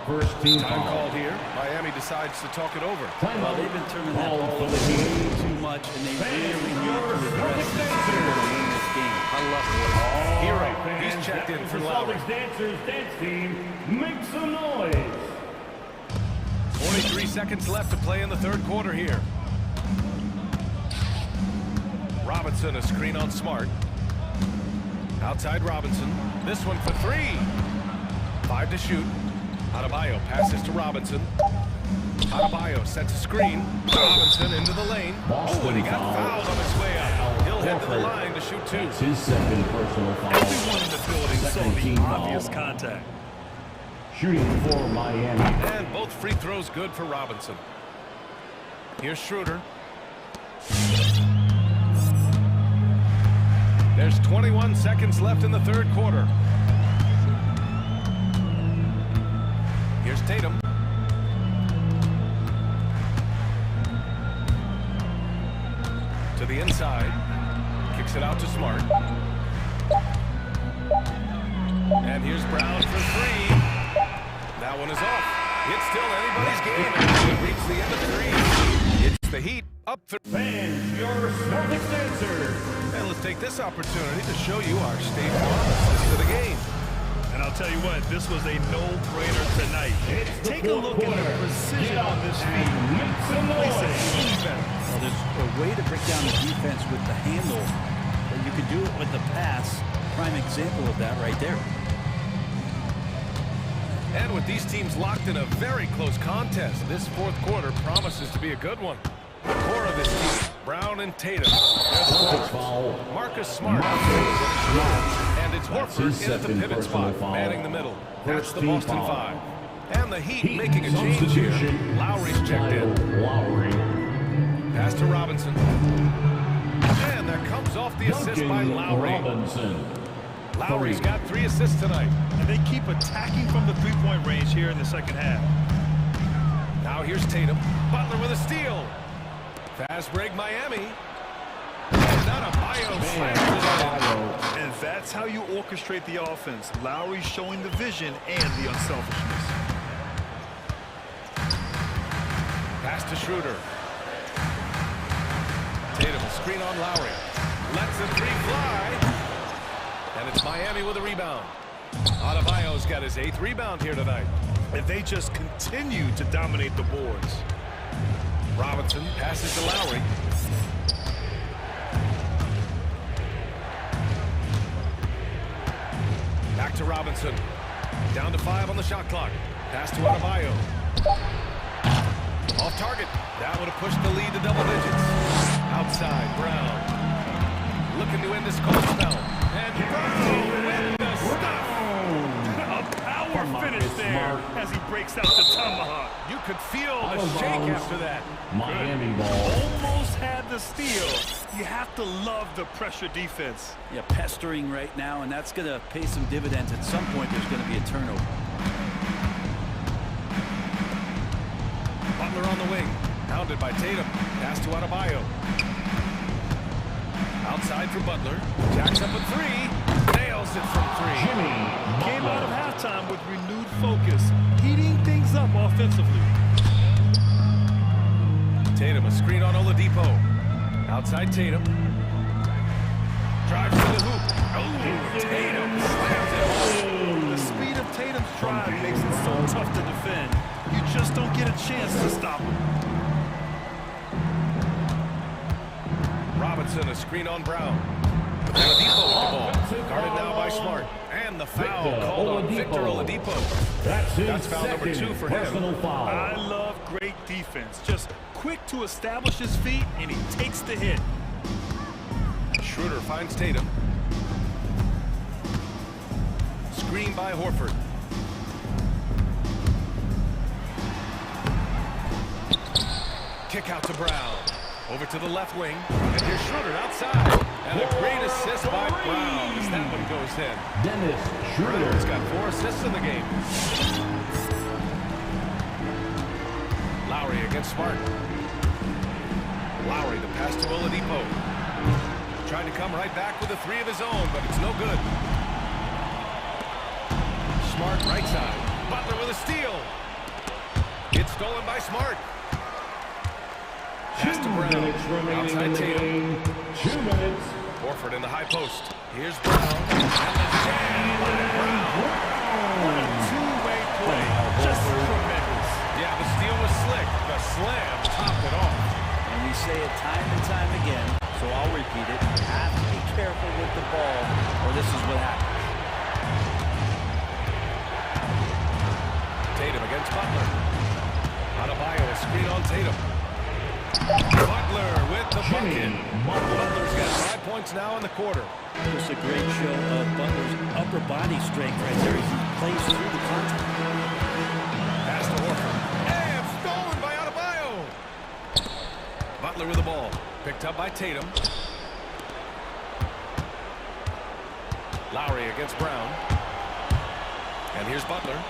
First team Time foul. called here. Miami decides to talk it over. Well, they've been turning that ball over way too much, and they really need to address this to win this game. I love it. Hero, he's checked in for Lowry. Dancers dance team, make some noise. 43 seconds left to play in the third quarter here. Robinson, a screen on Smart. Outside Robinson. This one for 3. 5 to shoot. Adebayo passes to Robinson. Adebayo sets a screen. Robinson into the lane. Oh, and he got fouled on his way out. He'll head to the line to shoot 2. That's his second personal foul. Everyone in the building saw the obvious contact. Shooting for Miami. And both free throws good for Robinson. Here's Schroeder. There's 21 seconds left in the third quarter. Here's Tatum. To the inside. Kicks it out to Smart. And here's Brown for three. That one is off. It's still anybody's game until it reaches the end of three. It's the Heat up three. Fans, your Celtics answer. And let's take this opportunity to show you our State Farm assist to the game. And I'll tell you what, this was a no-brainer tonight. Take a look at the precision on this feed. Well, there's a way to break down the defense with the handle, but you can do it with the pass. Prime example of that right there. And with these teams locked in a very close contest, this fourth quarter promises to be a good one. The core of this team, Brown and Tatum. Marcus Smart. And it's Horford in at the pivot spot, manning the middle. That's the Boston Five. And the Heat making a change here. Lowry's checked in. Pass to Robinson. And that comes off the assist by Lowry. Lowry's got 3 assists tonight. And they keep attacking from the three-point range here in the second half. Now here's Tatum. Butler with a steal. Fast break Miami. And Adebayo slams it in. And that's how you orchestrate the offense. Lowry showing the vision and the unselfishness. Pass to Schroeder. Tatum, screen on Lowry. Lets the three fly. And it's Miami with a rebound. Adebayo's got his 8th rebound here tonight. And they just continue to dominate the boards. Robinson passes to Lowry. Back to Robinson. Down to 5 on the shot clock. Pass to Adebayo. Off target. That would have pushed the lead to double digits. Outside, Brown. Looking to end this cold spell. And Brown with the stuff. A power finish there as he breaks out the tomahawk. You could feel the shake after that. Miami ball. Almost had the steal. You have to love the pressure defense. Yeah, pestering right now, and that's going to pay some dividends. At some point, there's going to be a turnover. Butler on the wing. Pounded by Tatum. Pass to Adebayo. Outside for Butler. Jacks up a 3. Nails it from 3. Came out of halftime with renewed focus, heating things up offensively. Tatum, a screen on Oladipo. Outside Tatum. Drives to the hoop. Oh, Tatum slams it home. The speed of Tatum's drive makes it so tough to defend. You just don't get a chance to stop him. Robinson, a screen on Brown. Oladipo with the ball. Guarded now by Smart. And the foul called on Victor Oladipo. That's foul number 2 for him. I love great defense. Just quick to establish his feet, and he takes the hit. Schroeder finds Tatum. Screen by Horford. Kick out to Brown. Over to the left wing. And here's Schroeder outside. And a great assist by Brown as that one goes in. Dennis Schroeder. Brown's got 4 assists in the game. Lowry against Smart. Lowry, the pass to Oladipo. Trying to come right back with a 3 of his own, but it's no good. Smart right side. Butler with a steal. It's stolen by Smart. Pass to Brown. Outside Tatum. 2 minutes. Horford in the high post. Here's Brown. And the jam by Brown. What a two-way play. Just tremendous. Yeah, the steal was slick. The slam topped it off. And we say it time and time again, so I'll repeat it. You have to be careful with the ball, or this is what happens. Tatum against Butler. Adebayo, a screen on Tatum. Butler with the bucket. Butler's got 5 points now in the quarter. Just a great show of Butler's upper body strength right there. He's plays through the contact. Pass to Horford. And stolen by Adebayo. Butler with the ball. Picked up by Tatum. Lowry against Brown. And here's Butler.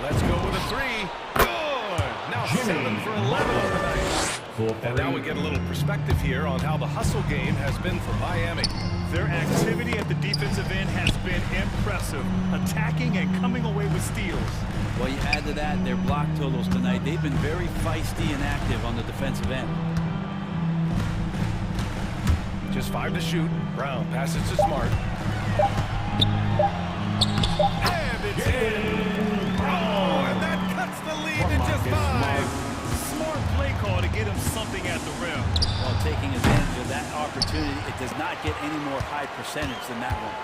Let's go with a three. Good. Now 7 for 11 on the night. And now we get a little perspective here on how the hustle game has been for Miami. Their activity at the defensive end has been impressive, attacking and coming away with steals. Well, you add to that their block totals tonight. They've been very feisty and active on the defensive end. Just 5 to shoot. Brown passes to Smart. And it's in. Oh, and that cuts the lead to just 5. Smart play call to get him something at the rim. While taking advantage of that opportunity, it does not get any more high percentage than that one.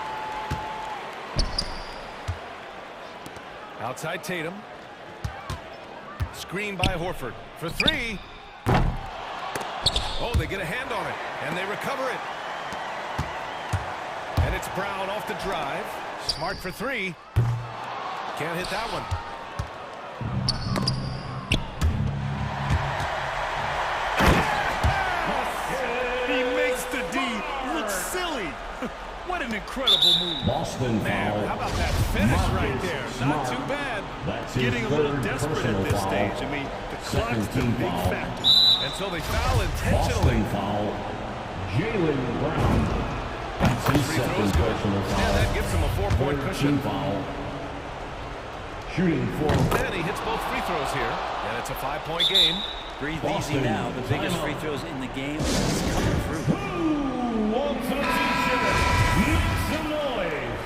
Outside Tatum. Screen by Horford for 3. Oh, they get a hand on it, and they recover it. And it's Brown off the drive. Smart for 3. Can't hit that one. He makes the D look silly. What an incredible move. Boston Man, how about that finish right there? Not too bad. That's Getting a little desperate at this stage. I mean, the clock's the big factor. And so they foul Boston intentionally. foul. Jalen Brown. That's his second personal foul. And that gives him a 4-point cushion. Foul. Shooting 4. And he hits both free throws here. And it's a 5-point game. Breathe easy now. The biggest free throws in the game is coming through. Who wants a t-shirt? Make some noise.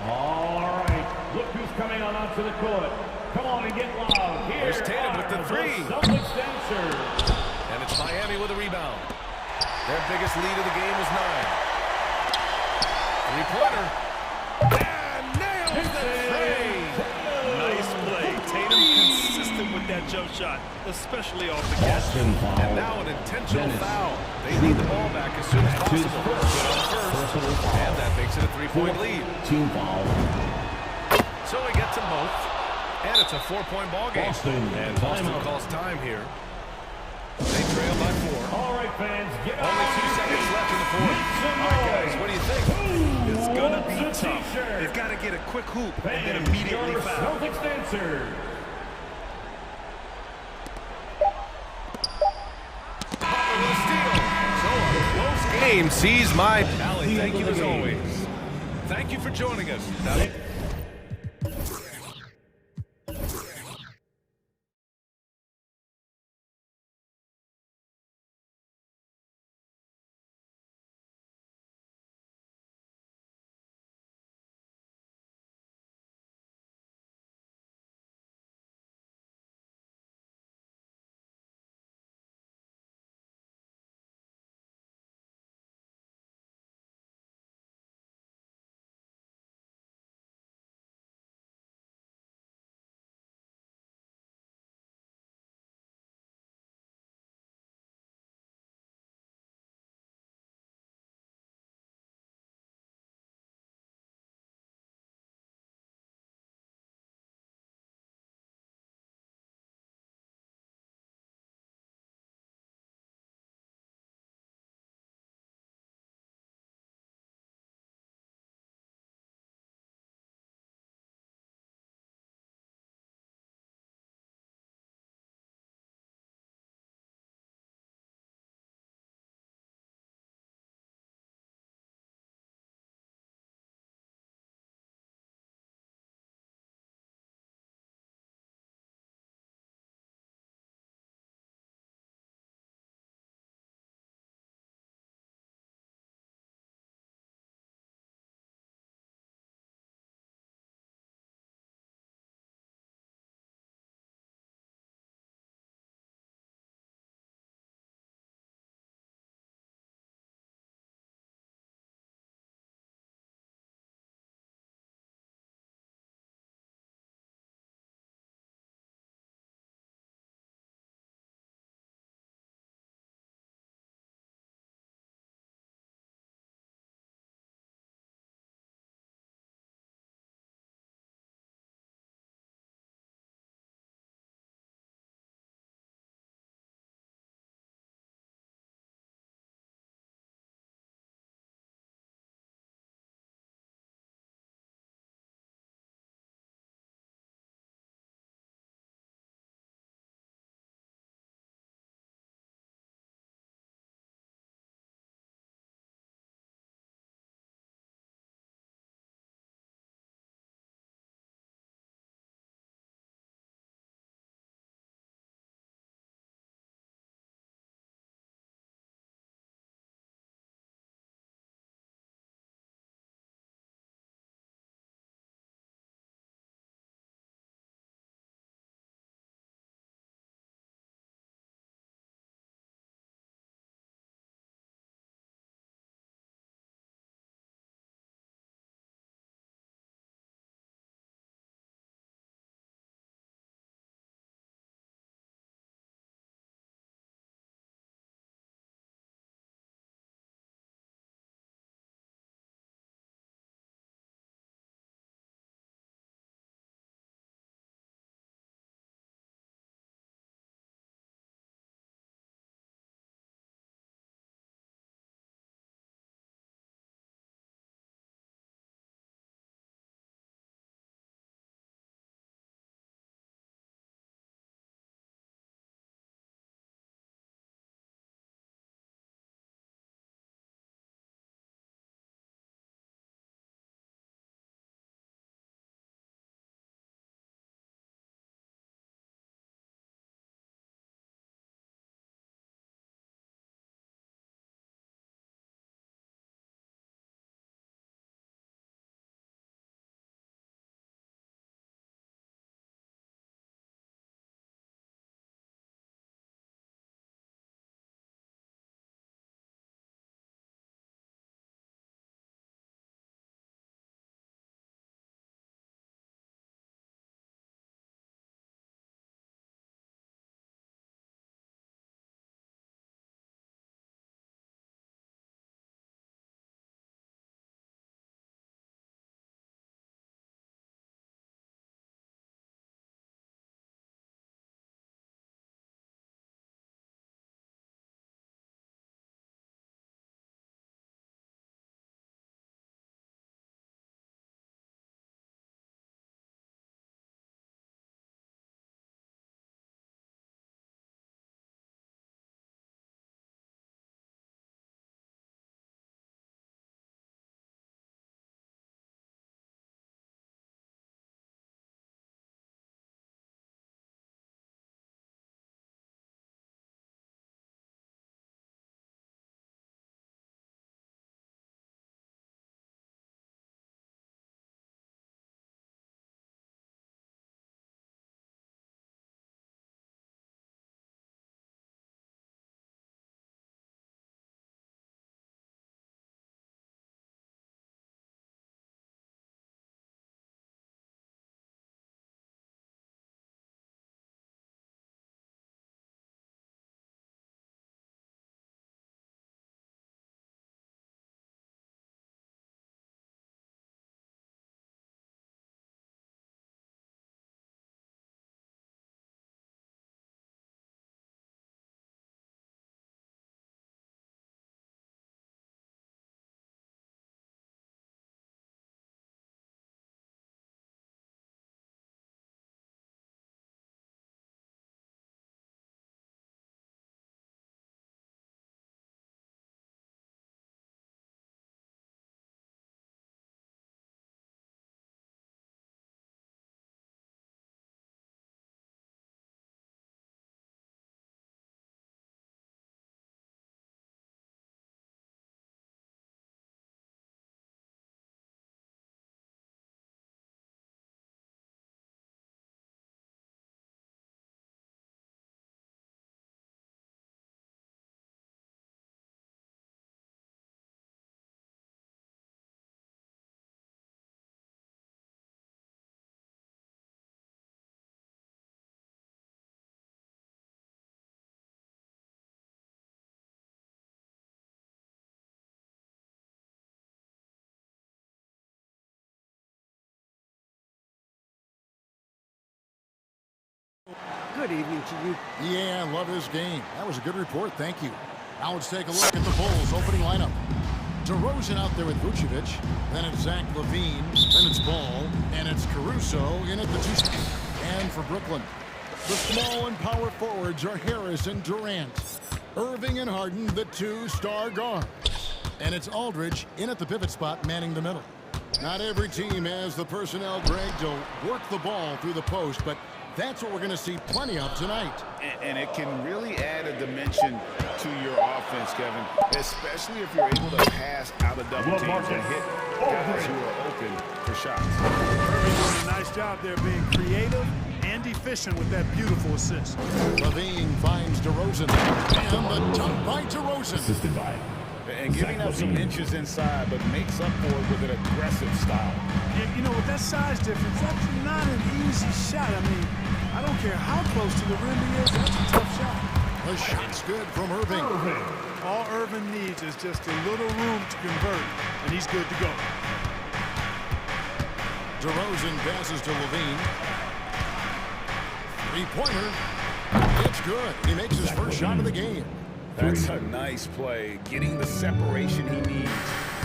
All right. Look who's coming on onto the court. Come on and get loud. Here There's Tatum with the 3. Celtics dancers. And it's Miami with a rebound. Their biggest lead of the game was 9. Three-pointer. And nails the three. Nice play. Tatum consistent with that jump shot, especially off the catch. And now an intentional foul. They need the ball back as soon as possible. First. And that makes it a 3-point lead. Team foul. So he gets them both. And it's a 4-point ball game. And Boston calls time here. They trail by 4. All right, fans, get Only 2 seconds left in the fourth. All right, guys, what do you think? It's going to be tough. They've got to get a quick hoop and then immediately foul. Celtics dancers. Butler with a steal. So a close game sees my Valley. Thank you as always. Thank you for joining us. Good evening to you. Yeah, I love his game. That was a good report. Thank you. Now let's take a look at the Bulls' opening lineup. DeRozan out there with Vucevic. Then it's Zach LaVine. Then it's Ball. And it's Caruso in at the 2. And for Brooklyn, the small and power forwards are Harris and Durant. Irving and Harden, the 2 star guards. And it's Aldridge in at the pivot spot, manning the middle. Not every team has the personnel, Greg, to work the ball through the post, but that's what we're going to see plenty of tonight. And it can really add a dimension to your offense, Kevin, especially if you're able to pass out of double teams and hit guys who are open for shots. Irving doing a nice job there being creative and efficient with that beautiful assist. LaVine finds DeRozan. And the dunk by DeRozan. Assisted by. And giving up some inches inside, but makes up for it with an aggressive style. And, you know, with that size difference, that's not an easy shot. I mean, I don't care how close to the rim he is, that's a tough shot. The shot's good from Irving. All Irving needs is just a little room to convert, and he's good to go. DeRozan passes to LaVine. Three-pointer. It's good. He makes his first shot of the game. That's a nice play, getting the separation he needs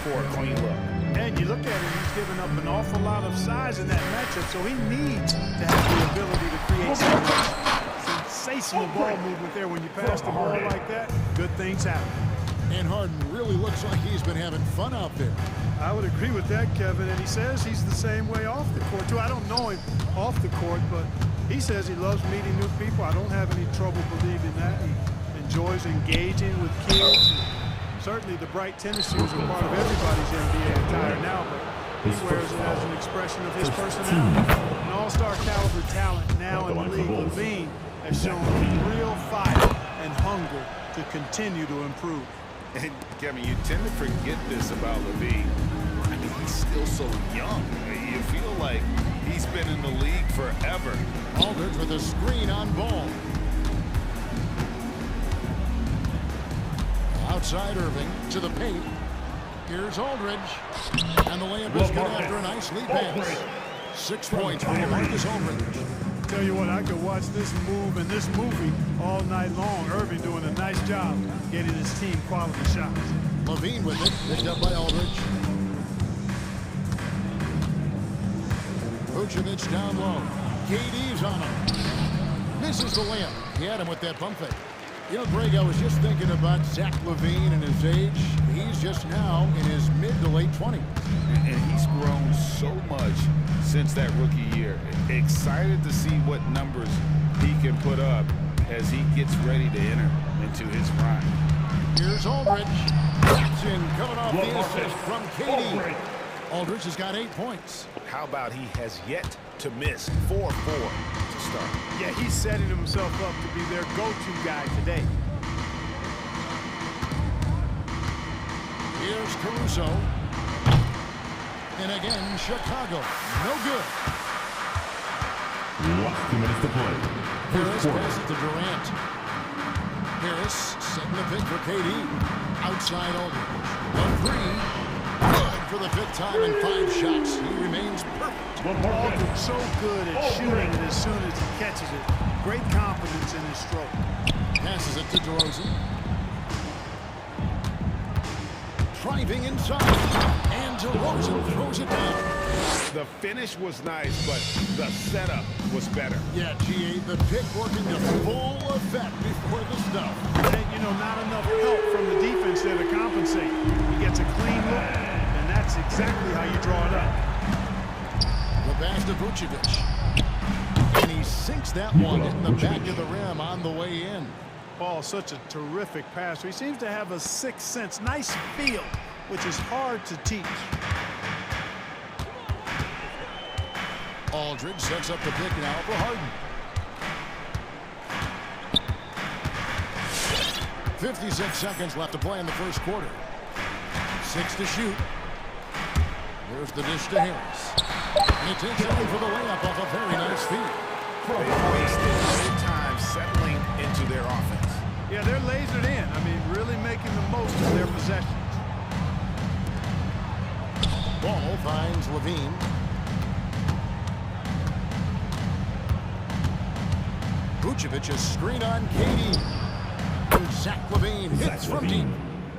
for a clean look. And you look at him, he's given up an awful lot of size in that matchup, so he needs to have the ability to create separation. Sensational ball movement there when you pass the ball like that. Good things happen. And Harden really looks like he's been having fun out there. I would agree with that, Kevin, and he says he's the same way off the court, too. I don't know him off the court, but he says he loves meeting new people. I don't have any trouble believing that. He enjoys engaging with kids. Certainly the bright tennis shoes are part of everybody's NBA attire now, but he wears it as an expression of his personality. An all-star caliber talent now in the league. LaVine has shown real fire and hunger to continue to improve. And Kevin, you tend to forget this about LaVine. I mean, he's still so young. You feel like he's been in the league forever. Aldridge with a screen on Ball. Outside Irving to the paint. Here's Aldridge. And the layup is good after a nice lead pass. 6 points for Marcus Aldridge. Tell you what, I could watch this move and this movie all night long. Irving doing a nice job getting his team quality shots. LaVine with it, picked up by Aldridge. Vucevic down low. KD's on him. Misses the layup. He had him with that pump fake. You know, Greg, I was just thinking about Zach LaVine and his age. He's just now in his mid to late 20s. And he's grown so much since that rookie year. Excited to see what numbers he can put up as he gets ready to enter into his prime. Here's Aldridge. Jackson coming off the assist from KD. Aldridge has got 8 points. How about he has yet to miss 4-4 to start? Yeah, he's setting himself up to be their go-to guy today. Here's Caruso. And again, Chicago. No good. 2 minutes to play. Harris passes to Durant. Harris setting the pick for KD. Outside Aldridge. 1-3. Good for the 5th time in 5 shots. He remains perfect. Aldridge so good at shooting it as soon as he catches it. Great confidence in his stroke. Passes it to DeRozan. Driving inside. And DeRozan throws it down. The finish was nice, but the setup was better. Yeah, GA, the pick working to full effect before the stuff. And, you know, not enough help from the defense there to compensate. He gets a clean look, and that's exactly how you draw it up. The pass to Vucevic. And he sinks that one in the back of the rim on the way in. Ball, such a terrific passer. He seems to have a sixth sense, nice feel, which is hard to teach. Aldridge sets up the pick now for Harden. 56 seconds left to play in the first quarter. 6 to shoot. There's the dish to Harris. And he takes it in for the layup off a very nice feed. They wasted no time settling into their offense. Yeah, they're lasered in. I mean, really making the most of their possessions. Ball finds LaVine. Vucevic's screen on KD. And Zach LaVine hits from deep.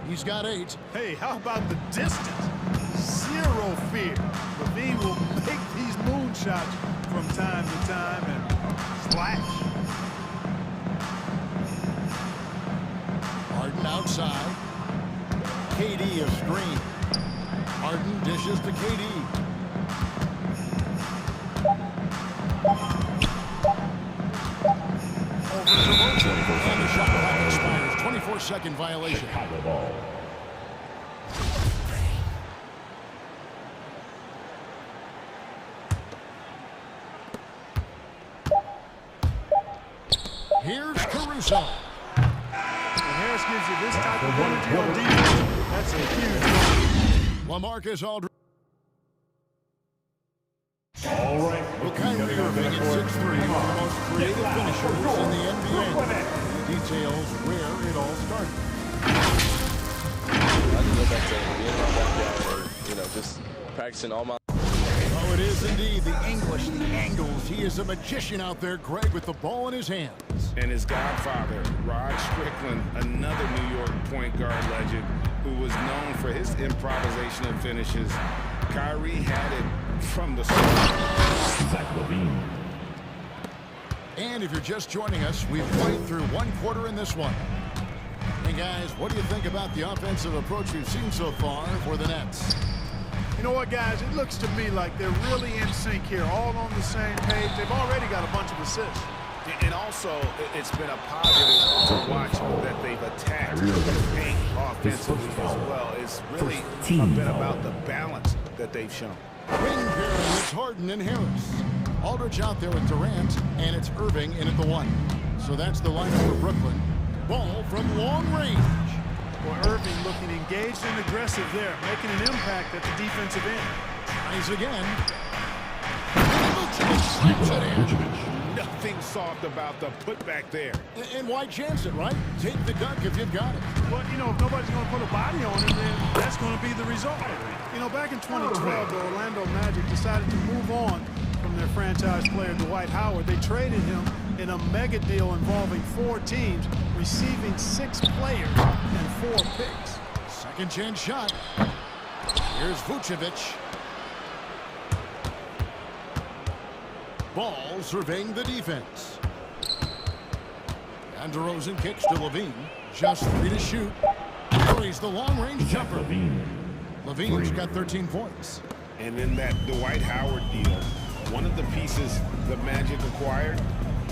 He's got 8. Hey, how about the distance? Zero fear. LaVine will make these moonshots from time to time and splash. Harden outside. KD a screen. Harden dishes to KD. Over to Rosen. And the shot clock expires. 24-second violation. Here's Caruso. When Harris gives you this type of energy on defense, that's a huge one. LaMarcus Aldridge. All right. Well, Kyrie Irving at 6'3", one of the most creative finishers in the NBA. The details where it all started. I can go back to being in my backyard or, just practicing all my... Oh, it is indeed the English, the angles. He is a magician out there, Greg, with the ball in his hands. And his godfather, Rod Strickland, another New York point guard legend who was known for his improvisational finishes. Kyrie had it from the start. Zach LaVine. And if you're just joining us, we've played through one quarter in this one. Hey, guys, what do you think about the offensive approach we've seen so far for the Nets? You know what, guys? It looks to me like they're really in sync here, all on the same page. They've already got a bunch of assists. And also, it's been a positive to watch that they've attacked the paint offensively as well. It's really been about the balance that they've shown. Ring pairing, it's Harden and Harris. Aldridge out there with Durant, and it's Irving in at the 1. So that's the lineup for Brooklyn. Ball from long range. Well, Irving looking engaged and aggressive there, making an impact at the defensive end. Tries again. Nothing soft about the putback there. And why chance it, right? Take the dunk if you've got it. But, if nobody's going to put a body on him, then that's going to be the result. Back in 2012, the Orlando Magic decided to move on from their franchise player, Dwight Howard. They traded him in a mega deal involving 4 teams, receiving 6 players and 4 picks. Second chance shot. Here's Vucevic. Ball surveying the defense. And DeRozan kicks to LaVine. Just 3 to shoot. Carries the long-range jumper. LaVine's got 13 points. And in that Dwight Howard deal, one of the pieces the Magic acquired,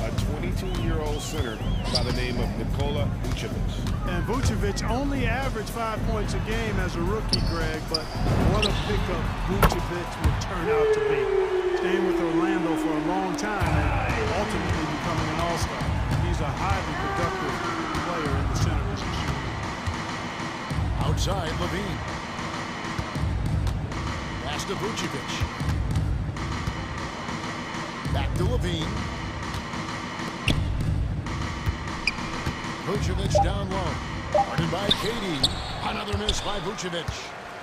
a 22-year-old center by the name of Nikola Vucevic. And Vucevic only averaged 5 points a game as a rookie, Greg, but what a pickup Vucevic would turn out to be. Staying with Orlando for a long time and ultimately becoming an all-star. He's a highly productive player in the center position. Outside, LaVine. Pass to Vucevic. Back to LaVine. Vucevic down low. Guarded by KD. Another miss by Vucevic.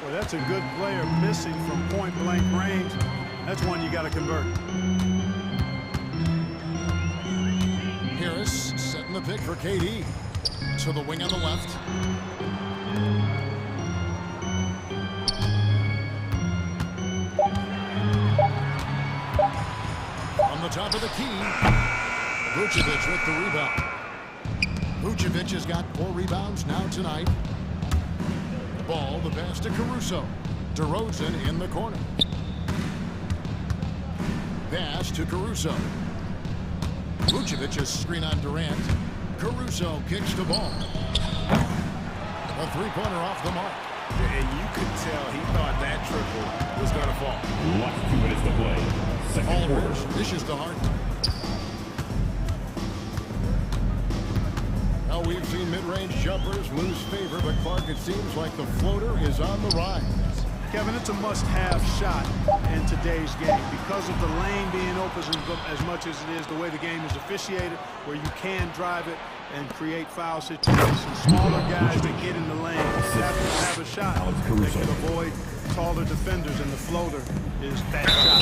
Well, that's a good player missing from point-blank range. That's one you got to convert. Harris setting the pick for KD. To the wing on the left. On the top of the key. Vucevic with the rebound. Vucevic has got 4 rebounds now tonight. Ball, the pass to Caruso. DeRozan in the corner. Pass to Caruso. Vucevic's screen on Durant. Caruso kicks the ball. A 3-pointer off the mark. And you could tell he thought that triple was going to fall. Last 2 minutes to play. Second quarter. Dishes to Harden. Now we've seen mid-range jumpers lose favor, but Clark, it seems like the floater is on the rise. Kevin, it's a must-have shot in today's game because of the lane being open as much as it is the way the game is officiated, where you can drive it and create foul situations. Smaller guys that get in the lane have to have a shot that can avoid taller defenders, and the floater is that shot.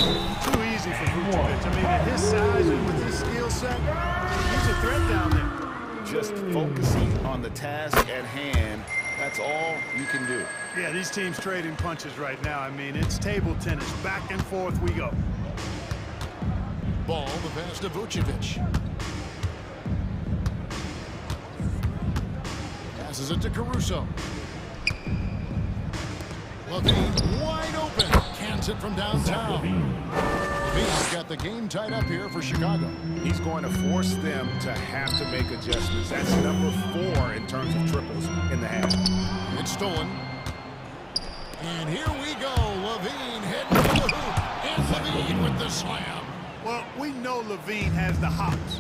Too easy for Vucevic. I mean, at his size and with his skill set, these are just focusing on the task at hand. That's all you can do. Yeah, these teams trading punches right now. I mean, it's table tennis. Back and forth we go. Ball, the pass to Vucevic. Passes it to Caruso. Levine wide open. Cans it from downtown. Levine's got the game tied up here for Chicago. He's going to force them to have to make adjustments. That's number 4 in terms of triples in the half. It's stolen. And here we go. Levine hitting the hoop. And Levine with the slam. Well, we know Levine has the hops.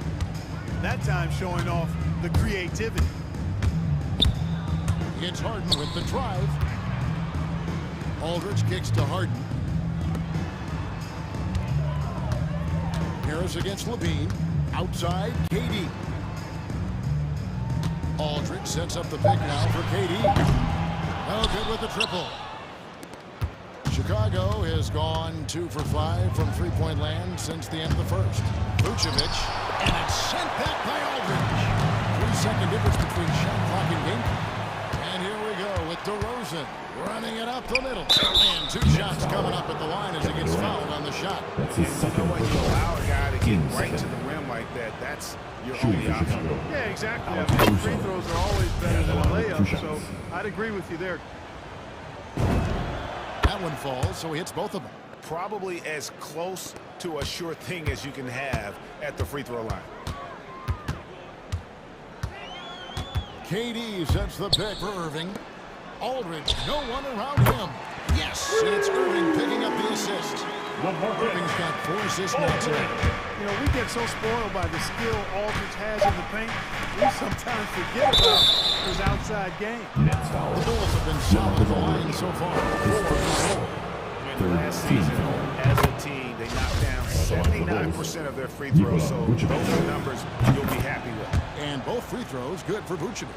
That time showing off the creativity. It's Harden with the drive. Aldridge kicks to Harden. Harris against Levine. Outside, KD. Aldridge sets up the pick now for KD. Oh, good with the triple. Chicago has gone 2 for 5 from three-point land since the end of the first. Vucevic, and it's sent back by Aldridge. 3-second difference between shot clock and game clock. And here we go with DeRozan running it up the middle. And 2 shots coming up at the line as he gets fouled on the shot. That's his second. You allow a guy to get right to the rim like that. That's your only option. Yeah, exactly. I mean, free throws are always better than a layup, so I'd agree with you there. That one falls, so he hits both of them. Probably as close to a sure thing as you can have at the free throw line. KD sets the pick for Irving. Aldridge, no one around him. Yes, and it's Irving picking up the assist. Irving's got 4 assists now today. You know, we get so spoiled by the skill Aldridge has in the paint, we sometimes forget about his outside game. The Bulls have been solid at the line so far. Last season, as a team, they knocked down 79% of their free throws, so those are numbers you'll be happy with. And both free throws good for Vucevic.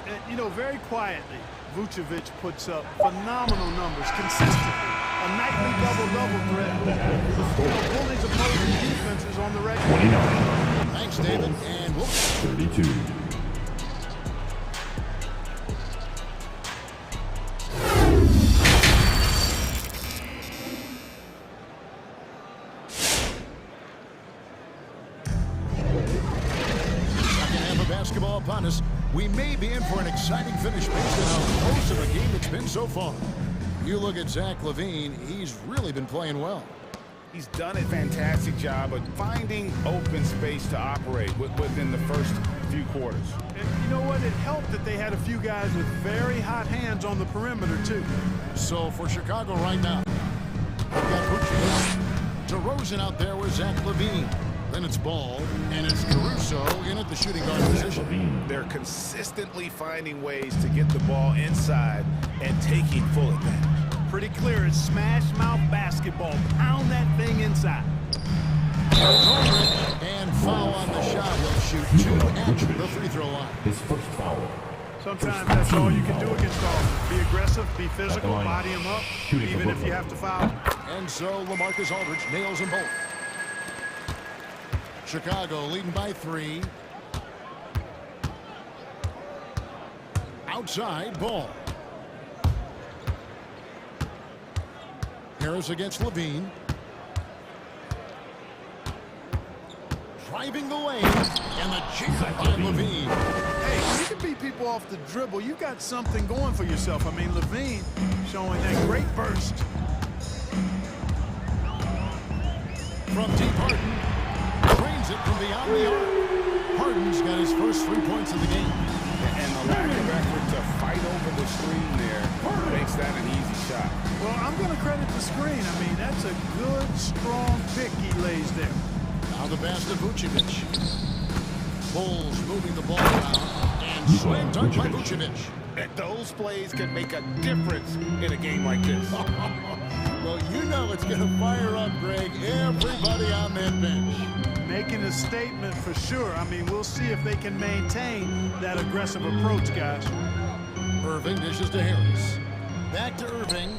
And, you know, very quietly, Vucevic puts up phenomenal numbers consistently. A nightly double-double threat. Bullies opposing defenses on the regular. 29. Thanks, David. And we'll 32. Basketball upon us. We may be in for an exciting finish based on how close of a game it's been so far. You look at Zach LaVine, he's really been playing well. He's done a fantastic job of finding open space to operate within the first few quarters. And you know what? It helped that they had a few guys with very hot hands on the perimeter, too. So for Chicago right now, we've got Vucevic, DeRozan out there with Zach LaVine. Then it's Ball, and it's Caruso in at the shooting guard position. They're consistently finding ways to get the ball inside and taking full advantage. Pretty clear, it's smash mouth basketball. Pound that thing inside. And foul on the shot. He'll shoot 2 at the free throw line. His first foul. Sometimes that's all you can do against Aldridge. Be aggressive, be physical, body him up, even if you have to foul. And so LaMarcus Aldridge nails them both. Chicago leading by 3. Outside, Ball. Harris against Levine. Driving the lane, and the jam by Levine. Hey, when you can beat people off the dribble, you got something going for yourself. I mean, Levine showing that great burst. From deep, Harden. Trains it from beyond the arc. Harden's got his first 3 points of the game. And the lack of effort to fight over the screen there makes that an easy shot. Well, I'm going to credit the screen. I mean, that's a good, strong pick he lays there. Now the pass to Vucevic. Bulls moving the ball around. And slam dunk by Vucevic. And those plays can make a difference in a game like this. Well, you know it's going to fire up, Greg, everybody on that bench. Making a statement for sure. I mean, we'll see if they can maintain that aggressive approach, guys. Irving dishes to Harris. Back to Irving.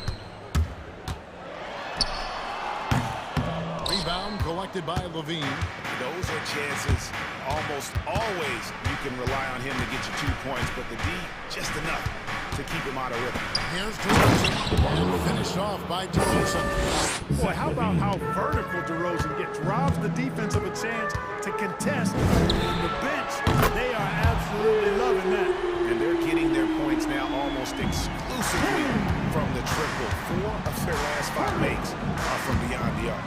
Rebound collected by Levine. Those are chances. Almost always you can rely on him to get you 2 points, but the D, just enough to keep him out of rhythm. Here's DeRozan, and finished off by DeRozan. Boy, how about how vertical DeRozan gets? Robs the defense of a chance to contest. And the bench, they are absolutely loving that. And they're getting their points now almost exclusively from the triple. 4 of their last 5 makes are from beyond the arc.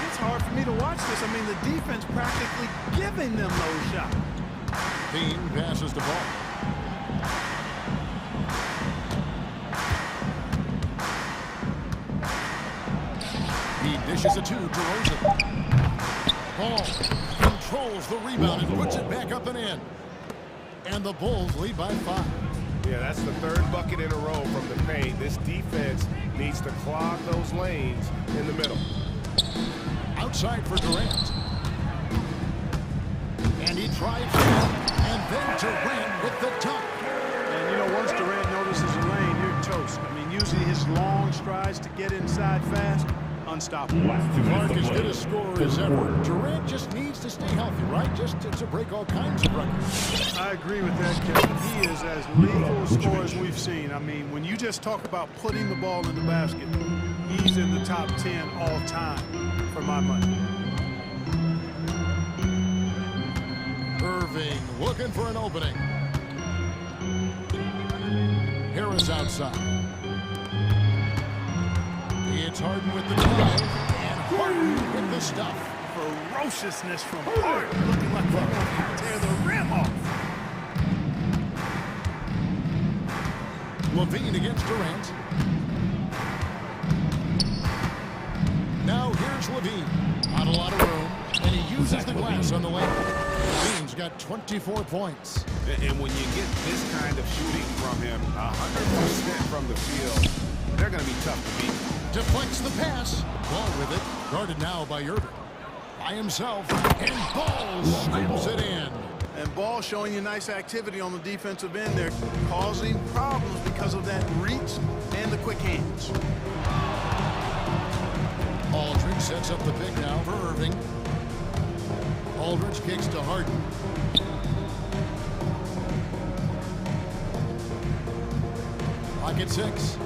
It's hard for me to watch this. I mean, the defense practically giving them those shots. Bean passes the ball. He dishes it to DeRozan. Ball controls the rebound and puts it back up and in. And the Bulls lead by 5. Yeah, that's the 3rd bucket in a row from the paint. This defense needs to clog those lanes in the middle. Outside for Durant. And he drives in. And then Durant with the dunk. And, you know, once Durant notices a lane, you're toast. I mean, usually his long strides to get inside fast, unstoppable. Clark as good a scorer as ever. Durant just needs to stay healthy, right? Just to break all kinds of records. I agree with that, Kevin. He is as lethal a scorer as we've seen. I mean, when you just talk about putting the ball in the basket, he's in the top 10 all time for my money. Irving looking for an opening. Harris outside. It's Harden with the drive, and Harden with the stuff. Ferociousness from Harden, looking like they're going to tear the rim off. Levine against Durant. Now here's Levine. Not a lot of room, and he uses the glass on the lane. Levine's got 24 points. And when you get this kind of shooting from him, 100% from the field, they're going to be tough to beat. Deflects the pass. Ball with it. Guarded now by Irving. By himself. And Ball snaps it in. And Ball showing you nice activity on the defensive end there, causing problems because of that reach and the quick hands. Aldridge sets up the pick now for Irving. Aldridge kicks to Harden. Pocket 6.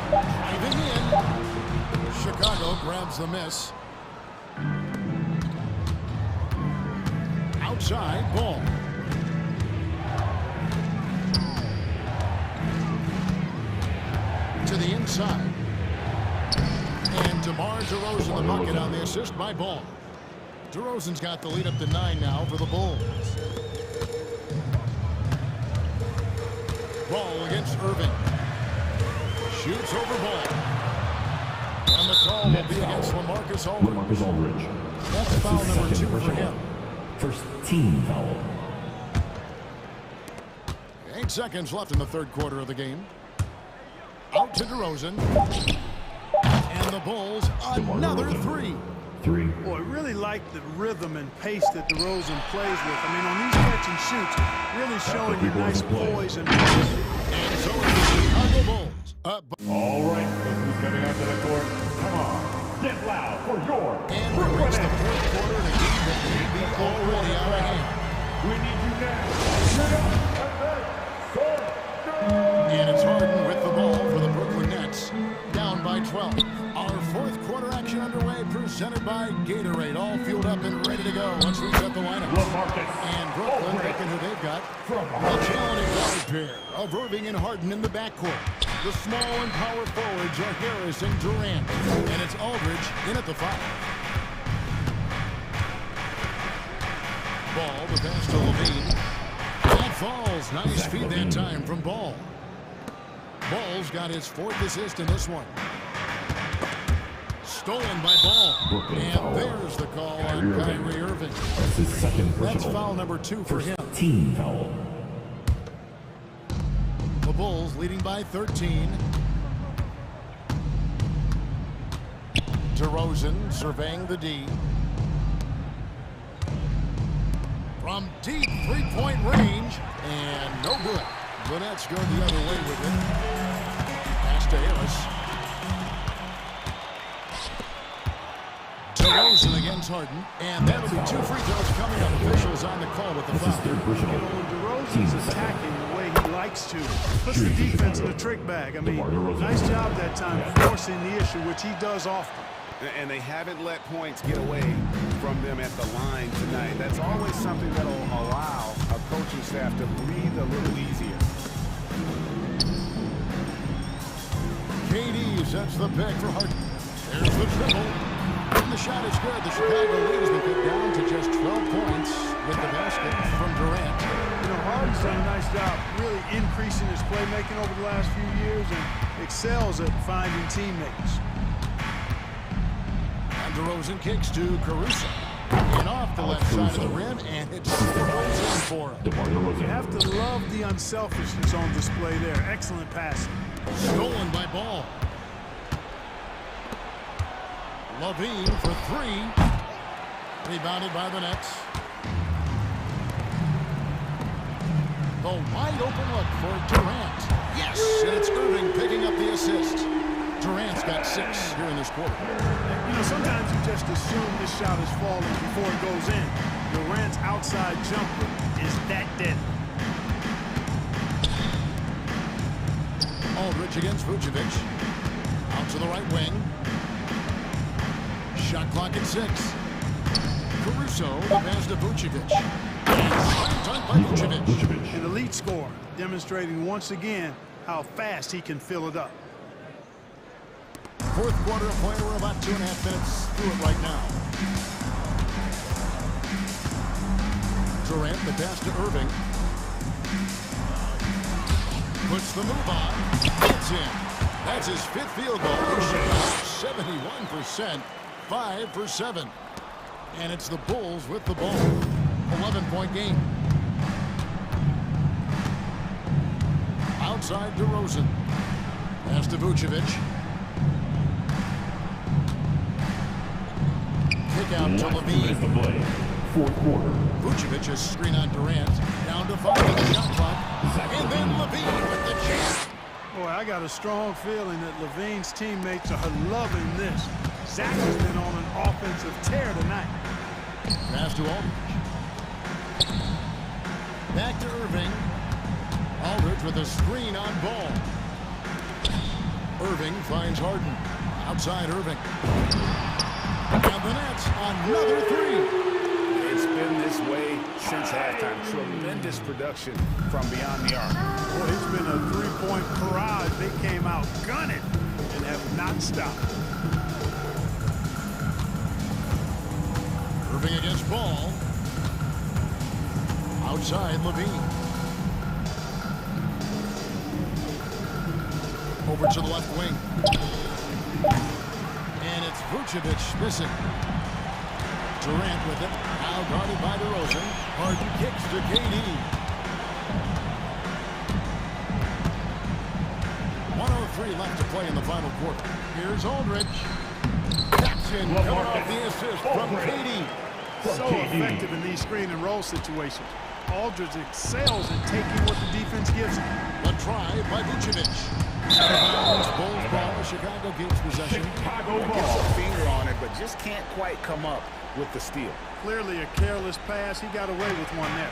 Driving in. Chicago grabs the miss. Outside, Ball. To the inside. And DeMar DeRozan the bucket on the assist by Ball. DeRozan's got the lead up to 9 now for the Bulls. Ball against Irving. Shoots over Ball. And the call will be against LaMarcus Aldridge. That's foul number 2 for him. First team foul. 8 seconds left in the 3rd quarter of the game. Out to DeRozan. And the Bulls, another 3. Boy, really like the rhythm and pace that DeRozan plays with. I mean, on these catch and shoots, really showing you nice poise and so it's the Chicago Bulls. All right, look who's coming onto the court. Come on, get loud for your and we're reached the 4th quarter in a game that may be already out of hand. We need you now. And it's Harden with the ball for the Brooklyn Nets. Down by 12. Our 4th quarter action underway, presented by Gatorade. All fueled up and ready to go once we set the lineup. And Brooklyn picking who they've got. A challenging guard pair of Irving and Harden in the backcourt. The small and power forwards are Harris and Durant. And it's Aldridge in at the 5. Ball, the pass to Levine. That falls. Nice feed that time from Ball. Ball's got his 4th assist in this one. Stolen by Ball. And there's the call on Kyrie Irving. That's his 2nd personal. That's foul number 2 for him. Team foul. The Bulls leading by 13. DeRozan surveying the D. From deep 3-point range. And no good. The Nets go the other way with it. Pass to Harris. DeRozan against Harden, and that'll be 2 free throws coming up. Officials on the call with the foul. When DeRozan's attacking the way he likes to, puts the defense in a trick bag. I mean, nice job that time forcing the issue, which he does often. And they haven't let points get away from them at the line tonight. That's always something that'll allow a coaching staff to breathe a little easier. KD sets the pick for Harden. There's the dribble. And the shot is good. The Chicago lead has been cut down to just 12 points with the basket from Durant. You know, Harden's done a nice job really increasing his playmaking over the last few years and excels at finding teammates. And DeRozan kicks to Caruso. And off the left side of the rim, and it's DeRozan for him. You have to love the unselfishness on display there. Excellent passing. Stolen by Ball. Levine for 3. Rebounded by the Nets. The wide open look for Durant. Yes, and it's Irving picking up the assist. Durant's got 6 here in this quarter. You know, sometimes you just assume this shot is falling before it goes in. Durant's outside jumper is that deadly. Aldridge against Vucevic. Out to the right wing. Shot clock at 6. Caruso, the pass to Vucevic. Dunk by Vucevic. An elite scorer, demonstrating once again how fast he can fill it up. Fourth quarter of play. We're about 2.5 minutes through it right now. Durant, the pass to Irving. Puts the move on. It's in. That's his 5th field goal. He shot 71%. 5 for 7. And it's the Bulls with the ball. 11-point game. Outside DeRozan. Pass to Vucevic. Kick out to Levine. Fourth quarter. Vucevic's screen on Durant. Down to 5 in the shot clock. And then Levine with the jam. Boy, I got a strong feeling that Levine's teammates are loving this. Zach has been on an offensive tear tonight. Pass to Aldridge. Back to Irving. Aldridge with a screen on Ball. Irving finds Harden. Outside Irving. And the Nets, another 3. It's been this way since halftime. Tremendous production from beyond the arc. Boy, it's been a 3-point barrage. They came out gunning and have not stopped. Irving against Ball. Outside Levine. Over to the left wing. And it's Vucevic missing. Durant with it. Now guarded by DeRozan. Harden kicks to KD. 1:03 left to play in the final quarter. Here's Aldridge. Jackson coming off the assist from KD. So effective in these screen and roll situations. Aldridge excels in taking what the defense gives him. A try by Vucevic. Bulls ball. Chicago gains possession. Chicago gets a finger on it, but just can't quite come up with the steal. Clearly a careless pass. He got away with one there.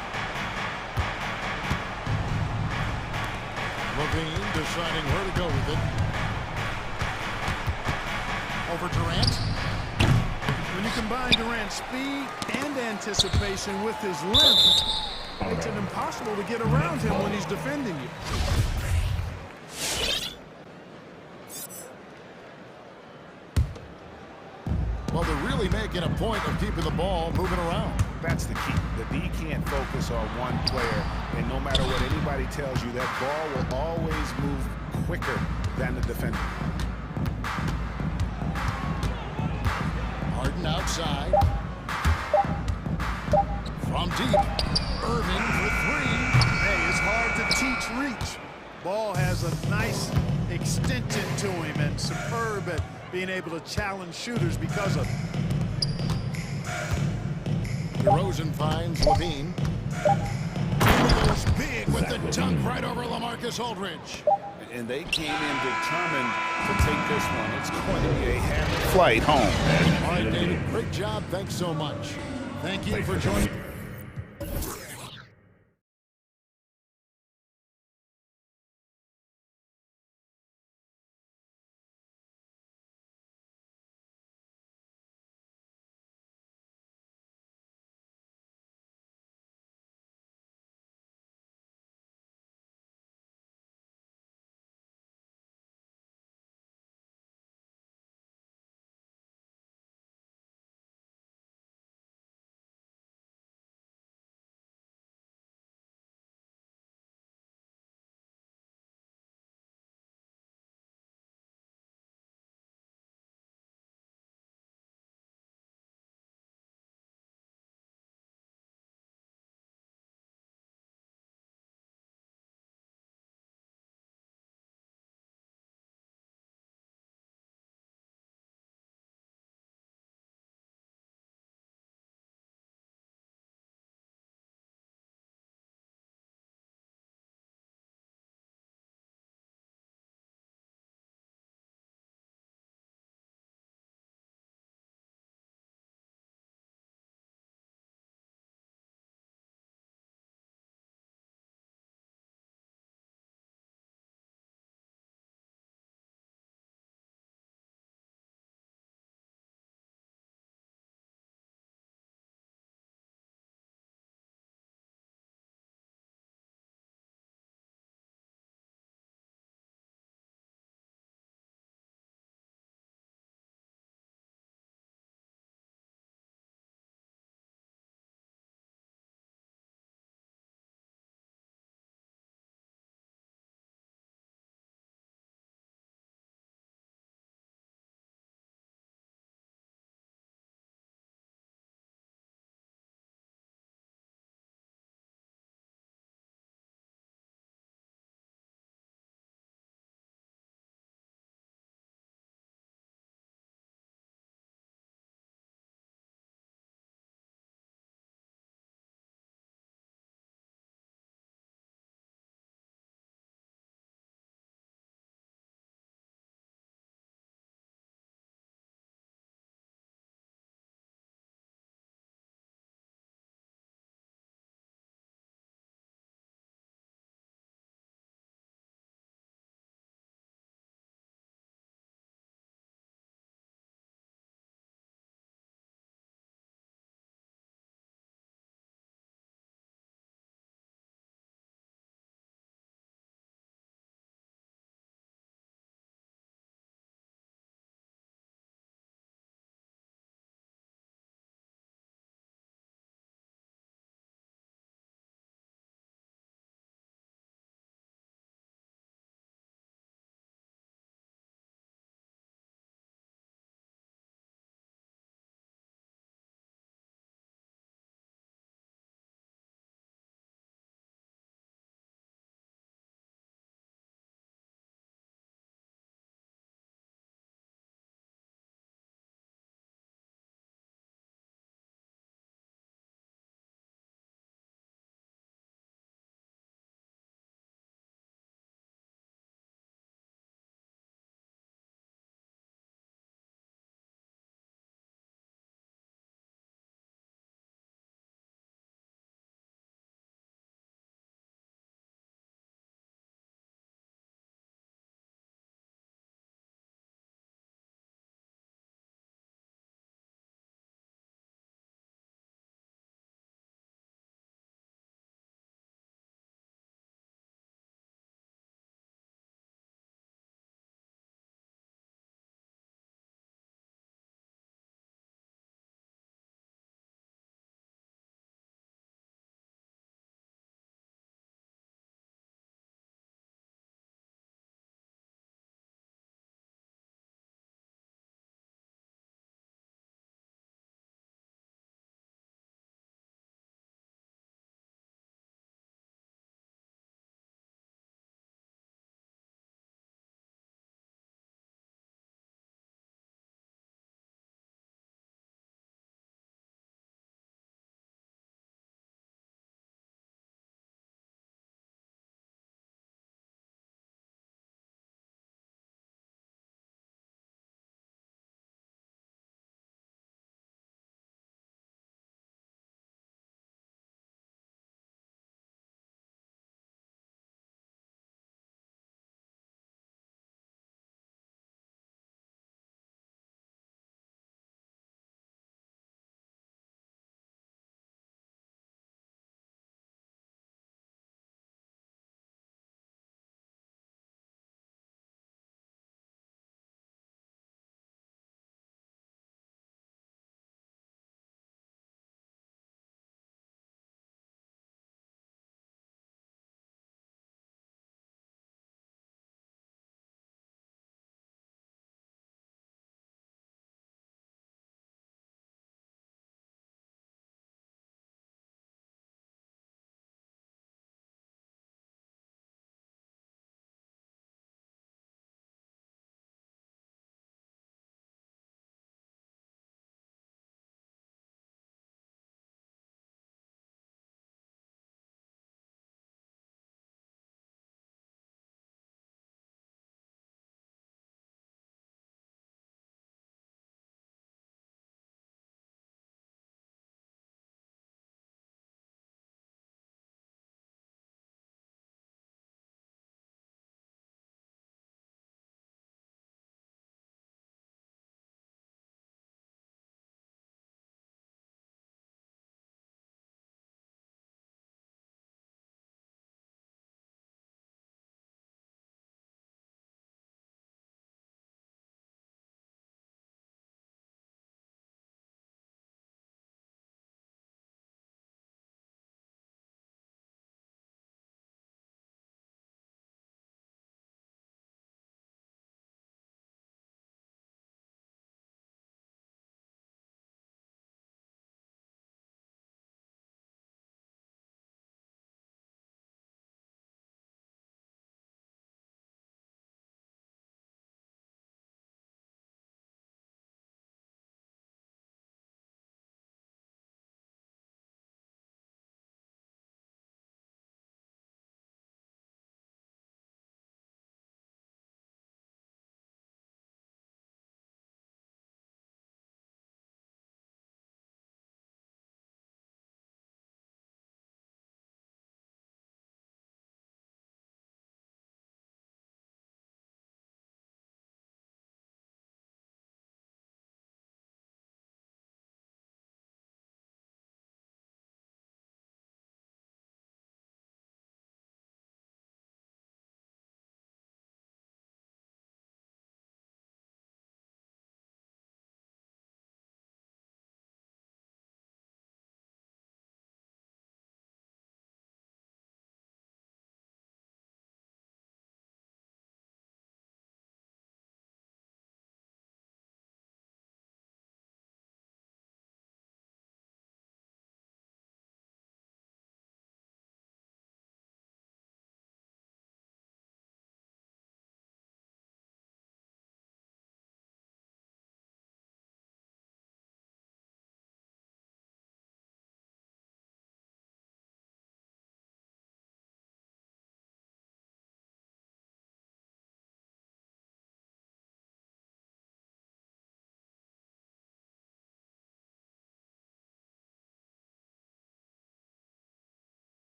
Levine deciding where to go with it. Over Durant. When you combine Durant's speed and anticipation with his length, makes it impossible to get around him when he's defending you. Well, they're really making a point of keeping the ball moving around. That's the key. The D can't focus on one player, and no matter what anybody tells you, that ball will always move quicker than the defender. Harden outside. From deep. Irving for 3. Hey, it's hard to teach reach. Ball has a nice extension to him and superb at being able to challenge shooters because of it. DeRozan finds Levine. He goes big with the dunk right over LaMarcus Aldridge. and they came in determined to take this one. It's going to be a happy flight home. All right, David, great job. Thanks so much. Thank you for joining.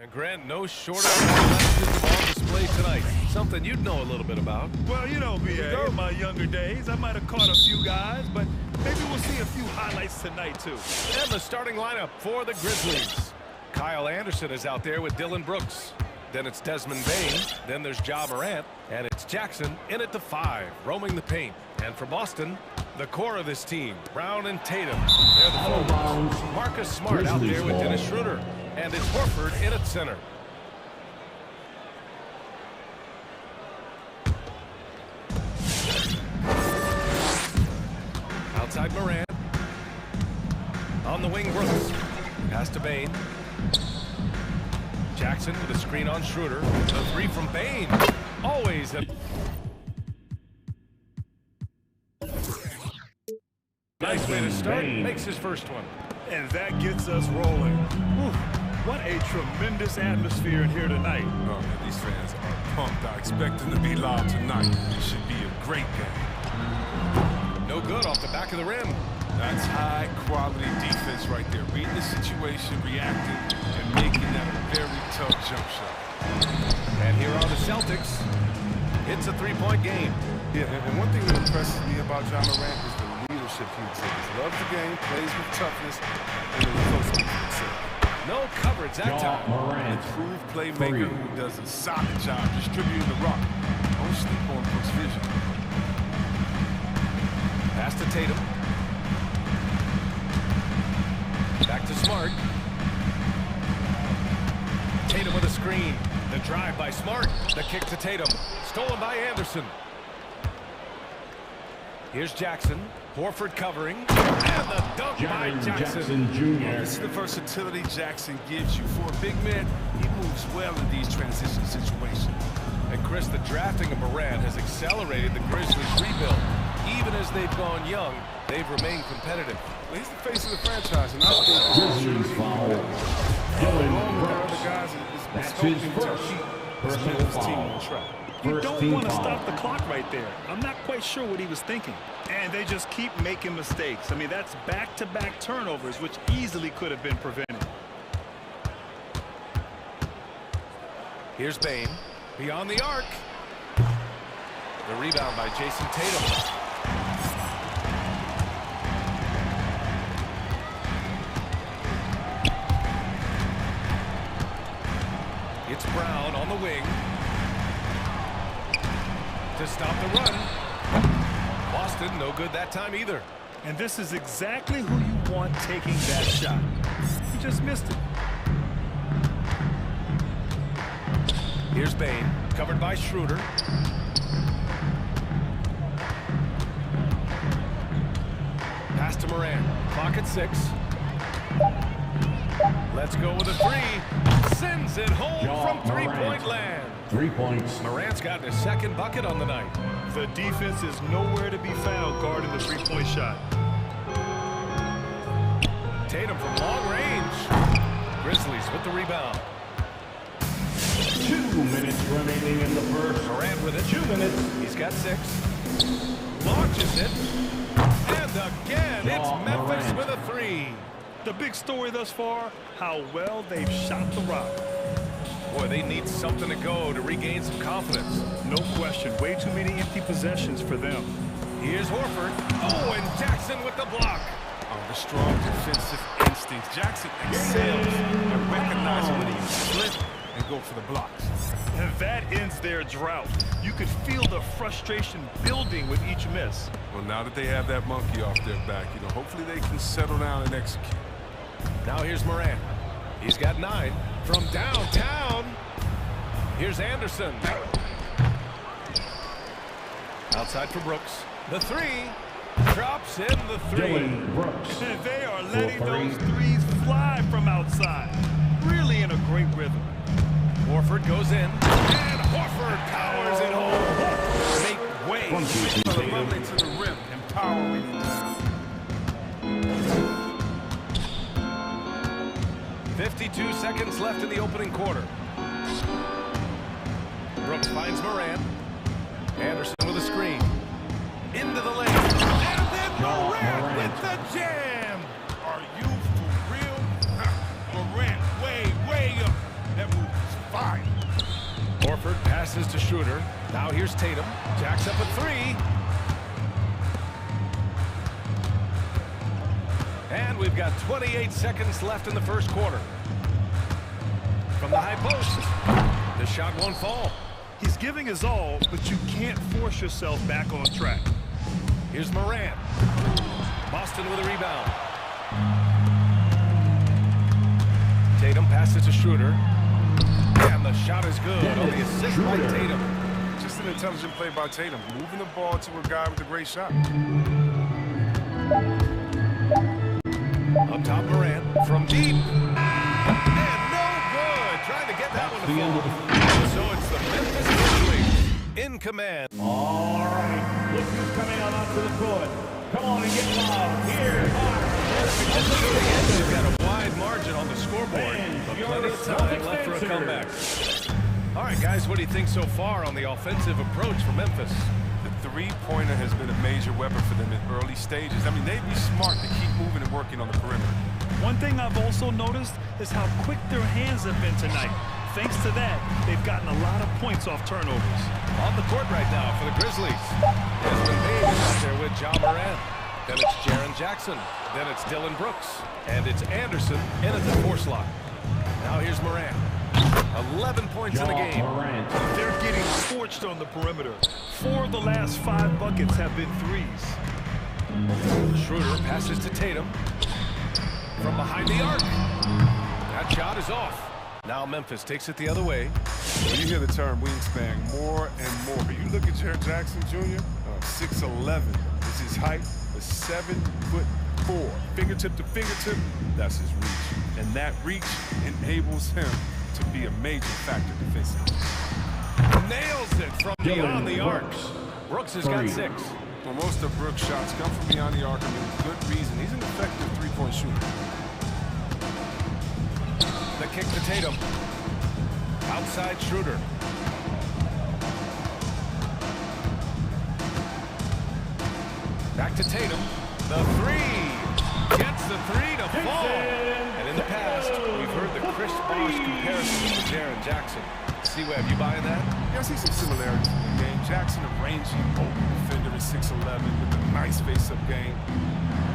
And Grant, no shortage of athleticism on display tonight. Something you'd know a little bit about. Well, you know, BA, in my younger days, I might have caught a few guys, but maybe we'll see a few highlights tonight, too. And the starting lineup for the Grizzlies. Kyle Anderson is out there with Dylan Brooks. Then it's Desmond Bain. Then there's Ja Morant. And it's Jackson in at the 5, roaming the paint. And for Boston, the core of this team, Brown and Tatum. They're the forwards. Marcus Smart out there with Dennis Schroeder. And it's Horford in at center. Outside Morant. On the wing, Brooks. Pass to Bain. Jackson with a screen on Schroeder. The 3 from Bain. Always a nice way to start. Makes his first one. And that gets us rolling. Whew. What a tremendous atmosphere in here tonight. Oh, man, these fans are pumped. I expect them to be loud tonight. It should be a great game. No good off the back of the rim. That's high-quality defense right there. Reading the situation, reacting, and making that a very tough jump shot. And here are the Celtics. It's a 3-point game. Yeah, and one thing that impresses me about Ja Morant is the leadership he exhibits. Loves the game, plays with toughness, and the results he himself. No coverage that time. An improved playmaker who does a solid job distributing the rock. Don't sleep on Brooks' vision. Pass to Tatum. Back to Smart. Tatum with a screen. The drive by Smart. The kick to Tatum. Stolen by Anderson. Here's Jackson. Horford covering. And the dunk by Jackson. This is the versatility Jackson gives you. For a big man, he moves well in these transition situations. And Chris, the drafting of Morant has accelerated the Grizzlies' rebuild. Even as they've gone young, they've remained competitive. Well, he's the face of the franchise, and I think Grizzlies foul. Dylan Brooks. That's his first personal foul. You don't want to stop the clock right there. I'm not quite sure what he was thinking. And they just keep making mistakes. I mean, that's back-to-back turnovers, which easily could have been prevented. Here's Bain. Beyond the arc. The rebound by Jason Tatum. It's Brown on the wing. To stop the run. Boston, no good that time either. And this is exactly who you want taking that shot. He just missed it. Here's Bain, covered by Schroeder. Pass to Morant. Clock at 6. Let's go with a 3. Sends it home from three-point land. 3 points. Morant's gotten his second bucket on the night. The defense is nowhere to be found guarding the three-point shot. Tatum from long range. Grizzlies with the rebound. 2 minutes remaining in the first. Morant with it. 2 minutes. He's got 6. Launches it. And again, it's Memphis with a 3. The big story thus far, how well they've shot the rock. Boy, they need something to go to regain some confidence. No question. Way too many empty possessions for them. Here's Horford. Oh, and Jackson with the block. Oh, the strong defensive instincts. Jackson excels at recognizing when he slip and go for the blocks. And that ends their drought. You could feel the frustration building with each miss. Well, now that they have that monkey off their back, hopefully they can settle down and execute. Now here's Morant. He's got 9 from downtown. Here's Anderson. Outside for Brooks. The 3. Drops in the 3. And they are letting those threes fly from outside. Really in a great rhythm. Horford goes in. And Horford powers it home. Make way. Lovely to the rim. Empowering. 52 seconds left in the opening quarter. Brooks finds Morant. Anderson with a screen. Into the lane. And then Morant with the jam. Are you for real? Morant way up. That passes to Schroeder. Now here's Tatum. Jacks up a three. And we've got 28 seconds left in the first quarter. From the high post. The shot won't fall. He's giving his all, but you can't force yourself back on track. Here's Morant. Boston with a rebound. Tatum passes to Schroeder. And the shot is good on the assist by Tatum. Just an intelligent play by Tatum, moving the ball to a guy with a great shot. Up top, Morant from deep. And no good. Trying to get that one to fall. So it's the Memphis Grizzlies in command. All right, look who's coming on onto the court. Come on and get loud. Here They've got a wide margin on the scoreboard, but plenty of time left for a comeback. All right, guys, what do you think so far on the offensive approach for Memphis? The three-pointer has been a major weapon for them in early stages. I mean, they'd be smart to keep moving and working on the perimeter. One thing I've also noticed is how quick their hands have been tonight. Thanks to that, they've gotten a lot of points off turnovers. On the court right now for the Grizzlies. Desmond Bain is out there with Ja Morant. Then it's Jaren Jackson. Then it's Dylan Brooks. And it's Anderson in at the 4 slot. Now here's Morant. 11 points in the game. They're getting scorched on the perimeter. 4 of the last 5 buckets have been threes. Schroeder passes to Tatum. From behind the arc. That shot is off. Now Memphis takes it the other way. When you hear the term wingspan more and more, but you look at Jaren Jackson Jr., 6'11" is his height, a 7'4". Fingertip to fingertip, that's his reach. And that reach enables him to be a major factor defensively. Nails it from beyond the arc. Brooks has got 6. Well, most of Brooks' shots come from beyond the arc, and with good reason. He's an effective three-point shooter. The kick to Tatum. Outside Schroeder. Back to Tatum. The 3. Gets the 3 to fall. And in the past, we've heard the Chris Bosh comparison to Jaren Jackson. C-Web, you buying that? Yeah, I see some similarities in the game. Jackson, a rangy, open defender at 6'11", with a nice face-up game.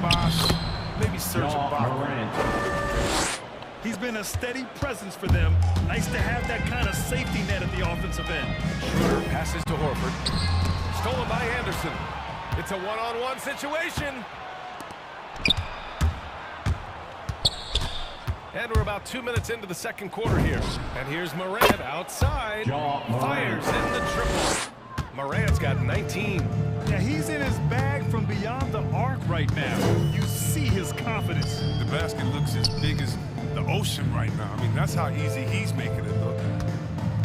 Bosh, maybe Serge Ibaka. He's been a steady presence for them. Nice to have that kind of safety net at the offensive end. Schroeder passes to Horford. Stolen by Anderson. It's a one-on-one situation. And we're about 2 minutes into the second quarter here. And here's Morant outside. Fires in the triple. Morant's got 19. Yeah, he's in his bag from beyond the arc right now. You see his confidence. The basket looks as big as the ocean right now. I mean, that's how easy he's making it look.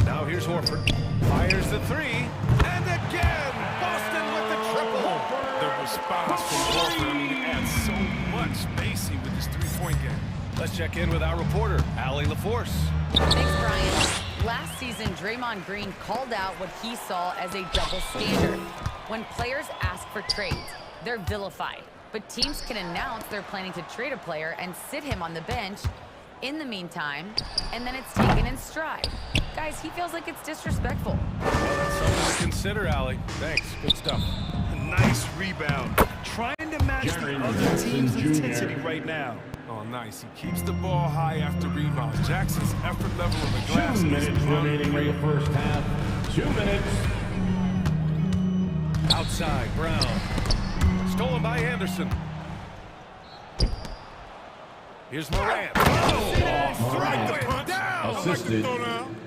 Now here's Horford. Fires the 3. And again, Boston with the triple. The response from Horford, I mean, it adds so much spacing with this three-point game. Let's check in with our reporter, Allie LaForce. Thanks, Brian. Last season, Draymond Green called out what he saw as a double standard. When players ask for trades, they're vilified. But teams can announce they're planning to trade a player and sit him on the bench in the meantime, and then it's taken in stride. Guys, he feels like it's disrespectful. Well, that's something to consider, Allie. Thanks. Good stuff. Nice rebound. Trying to match the other team's intensity right now. Oh, nice. He keeps the ball high after rebounds. Jackson's effort level on the glass 2 minutes remaining in the first half. 2 minutes. Outside, Brown. Stolen by Anderson. Here's Morant. Right down. Assisted.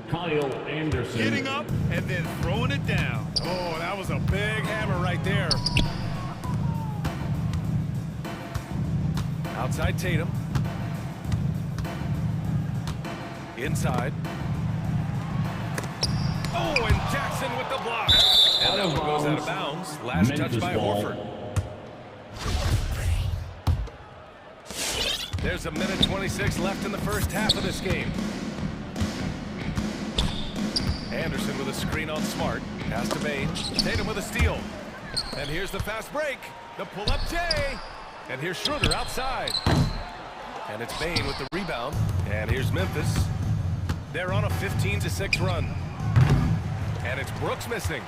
Kyle Anderson. Getting up and then throwing it down. Oh, that was a big hammer right there. Outside Tatum. Inside. Oh, and Jackson with the block. And that one goes out of bounds. Last touch by Horford. There's a minute 26 left in the first half of this game. Anderson with a screen on Smart. Pass to Bain. Tatum with a steal. And here's the fast break. The pull-up J. And here's Schroeder outside. And it's Bain with the rebound. And here's Memphis. They're on a 15-6 run. And it's Brooks missing.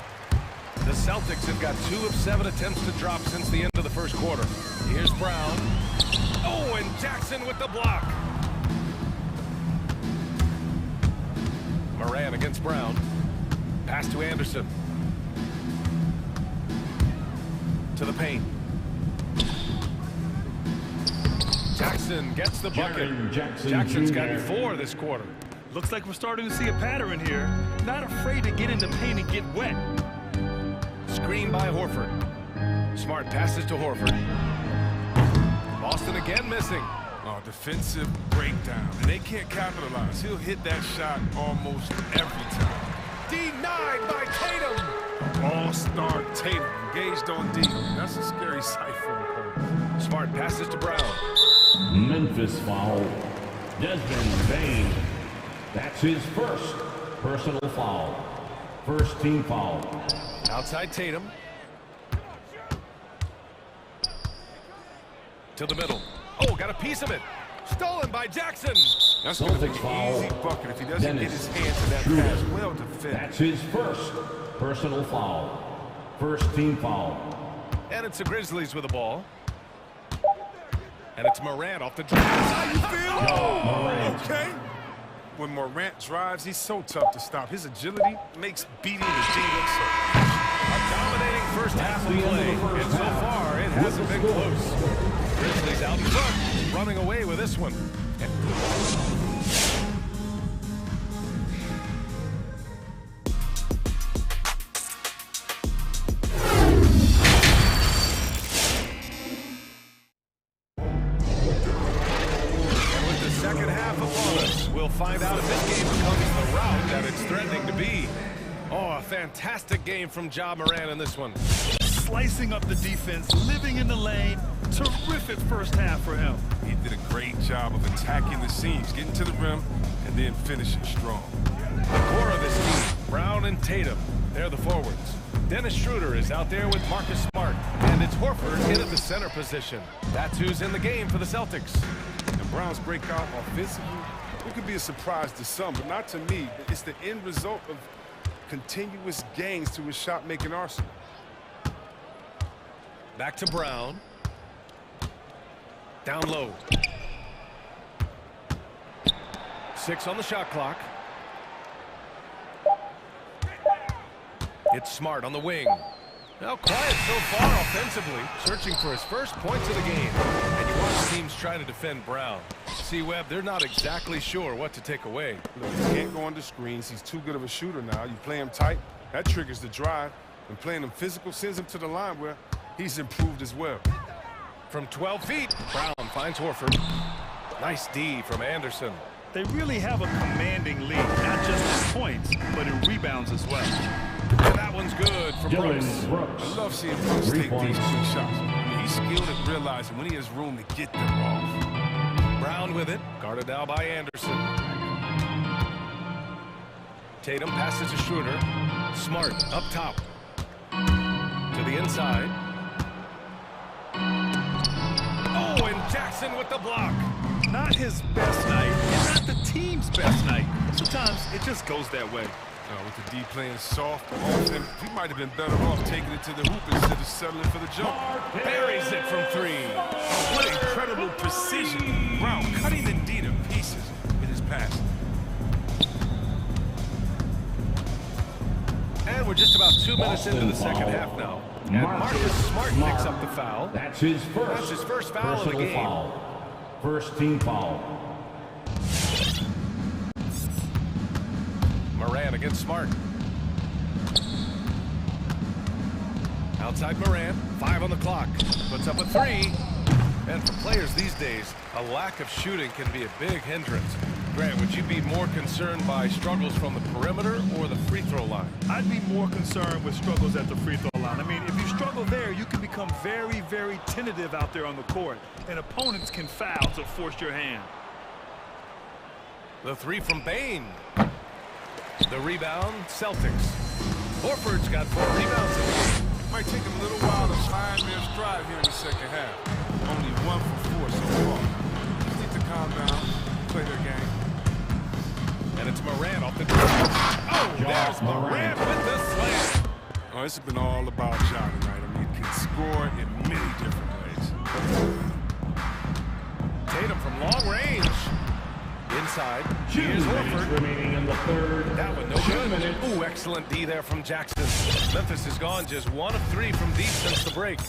The Celtics have got 2 of 7 attempts to drop since the end of the first quarter. Here's Brown. Oh, and Jackson with the block. Moran against Brown. Pass to Anderson. To the paint. Jackson gets the bucket. Jackson's got 4 this quarter. Looks like we're starting to see a pattern here. Not afraid to get in the paint and get wet. Screen by Horford. Smart passes to Horford. Boston again missing. Oh, defensive breakdown. And they can't capitalize. He'll hit that shot almost every time. Denied by Tatum. All-star Tatum engaged on D. That's a scary sight for him. Smart passes to Brown. Memphis foul. Desmond Bain. That's his first personal foul. First team foul. Outside Tatum. To the middle. Oh, got a piece of it. Stolen by Jackson. That's going to be an easy bucket if he doesn't get his hands to that pass. Well defended. That's his first personal foul. First team foul. And it's the Grizzlies with the ball. And it's Morant off the drive. How you feel? Oh, okay. When Morant drives, he's so tough to stop. His agility makes beating the D look so. A dominating first half of play, and so far it hasn't been close. Grizzlies out in front, running away with this one. Find out if this game becomes the route that it's threatening to be. Oh, a fantastic game from Ja Morant in this one. Slicing up the defense, living in the lane. Terrific first half for him. He did a great job of attacking the seams, getting to the rim, and then finishing strong. The core of this team, Brown and Tatum, they're the forwards. Dennis Schroeder is out there with Marcus Smart, and it's Horford in at the center position. That's who's in the game for the Celtics. And Brown's breakout offensively, it could be a surprise to some, but not to me. It's the end result of continuous gains to his shot-making arsenal. Back to Brown. Down low. 6 on the shot clock. It's Smart on the wing. Now quiet so far offensively, searching for his first points of the game. And you watch teams try to defend Brown. See, Webb, they're not exactly sure what to take away. Look, he can't go under screens. He's too good of a shooter now. You play him tight, that triggers the drive. And playing him physical sends him to the line where he's improved as well. From 12 feet, Brown finds Horford. Nice D from Anderson. They really have a commanding lead, not just in points, but in rebounds as well. And that one's good for Brooks. I love seeing Brooks take these quick shots. I mean, he's skilled at realizing when he has room to get them off. Brown with it, guarded now by Anderson. Tatum passes to Schroeder. Smart up top. To the inside. Oh, and Jackson with the block. Not his best night, and not the team's best night. Sometimes it just goes that way. With the D playing soft off him, he might have been better off taking it to the hoop instead of settling for the jump. Buries it from 3. What incredible precision. Brown cutting the D to pieces with his pass. And we're just about 2 minutes into the second half now. And Marcus Smart picks up the foul. That's his first foul of the game. Foul. First team foul. Moran against Smart. Outside Moran, 5 on the clock. Puts up a 3. And for players these days, a lack of shooting can be a big hindrance. Grant, would you be more concerned by struggles from the perimeter or the free throw line? I'd be more concerned with struggles at the free throw line. I mean, if you struggle there, you can become very, very tentative out there on the court. And opponents can foul to force your hand. The 3 from Bain. The rebound, Celtics. Horford's got 4 rebounds in the game. Might take him a little while to find their stride here in the second half. Only 1 for 4 so far. Just need to calm down, play their game. And it's Moran off the drive. Oh, there's Morant with the slam. Oh, it's been all about Ja tonight. I mean, he can score in many different ways. Tatum from long range. Inside. Here's Horford. Remaining in the third. That one no good. Ooh, excellent D there from Jackson. Memphis has gone just 1 of 3 from deep since the break.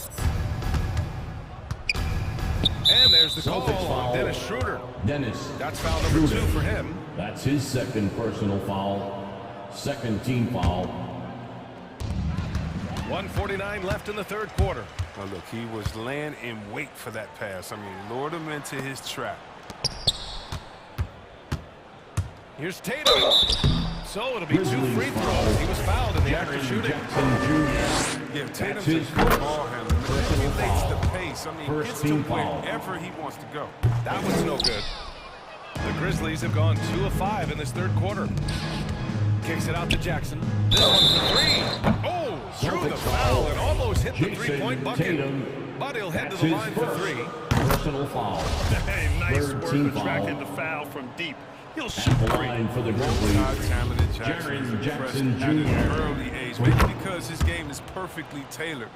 And there's the call on Dennis Schroeder. Dennis. That's foul number 2 for him. That's his second personal foul. Second team foul. 1:49 left in the third quarter. Oh, look, he was laying in wait for that pass. I mean, lured him into his trap. Here's Tatum. So it'll be 2 free throws. He was fouled in the act of shooting. Yeah, Tatum's a good ball handler. He regulates the pace. I mean, gets to wherever he wants to go. That one's no good. The Grizzlies have gone 2 of 5 in this third quarter. Kicks it out to Jackson. This one's a 3. Oh, through the foul and almost hit the 3-point bucket. But he'll head to the line for 3. Personal foul. Hey, nice work attracting the foul from deep. He'll shoot the line for the Grizzlies. Talented Jackson Jr. At an early age, maybe because his game is perfectly tailored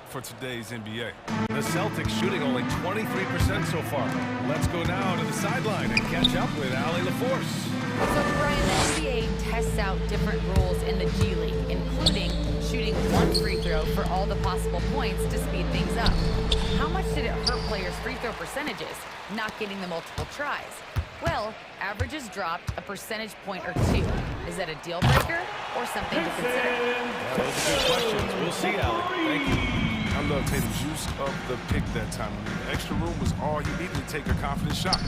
for today's NBA. The Celtics shooting only 23% so far. Let's go now to the sideline and catch up with Allie LaForce. So, Brian, the NBA tests out different rules in the G League, including shooting 1 free throw for all the possible points to speed things up. How much did it hurt players' free throw percentages, not getting the multiple tries? Well, averages dropped a percentage point or 2. Is that a deal breaker or something to consider? Those are good questions. We'll see, Allie. Thank you. I love Tatum's use of the pick that time. I mean, the extra room was all he needed to take a confident shot.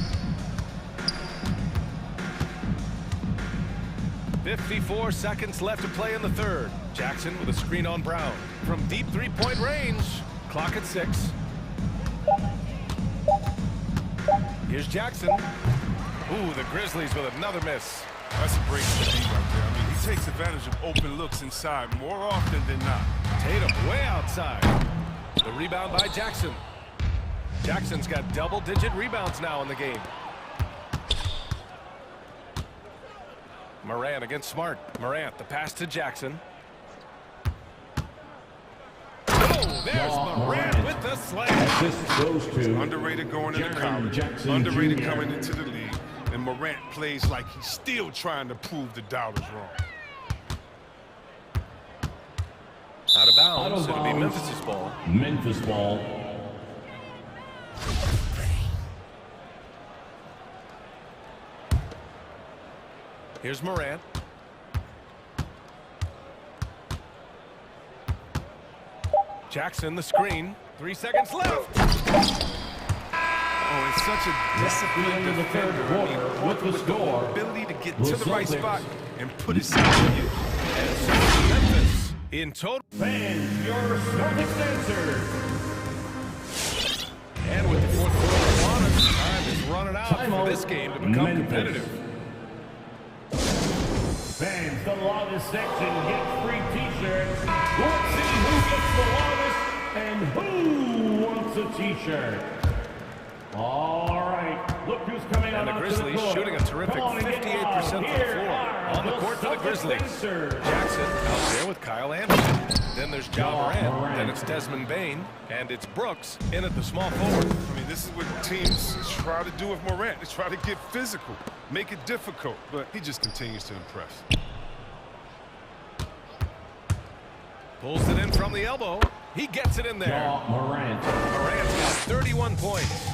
54 seconds left to play in the third. Jackson with a screen on Brown. From deep 3-point range. Clock at 6. Here's Jackson. Ooh, the Grizzlies with another miss. That's a break for D right there. I mean, he takes advantage of open looks inside more often than not. Tatum way outside. The rebound by Jackson. Jackson's got double-digit rebounds now in the game. Morant against Smart. Morant, the pass to Jackson. Oh, there's Morant with the slam. This goes to underrated going into college, underrated coming into the league, and Morant plays like he's still trying to prove the doubters wrong. Out of bounds, it'll be Memphis' ball. Memphis ball. Here's Morant. Jackson, the screen. 3 seconds left. Oh, it's such a disciplined defender. I mean, with the score, ability to get to the right spot and put it on you. And so Memphis in total. Fans, your Celtics answer. And with the fourth quarter upon us, time is running out for this game to become competitive. Fans, the longest section gets free t-shirts. Let's see who gets the longest and who wants a t-shirt. All right, look who's coming on. And the Grizzlies shooting a terrific 58% from the floor. On the court for the Grizzlies. Jackson out there with Kyle Anderson. Then there's Ja Morant. Then it's Desmond Bane. And it's Brooks in at the small forward. I mean, this is what teams try to do with Morant. They try to get physical, make it difficult, but he just continues to impress. Pulls it in from the elbow. He gets it in there. Ja Morant. Morant's got 31 points.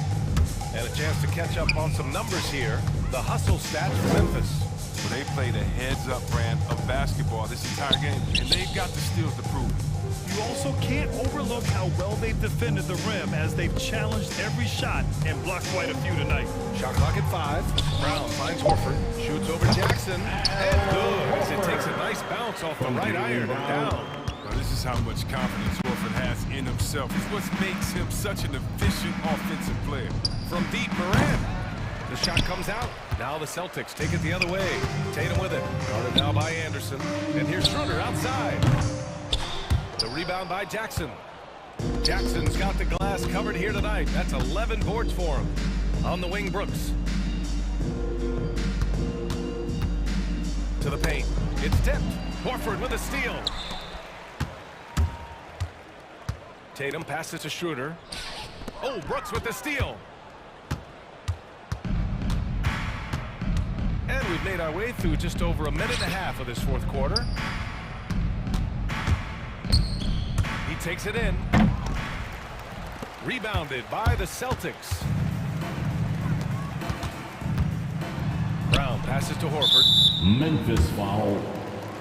And a chance to catch up on some numbers here. The hustle stats for Memphis. Well, they played a heads-up brand of basketball this entire game, and they've got the steals to prove it. You also can't overlook how well they've defended the rim as they've challenged every shot and blocked quite a few tonight. Shot clock at 5. Brown finds Horford. Shoots over Jackson. And good as it takes a nice bounce off the right iron and down. Now, this is how much confidence Horford has in himself. It's what makes him such an efficient offensive player. From deep, Morant. The shot comes out. Now the Celtics take it the other way. Tatum with it. Guarded now by Anderson. And here's Schroeder outside. The rebound by Jackson. Jackson's got the glass covered here tonight. That's 11 boards for him. On the wing, Brooks. To the paint. It's tipped. Horford with a steal. Tatum passes to Schroeder. Oh, Brooks with the steal. And we've made our way through just over a minute and a half of this fourth quarter. He takes it in. Rebounded by the Celtics. Brown passes to Horford. Memphis foul.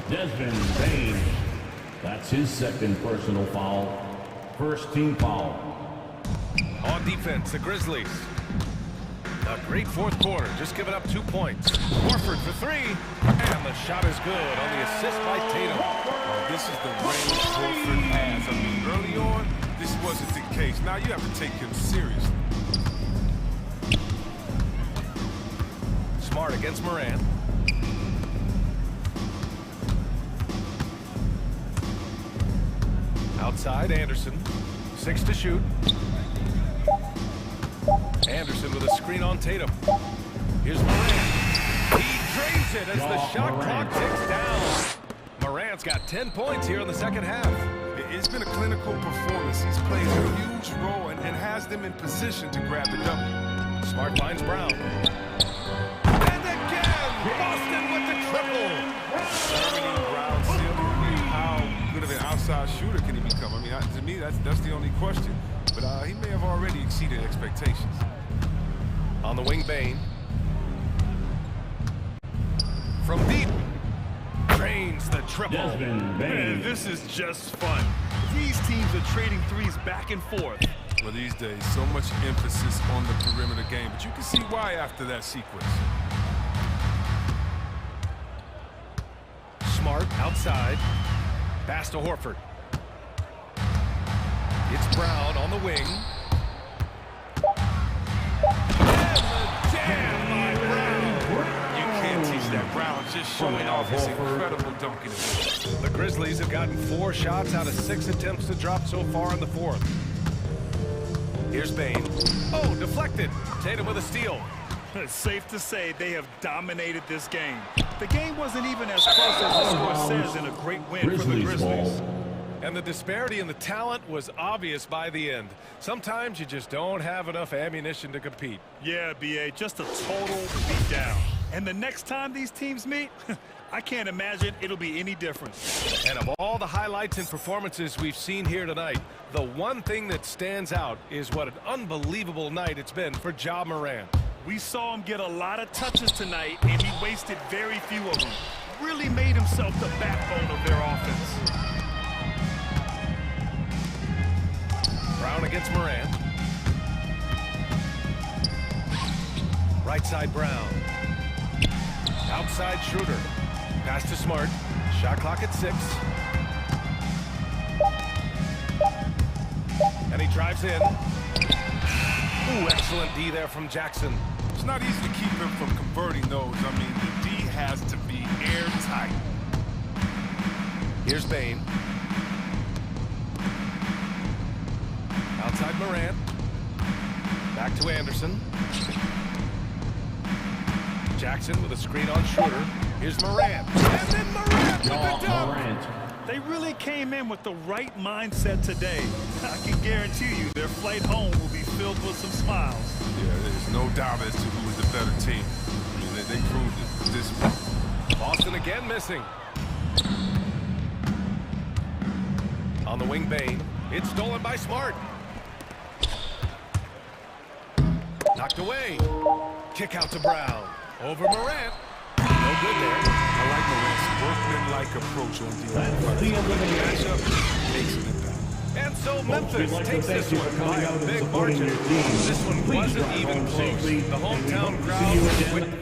Desmond Bain. That's his second personal foul. First team foul. On defense, the Grizzlies. A great fourth quarter, just giving up 2 points. Horford for three, and the shot is good on the assist by Tatum. Well, this is the range Horford has. I mean, early on, this wasn't the case. Now you have to take him seriously. Smart against Morant. Outside, Anderson. 6 to shoot. Anderson with a screen on Tatum. Here's Morant. He drains it as the shot clock ticks down. Morant's got 10 points here in the second half. It's been a clinical performance. He's played a huge role and has them in position to grab the W. Smart finds Brown. And again, Boston with the triple. Brown still, how good of an outside shooter can he become? I mean, to me, that's the only question. But he may have already exceeded expectations. On the wing, Bain. From deep. Drains the triple. Man, this is just fun. These teams are trading threes back and forth. Well, these days, so much emphasis on the perimeter game, but you can see why after that sequence. Smart outside. Pass to Horford. It's Brown on the wing. Brown just showing off his incredible dunking. The Grizzlies have gotten 4 shots out of 6 attempts to drop so far in the fourth. Here's Bain. Oh, deflected. Tatum with a steal. It's safe to say they have dominated this game. The game wasn't even as close as the score says in a great win for the Grizzlies. And the disparity in the talent was obvious by the end. Sometimes you just don't have enough ammunition to compete. Yeah, B.A., just a total beatdown. And the next time these teams meet, I can't imagine it'll be any different. And of all the highlights and performances we've seen here tonight, the one thing that stands out is what an unbelievable night it's been for Ja Morant. We saw him get a lot of touches tonight, and he wasted very few of them. Really made himself the backbone of their offense. Brown against Morant. Right side, Brown. Outside, Schroeder. Pass to Smart. Shot clock at 6. And he drives in. Ooh, excellent D there from Jackson. It's not easy to keep him from converting those. I mean, the D has to be airtight. Here's Bain. Outside Morant. Back to Anderson. Jackson with a screen on Schroeder. Here's Morant. And then Morant with the dunk. They really came in with the right mindset today. I can guarantee you their flight home will be filled with some smiles. Yeah, there's no doubt as to who was the better team. I mean, they proved it this week. Boston again missing. On the wing, Bain. It's stolen by Smart. Knocked away. Kick out to Brown. Over Morant. No good there. I like Morant's workmanlike approach on defense. Matchup makes an impact. And so Memphis takes this one by a big margin. This one wasn't even close. The hometown crowd was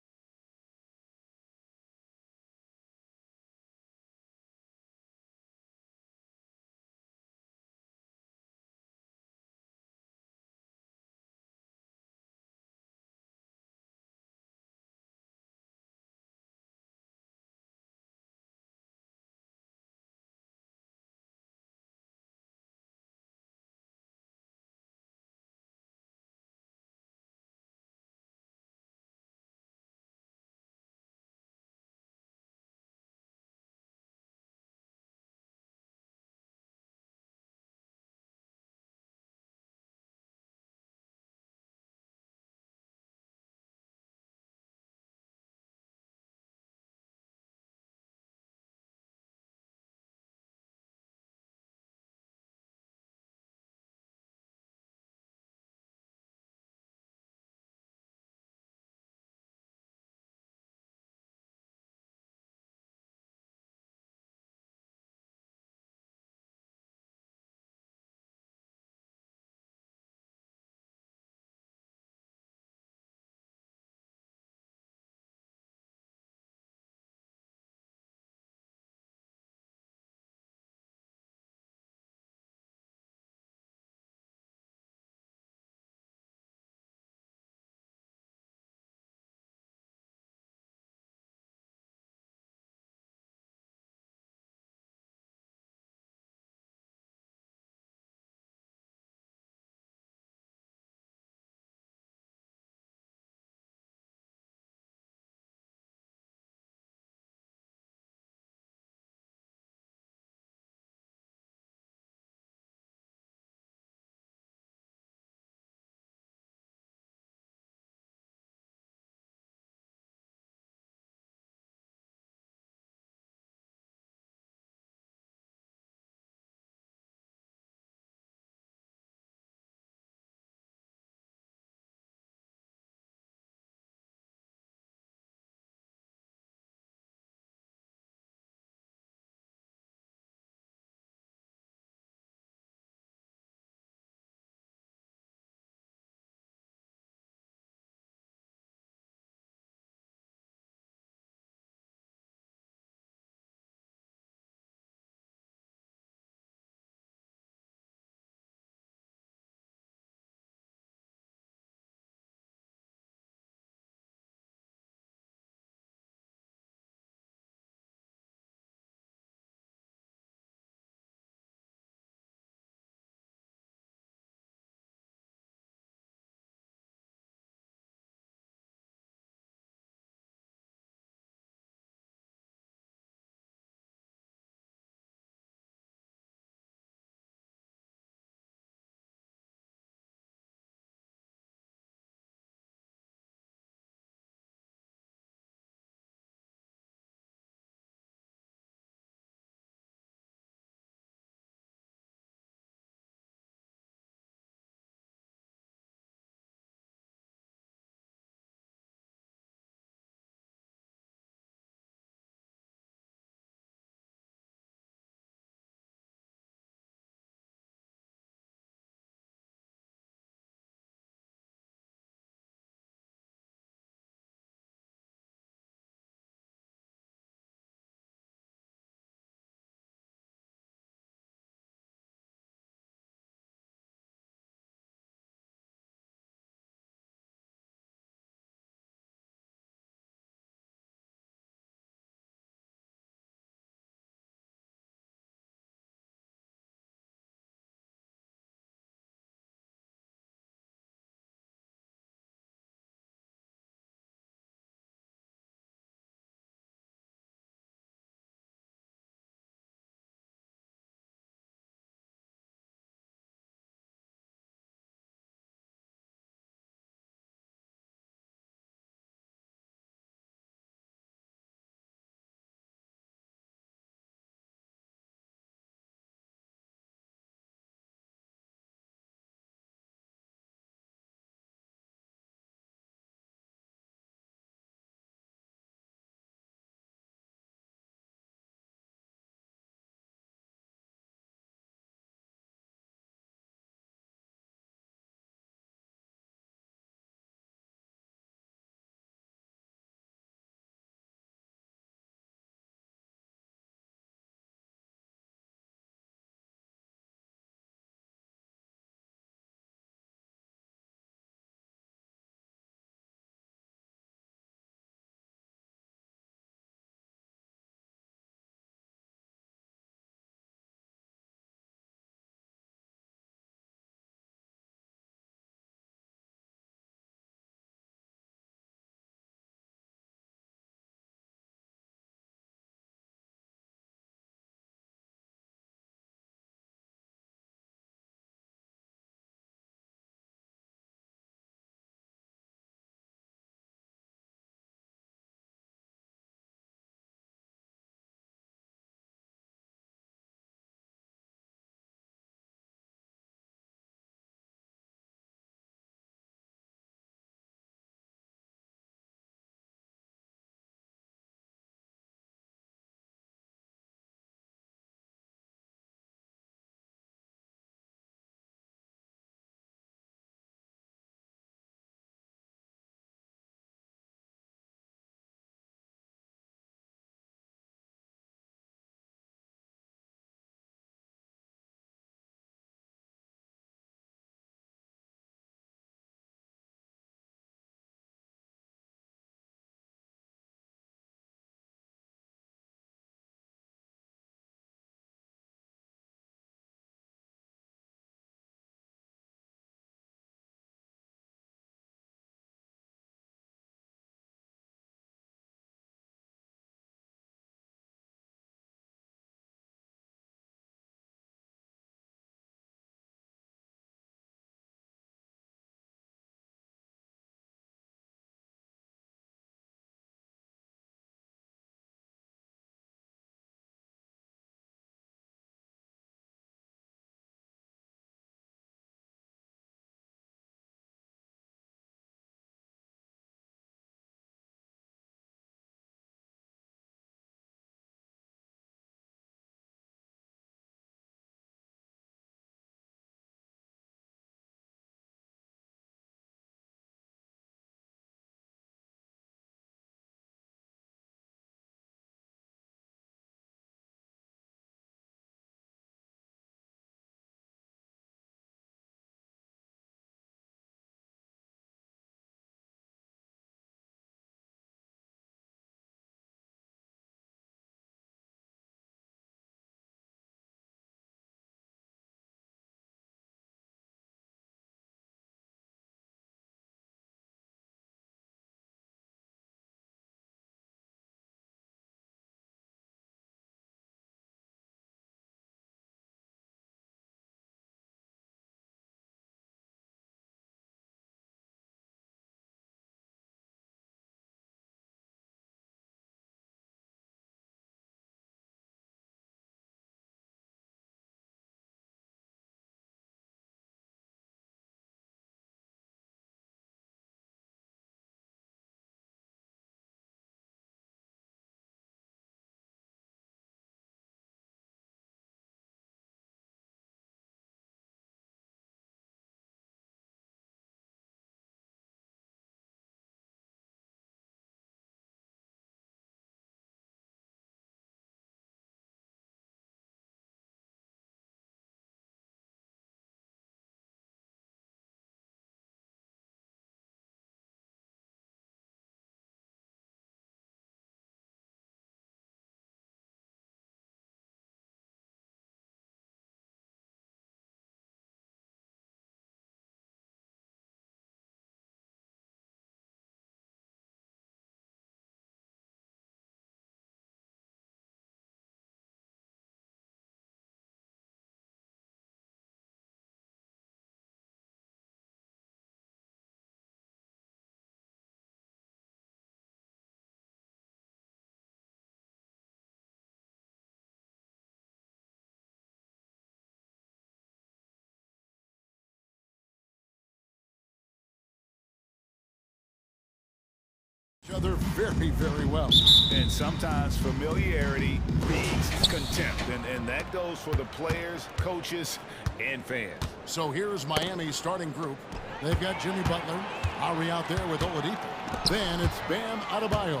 Other very, very well. And sometimes familiarity breeds contempt, and that goes for the players, coaches, and fans. So here's Miami's starting group. They've got Jimmy Butler, Lowry out there with Oladipo. Then it's Bam Adebayo,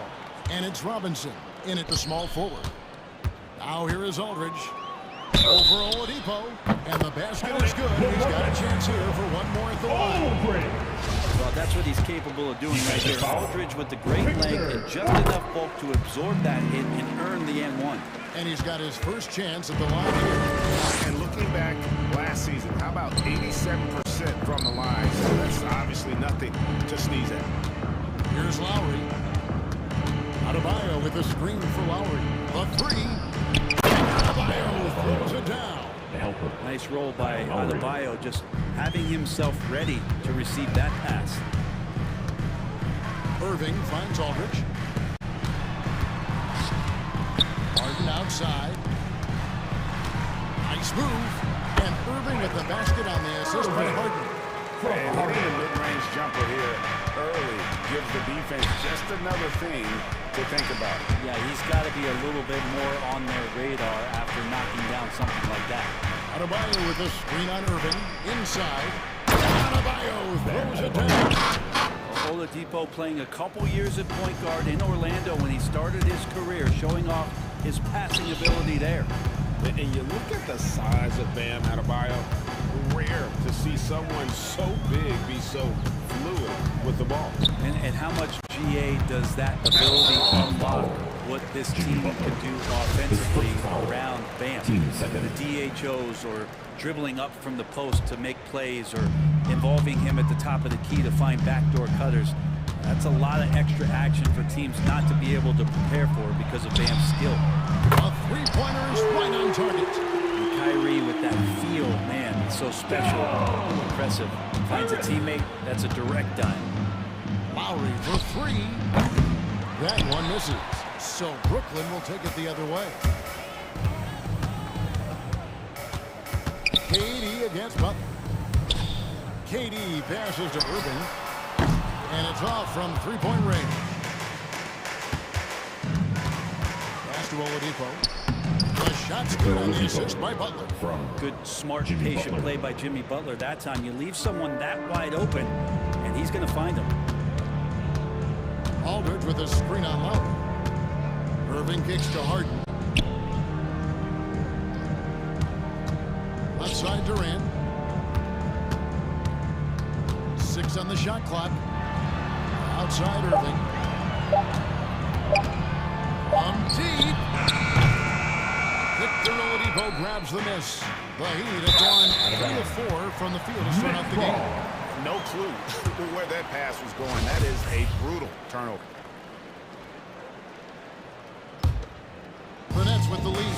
and it's Robinson in at the small forward. Now here is Aldridge over Oladipo, and the basket is good. He's got a chance here for one more at the line. Well, that's what he's capable of doing right here. Aldridge with the great length and just enough bulk to absorb that hit and earn the N1. And he's got his first chance at the line here. And looking back last season, how about 87% from the line? So that's obviously nothing to sneeze at. Here's Lowry. Adebayo with a screen for Lowry. The three. Adebayo throws it down. Nice roll by Adebayo, just having himself ready to receive that pass. Irving finds Aldridge. Harden outside. Nice move. And Irving with the basket on the assist by Harden. And hitting the mid-range jumper here early gives the defense just another thing to think about. Yeah, he's got to be a little bit more on their radar after knocking down something like that. Adebayo with a screen on Irving. Inside. Adebayo throws it down. Oladipo playing a couple years at point guard in Orlando when he started his career, showing off his passing ability there. And you look at the size of Bam Adebayo, rare to see someone so big be so fluid with the ball. And how much GA does that ability unlock what this team can do offensively around Bam? The DHOs or dribbling up from the post to make plays or involving him at the top of the key to find backdoor cutters. That's a lot of extra action for teams not to be able to prepare for because of Bam's skill. A three-pointer is right on target. And Kyrie with that feel, man, it's so special, impressive. Finds a teammate, that's a direct dime. Lowry for three. That one misses. So Brooklyn will take it the other way. KD against Butler. KD passes to Irving. And it's off from three-point range. Pass to Oladipo. The shot's good on the assist by Butler. Good, smart, patient play by Jimmy Butler. That time you leave someone that wide open, and he's going to find him. Aldridge with a screen on Lowry. Irving kicks to Harden. Left side Durant. 6 on the shot clock. Outside Irving. From deep. Victor Oladipo grabs the miss. The Heat have gone 3 of 4 from the field to start out the game. No clue where that pass was going. That is a brutal turnover. The Nets with the lead.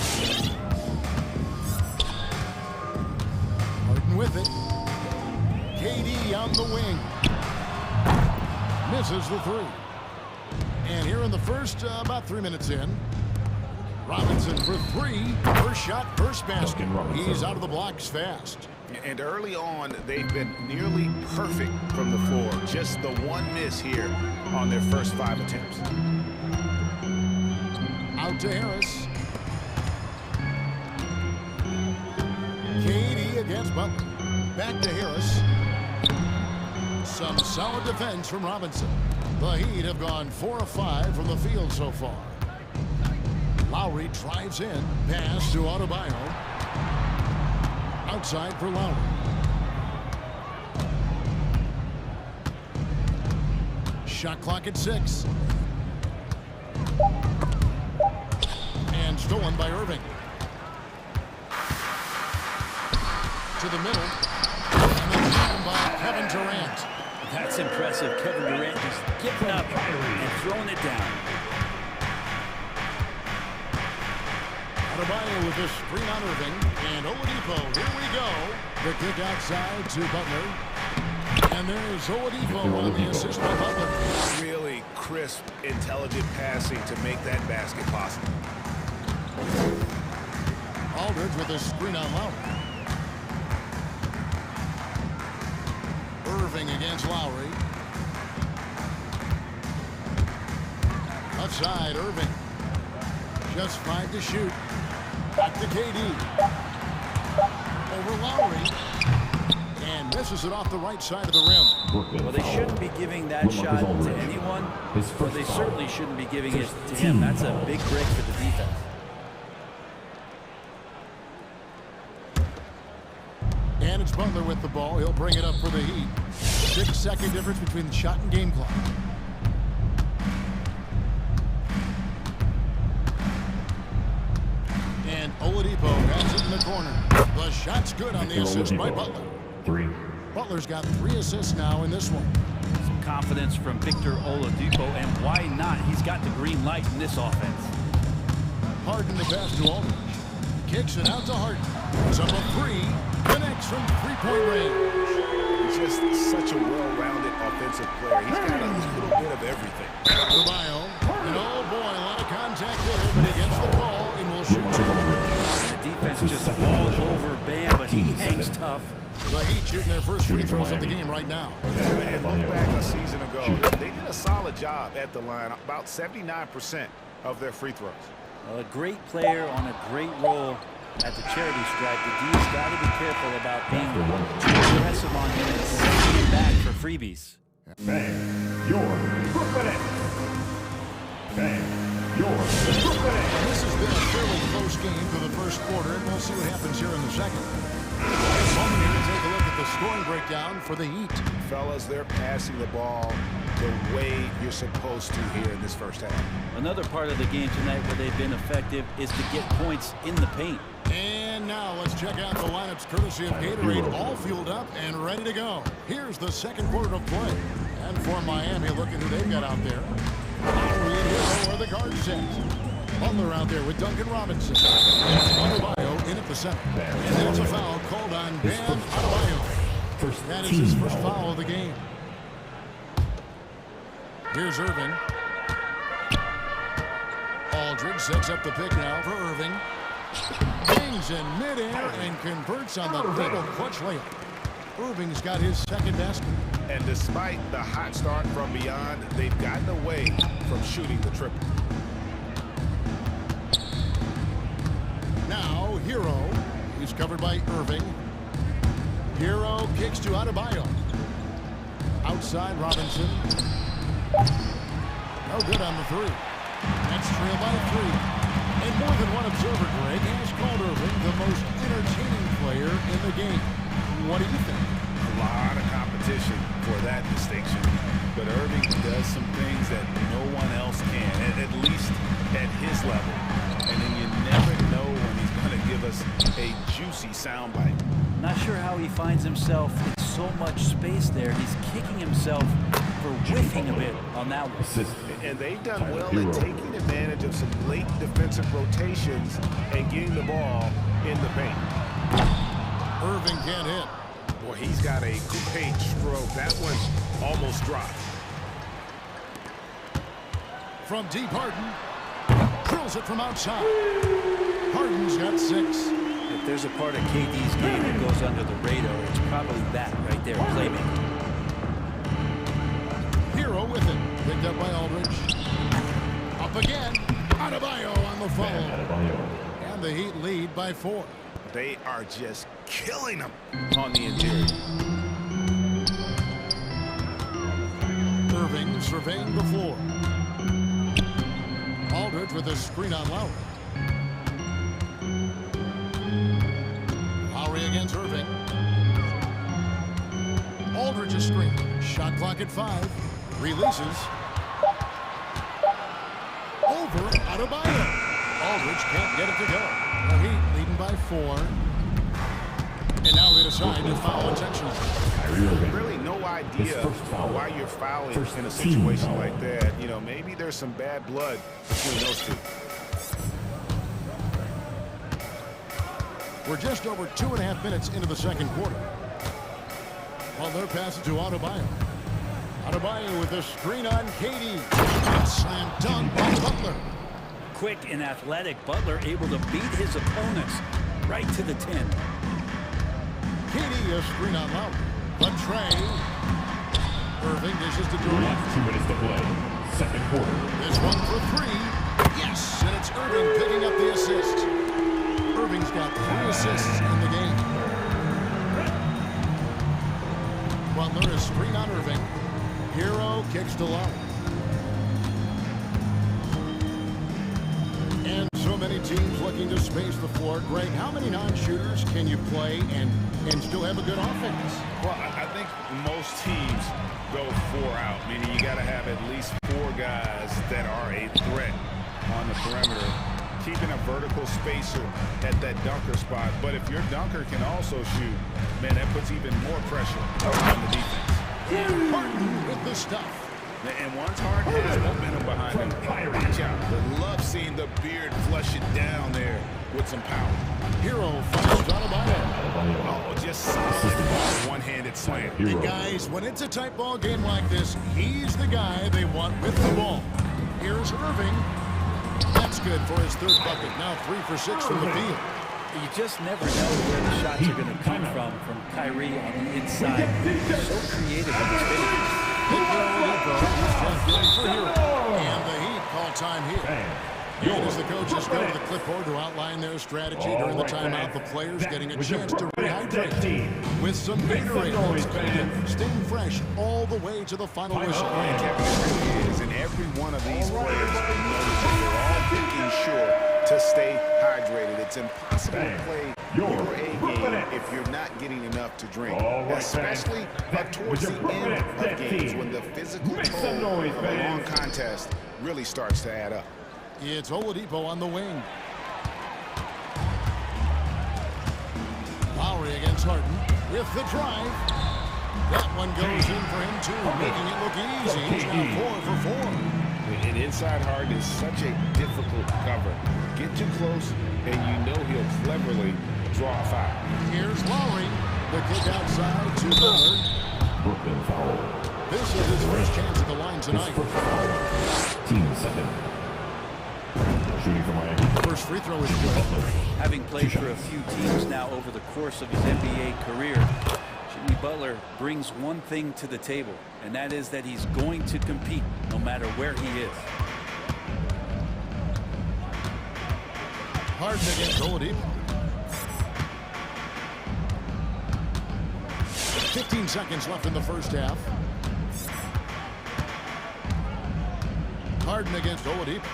Harden with it. KD on the wing. Misses the three. And here in the first, about 3 minutes in, Robinson for three. First shot, first basket. He's out of the blocks fast. And early on, they've been nearly perfect from the floor. Just the one miss here on their first 5 attempts. Out to Harris. KD against Butler. Back to Harris. Some solid defense from Robinson. The Heat have gone 4 of 5 from the field so far. Lowry drives in. Pass to Adebayo. Outside for Lowry. Shot clock at 6. And stolen by Irving. To the middle. And then down by Kevin Durant. That's impressive. Kevin Durant just getting up and throwing it down. Adebayo with the screen on Irving. And Oladipo, here we go. The kick outside to Butler. And there's Oladipo on the assist by Butler. Really crisp, intelligent passing to make that basket possible. Aldridge with a screen on Lowry. Irving against Lowry. Left side, Irving. Just 5 to shoot. Back to KD. Over Lowry. And misses it off the right side of the rim. Well, they shouldn't be giving that shot to anyone, but they certainly shouldn't be giving it to him. That's a big break for the defense. And it's Butler with the ball. He'll bring it up for the Heat. 6-second difference between the shot and game clock. And Oladipo has it in the corner. The shot's good on the assist by Butler. 3. Butler's got 3 assists now in this one. Some confidence from Victor Oladipo, and why not? He's got the green light in this offense. Harden the pass to Aldridge. Kicks it out to Harden. It's up a 3. Connects from 3-point range. He's just such a well-rounded offensive player. He's got a little bit of everything. Adebayo. And oh boy, a lot of contact there, but he gets the ball and will shoot 2. The defense just falls over Bam, but he hangs tough. The Heat shooting their first free throws of the game right now. And look back a season ago, they did a solid job at the line, about 79% of their free throws. Well, a great player on a great role at the charity stripe. The D's got to be careful about being too aggressive on him and sending him back for freebies. Bang, your Brooklyn. Bang, your Brooklyn. This has been a fairly close game for the first quarter, and we'll see what happens here in the second. This moment here to take a look at the scoring breakdown for the Heat. Fellas, they're passing the ball the way you're supposed to here in this first half. Another part of the game tonight where they've been effective is to get points in the paint. And now let's check out the lineups courtesy of Gatorade, all fueled up and ready to go. Here's the second quarter of play. And for Miami, look at who they've got out there. Lowry and Hero are the guard sets. Butler out there with Duncan Robinson. And Adebayo in at the center. And that's a foul called on Bam Adebayo. That is his first foul of the game. Here's Irving. Aldridge sets up the pick now for Irving. Bangs in midair and converts on the double clutch layup. Irving's got his second basket. And despite the hot start from beyond, they've gotten away from shooting the triple. Now, Hero. He's covered by Irving. Hero kicks to Adebayo. Outside, Robinson. No good on the 3. That's trailed by 3. And more than one observer, Greg, has called Irving the most entertaining player in the game. What do you think? A lot of competition for that distinction. But Irving does some things that no one else can, at least at his level. And then you never know when he's going to give us a juicy soundbite. Not sure how he finds himself in so much space there. He's kicking himself for whiffing a bit on that one. And they've done well at taking advantage of some late defensive rotations and getting the ball in the paint. Irving can't hit. Boy, he's got a great stroke. That one almost dropped. From deep, Harden drills it from outside. Harden's got 6. If there's a part of KD's game that goes under the radar, it's probably that right there, playmaking. Hero with it. Picked up by Aldridge. Up again. Adebayo on the follow. And the Heat lead by 4. They are just killing them on the interior. Irving surveying the floor. Aldridge with a screen on Lowry. Lowry against Irving. Aldridge is screen. Shot clock at 5. Releases. Over Adebayo. Aldridge can't get it to go. The Heat leading by 4. And now they decide to foul intentionally. Really no idea why you're fouling in a situation like that. You know, maybe there's some bad blood between those two. We're just over 2.5 minutes into the second quarter. Butler passes to Adebayo. Adebayo with a screen on KD. Slam dunk by Butler. Quick and athletic, Butler able to beat his opponents right to the 10. KD a screen on Lowry. The tray. Irving dishes to Jordan. 2 minutes to play. second quarter. This one for three. Yes, and it's Irving picking up the assist. Irving's got 3 assists in the game. Butler is screen on Irving. Hero kicks to low. And so many teams looking to space the floor. Greg, how many non-shooters can you play and still have a good offense? Well, I think most teams go 4 out, meaning you got to have at least 4 guys that are a threat on the perimeter, keeping a vertical spacer at that dunker spot. But if your dunker can also shoot, man, that puts even more pressure on the defense. Harden with the stuff. And once Harden has momentum behind him, watch out. I love seeing the beard flush it down there with some power. Hero finds Adebayo. Oh, just solid one-handed slam. And guys, when it's a tight ball game like this, he's the guy they want with the ball. Here's Irving. That's good for his 3rd bucket. Now 3 for 6 from the field. You just never know where the shots are going to come from Kyrie on the inside. So creative in his finish. And the Heat call time here. And as the coaches go to the clipboard to outline their strategy during the timeout, the players getting a chance to rehydrate with some Gatorade, staying fresh all the way to the final whistle. And Kevin, it really is, and every one of these players knows that they're all making sure to stay hydrated. It's impossible to play your A game if you're not getting enough to drink, especially towards the end of games when the physical toll of a long contest really starts to add up. It's Oladipo on the wing. Lowry against Harden with the drive. That one goes in for him too, making it look easy. He's now 4 for 4. And inside Harden is such a difficult cover. Get too close, and you know he'll cleverly draw a foul. Here's Lowry. The kick outside to Butler. Brooklyn foul. This is his first chance at the line tonight. Team second. Shooting for Miami. First free throw is good. Having played for a few teams now over the course of his NBA career, Jimmy Butler brings one thing to the table, and that is that he's going to compete no matter where he is. Harden against Oladipo. 15 seconds left in the first half. Harden against Oladipo.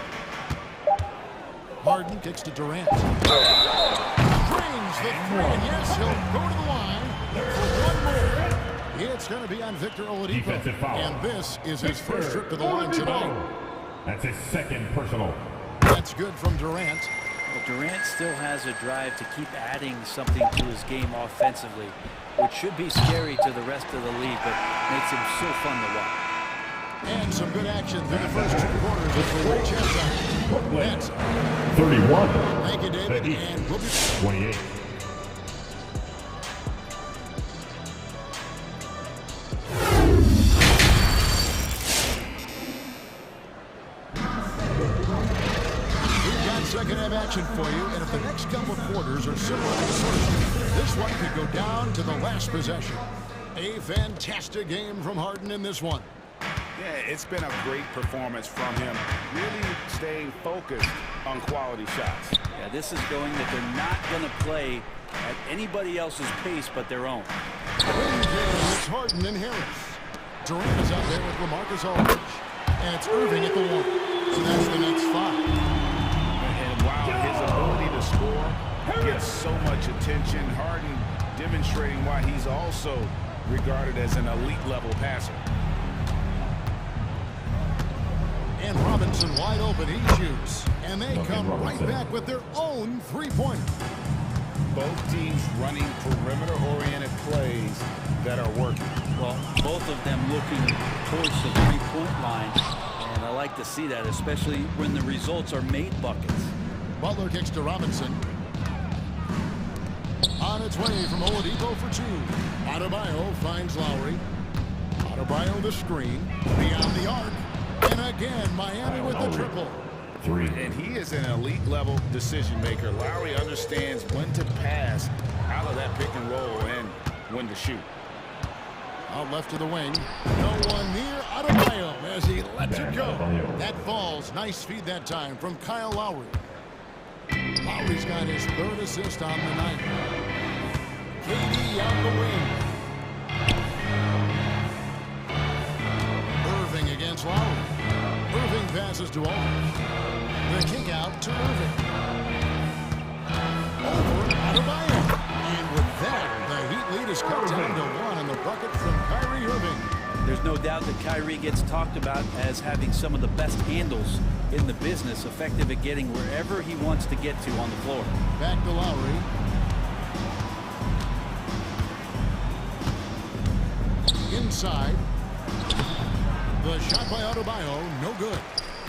Harden kicks to Durant. Brings the 3, and yes, he'll go to the line for one more. It's going to be on Victor Oladipo, and this is his first trip to the line tonight. That's his 2nd personal. That's good from Durant. Well, Durant still has a drive to keep adding something to his game offensively, which should be scary to the rest of the league, but makes him so fun to watch. And some good action through the first 2 quarters as the Ray checks out. That's 31. Thank you, David. And we'll be 28. We've got second half action for you, and if the next couple of quarters are similar to the first, this one could go down to the last possession. A fantastic game from Harden in this one. Yeah, it's been a great performance from him, really staying focused on quality shots. Yeah, this is going that they're not going to play at anybody else's pace but their own. It's Harden and Harris. Durant is out there with LaMarcus Aldridge. And it's Irving at the 1. So that's the next 5. And while his ability to score gets so much attention, Harden demonstrating why he's also regarded as an elite-level passer. And Robinson wide open, he shoots. And they come right back with their own 3-pointer. Both teams running perimeter-oriented plays that are working. Well, both of them looking towards the 3-point line. And I like to see that, especially when the results are made buckets. Butler kicks to Robinson. On its way from Oladipo for 2. Adebayo finds Lowry. Adebayo the screen. Beyond the arc. And again, Miami with the triple. 3. And he is an elite-level decision maker. Lowry understands when to pass out of that pick and roll and when to shoot. Out left to the wing. No one near Adebayo as he lets it go. That falls. Nice feed that time from Kyle Lowry. Lowry's got his 3rd assist on the night. KD on the wing. Irving against Lowry. Irving passes to Aldridge. The kick out to Irving. Over Adebayo. And with that, the Heat lead is cut down to 1 on the bucket from Kyrie Irving. There's no doubt that Kyrie gets talked about as having some of the best handles in the business, effective at getting wherever he wants to get to on the floor. Back to Lowry. Inside. The shot by Adebayo, no good.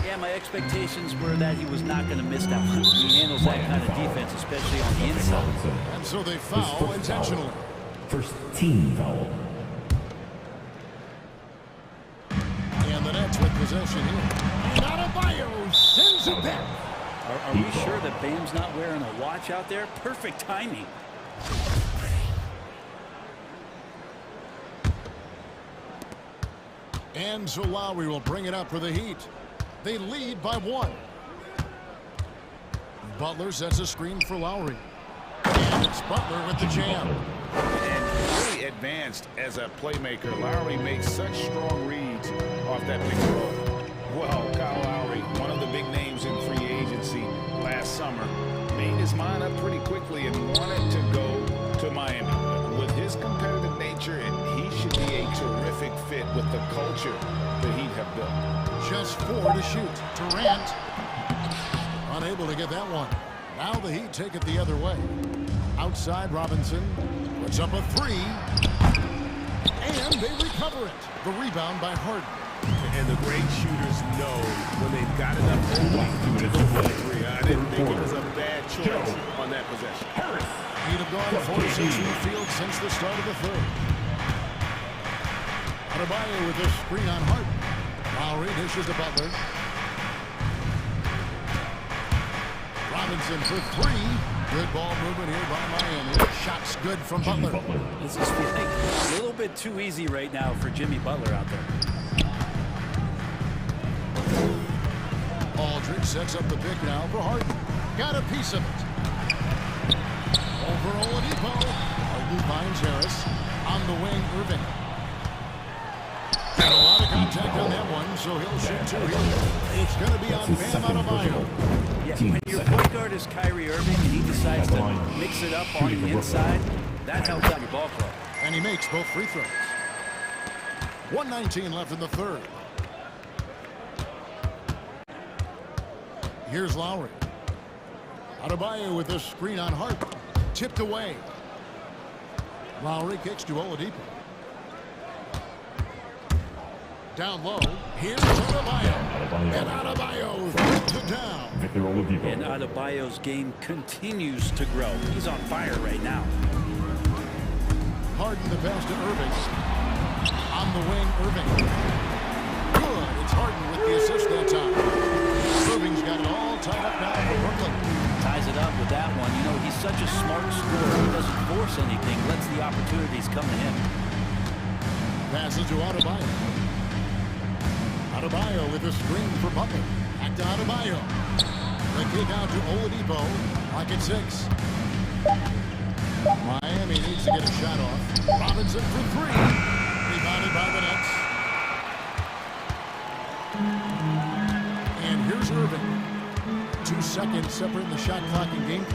Yeah, my expectations were that he was not going to miss that one. He handles that kind of defense, especially on the inside. And so they foul intentionally. First team foul. And the Nets with possession here. And Adebayo sends it back. Are we sure that Bam's not wearing a watch out there? Perfect timing. And so Lowry will bring it up for the Heat. They lead by 1. Butler sets a screen for Lowry. And it's Butler with the jam. And really advanced as a playmaker. Lowry makes such strong reads off that pick and roll. Well, Kyle Lowry, one of the big names in free agency last summer, made his mind up pretty quickly and wanted to go to Miami. With his competitive nature, he should be a terrific fit with the culture the Heat have built. Just 4 to shoot. Durant unable to get that one. Now the Heat take it the other way. Outside, Robinson puts up a 3. And they recover it. The rebound by Harden. And the great shooters know when they've got enough opening to go for the 3. I didn't think it was a bad choice on that possession. Heat have gone 4-6 in the field since the start of the 3rd. Adebayo with this screen on Harden. Lowry dishes to Butler. Robinson for 3. Good ball movement here by Miami. Shots good from Butler. This is feeling a little bit too easy right now for Jimmy Butler out there. Aldridge sets up the pick now for Harden. Got a piece of it. Over Oladipo. Harden finds Harris. On the wing, Irving. Got a lot of contact on that one, so he'll shoot 2 here. It's going to be on Bam Adebayo. Yeah, when your point guard is Kyrie Irving and he decides to mix it up on the inside, that helps out your ball club. And he makes both free throws. 1:19 left in the 3rd. Here's Lowry. Adebayo with a screen on Harden. Tipped away. Lowry kicks to Oladipo. Down low. Here's Adebayo. And Adebayo throws it down. And Adebayo's game continues to grow. He's on fire right now. Harden the pass to Irving. On the wing, Irving. Good. It's Harden with the assist that time. Irving's got it all tied up now for Brooklyn. Ties it up with that one. You know, he's such a smart scorer. He doesn't force anything. Lets the opportunities come to him. Passes to Adebayo. Adebayo with a screen for Butler. Back to Adebayo. The kick out to Oladipo. Like it's 6. Miami needs to get a shot off. Robinson for 3. Rebounded by the Nets. And here's Irving. 2 seconds separating the shot clock and game.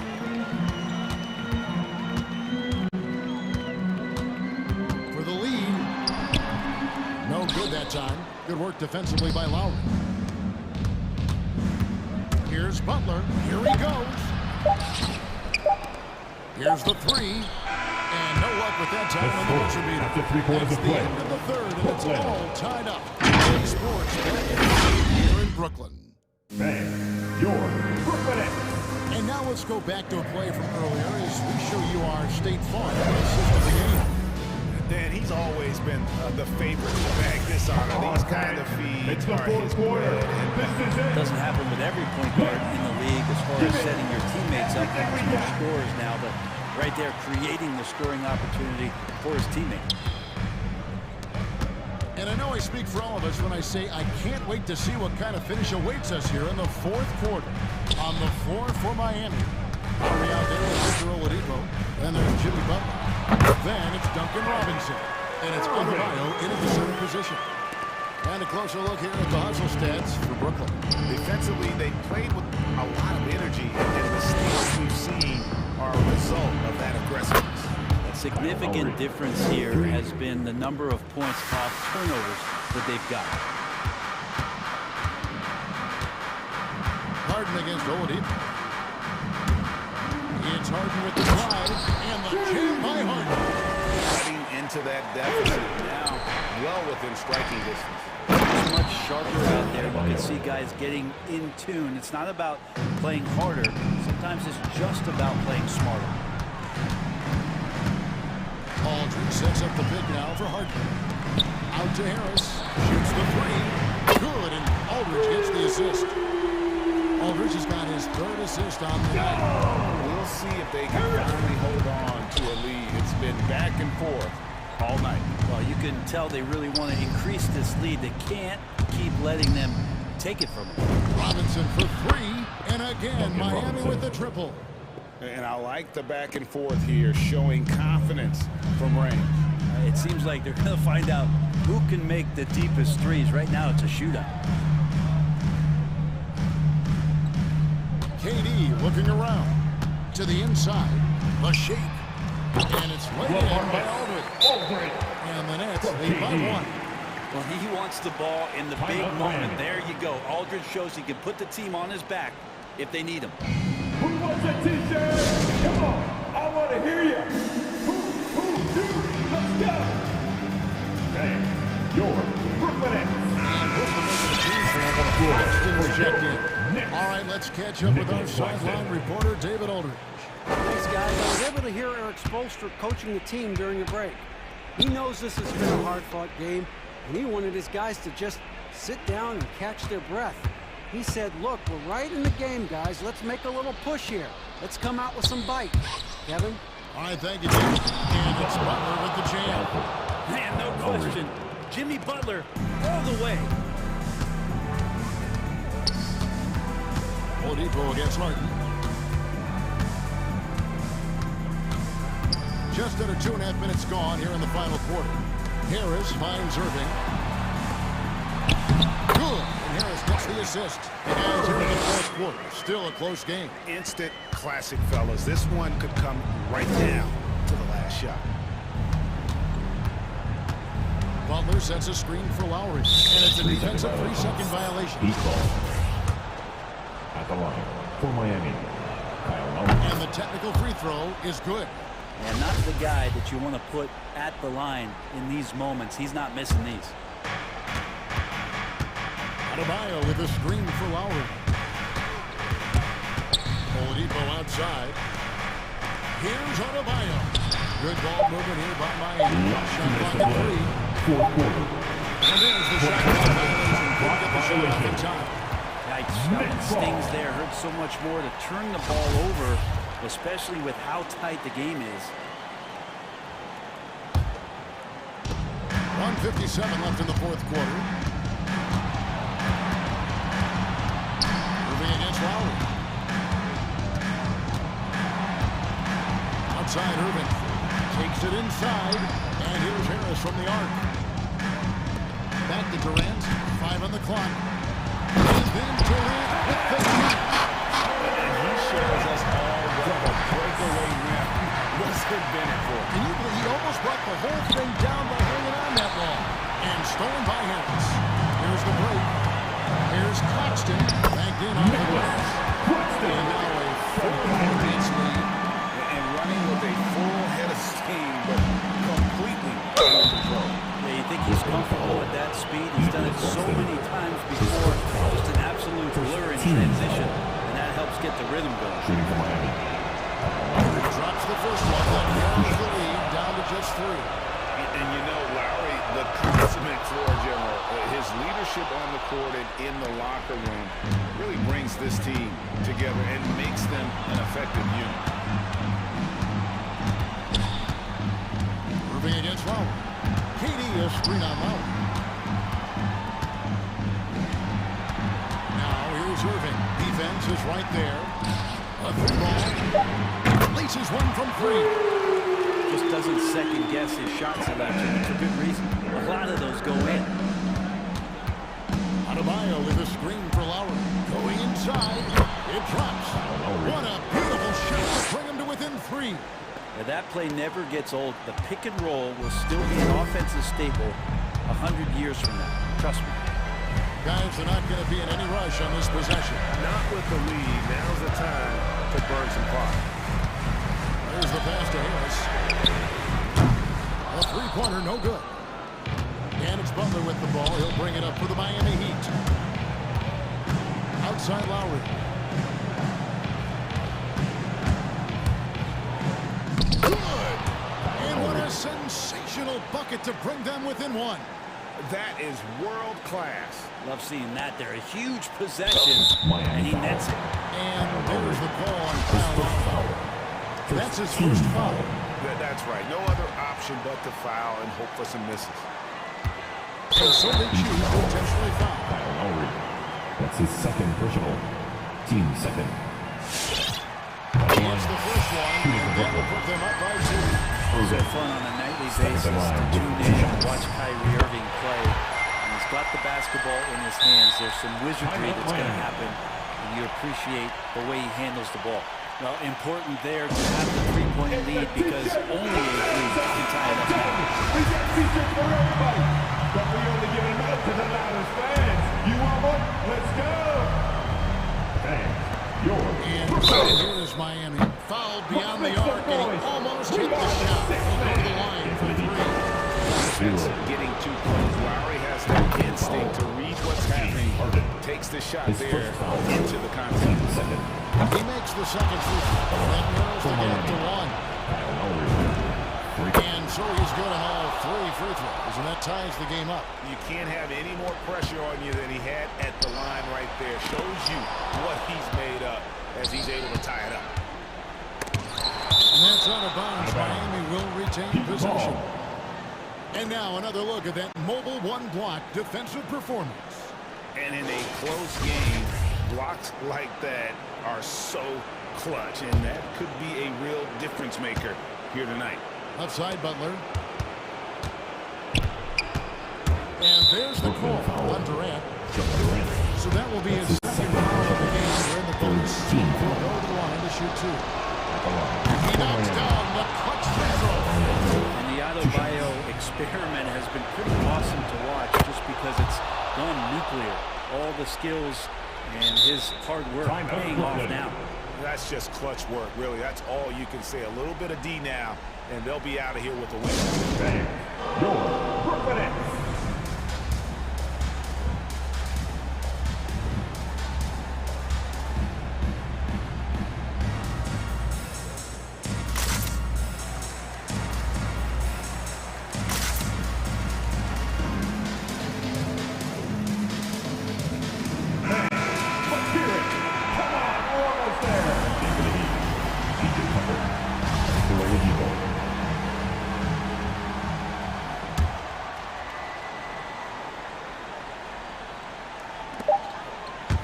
For the lead. No good that time. Good work defensively by Lowry. Here's Butler. Here he goes. Here's the 3. And no luck with that time on the buzzer beater. That's the end of the 3rd, and it's all tied up. eSportsBattle here in Brooklyn. Man, you're Brooklyn. And now let's go back to a play from earlier as we show you our State Farm assist of the game. Dan, he's always been the favorite to bag this honor. These kind of feeds It's the are 4th his quarter. bread and butter. It doesn't happen with every point guard in the league as far as setting your teammates up as more scorers now, but right there creating the scoring opportunity for his teammate. And I know I speak for all of us when I say I can't wait to see what kind of finish awaits us here in the fourth quarter. On the floor for Miami. Lowry out there with Victor Oladipo. And there's Jimmy Butler. Then it's Duncan Robinson. And it's Adebayo in at the center position. And a closer look here at the hustle stats for Brooklyn. Defensively, they played with a lot of energy, and the steals we've seen are a result of that aggressiveness. A significant difference here has been the number of points off turnovers that they've got. Harden against Oladipo. It's Harden with the drive, and the jam by Harden. Cutting into that deficit now, well within striking distance. It's much sharper out there. You can see guys getting in tune. It's not about playing harder. Sometimes it's just about playing smarter. Aldridge sets up the pick now for Harden. Out to Harris. Shoots the three. Good, and Aldridge gets the assist. Aldridge has got his third assist on the night. We'll see if they can finally hold on to a lead. It's been back and forth all night. Well, you can tell they really want to increase this lead. They can't keep letting them take it from them. Robinson for three, and again, Miami with the triple. And I like the back and forth here, showing confidence from range. It seems like they're going to find out who can make the deepest threes. Right now, it's a shootout. KD looking around to the inside. The shake. And it's laid in by Aldridge. And the Nets lead by one. Well, he wants the ball in the big moment. There you go. Aldridge shows he can put the team on his back if they need him. Who wants a t-shirt? Come on, I want to hear you. Who, let's go. And your Brooklyn Nets. All right, let's catch up with our sideline reporter, David Aldridge. Thanks, guys. I was able to hear Eric Spoelstra coaching the team during the break. He knows this has been a hard-fought game, and he wanted his guys to just sit down and catch their breath. He said, look, we're right in the game, guys. Let's make a little push here. Let's come out with some bite. Kevin? All right, thank you, Jimmy. And it's Butler with the jam. Man, no question. Jimmy Butler all the way. Oladipo against Harden. Just under 2.5 minutes gone here in the final quarter. Harris finds Irving. Good. And Harris gets the assist. The guys here in the fourth quarter. Still a close game. Instant classic, fellas. This one could come right down to the last shot. Butler sets a screen for Lowry. And it's a defensive 3-second violation. At the line for Miami, Kyle Lowry. And the technical free throw is good. And not the guy that you want to put at the line in these moments. He's not missing these. Adebayo with a screen for Lowry. Oladipo outside. Here's Adebayo. Good ball movement here by Miami. Shot clock at 3. Fourth quarter. And there's the shot clock violation. Couldn't get the shot off in time. Yikes, stings there. Hurt so much more to turn the ball over, especially with how tight the game is. 1:57 left in the fourth quarter. Moving against Lowry. Outside Irving. Takes it inside. And here's Harris from the arc. Back to Durant. 5 on the clock. And then Durant with the shot. And he shows us all what a breakaway rim was invented for. Can you believe he almost brought the whole thing down by hanging on that long? And stolen by Harris. Here's the break. Here's Claxton. Backed in on the glass. And now a 4-point lead. And running with a full head of steam, but completely under control. Yeah, you think he's comfortable at that speed. He's done it so many times before. Just an absolute blur in transition. And that helps get the rhythm going. Shooting for Miami. Drops the first one, then carries the lead down to just 3. And you know, Lowry, the consummate floor general, his leadership on the court and in the locker room really brings this team together and makes them an effective unit. Moving against Lowry. KD a screen on Lowry. Irving. Defense is right there. A three ball. Laces one from three. Just doesn't second guess his shot selection, and for good reason. A lot of those go in. Adebayo with a screen for Lowry. Going inside. It drops. What a beautiful shot to bring him to within three. Now that play never gets old. The pick and roll will still be an offensive staple 100 years from now. Trust me. Guys are not going to be in any rush on this possession. Not with the lead. Now's the time to burn some clock. There's the pass to Harris. A three-pointer, no good. And it's Butler with the ball. He'll bring it up for the Miami Heat. Outside Lowry. Good! And what a sensational bucket to bring them within one. That is world class. Love seeing that. They're a huge possession, and he nets it. And there's the call on foul. That's his first foul. That's right. No other option but to foul and hope for some misses. And so they choose to intentionally foul. Lowry. That's his second personal. Team second. That's the first one, and that'll put them up by two. So fun on a nightly basis to tune in and watch Kyrie Irving play. And he's got the basketball in his hands. There's some wizardry that's going to happen, and you appreciate the way he handles the ball. Well, important there to have the three-point lead because only a three can tie it up. We got features for everybody, but we only give them out to the loudest fans. You want one? Let's go! And here is Miami. Fouled beyond the arc, and he almost hit the shot. He'll go to the line for three. Getting too close. Lowry has that instinct to read what's happening. Takes the shot there into the contact. He makes the second free throw. That narrows the gap to one. And so he's good on all three free throws, and that ties the game up. You can't have any more pressure on you than he had at the line right there. Shows you what he's made up as he's able to tie it up. And that's out of bounds. Miami will retain possession. And now another look at that mobile one-block defensive performance. And in a close game, blocks like that are so clutch, and that could be a real difference maker here tonight. Outside Butler. And there's the call on Durant. So that will be his second foul of the game. We're in the bonus. He'll go to the line to shoot two. He knocks down the clutch free throw. And the Adebayo experiment has been pretty awesome to watch just because it's gone nuclear. All the skills and his hard work paying off now. That's just clutch work, really. That's all you can say. A little bit of D now, and they'll be out of here with a win. Your Brooklyn Nets.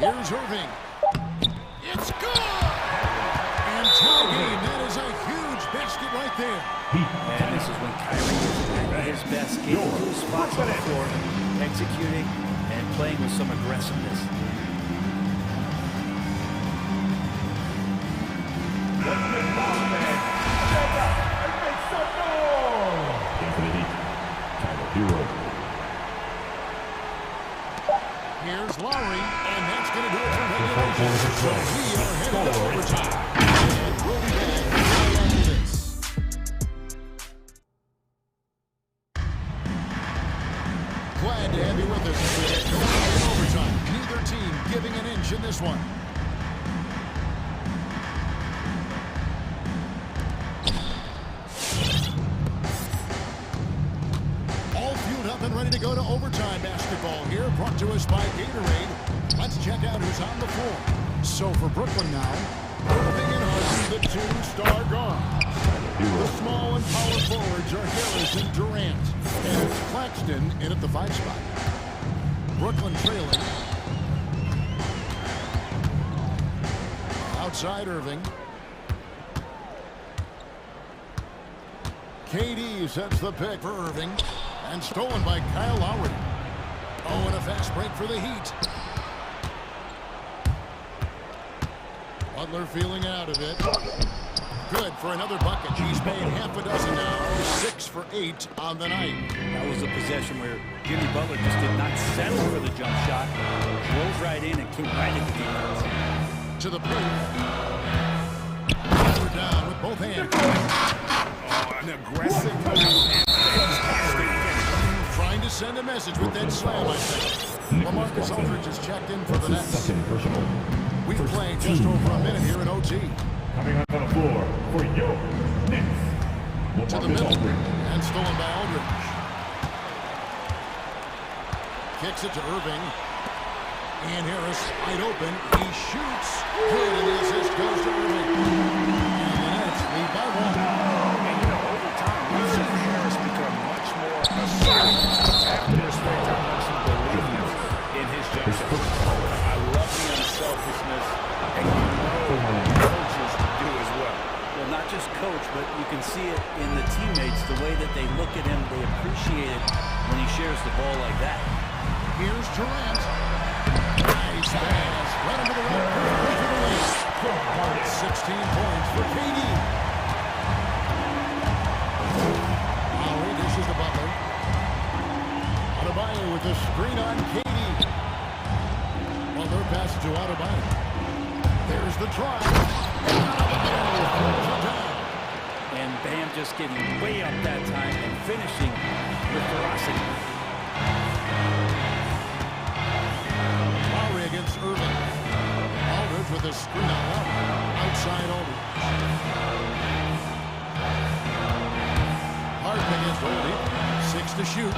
Here's Irving. It's good! And tie game. That is a huge basket right there. And this is when Kyrie is at his best, getting two spots on the floor, executing and playing with some aggressiveness. Here's Lowry, and that's going to do it for regulation. So we are headed to overtime. And we'll be back right after this. Glad to have you with us. In overtime, neither team giving an inch in this one. All fueled up and ready to go to overtime basketball here, brought to us by Gatorade. Let's check out who's on the floor. So for Brooklyn now, Irving and Harden, the two-star guards. The small and power forwards are Harris and Durant. And it's Claxton in at the 5 spot. Brooklyn trailing. Outside Irving. KD sets the pick for Irving. And stolen by Kyle Lowry. Oh, and a fast break for the Heat. Butler feeling out of it. Good for another bucket. He's made half a dozen now. 6 for 8 on the night. That was a possession where Jimmy Butler just did not settle for the jump shot. Rolls right in and came right into the defense. To the paint. Butler down with both hands. Oh, an aggressive move. Trying to send a message with that slam, I think. LaMarcus Aldridge is checked in for the Nets. We play just over a minute here in OT. Coming up on the floor for your Nets. To the middle. And stolen by Aldridge. Kicks it to Irving. Ian Harris wide open. He shoots. Good, and the assist goes to Irving. And the Nets lead by 1. And you know, over time, we've seen Harris become much more assertive. After spent how much he believes in his jump shot. I love the unselfishness, and you know coaches do as well. Well, not just coach, but you can see it in the teammates, the way that they look at him, they appreciate it when he shares the ball like that. Here's Durant. Nice pass. Right into the right. 16 points for KD. Lowry dishes to Butler. Adebayo with the screen on KD. Butler passes to Adebayo. There's the try. And Bam just getting way up that time and finishing with ferocity. Lowry against Irving. Aldridge with a screen on Lowry. Outside Aldridge. Harden against Oldie. 6 to shoot.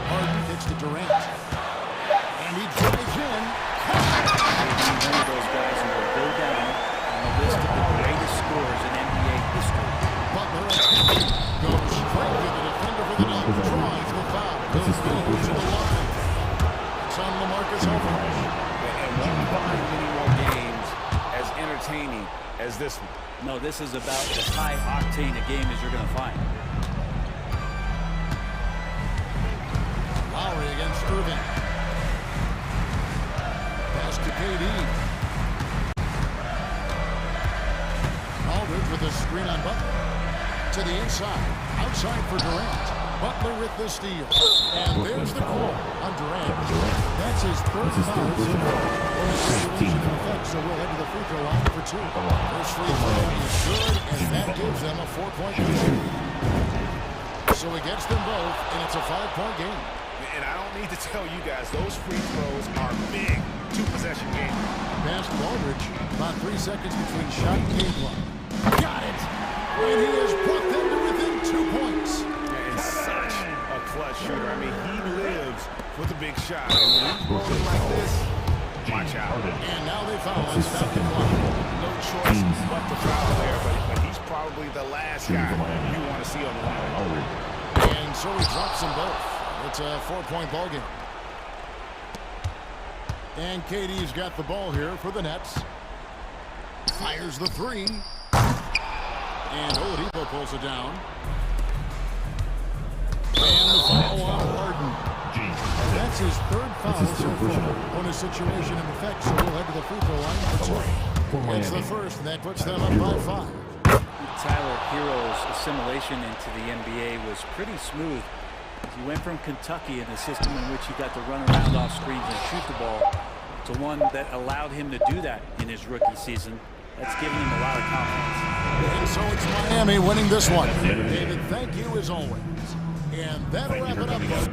Harden kicks to Durant. And he drives in. He's one of those guys who will go down on the list of the greatest scorers in NBA history. Butler goes straight to the defender for the dunk. Drives the foul. Goes to the line. It's on LaMarcus Aldridge. And won't find many more games as entertaining as this one. No, this is about as high octane a game as you're going to find. Lowry against Irving. Pass to KD. Aldridge with a screen on Butler. To the inside. Outside for Durant. Butler with the steal. And there's the call on Durant. That's his third foul. So we'll head to the free throw line for 2. First free throw is good, and that gives them a 4-point lead. So he gets them both, and it's a 5-point game. And I don't need to tell you guys, those free throws are big two-possession games. Pass to Aldridge. About 3 seconds between shot and game clock. Got it! And he has brought them to within 2 points. And such a clutch shooter. I mean, he lives for the big shot. And when he's rolling like this, watch out. And now they foul on second clock. No choice but to foul there, but he's probably the last guy you want to see on the line. And so he drops them both. It's a 4-point ball game. And KD's got the ball here for the Nets. Fires the 3. And Oladipo pulls it down. And the foul on Harden. That's his third foul so far on a situation in effect, so we'll head to the free throw line for 2. It's the first, and that puts them up by 5. Tyler Hero's assimilation into the NBA was pretty smooth. He went from Kentucky in a system in which he got to run around off screens and shoot the ball to one that allowed him to do that in his rookie season. That's given him a lot of confidence. And so it's Miami winning this one. David, thank you as always. And that'll wrap it up.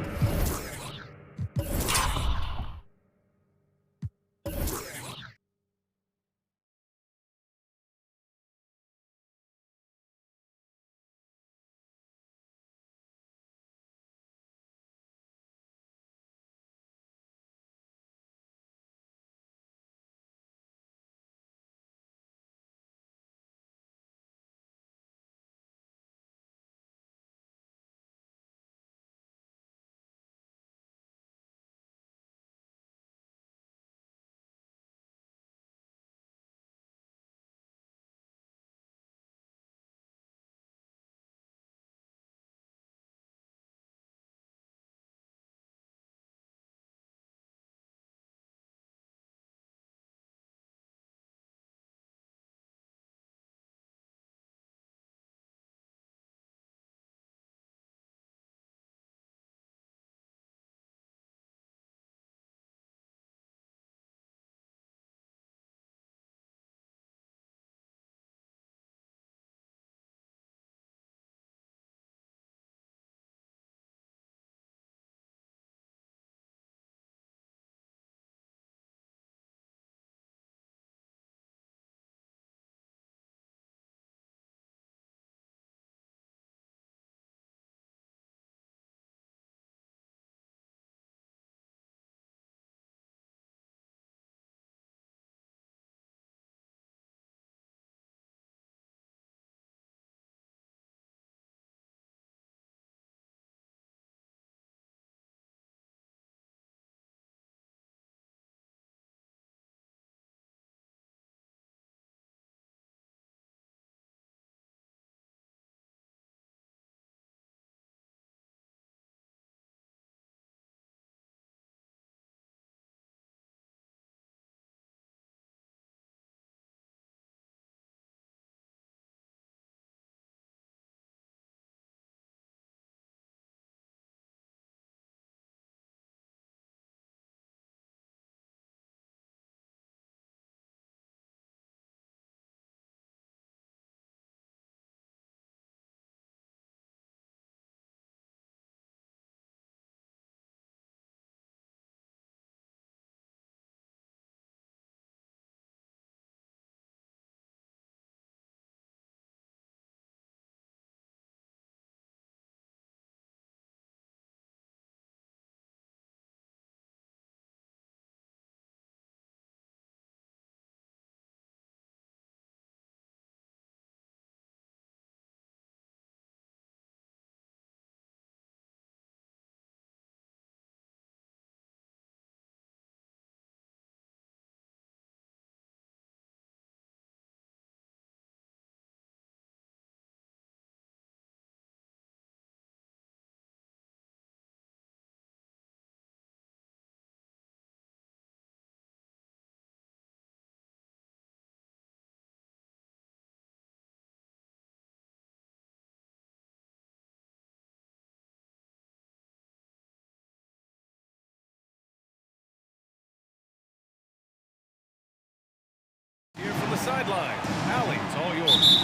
sideline. Allie, it's all yours.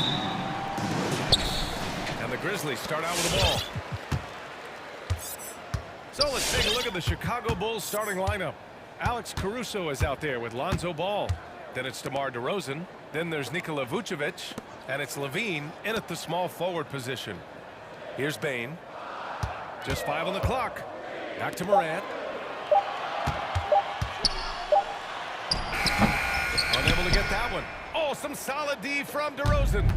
And the Grizzlies start out with the ball. So let's take a look at the Chicago Bulls starting lineup. Alex Caruso is out there with Lonzo Ball. Then it's DeMar DeRozan. Then there's Nikola Vucevic. And it's Levine in at the small forward position. Here's Bane. Just 5 on the clock. Back to Morant. Unable to get that one. Oh, some solid D from DeRozan.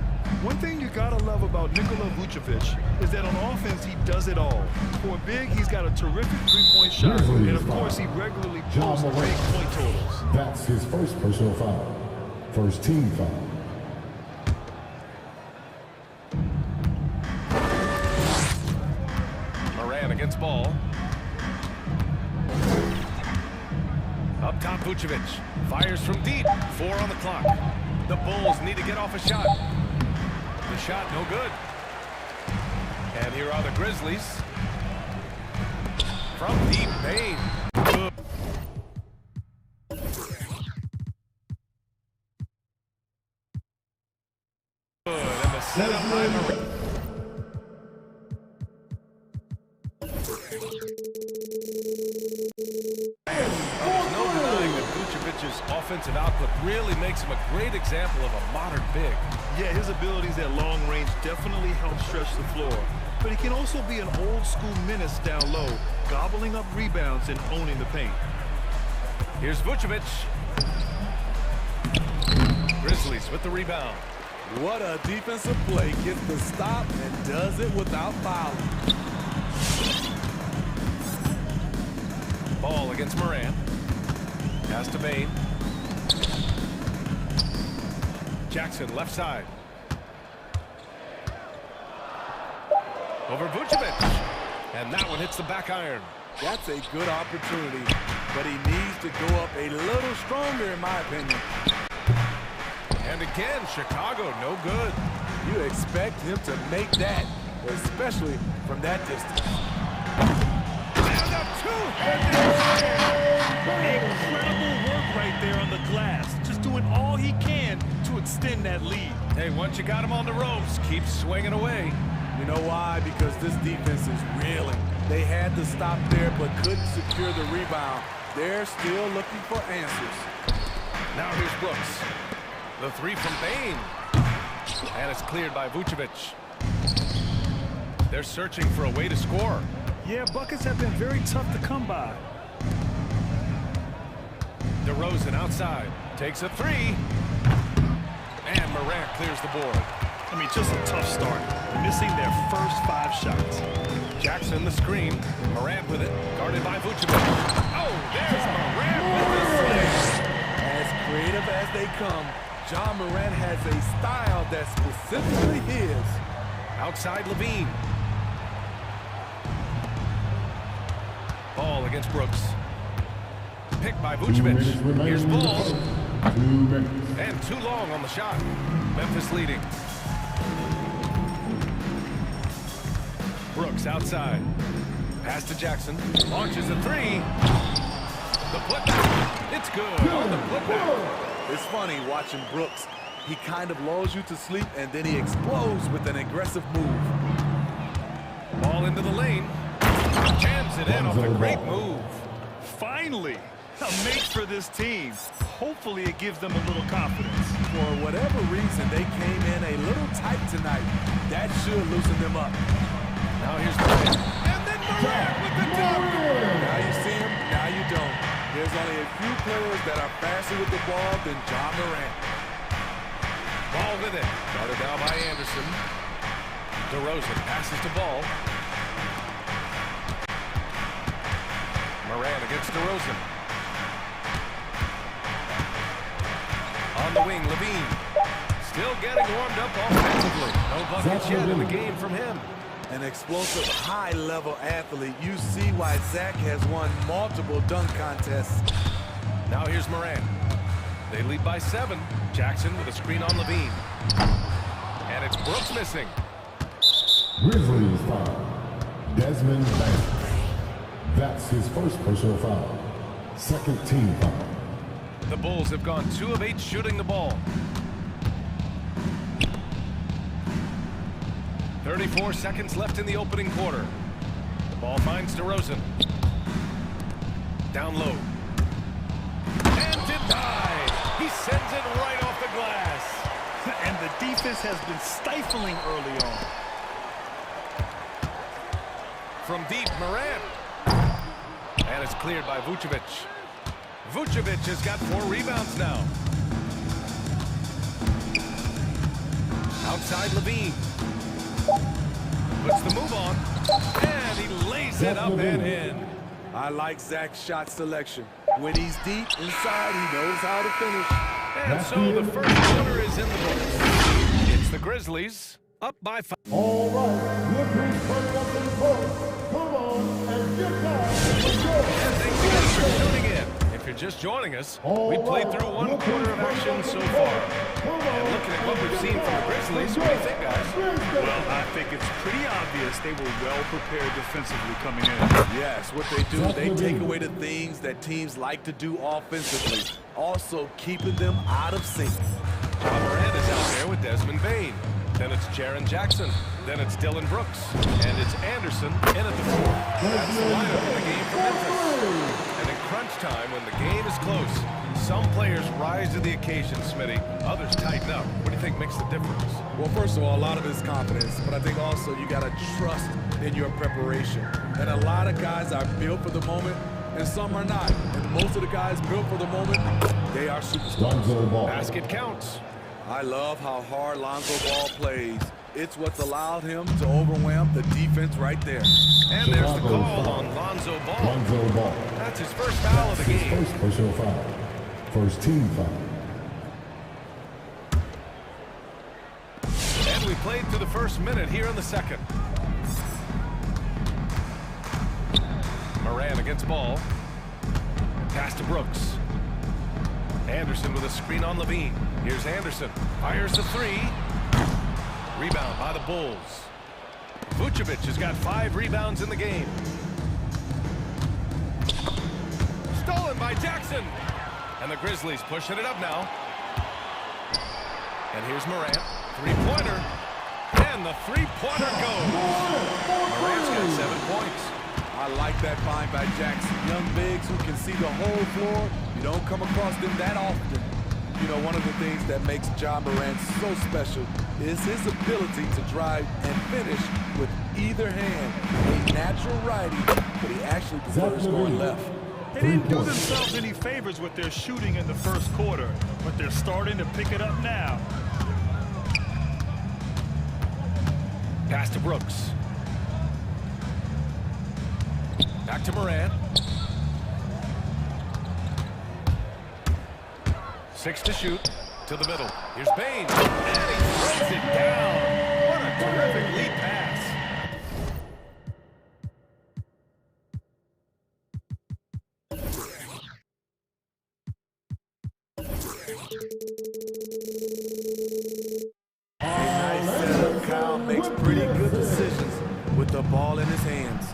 One thing you gotta love about Nikola Vucevic is that on offense he does it all. For a big, he's got a terrific three-point shot, and of course he regularly posts big point totals. That's his first personal foul. First team foul. Moran against Ball. Up top, Vucevic fires from deep. 4 on the clock. The Bulls need to get off a shot. The shot no good. And here are the Grizzlies. From deep, Bane. Good. And the setup by Moran. Offensive output really makes him a great example of a modern big. Yeah, his abilities at long range definitely help stretch the floor. But he can also be an old-school menace down low, gobbling up rebounds and owning the paint. Here's Vucevic. Grizzlies with the rebound. What a defensive play. Gets the stop and does it without fouling. Ball against Moran. Pass to Bane. Jackson left side. Over Vucevic. And that one hits the back iron. That's a good opportunity, but he needs to go up a little stronger in my opinion. And again, Chicago no good. You expect him to make that, especially from that distance. And a two-handed incredible work right there on the glass. Just doing all he can to extend that lead. Hey, once you got him on the ropes, keep swinging away. You know why? Because this defense is reeling. They had to stop there, but couldn't secure the rebound. They're still looking for answers. Now here's Brooks. The three from Bane. And it's cleared by Vucevic. They're searching for a way to score. Yeah, buckets have been very tough to come by. DeRozan outside. Takes a three. And Morant clears the board. I mean, just a tough start. Missing their first 5 shots. Jackson the screen. Morant with it. Guarded by Vucevic. Oh, there's Morant with the slam. As creative as they come, John Morant has a style that's specifically his. Outside Levine. Ball against Brooks. Picked by Vucevic. Here's Ball. 2 minutes. And too long on the shot. Memphis leading. Brooks outside. Pass to Jackson. Launches a three. The putback. It's good on the putback. It's funny watching Brooks. He kind of lulls you to sleep and then he explodes with an aggressive move. Ball into the lane. Jams it in off a great move. Finally, a mate for this team. Hopefully it gives them a little confidence. For whatever reason, they came in a little tight tonight. That should loosen them up. Now here's Morant. And then Morant with the dunk. Now you see him, now you don't. There's only a few players that are faster with the ball than John Morant. Ball with it. Guarded down by Anderson. DeRozan passes to Ball. Morant against DeRozan. On the wing, Levine. Still getting warmed up offensively. No buckets yet in the game from him. An explosive, high-level athlete. You see why Zach has won multiple dunk contests. Now here's Morant. They lead by 7. Jackson with a screen on Levine. And it's Brooks missing. Grizzlies foul. Desmond Bain. That's his first personal foul. Second team foul. The Bulls have gone 2 of 8 shooting the ball. 34 seconds left in the opening quarter. The ball finds DeRozan. Down low. And denied. He sends it right off the glass. And the defense has been stifling early on. From deep, Morant. And it's cleared by Vucevic. Vucevic has got 4 rebounds now. Outside Levine. Puts the move on. And he lays it up and in. I like Zach's shot selection. When he's deep inside, he knows how to finish. And so the first quarter is in the books. It's the Grizzlies up by 5. All right, look who's coming up in close. Come on and get down. And thanks again for tuning in. If you're just joining us, we played through 1 quarter of action so far. And looking at what we've seen from the Grizzlies, what do you think, guys? Well, I think it's pretty obvious they were well prepared defensively coming in. Yes, what they do, they take away the things that teams like to do offensively, also keeping them out of sync. John Morant is out there with Desmond Bane. Then it's Jaren Jackson. Then it's Dylan Brooks. And it's Anderson in at the 4. That's the lineup in the game for Memphis. And in crunch time, when the game is close, some players rise to the occasion, Smitty. Others tighten up. What do you think makes the difference? Well, first of all, a lot of it is confidence, but I think also you got to trust in your preparation. And a lot of guys are built for the moment, and some are not. And most of the guys built for the moment, they are superstars. Basket counts. I love how hard Lonzo Ball plays. It's what's allowed him to overwhelm the defense right there. And there's the call on Lonzo Ball. That's his first foul of the game. First personal foul. First team foul. And we played through the first minute here in the second. Moran against Ball. Pass to Brooks. Anderson with a screen on Levine. Here's Anderson. Fires the 3. Rebound by the Bulls. Vucevic has got 5 rebounds in the game. Stolen by Jackson. And the Grizzlies pushing it up now. And here's Morant. 3-pointer. And the 3-pointer goes. Morant's got 7 points. I like that find by Jackson. Young bigs who can see the whole floor. You don't come across them that often. You know, one of the things that makes John Morant so special is his ability to drive and finish with either hand. A natural righty, but he actually prefers going left. They didn't do themselves any favors with their shooting in the first quarter, but they're starting to pick it up now. Pass to Brooks. Back to Morant. 6 to shoot. To the middle. Here's Bane. And he throws it down. What a terrific lead pass. A nice setup. Kyle makes pretty good decisions with the ball in his hands.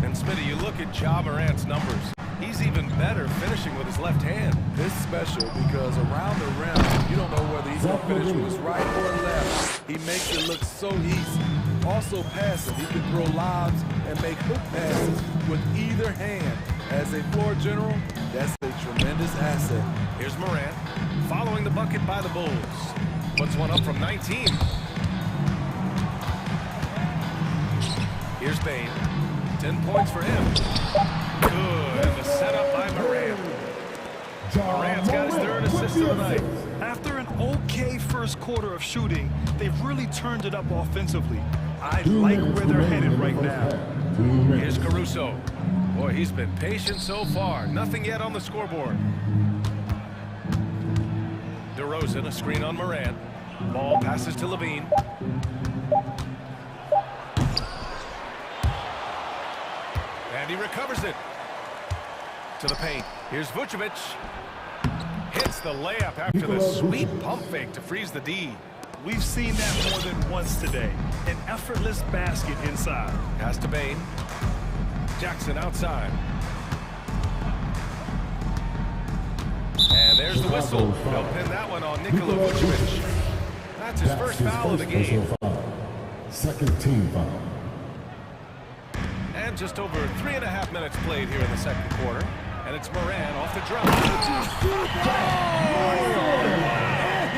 And Smitty, you look at Ja Morant's numbers. He's even better finishing with his left hand. This is special because around the rim, you don't know whether he's going to finish with his right or left. He makes it look so easy. Also passive. He can throw lobs and make hook passes with either hand. As a floor general, that's a tremendous asset. Here's Morant, following the bucket by the Bulls. Puts one up from 19. Here's Bane. 10 points for him. Good, and the setup by Morant. Morant's got his 3rd assist of the night. After an okay first quarter of shooting, they've really turned it up offensively. I like where they're headed right now. Here's Caruso. Boy, he's been patient so far. Nothing yet on the scoreboard. DeRozan, a screen on Morant. Ball passes to Levine. And he recovers it. To the paint. Here's Vucevic. Hits the layup after the sweet pump fake to freeze the D. We've seen that more than once today. An effortless basket inside. Pass to Bane. Jackson outside. And there's the whistle. They'll pin that one on Nikola Vucevic. That's his first foul of the game. Second team foul. And just over 3.5 minutes played here in the second quarter. And it's Moran off the drop. And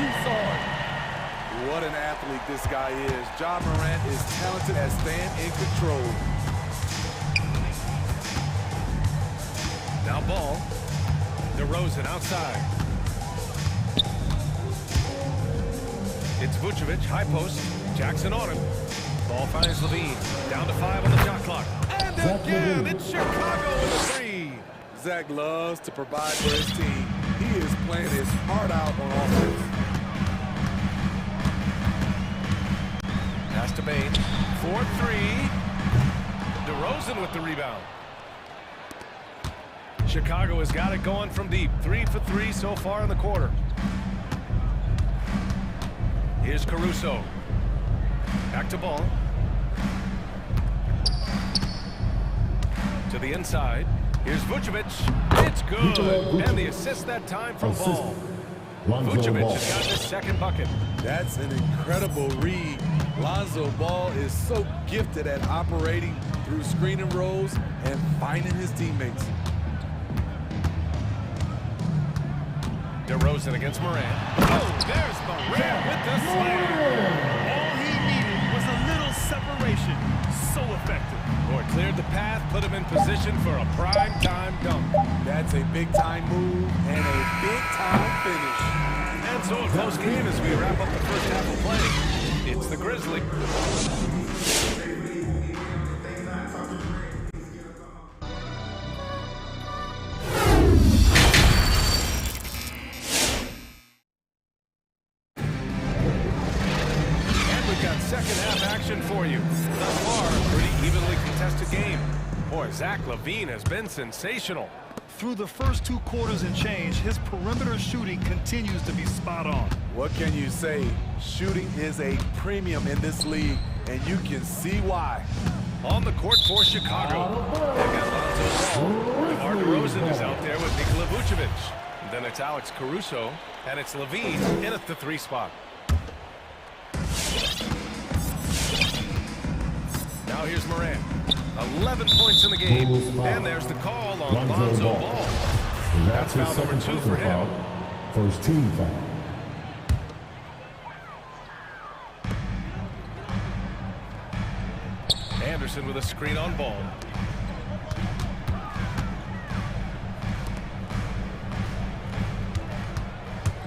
he saw it. What an athlete this guy is. Ja Morant is talented at staying in control. Now ball. DeRozan outside. It's Vucevic, high post. Jackson on him. Ball finds Levine. Down to 5 on the shot clock. And again, it's Chicago with a 3. Zach loves to provide for his team. He is playing his heart out on offense. Pass to Bain. 4-3. DeRozan with the rebound. Chicago has got it going from deep. 3 for 3 so far in the quarter. Here's Caruso. Back to ball. To the inside. Here's Vucevic. It's good. And the assist that time from Ball. Vucevic has got his second bucket. That's an incredible read. Lonzo Ball is so gifted at operating through screening rolls and finding his teammates. DeRozan against Moran. Oh, there's Moran with the slam. All he needed was a little separation. So effective. Boy, cleared the path, put him in position for a prime-time dunk. That's a big-time move and a big-time finish. And so a close game as we wrap up the first half of play. It's the Grizzlies. Second half action for you. Thus far, a pretty evenly contested game. Boy, Zach LaVine has been sensational. Through the first 2 quarters and change, his perimeter shooting continues to be spot on. What can you say? Shooting is a premium in this league, and you can see why. On the court for Chicago. They've got Lonzo Ball. DeMar DeRozan is out there with Nikola Vucevic. Then it's Alex Caruso, and it's LaVine in at the 3 spot. Now here's Moran. 11 points in the game. And there's the call on Lonzo Ball. That's foul number 2 for him. First team foul. Anderson with a screen on Ball.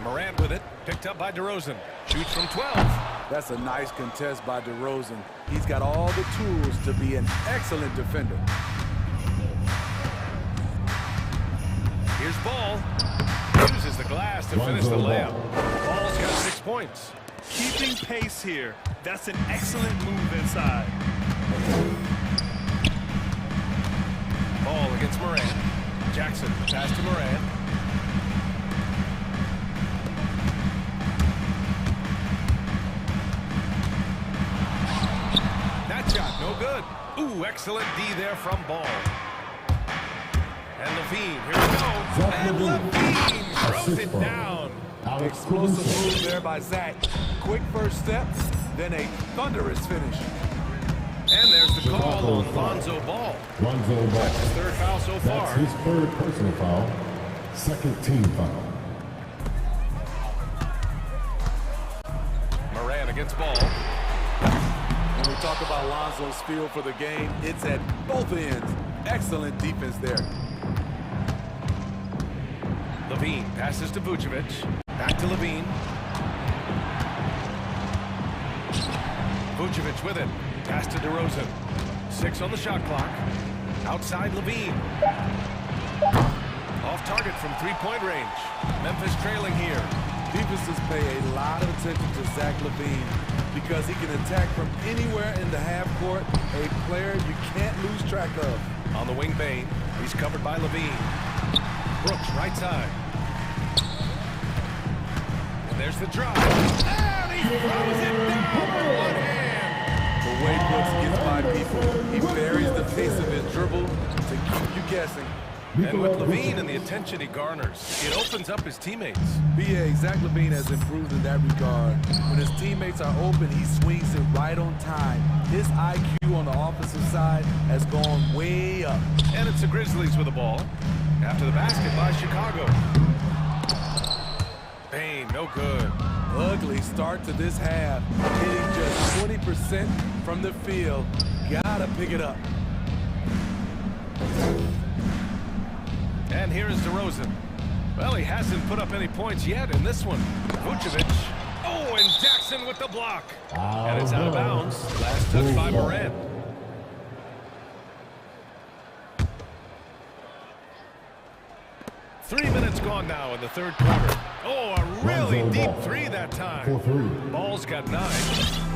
Morant with it. Picked up by DeRozan. Shoots from 12. That's a nice contest by DeRozan. He's got all the tools to be an excellent defender. Here's Ball. Uses the glass to finish the layup. Ball's got 6 points. Keeping pace here. That's an excellent move inside. Ball against Moran. Jackson, pass to Moran. Shot, no good. Ooh, excellent D there from Ball. And LaVine, here we go. And LaVine throws it down. Explosive move there by Zach. Quick first step, then a thunderous finish. And there's the call on Lonzo Ball. Lonzo Ball. That's his 3rd foul so far. That's his 3rd personal foul. Second team foul. Moran against Ball. When we talk about Lonzo's feel for the game, it's at both ends. Excellent defense there. LaVine passes to Vucevic. Back to LaVine. Vucevic with it. Pass to DeRozan. 6 on the shot clock. Outside LaVine. Off target from 3-point range. Memphis trailing here. Defenses pay a lot of attention to Zach LaVine because he can attack from anywhere in the half court, a player you can't lose track of. On the wing, Bain. He's covered by LaVine. Brooks, right side. And there's the drive. And he throws it down with one hand. The way Brooks gets by people, he varies the pace of his dribble to keep you guessing. And with Levine and the attention he garners, it opens up his teammates. B.A. Zach LaVine has improved in that regard. When his teammates are open, he swings it right on time. His IQ on the offensive side has gone way up. And it's the Grizzlies with the ball. After the basket by Chicago. Bain, no good. Ugly start to this half. Hitting just 20% from the field. Gotta pick it up. And here is DeRozan. Well, he hasn't put up any points yet in this one. Vucevic. Oh, and Jackson with the block. And it's out of bounds. Last touch by Morant. Three minutes gone now in the third quarter. Oh, a really deep three that time. Ball's got 9.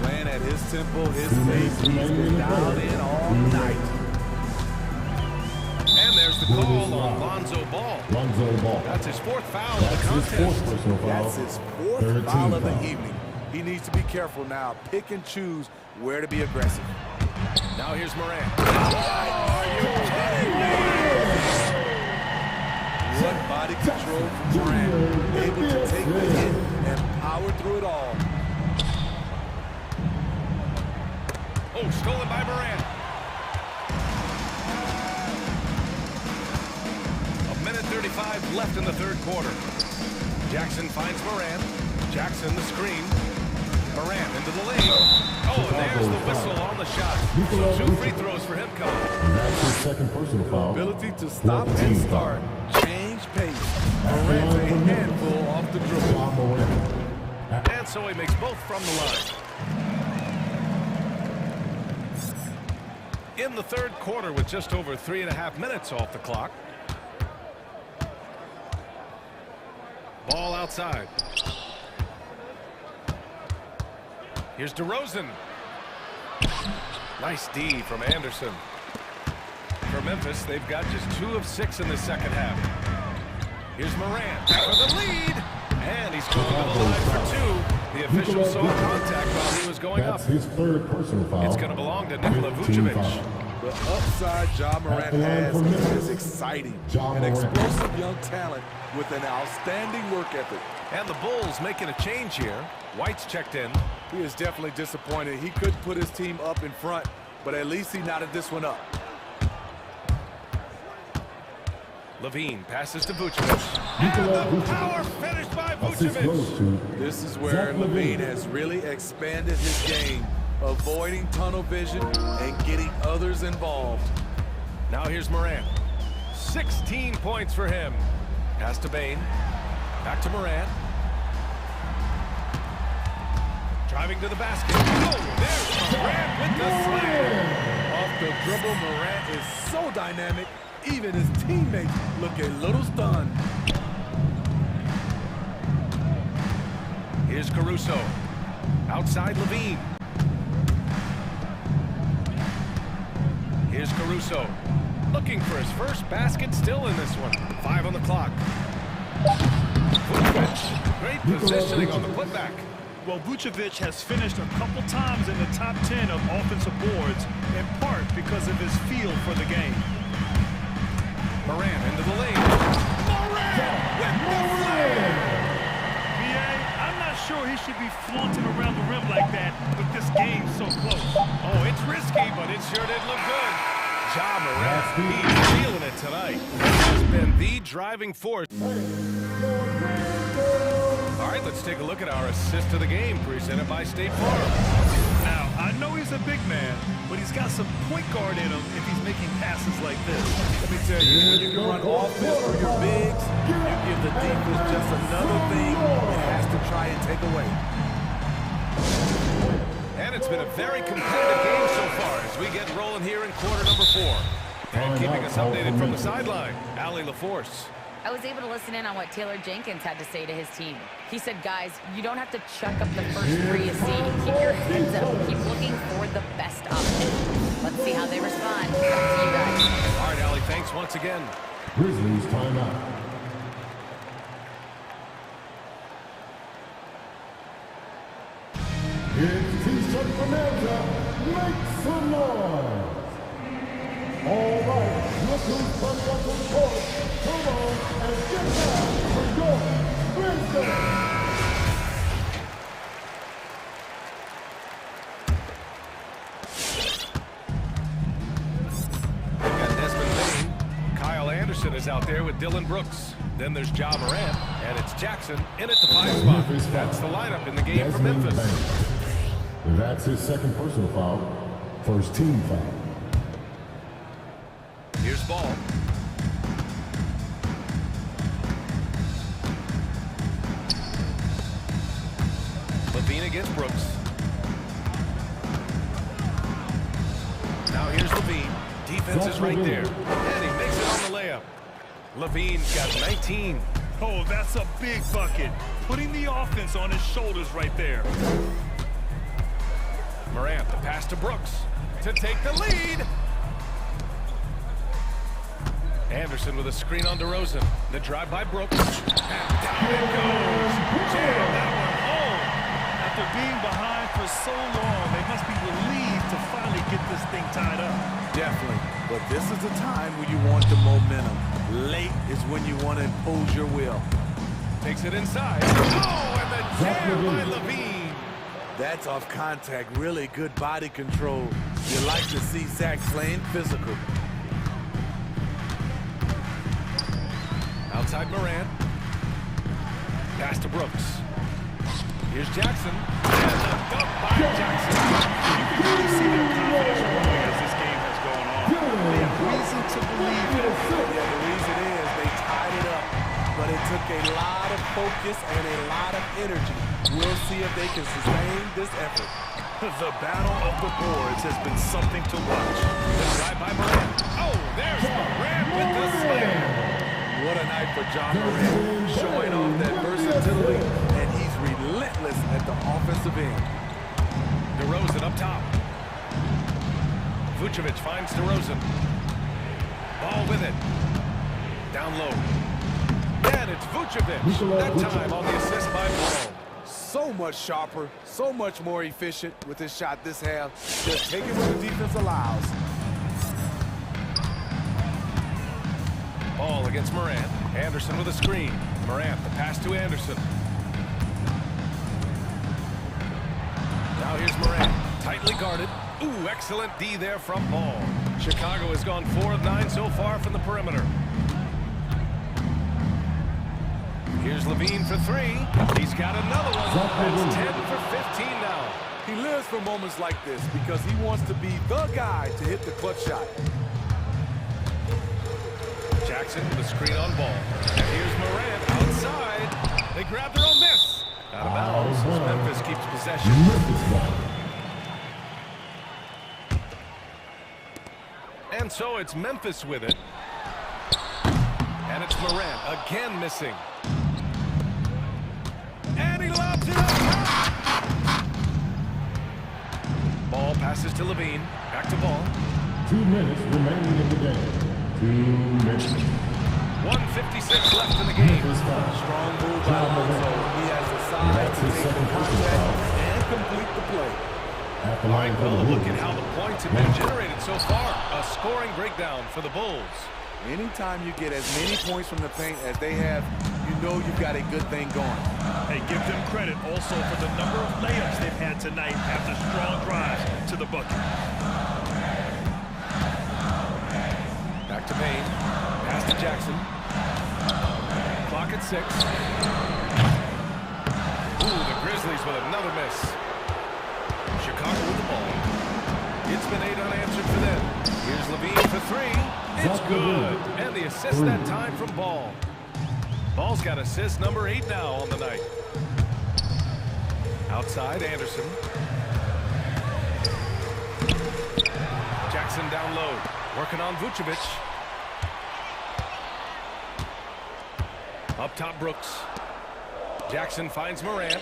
Ran at his tempo, his pace. He's been dialed in all night. And there's the call on Lonzo Ball. That's his 4th foul of the contest. That's his 4th foul of the evening. He needs to be careful now. Pick and choose where to be aggressive. Now here's Morant. Are you kidding me? What body control from Morant. Able to take the hit and power through it all. Oh, stolen by Morant. 1:35 left in the third quarter. Jackson finds Morant. Jackson the screen. Morant into the lane. Oh, and there's the whistle on the shot. So 2 free throws for him coming. That's his second personal foul. Ability to stop and start. Change pace. Morant's a handful off the dribble. And so he makes both from the line. In the third quarter with just over 3.5 minutes off the clock. Ball outside. Here's DeRozan. Nice D from Anderson. For Memphis, they've got just 2 of 6 in the second half. Here's Morant for the lead. And he's going to the line for 2. The official saw contact while he was going up. That's his 3rd personal foul. It's going to belong to Nikola Vucevic. The upside Ja Morant has is exciting. An explosive young talent with an outstanding work ethic. And the Bulls making a change here. White's checked in. He is definitely disappointed. He couldn't put his team up in front, but at least he knotted this one up. Levine passes to Vucevic. And the power finish by Vucevic. This is where Levine has really expanded his game, avoiding tunnel vision and getting others involved. Now here's Morant. 16 points for him. Pass to Bain. Back to Morant. Driving to the basket. Oh, there's Morant with the slam. Off the dribble, Morant is so dynamic. Even his teammates look a little stunned. Here's Caruso. Outside Levine. Here's Caruso. Looking for his first basket still in this one. 5 on the clock. Vucevic. Great positioning on the putback. Well, Vucevic has finished a couple times in the top 10 of offensive boards, in part because of his feel for the game. Morant into the lane. Morant with the slam! B.A., I'm not sure he should be flaunting around the rim like that with this game so close. Oh, it's risky, but it sure did look good. Ja Morant, he's feeling it tonight. This has been the driving force. All right, let's take a look at our assist of the game presented by State Farm. Now, I know he's a big man, but he's got some point guard in him if he's making passes like this. Let me tell you, when you can run offense for your bigs, you give the defense just another thing it has to try and take away. And it's been a very competitive game so far as we get rolling here in quarter number 4. And keeping us updated from the sideline, Allie LaForce. I was able to listen in on what Taylor Jenkins had to say to his team. He said, guys, you don't have to chuck up the first 3 you see. Keep your heads up. Keep looking for the best option. Let's see how they respond. Back to you guys. All right, Allie, thanks once again. Grizzlies timeout. It's T-shirt Bonanza. Make some noise. All right, look who's coming up to the court. Come on and get down for your Wednesday. Is out there with Dylan Brooks. Then there's Ja Morant, and it's Jackson in at the 5 spot. That's the lineup in the game for Memphis. That's his second personal foul. First team foul. Here's Ball. Levine against Brooks. Now here's Levine. Defense is right there. And he makes it on the layup. Levine's got 19. Oh, that's a big bucket. Putting the offense on his shoulders right there. Morant, the pass to Brooks to take the lead. Anderson with a screen on DeRozan. The drive by Brooks. And down it goes. Jam that one home. After being behind for so long, they must be relieved to finally get this thing tied up. Definitely. But this is the time when you want the momentum. Late is when you want to impose your will. Takes it inside. Oh, and the jam by Levine. That's off contact. Really good body control. You like to see Zach playing physical. Outside Morant. Pass to Brooks. Here's Jackson. And a dunk by Jackson. You can really see their confidence growing as this game has gone on. They have reason to believe that. Yeah, the reason is they tied it up. But it took a lot of focus and a lot of energy. We'll see if they can sustain this effort. The battle of the boards has been something to watch. The drive by Morant. Oh, there's Morant with the slam. What a night for Ja Morant, showing off that versatility, and he's relentless at the offensive end. DeRozan up top. Vucevic finds DeRozan. Ball with it. Down low. And it's Vucevic. That time on the assist by Ball. So much sharper, so much more efficient with his shot this half. Just take it what the defense allows. Ball against Morant. Anderson with a screen. Morant, the pass to Anderson. Now here's Morant. Tightly guarded. Ooh, excellent D there from Ball. Chicago has gone 4 of 9 so far from the perimeter. Here's Levine for 3. He's got another one. It's 10 for 15 now. He lives for moments like this because he wants to be the guy to hit the clutch shot. Jackson with a screen on Ball. And here's Morant outside. They grab their own miss. Out of bounds as Memphis keeps possession. And so it's Memphis with it. And it's Morant again missing. And he lobs it up. Ball passes to Levine. Back to Ball. 2 minutes remaining in the game. 2 minutes. 1:56 left in the game. Strong move by Alonso. He has the size to take the contact and complete the play. At the line for the Look at how the points have been generated so far. A scoring breakdown for the Bulls. Anytime you get as many points from the paint as they have, you know you've got a good thing going. Hey, give them credit also for the number of layups they've had tonight after strong drives to the bucket. Back to Payne. Pass to Jackson. Clock at 6. Ooh, the Grizzlies with another miss. Chicago with the ball. It's been 8 unanswered for them. Here's Levine for 3. It's good. And the assist that time from Ball. Ball's got assist number 8 now on the night. Outside, Anderson. Jackson down low. Working on Vucevic. Up top, Brooks. Jackson finds Morant.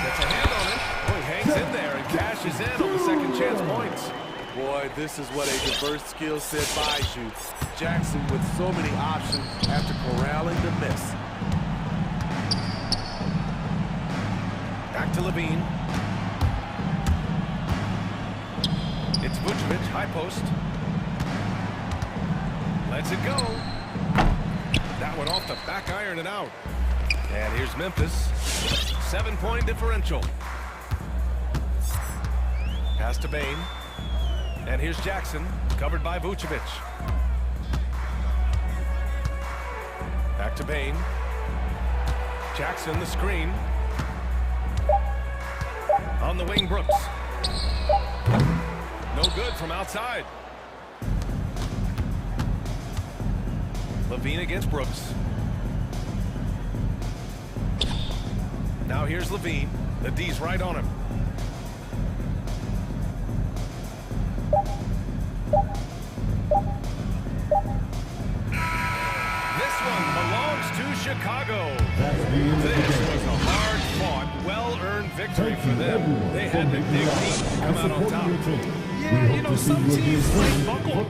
Gets a hand on it. Oh, he hangs in there and cashes in on the second chance points. Boy, this is what a diverse skill set buys you. Jackson with so many options after corralling the miss. Back to Levine. post. Lets it go. That one off the back iron and out. And here's Memphis. 7-point differential. Pass to Bain. And here's Jackson, covered by Vucevic. Back to Bain. Jackson, the screen. On the wing, Brooks. No good from outside. Levine against Brooks. Now here's Levine. The D's right on him. This one belongs to Chicago. This was a hard-fought, well-earned victory for them. They had to dig deep to come out on top. Yeah, you know, some teams might buckle.